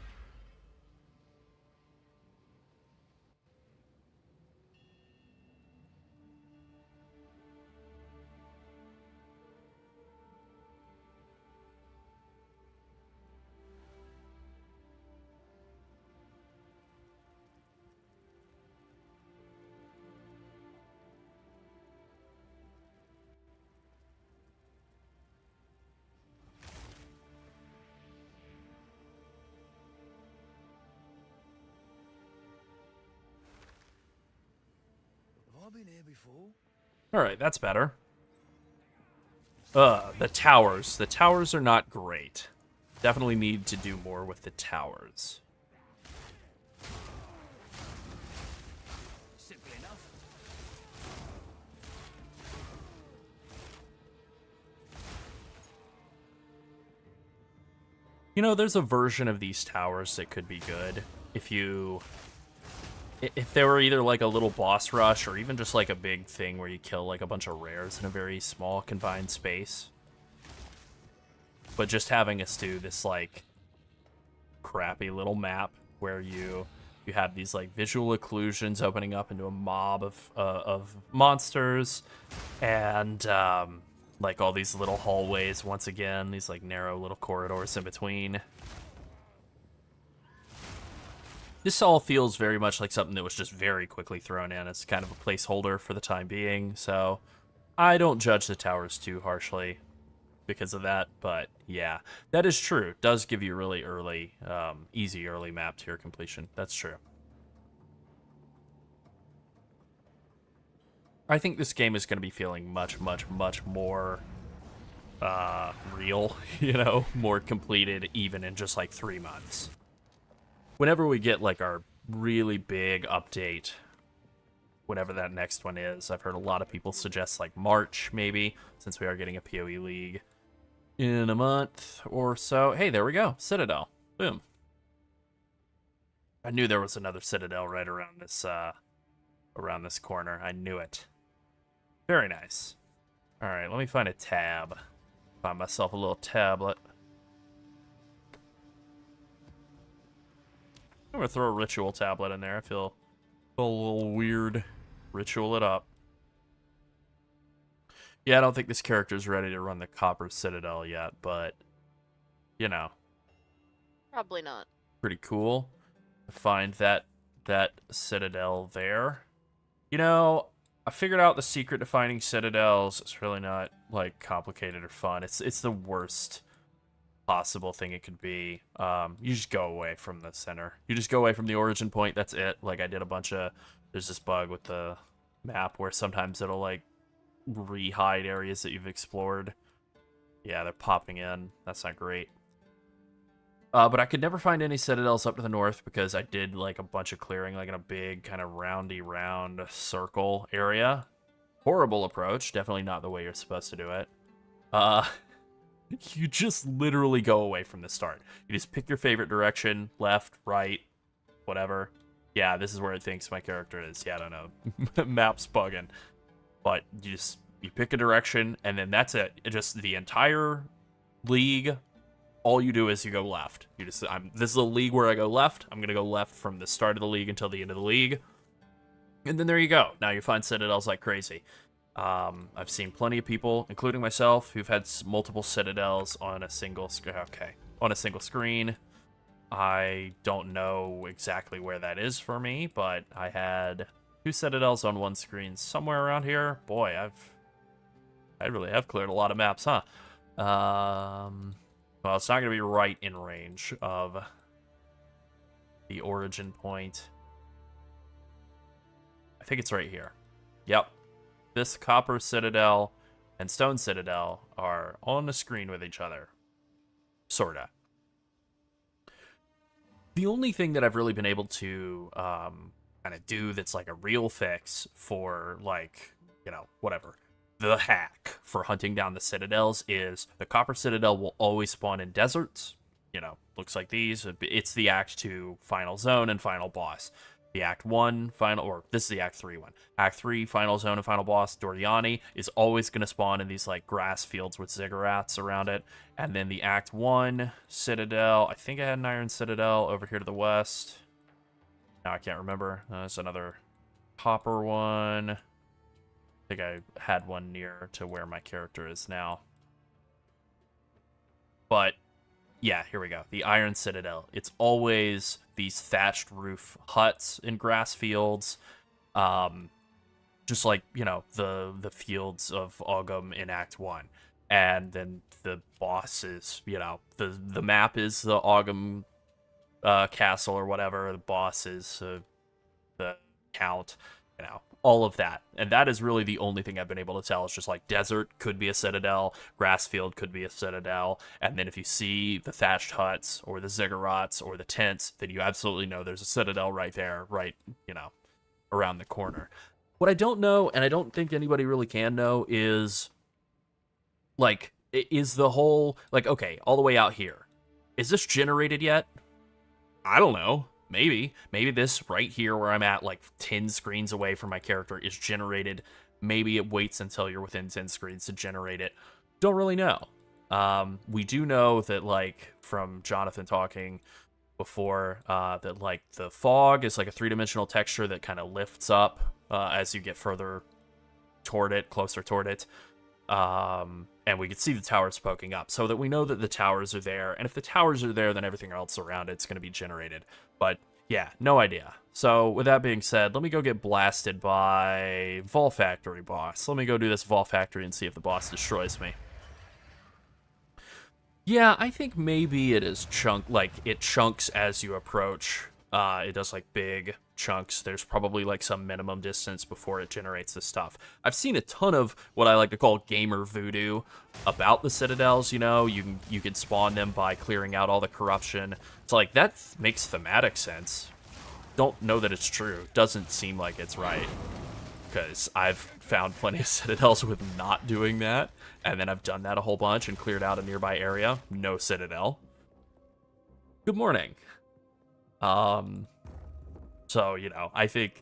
Have I been here before? Alright, that's better. The towers. The towers are not great. Definitely need to do more with the towers. Simple enough. You know, there's a version of these towers that could be good if they were either like a little boss rush or even just like a big thing where you kill like a bunch of rares in a very small confined space. But just having us do this like crappy little map where you have these like visual occlusions opening up into a mob of monsters and like all these little hallways once again, these like narrow little corridors in between. This all feels very much like something that was just very quickly thrown in as kind of a placeholder for the time being, so I don't judge the towers too harshly because of that, but yeah, that is true. It does give you really early, easy early map to your completion. That's true. I think this game is going to be feeling much, much, much more real, you know, more completed even in just like 3 months. Whenever we get, like, our really big update, whatever that next one is, I've heard a lot of people suggest, like, March, maybe, since we are getting a PoE League in a month or so. Hey, there we go. Citadel. Boom. I knew there was another Citadel right around this corner. I knew it. Very nice. All right, let me find a tab. Find myself a little tablet. I'm gonna throw a ritual tablet in there. I feel a little weird. Ritual it up. Yeah, I don't think this character's ready to run the Copper Citadel yet, but you know, Probably not. pretty cool to find that Citadel there. You know, I figured out the secret to finding Citadels. It's really not like complicated or fun. It's the worst possible thing it could be. You just go away from the center. You just go away from the origin point. That's it. Like I did a bunch of. There's this bug with the map where sometimes it'll like re-hide areas that you've explored. Yeah, they're popping in. That's not great. But I could never find any citadels up to the north because I did like a bunch of clearing, like in a big kind of roundy round circle area. Horrible approach. Definitely not the way you're supposed to do it. You just literally go away from the start. You just pick your favorite direction, left, right, whatever. Yeah, this is where it thinks my character is. Yeah, I don't know. Map's bugging. But you pick a direction, and then that's it. Just the entire league, all you do is you go left. This is a league where I go left. I'm going to go left from the start of the league until the end of the league. And then there you go. Now you find citadels like crazy. I've seen plenty of people, including myself, who've had multiple citadels on a single screen. I don't know exactly where that is for me, but I had 2 citadels on one screen somewhere around here. Boy, I really have cleared a lot of maps, huh? Well, it's not going to be right in range of the origin point. I think it's right here. Yep. This Copper Citadel and Stone Citadel are on the screen with each other. Sorta. The only thing that I've really been able to kind of do that's like a real fix for, like, you know, whatever, the hack for hunting down the citadels is the Copper Citadel will always spawn in deserts. You know, looks like these. It's the Act 2 final zone and final boss. The Act 1 final, or this is the Act 3 one. Act 3 final zone and final boss, Doriani, is always going to spawn in these like grass fields with ziggurats around it. And then the Act 1 Citadel, I think I had an Iron Citadel over here to the west. Now I can't remember. There's another copper one. I think I had one near to where my character is now. But yeah, here we go. The Iron Citadel. It's always these thatched roof huts in grass fields. Just like, you know, the fields of Ogum in Act 1. And then the boss is, you know, the map is the Ogum castle or whatever. The boss is the count, you know, all of that. And that is really the only thing I've been able to tell. It's just like desert could be a citadel, grass field could be a citadel, and then if you see the thatched huts or the ziggurats or the tents, then you absolutely know there's a citadel right there, right, you know, around the corner. What I don't know, and I don't think anybody really can know, is, like, is the whole, like, okay, all the way out here, is this generated yet? I don't know. Maybe this right here where I'm at, like 10 screens away from my character, is generated. Maybe it waits until you're within 10 screens to generate it. Don't really know. We do know that, like, from Jonathan talking before, that, like, the fog is like a 3-dimensional texture that kind of lifts up as you get further toward it, closer toward it. And we can see the towers poking up, so that we know that the towers are there. And if the towers are there, then everything else around it's going to be generated. But yeah, no idea. So with that being said, let me go get blasted by Vol Factory boss. Let me go do this Vol Factory and see if the boss destroys me. Yeah, I think maybe it is it chunks as you approach. It does like big chunks. There's probably like some minimum distance before it generates this stuff. I've seen a ton of what I like to call gamer voodoo about the citadels. You know, you can spawn them by clearing out all the corruption. So like that makes thematic sense. Don't know that it's true. Doesn't seem like it's right, because I've found plenty of citadels with not doing that, and then I've done that a whole bunch and cleared out a nearby area. No citadel. Good morning. So, you know, I think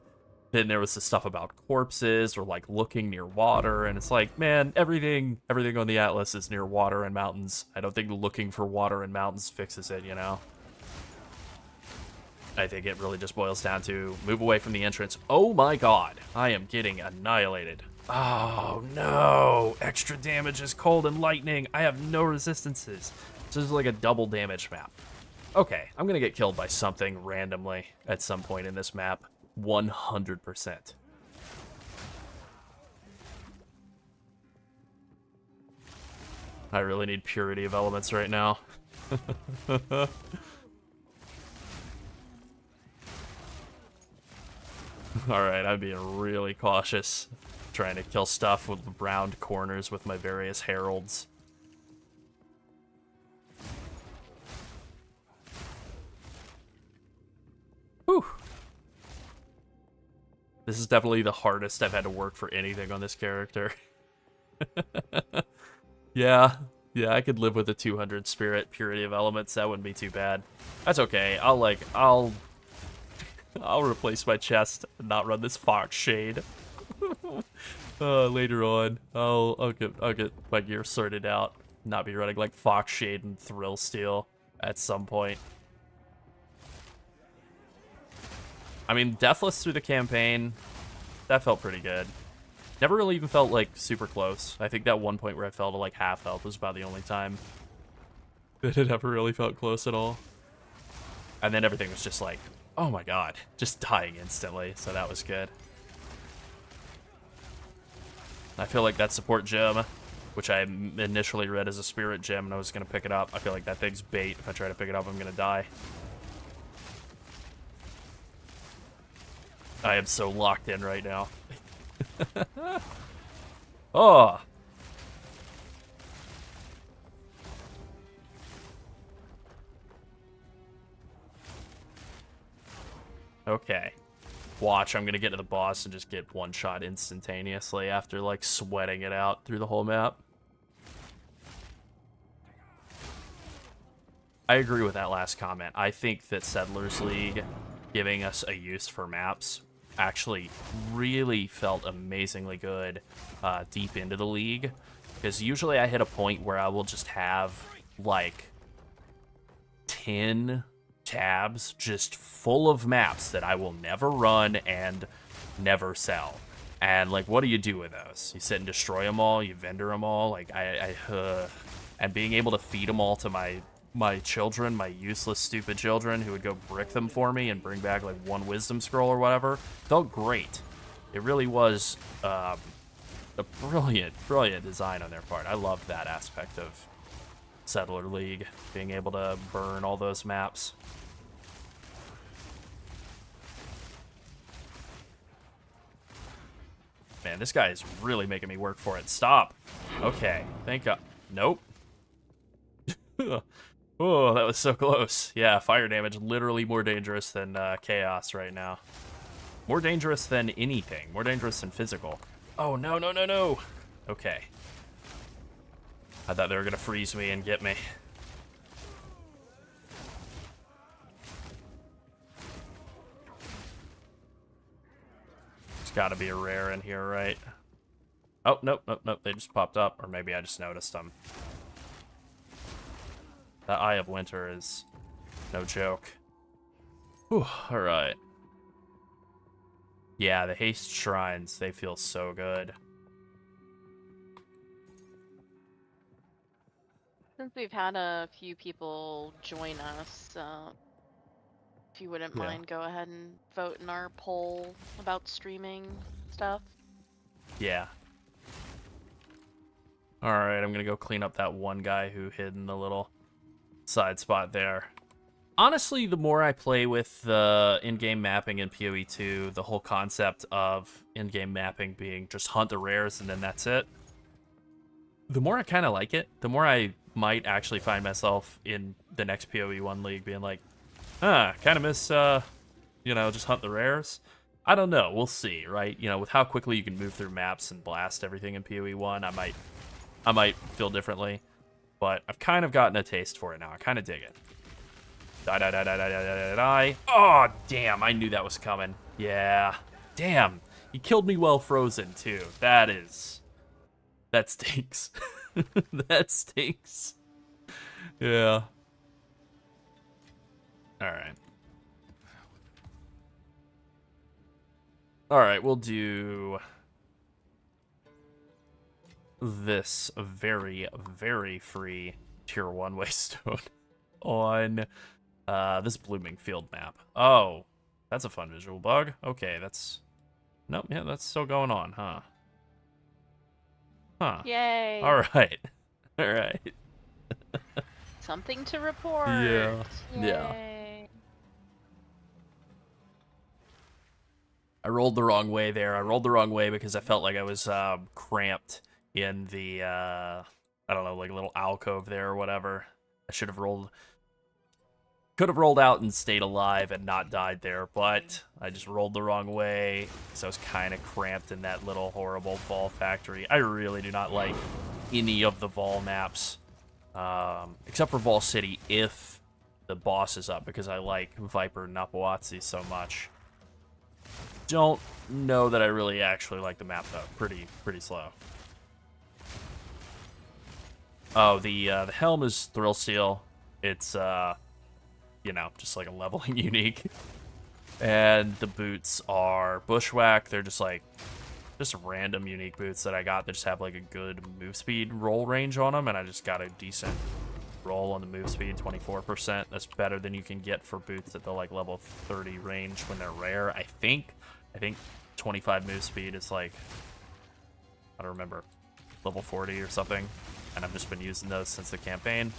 then there was the stuff about corpses or like looking near water, and it's like, man, everything on the Atlas is near water and mountains. I don't think looking for water and mountains fixes it, you know? I think it really just boils down to move away from the entrance. Oh my god, I am getting annihilated. Oh no, extra damage is cold and lightning. I have no resistances. So this is like a double damage map. Okay, I'm gonna get killed by something randomly at some point in this map. 100%. I really need purity of elements right now. Alright, I'm being really cautious. Trying to kill stuff with round corners with my various heralds. Whew. This is definitely the hardest I've had to work for anything on this character. Yeah, I could live with a 200 spirit purity of elements. That wouldn't be too bad. That's okay. I'll replace my chest and not run this Fox Shade. Later on, I'll get my gear sorted out. Not be running like Fox Shade and Thrill Steel at some point. I mean, Deathless through the campaign, that felt pretty good. Never really even felt, like, super close. I think that one point where I fell to, like, half health was about the only time that it ever really felt close at all. And then everything was just like, oh my god, just dying instantly, so that was good. I feel like that support gem, which I initially read as a spirit gem and I was going to pick it up, I feel like that thing's bait. If I try to pick it up, I'm going to die. I am so locked in right now. Oh! Okay. Watch, I'm gonna get to the boss and just get one shot instantaneously after, like, sweating it out through the whole map. I agree with that last comment. I think that Settlers League giving us a use for maps actually really felt amazingly good deep into the league. Because usually I hit a point where I will just have, like, 10 tabs just full of maps that I will never run and never sell. And, like, what do you do with those? You sit and destroy them all? You vendor them all? Like, and being able to feed them all to my children, my useless, stupid children who would go brick them for me and bring back, like, one wisdom scroll or whatever, felt great. It really was a brilliant design on their part. I loved that aspect of Settler League, being able to burn all those maps. Man, this guy is really making me work for it. Stop. Okay, thank God. Nope. Oh, that was so close. Yeah, fire damage, literally more dangerous than chaos right now. More dangerous than anything. More dangerous than physical. Oh, no, no, no, no. Okay. I thought they were going to freeze me and get me. There's got to be a rare in here, right? Oh, nope, nope, nope. They just popped up. Or maybe I just noticed them. That Eye of Winter is no joke. Whew, alright. Yeah, the haste shrines, they feel so good. Since we've had a few people join us, if you wouldn't mind, go ahead and vote in our poll about streaming stuff. Yeah. Alright, I'm gonna go clean up that one guy who hid in the little side spot there. Honestly, the more I play with the in-game mapping in PoE 2, the whole concept of in-game mapping being just hunt the rares and then that's it, the more I kind of like it, the more I might actually find myself in the next PoE 1 league being like, kind of miss, just hunt the rares. I don't know, we'll see, right? You know, with how quickly you can move through maps and blast everything in PoE 1, I might feel differently. But I've kind of gotten a taste for it now. I kind of dig it. Die, die, die, die, die, die, die, die. Oh, damn. I knew that was coming. Yeah. Damn. He killed me while frozen, too. That stinks. That stinks. Yeah. Alright. Alright, we'll do this very, very free tier 1 waystone on this Blooming Field map. Oh, that's a fun visual bug. Okay, that's... Nope, yeah, that's still going on, huh? Huh. Yay! Alright. Alright. Something to report! Yeah. Yay. Yeah. I rolled the wrong way there. I rolled the wrong way because I felt like I was cramped in the, I don't know, like a little alcove there or whatever. I should have could have rolled out and stayed alive and not died there, but I just rolled the wrong way, so I was kind of cramped in that little horrible Vol factory. I really do not like any of the Vol maps, except for Vol City if the boss is up, because I like Viper Napawatsi so much. Don't know that I really actually like the map, though. Pretty slow. Oh, the helm is Thrill Seal. It's, just like a leveling unique. And the boots are Bushwhack. They're just like just random unique boots that I got that just have like a good move speed roll range on them, and I just got a decent roll on the move speed, 24%. That's better than you can get for boots at the like level 30 range when they're rare. I think 25 move speed is like, I don't remember, level 40 or something, and I've just been using those since the campaign.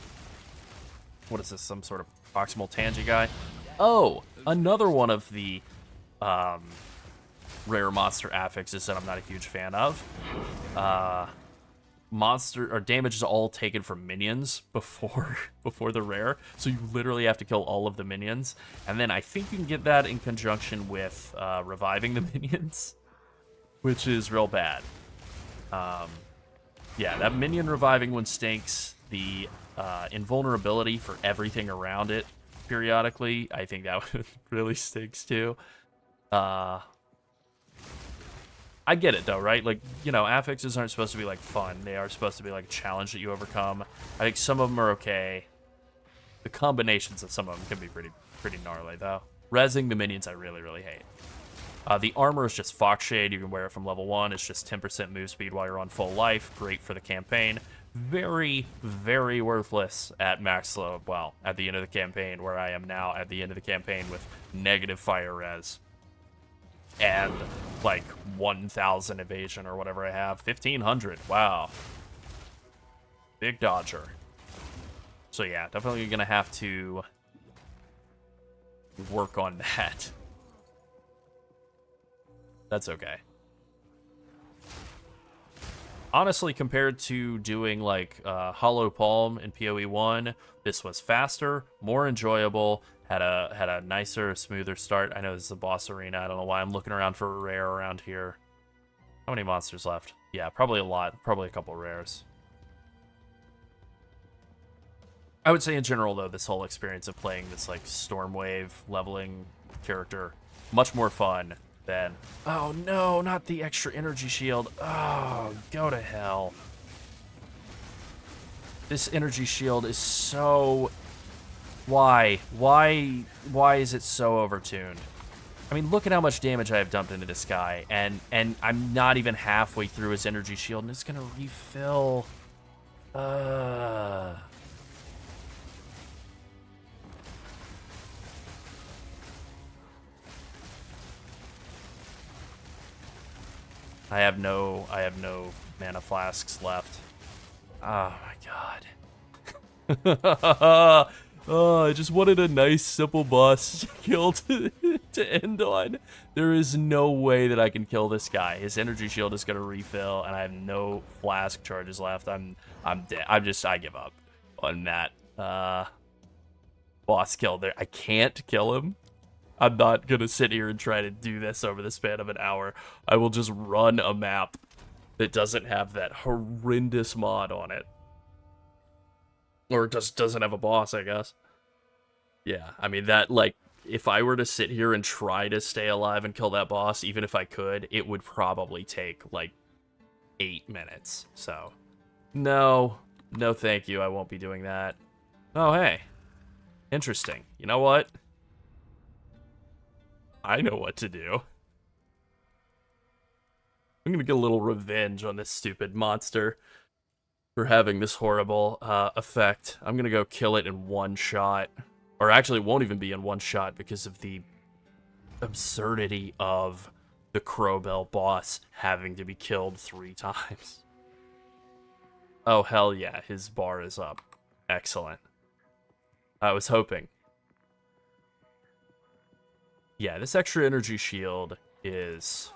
What is this, some sort of proximal tangy guy? Oh, another one of the rare monster affixes that I'm not a huge fan of. Monster or damage is all taken from minions before the rare, so you literally have to kill all of the minions, and then I think you can get that in conjunction with reviving the minions, which is real bad. Yeah, that minion reviving one stinks. The invulnerability for everything around it periodically, I think that one really stinks too. I get it though, right? Like, you know, affixes aren't supposed to be like fun. They are supposed to be like a challenge that you overcome. I think some of them are okay. The combinations of some of them can be pretty gnarly though. Rezzing the minions I really, really hate. The armor is just Fox Shade. You can wear it from level 1. It's just 10% move speed while you're on full life. Great for the campaign. Very, very worthless at max low. Well, at the end of the campaign, where I am now at the end of the campaign with negative fire res. And like 1,000 evasion or whatever I have. 1,500. Wow. Big dodger. So yeah, definitely gonna have to work on that. That's okay. Honestly, compared to doing like Hollow Palm in PoE 1, this was faster, more enjoyable, had a nicer, smoother start. I know this is a boss arena. I don't know why I'm looking around for a rare around here. How many monsters left? Yeah, probably a lot. Probably a couple rares. I would say in general, though, this whole experience of playing this like Stormwave leveling character, much more fun than, oh no, not the extra energy shield. Oh, go to hell. This energy shield is so... Why is it so overtuned? I mean, look at how much damage I have dumped into this guy, and I'm not even halfway through his energy shield, and it's gonna refill. I have no mana flasks left. Oh my god. Oh, I just wanted a nice, simple boss kill to end on. There is no way that I can kill this guy. His energy shield is gonna refill, and I have no flask charges left. I'm dead. I give up on that boss kill there. I can't kill him. I'm not gonna sit here and try to do this over the span of an hour. I will just run a map that doesn't have that horrendous mod on it. Or just doesn't have a boss, I guess. Yeah, I mean, that, like, if I were to sit here and try to stay alive and kill that boss, even if I could, it would probably take, like, 8 minutes. So, no thank you, I won't be doing that. Oh, hey. Interesting. You know what? I know what to do. I'm gonna get a little revenge on this stupid monster for having this horrible effect. I'm gonna go kill it in one shot. Or actually, it won't even be in one shot because of the absurdity of the Crowbell boss having to be killed 3 times. Oh, hell yeah, his bar is up. Excellent. I was hoping. Yeah, this extra energy shield is...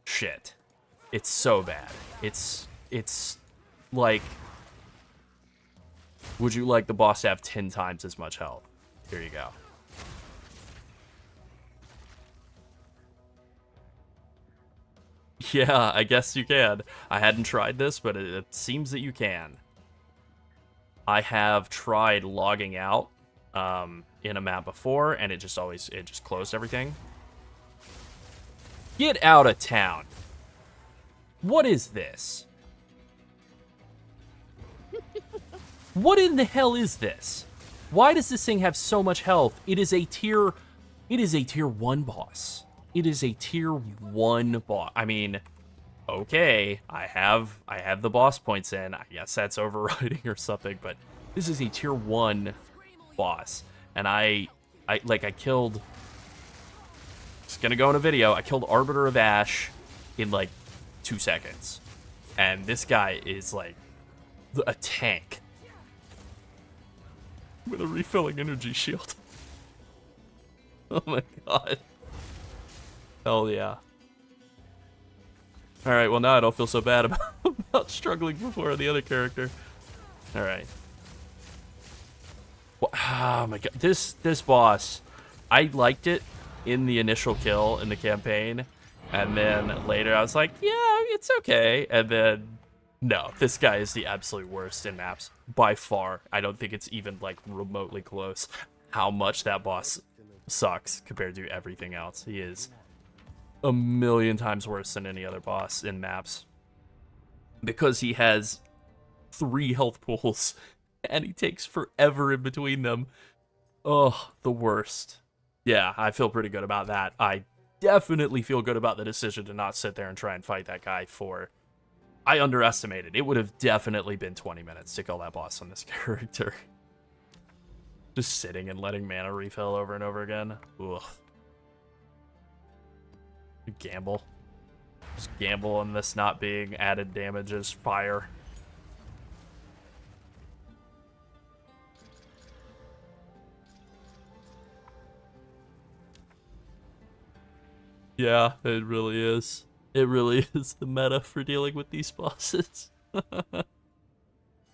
shit. It's so bad. It's like... would you like the boss to have 10 times as much health? Here you go. Yeah, I guess you can. I hadn't tried this, but it seems that you can. I have tried logging out in a map before, and it just closed everything. Get out of town. What is this? What in the hell is this? Why does this thing have so much health? It is a tier 1 boss. It is a tier 1 boss. I mean, okay, I have the boss points in. I guess that's overriding or something, but this is a tier 1 boss. And I killed, it's gonna go in a video, I killed Arbiter of Ash in like 2 seconds. And this guy is like a tank with a refilling energy shield. Oh my god. Hell yeah. Alright, well now I don't feel so bad about struggling before the other character. Alright. Oh my god. This boss, I liked it in the initial kill in the campaign. And then later I was like, yeah, it's okay. And then, no, this guy is the absolute worst in maps. By far. I don't think it's even like remotely close how much that boss sucks compared to everything else. He is a million times worse than any other boss in maps. Because he has 3 health pools and he takes forever in between them. Oh, the worst. Yeah, I feel pretty good about that. I definitely feel good about the decision to not sit there and try and fight that guy for... I underestimated. It would have definitely been 20 minutes to kill that boss on this character. Just sitting and letting mana refill over and over again. Ugh. Gamble. Just gamble on this not being added damage as fire. Yeah, it really is. It really is the meta for dealing with these bosses.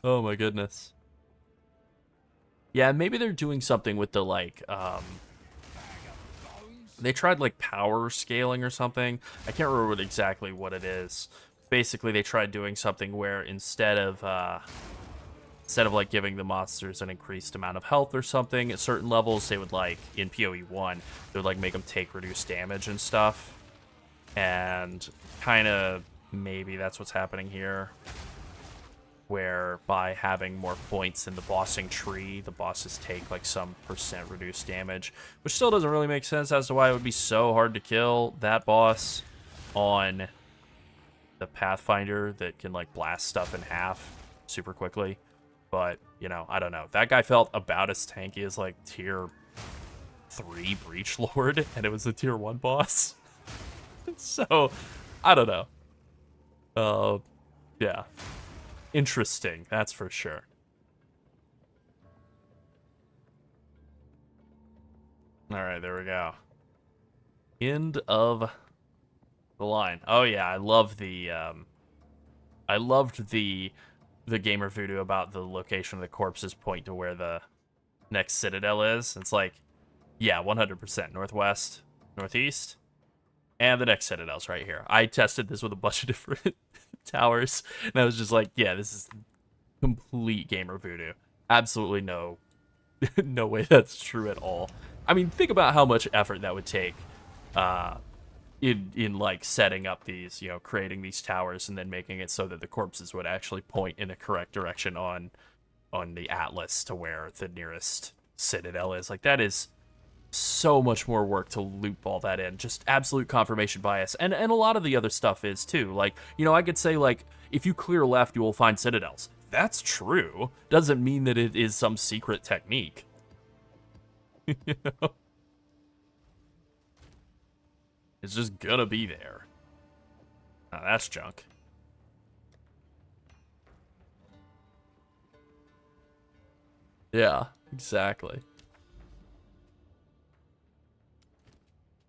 Oh my goodness. Yeah, maybe they're doing something with the, like, they tried, like, power scaling or something. I can't remember exactly what it is. Basically, they tried doing something where instead of like, giving the monsters an increased amount of health or something at certain levels, they would, like, in PoE 1, they would, like, make them take reduced damage and stuff. And kind of maybe that's what's happening here, where by having more points in the bossing tree, the bosses take like some % reduced damage, which still doesn't really make sense as to why it would be so hard to kill that boss on the Pathfinder that can like blast stuff in half super quickly. But, you know, I don't know. That guy felt about as tanky as like tier 3 Breach Lord, and it was a tier 1 boss. So, I don't know. Yeah. Interesting, that's for sure. Alright, there we go. End of the line. Oh yeah, I loved the Gamer Voodoo about the location of the corpses point to where the next citadel is. It's like, yeah, 100%. Northwest, northeast, and the next citadel's right here. I tested this with a bunch of different towers, and I was just like, yeah, this is complete Gamer Voodoo. Absolutely no way that's true at all. I mean, think about how much effort that would take in like setting up these, you know, creating these towers and then making it so that the corpses would actually point in the correct direction on the atlas to where the nearest citadel is. Like, that is so much more work to loop all that in. Just absolute confirmation bias. And a lot of the other stuff is too. Like, you know, I could say, like, if you clear left, you will find citadels. That's true. Doesn't mean that it is some secret technique. You know? It's just gonna be there. Now that's junk. Yeah, exactly.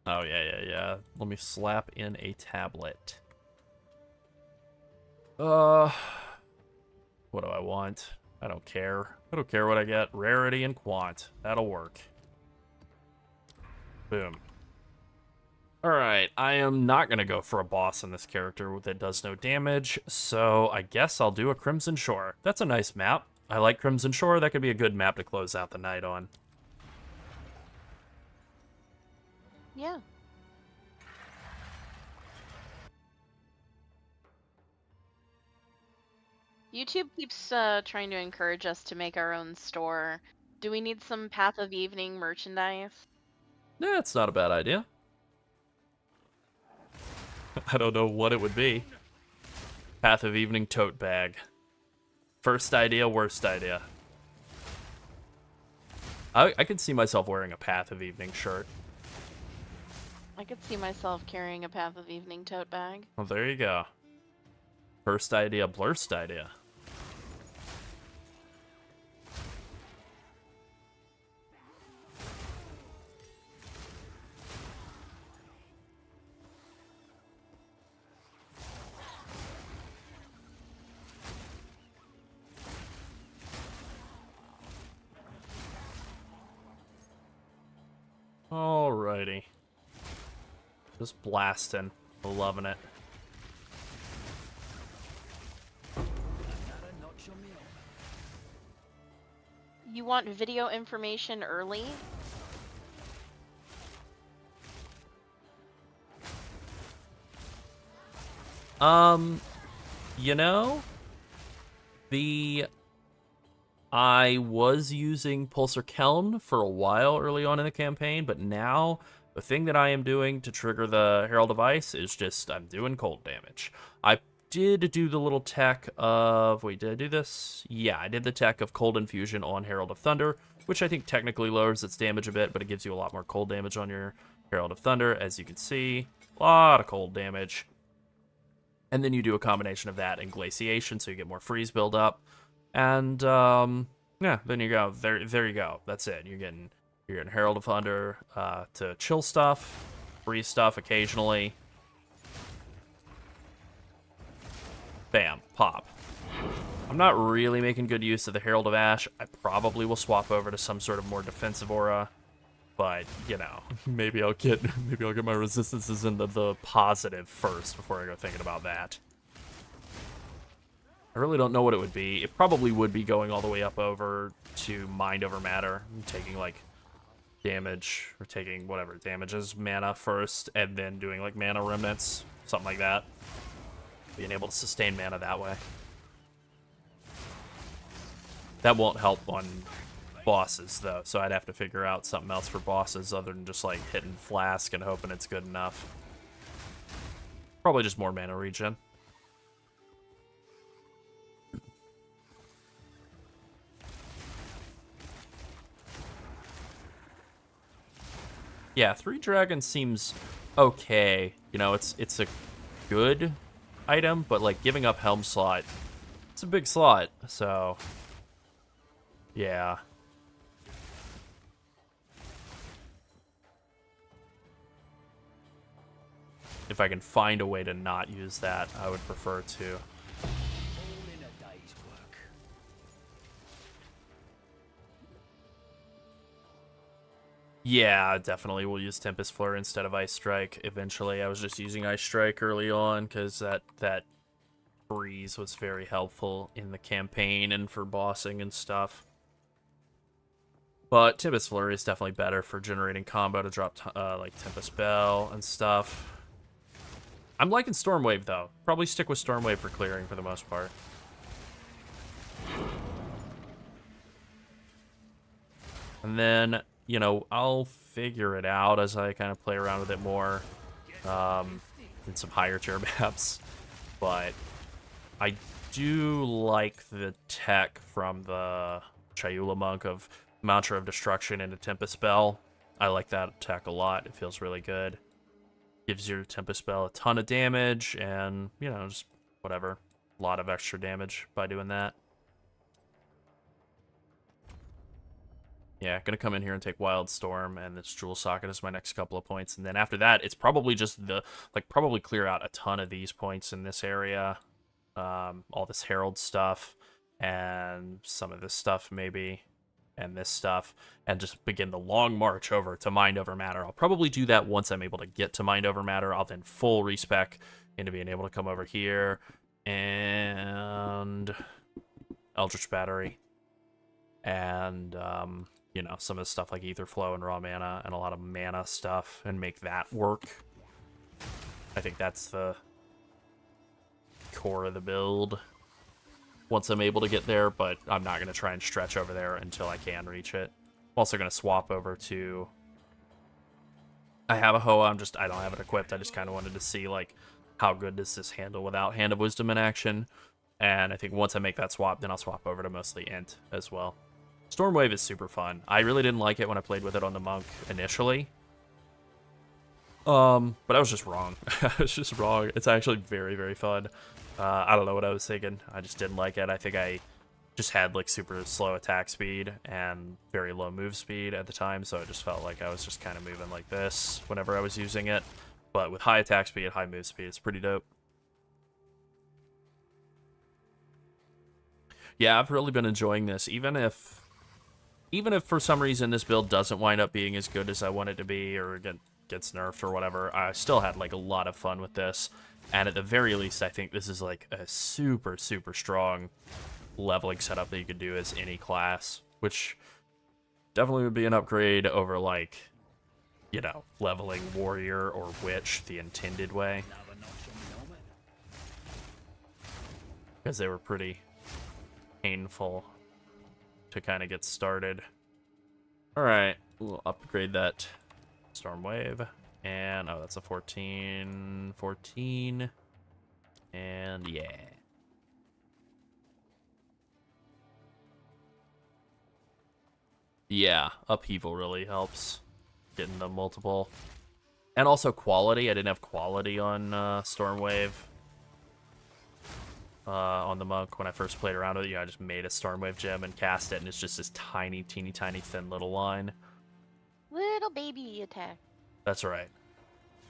Oh, yeah. Let me slap in a tablet. What do I want? I don't care. I don't care what I get. Rarity and quant. That'll work. Boom. Alright, I am not going to go for a boss in this character that does no damage, so I guess I'll do a Crimson Shore. That's a nice map. I like Crimson Shore. That could be a good map to close out the night on. Yeah. YouTube keeps trying to encourage us to make our own store. Do we need some Path of Evening merchandise? Yeah, it's not a bad idea. I don't know what it would be. Path of Evening tote bag. First idea, worst idea. I could see myself wearing a Path of Evening shirt. I could see myself carrying a Path of Evening tote bag. Well, there you go. First idea, blurst idea. Alrighty. Just blasting. Loving it. Another notch on me armor. You want video information early? You know, I was using Pulsar Keln for a while early on in the campaign, but now the thing that I am doing to trigger the Herald of Ice is just I'm doing cold damage. I did do the little tech of... Wait, did I do this? Yeah, I did the tech of Cold Infusion on Herald of Thunder, which I think technically lowers its damage a bit, but it gives you a lot more cold damage on your Herald of Thunder, as you can see. A lot of cold damage. And then you do a combination of that and Glaciation, so you get more freeze buildup. And, yeah, then you go. There you go. That's it. You're getting Herald of Thunder to chill stuff, freeze stuff occasionally. Bam, pop. I'm not really making good use of the Herald of Ash. I probably will swap over to some sort of more defensive aura. But, you know, maybe I'll get my resistances into the positive first before I go thinking about that. I really don't know what it would be. It probably would be going all the way up over to Mind Over Matter, taking like damage, or taking whatever damages mana first, and then doing like mana remnants, something like that. Being able to sustain mana that way. That won't help on bosses though, so I'd have to figure out something else for bosses other than just like hitting Flask and hoping it's good enough. Probably just more mana regen. Yeah, 3 Dragons seems okay. You know, it's a good item, but like giving up Helm Slot, it's a big slot, so yeah. If I can find a way to not use that, I would prefer to. All in a day's work. Yeah, definitely we'll use Tempest Flare instead of Ice Strike eventually. I was just using Ice Strike early on because that freeze was very helpful in the campaign and for bossing and stuff. But Tempest Flurry is definitely better for generating combo to drop like Tempest Bell and stuff. I'm liking Stormwave though. Probably stick with Stormwave for clearing for the most part. And then, you know, I'll figure it out as I kind of play around with it more in some higher tier maps. But I do like the tech from the Chayula Monk of Mantra of Destruction into Tempest Spell. I like that tech a lot. It feels really good. Gives your Tempest Spell a ton of damage and, you know, just whatever. A lot of extra damage by doing that. Yeah, gonna come in here and take Wildstorm and this Jewel Socket as my next couple of points. And then after that, it's probably just probably clear out a ton of these points in this area. All this Herald stuff and some of this stuff maybe. And this stuff, and just begin the long march over to Mind Over Matter. I'll probably do that once I'm able to get to Mind Over Matter. I'll then full respec into being able to come over here and Eldritch Battery and you know, some of the stuff like Ether Flow and Raw Mana and a lot of mana stuff and make that work. I think that's the core of the build. Once I'm able to get there, but I'm not going to try and stretch over there until I can reach it. I'm also going to swap over to... I have a Hoa, I don't have it equipped. I just kind of wanted to see, like, how good does this handle without Hand of Wisdom in action. And I think once I make that swap, then I'll swap over to mostly Int as well. Stormwave is super fun. I really didn't like it when I played with it on the Monk initially. But I was just wrong. I was just wrong. It's actually very, very fun. I don't know what I was thinking. I just didn't like it. I think I just had like super slow attack speed and very low move speed at the time, so it just felt like I was just kind of moving like this whenever I was using it. But with high attack speed, high move speed, it's pretty dope. Yeah, I've really been enjoying this, even if for some reason this build doesn't wind up being as good as I want it to be, or gets nerfed or whatever. I still had like a lot of fun with this, and at the very least, I think this is like a super, super strong leveling setup that you could do as any class, which definitely would be an upgrade over, like, you know, leveling warrior or witch the intended way, because they were pretty painful to kind of get started. All right, we'll upgrade that Stormwave, and oh, that's a 14, and yeah. Yeah, Upheaval really helps getting the multiple. And also quality. I didn't have quality on Stormwave on the Monk when I first played around with it. I just made a Stormwave gem and cast it, and it's just this tiny, teeny, tiny, thin little line. Little baby attack. That's right.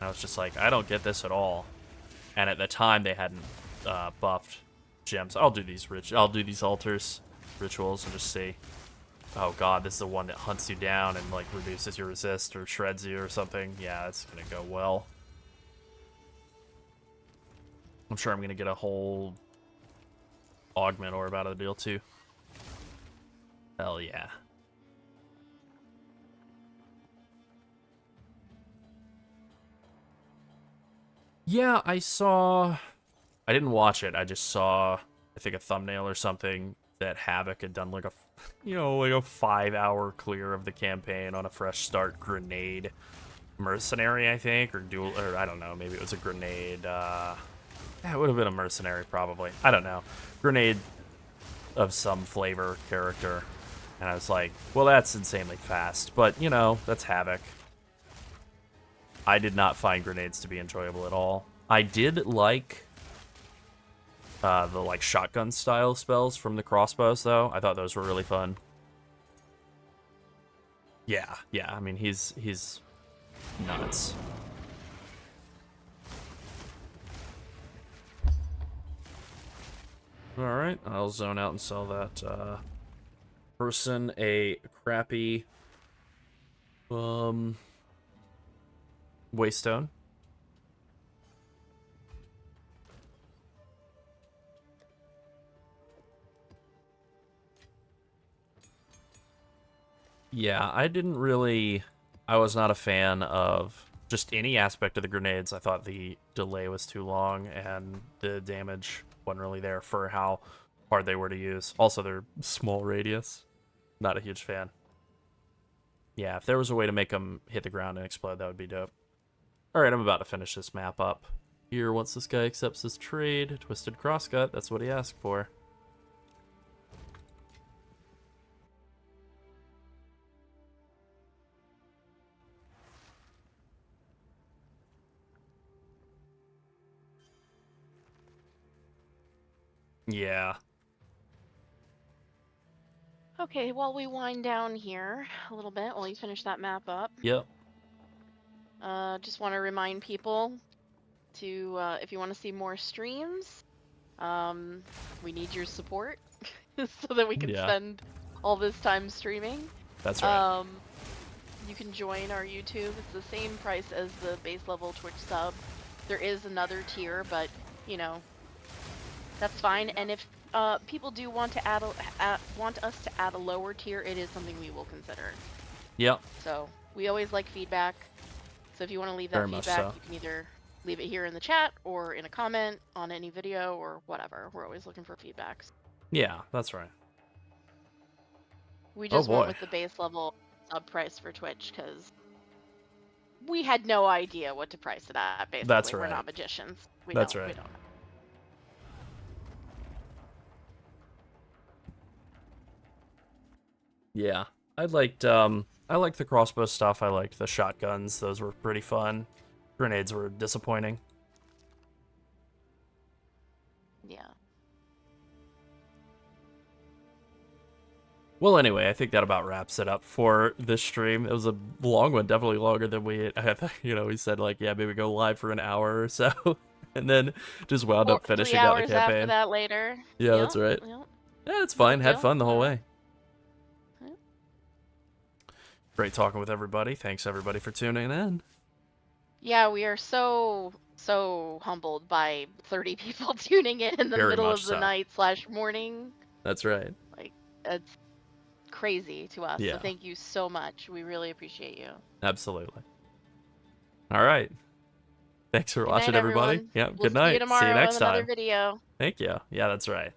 And I was just like, I don't get this at all. And at the time, they hadn't buffed gems. I'll do these altars, rituals, and just see. Oh god, this is the one that hunts you down and like reduces your resist or shreds you or something. Yeah, that's gonna go well. I'm sure I'm gonna get a whole augment orb out of the deal too. Hell yeah. Yeah, I didn't watch it. I just saw, I think, a thumbnail or something that Havoc had done like a, you know, like a 5-hour clear of the campaign on a fresh start grenade mercenary, I think, or dual, or I don't know, maybe it was a grenade, yeah, it would have been a mercenary probably, I don't know, grenade of some flavor character, and I was like, well, that's insanely fast, but, you know, that's Havoc. I did not find grenades to be enjoyable at all. I did like the like shotgun style spells from the crossbows though. I thought those were really fun. Yeah, I mean he's nuts. Alright, I'll zone out and sell that person a crappy Waystone. Yeah, I was not a fan of just any aspect of the grenades. I thought the delay was too long and the damage wasn't really there for how hard they were to use. Also, they're small radius. Not a huge fan. Yeah, if there was a way to make them hit the ground and explode, that would be dope. Alright, I'm about to finish this map up. Here, once this guy accepts his trade, Twisted Crosscut, that's what he asked for. Yeah. Okay, while we wind down here a little bit, while you finish that map up. Yep. Just want to remind people to, if you want to see more streams, we need your support so that we can spend all this time streaming. That's right. You can join our YouTube. It's the same price as the base level Twitch sub. There is another tier, but, you know, that's fine. And if people do want to want us to add a lower tier, it is something we will consider. Yep. So we always like feedback. So if you want to leave that feedback, you can either leave it here in the chat or in a comment on any video or whatever. We're always looking for feedbacks. Yeah, that's right. We just went with the base level sub price for Twitch because we had no idea what to price it at. Basically, That's right. We're not magicians. That's don't, right. We don't. Yeah, I liked the crossbow stuff. I liked the shotguns. Those were pretty fun. Grenades were disappointing. Yeah. Well, anyway, I think that about wraps it up for this stream. It was a long one, definitely longer than we we said, like, yeah, maybe go live for an hour or so, and then just wound up finishing out the 3 hours after campaign. that later. Yeah, Yep, that's right. yep. Yeah, it's fine. Had deal. fun the whole Alright. way. Great talking with everybody. Thanks everybody for tuning in. Yeah, we are so humbled by 30 people tuning in the Very middle much of the so. night/morning. That's right. Like, it's crazy to us. Yeah. So thank you so much. We really appreciate you. Absolutely. All right. Thanks for Good watching, night, everybody. everyone. Yeah. We'll good night. See you tomorrow next with another time. video. Thank you. Yeah, that's right.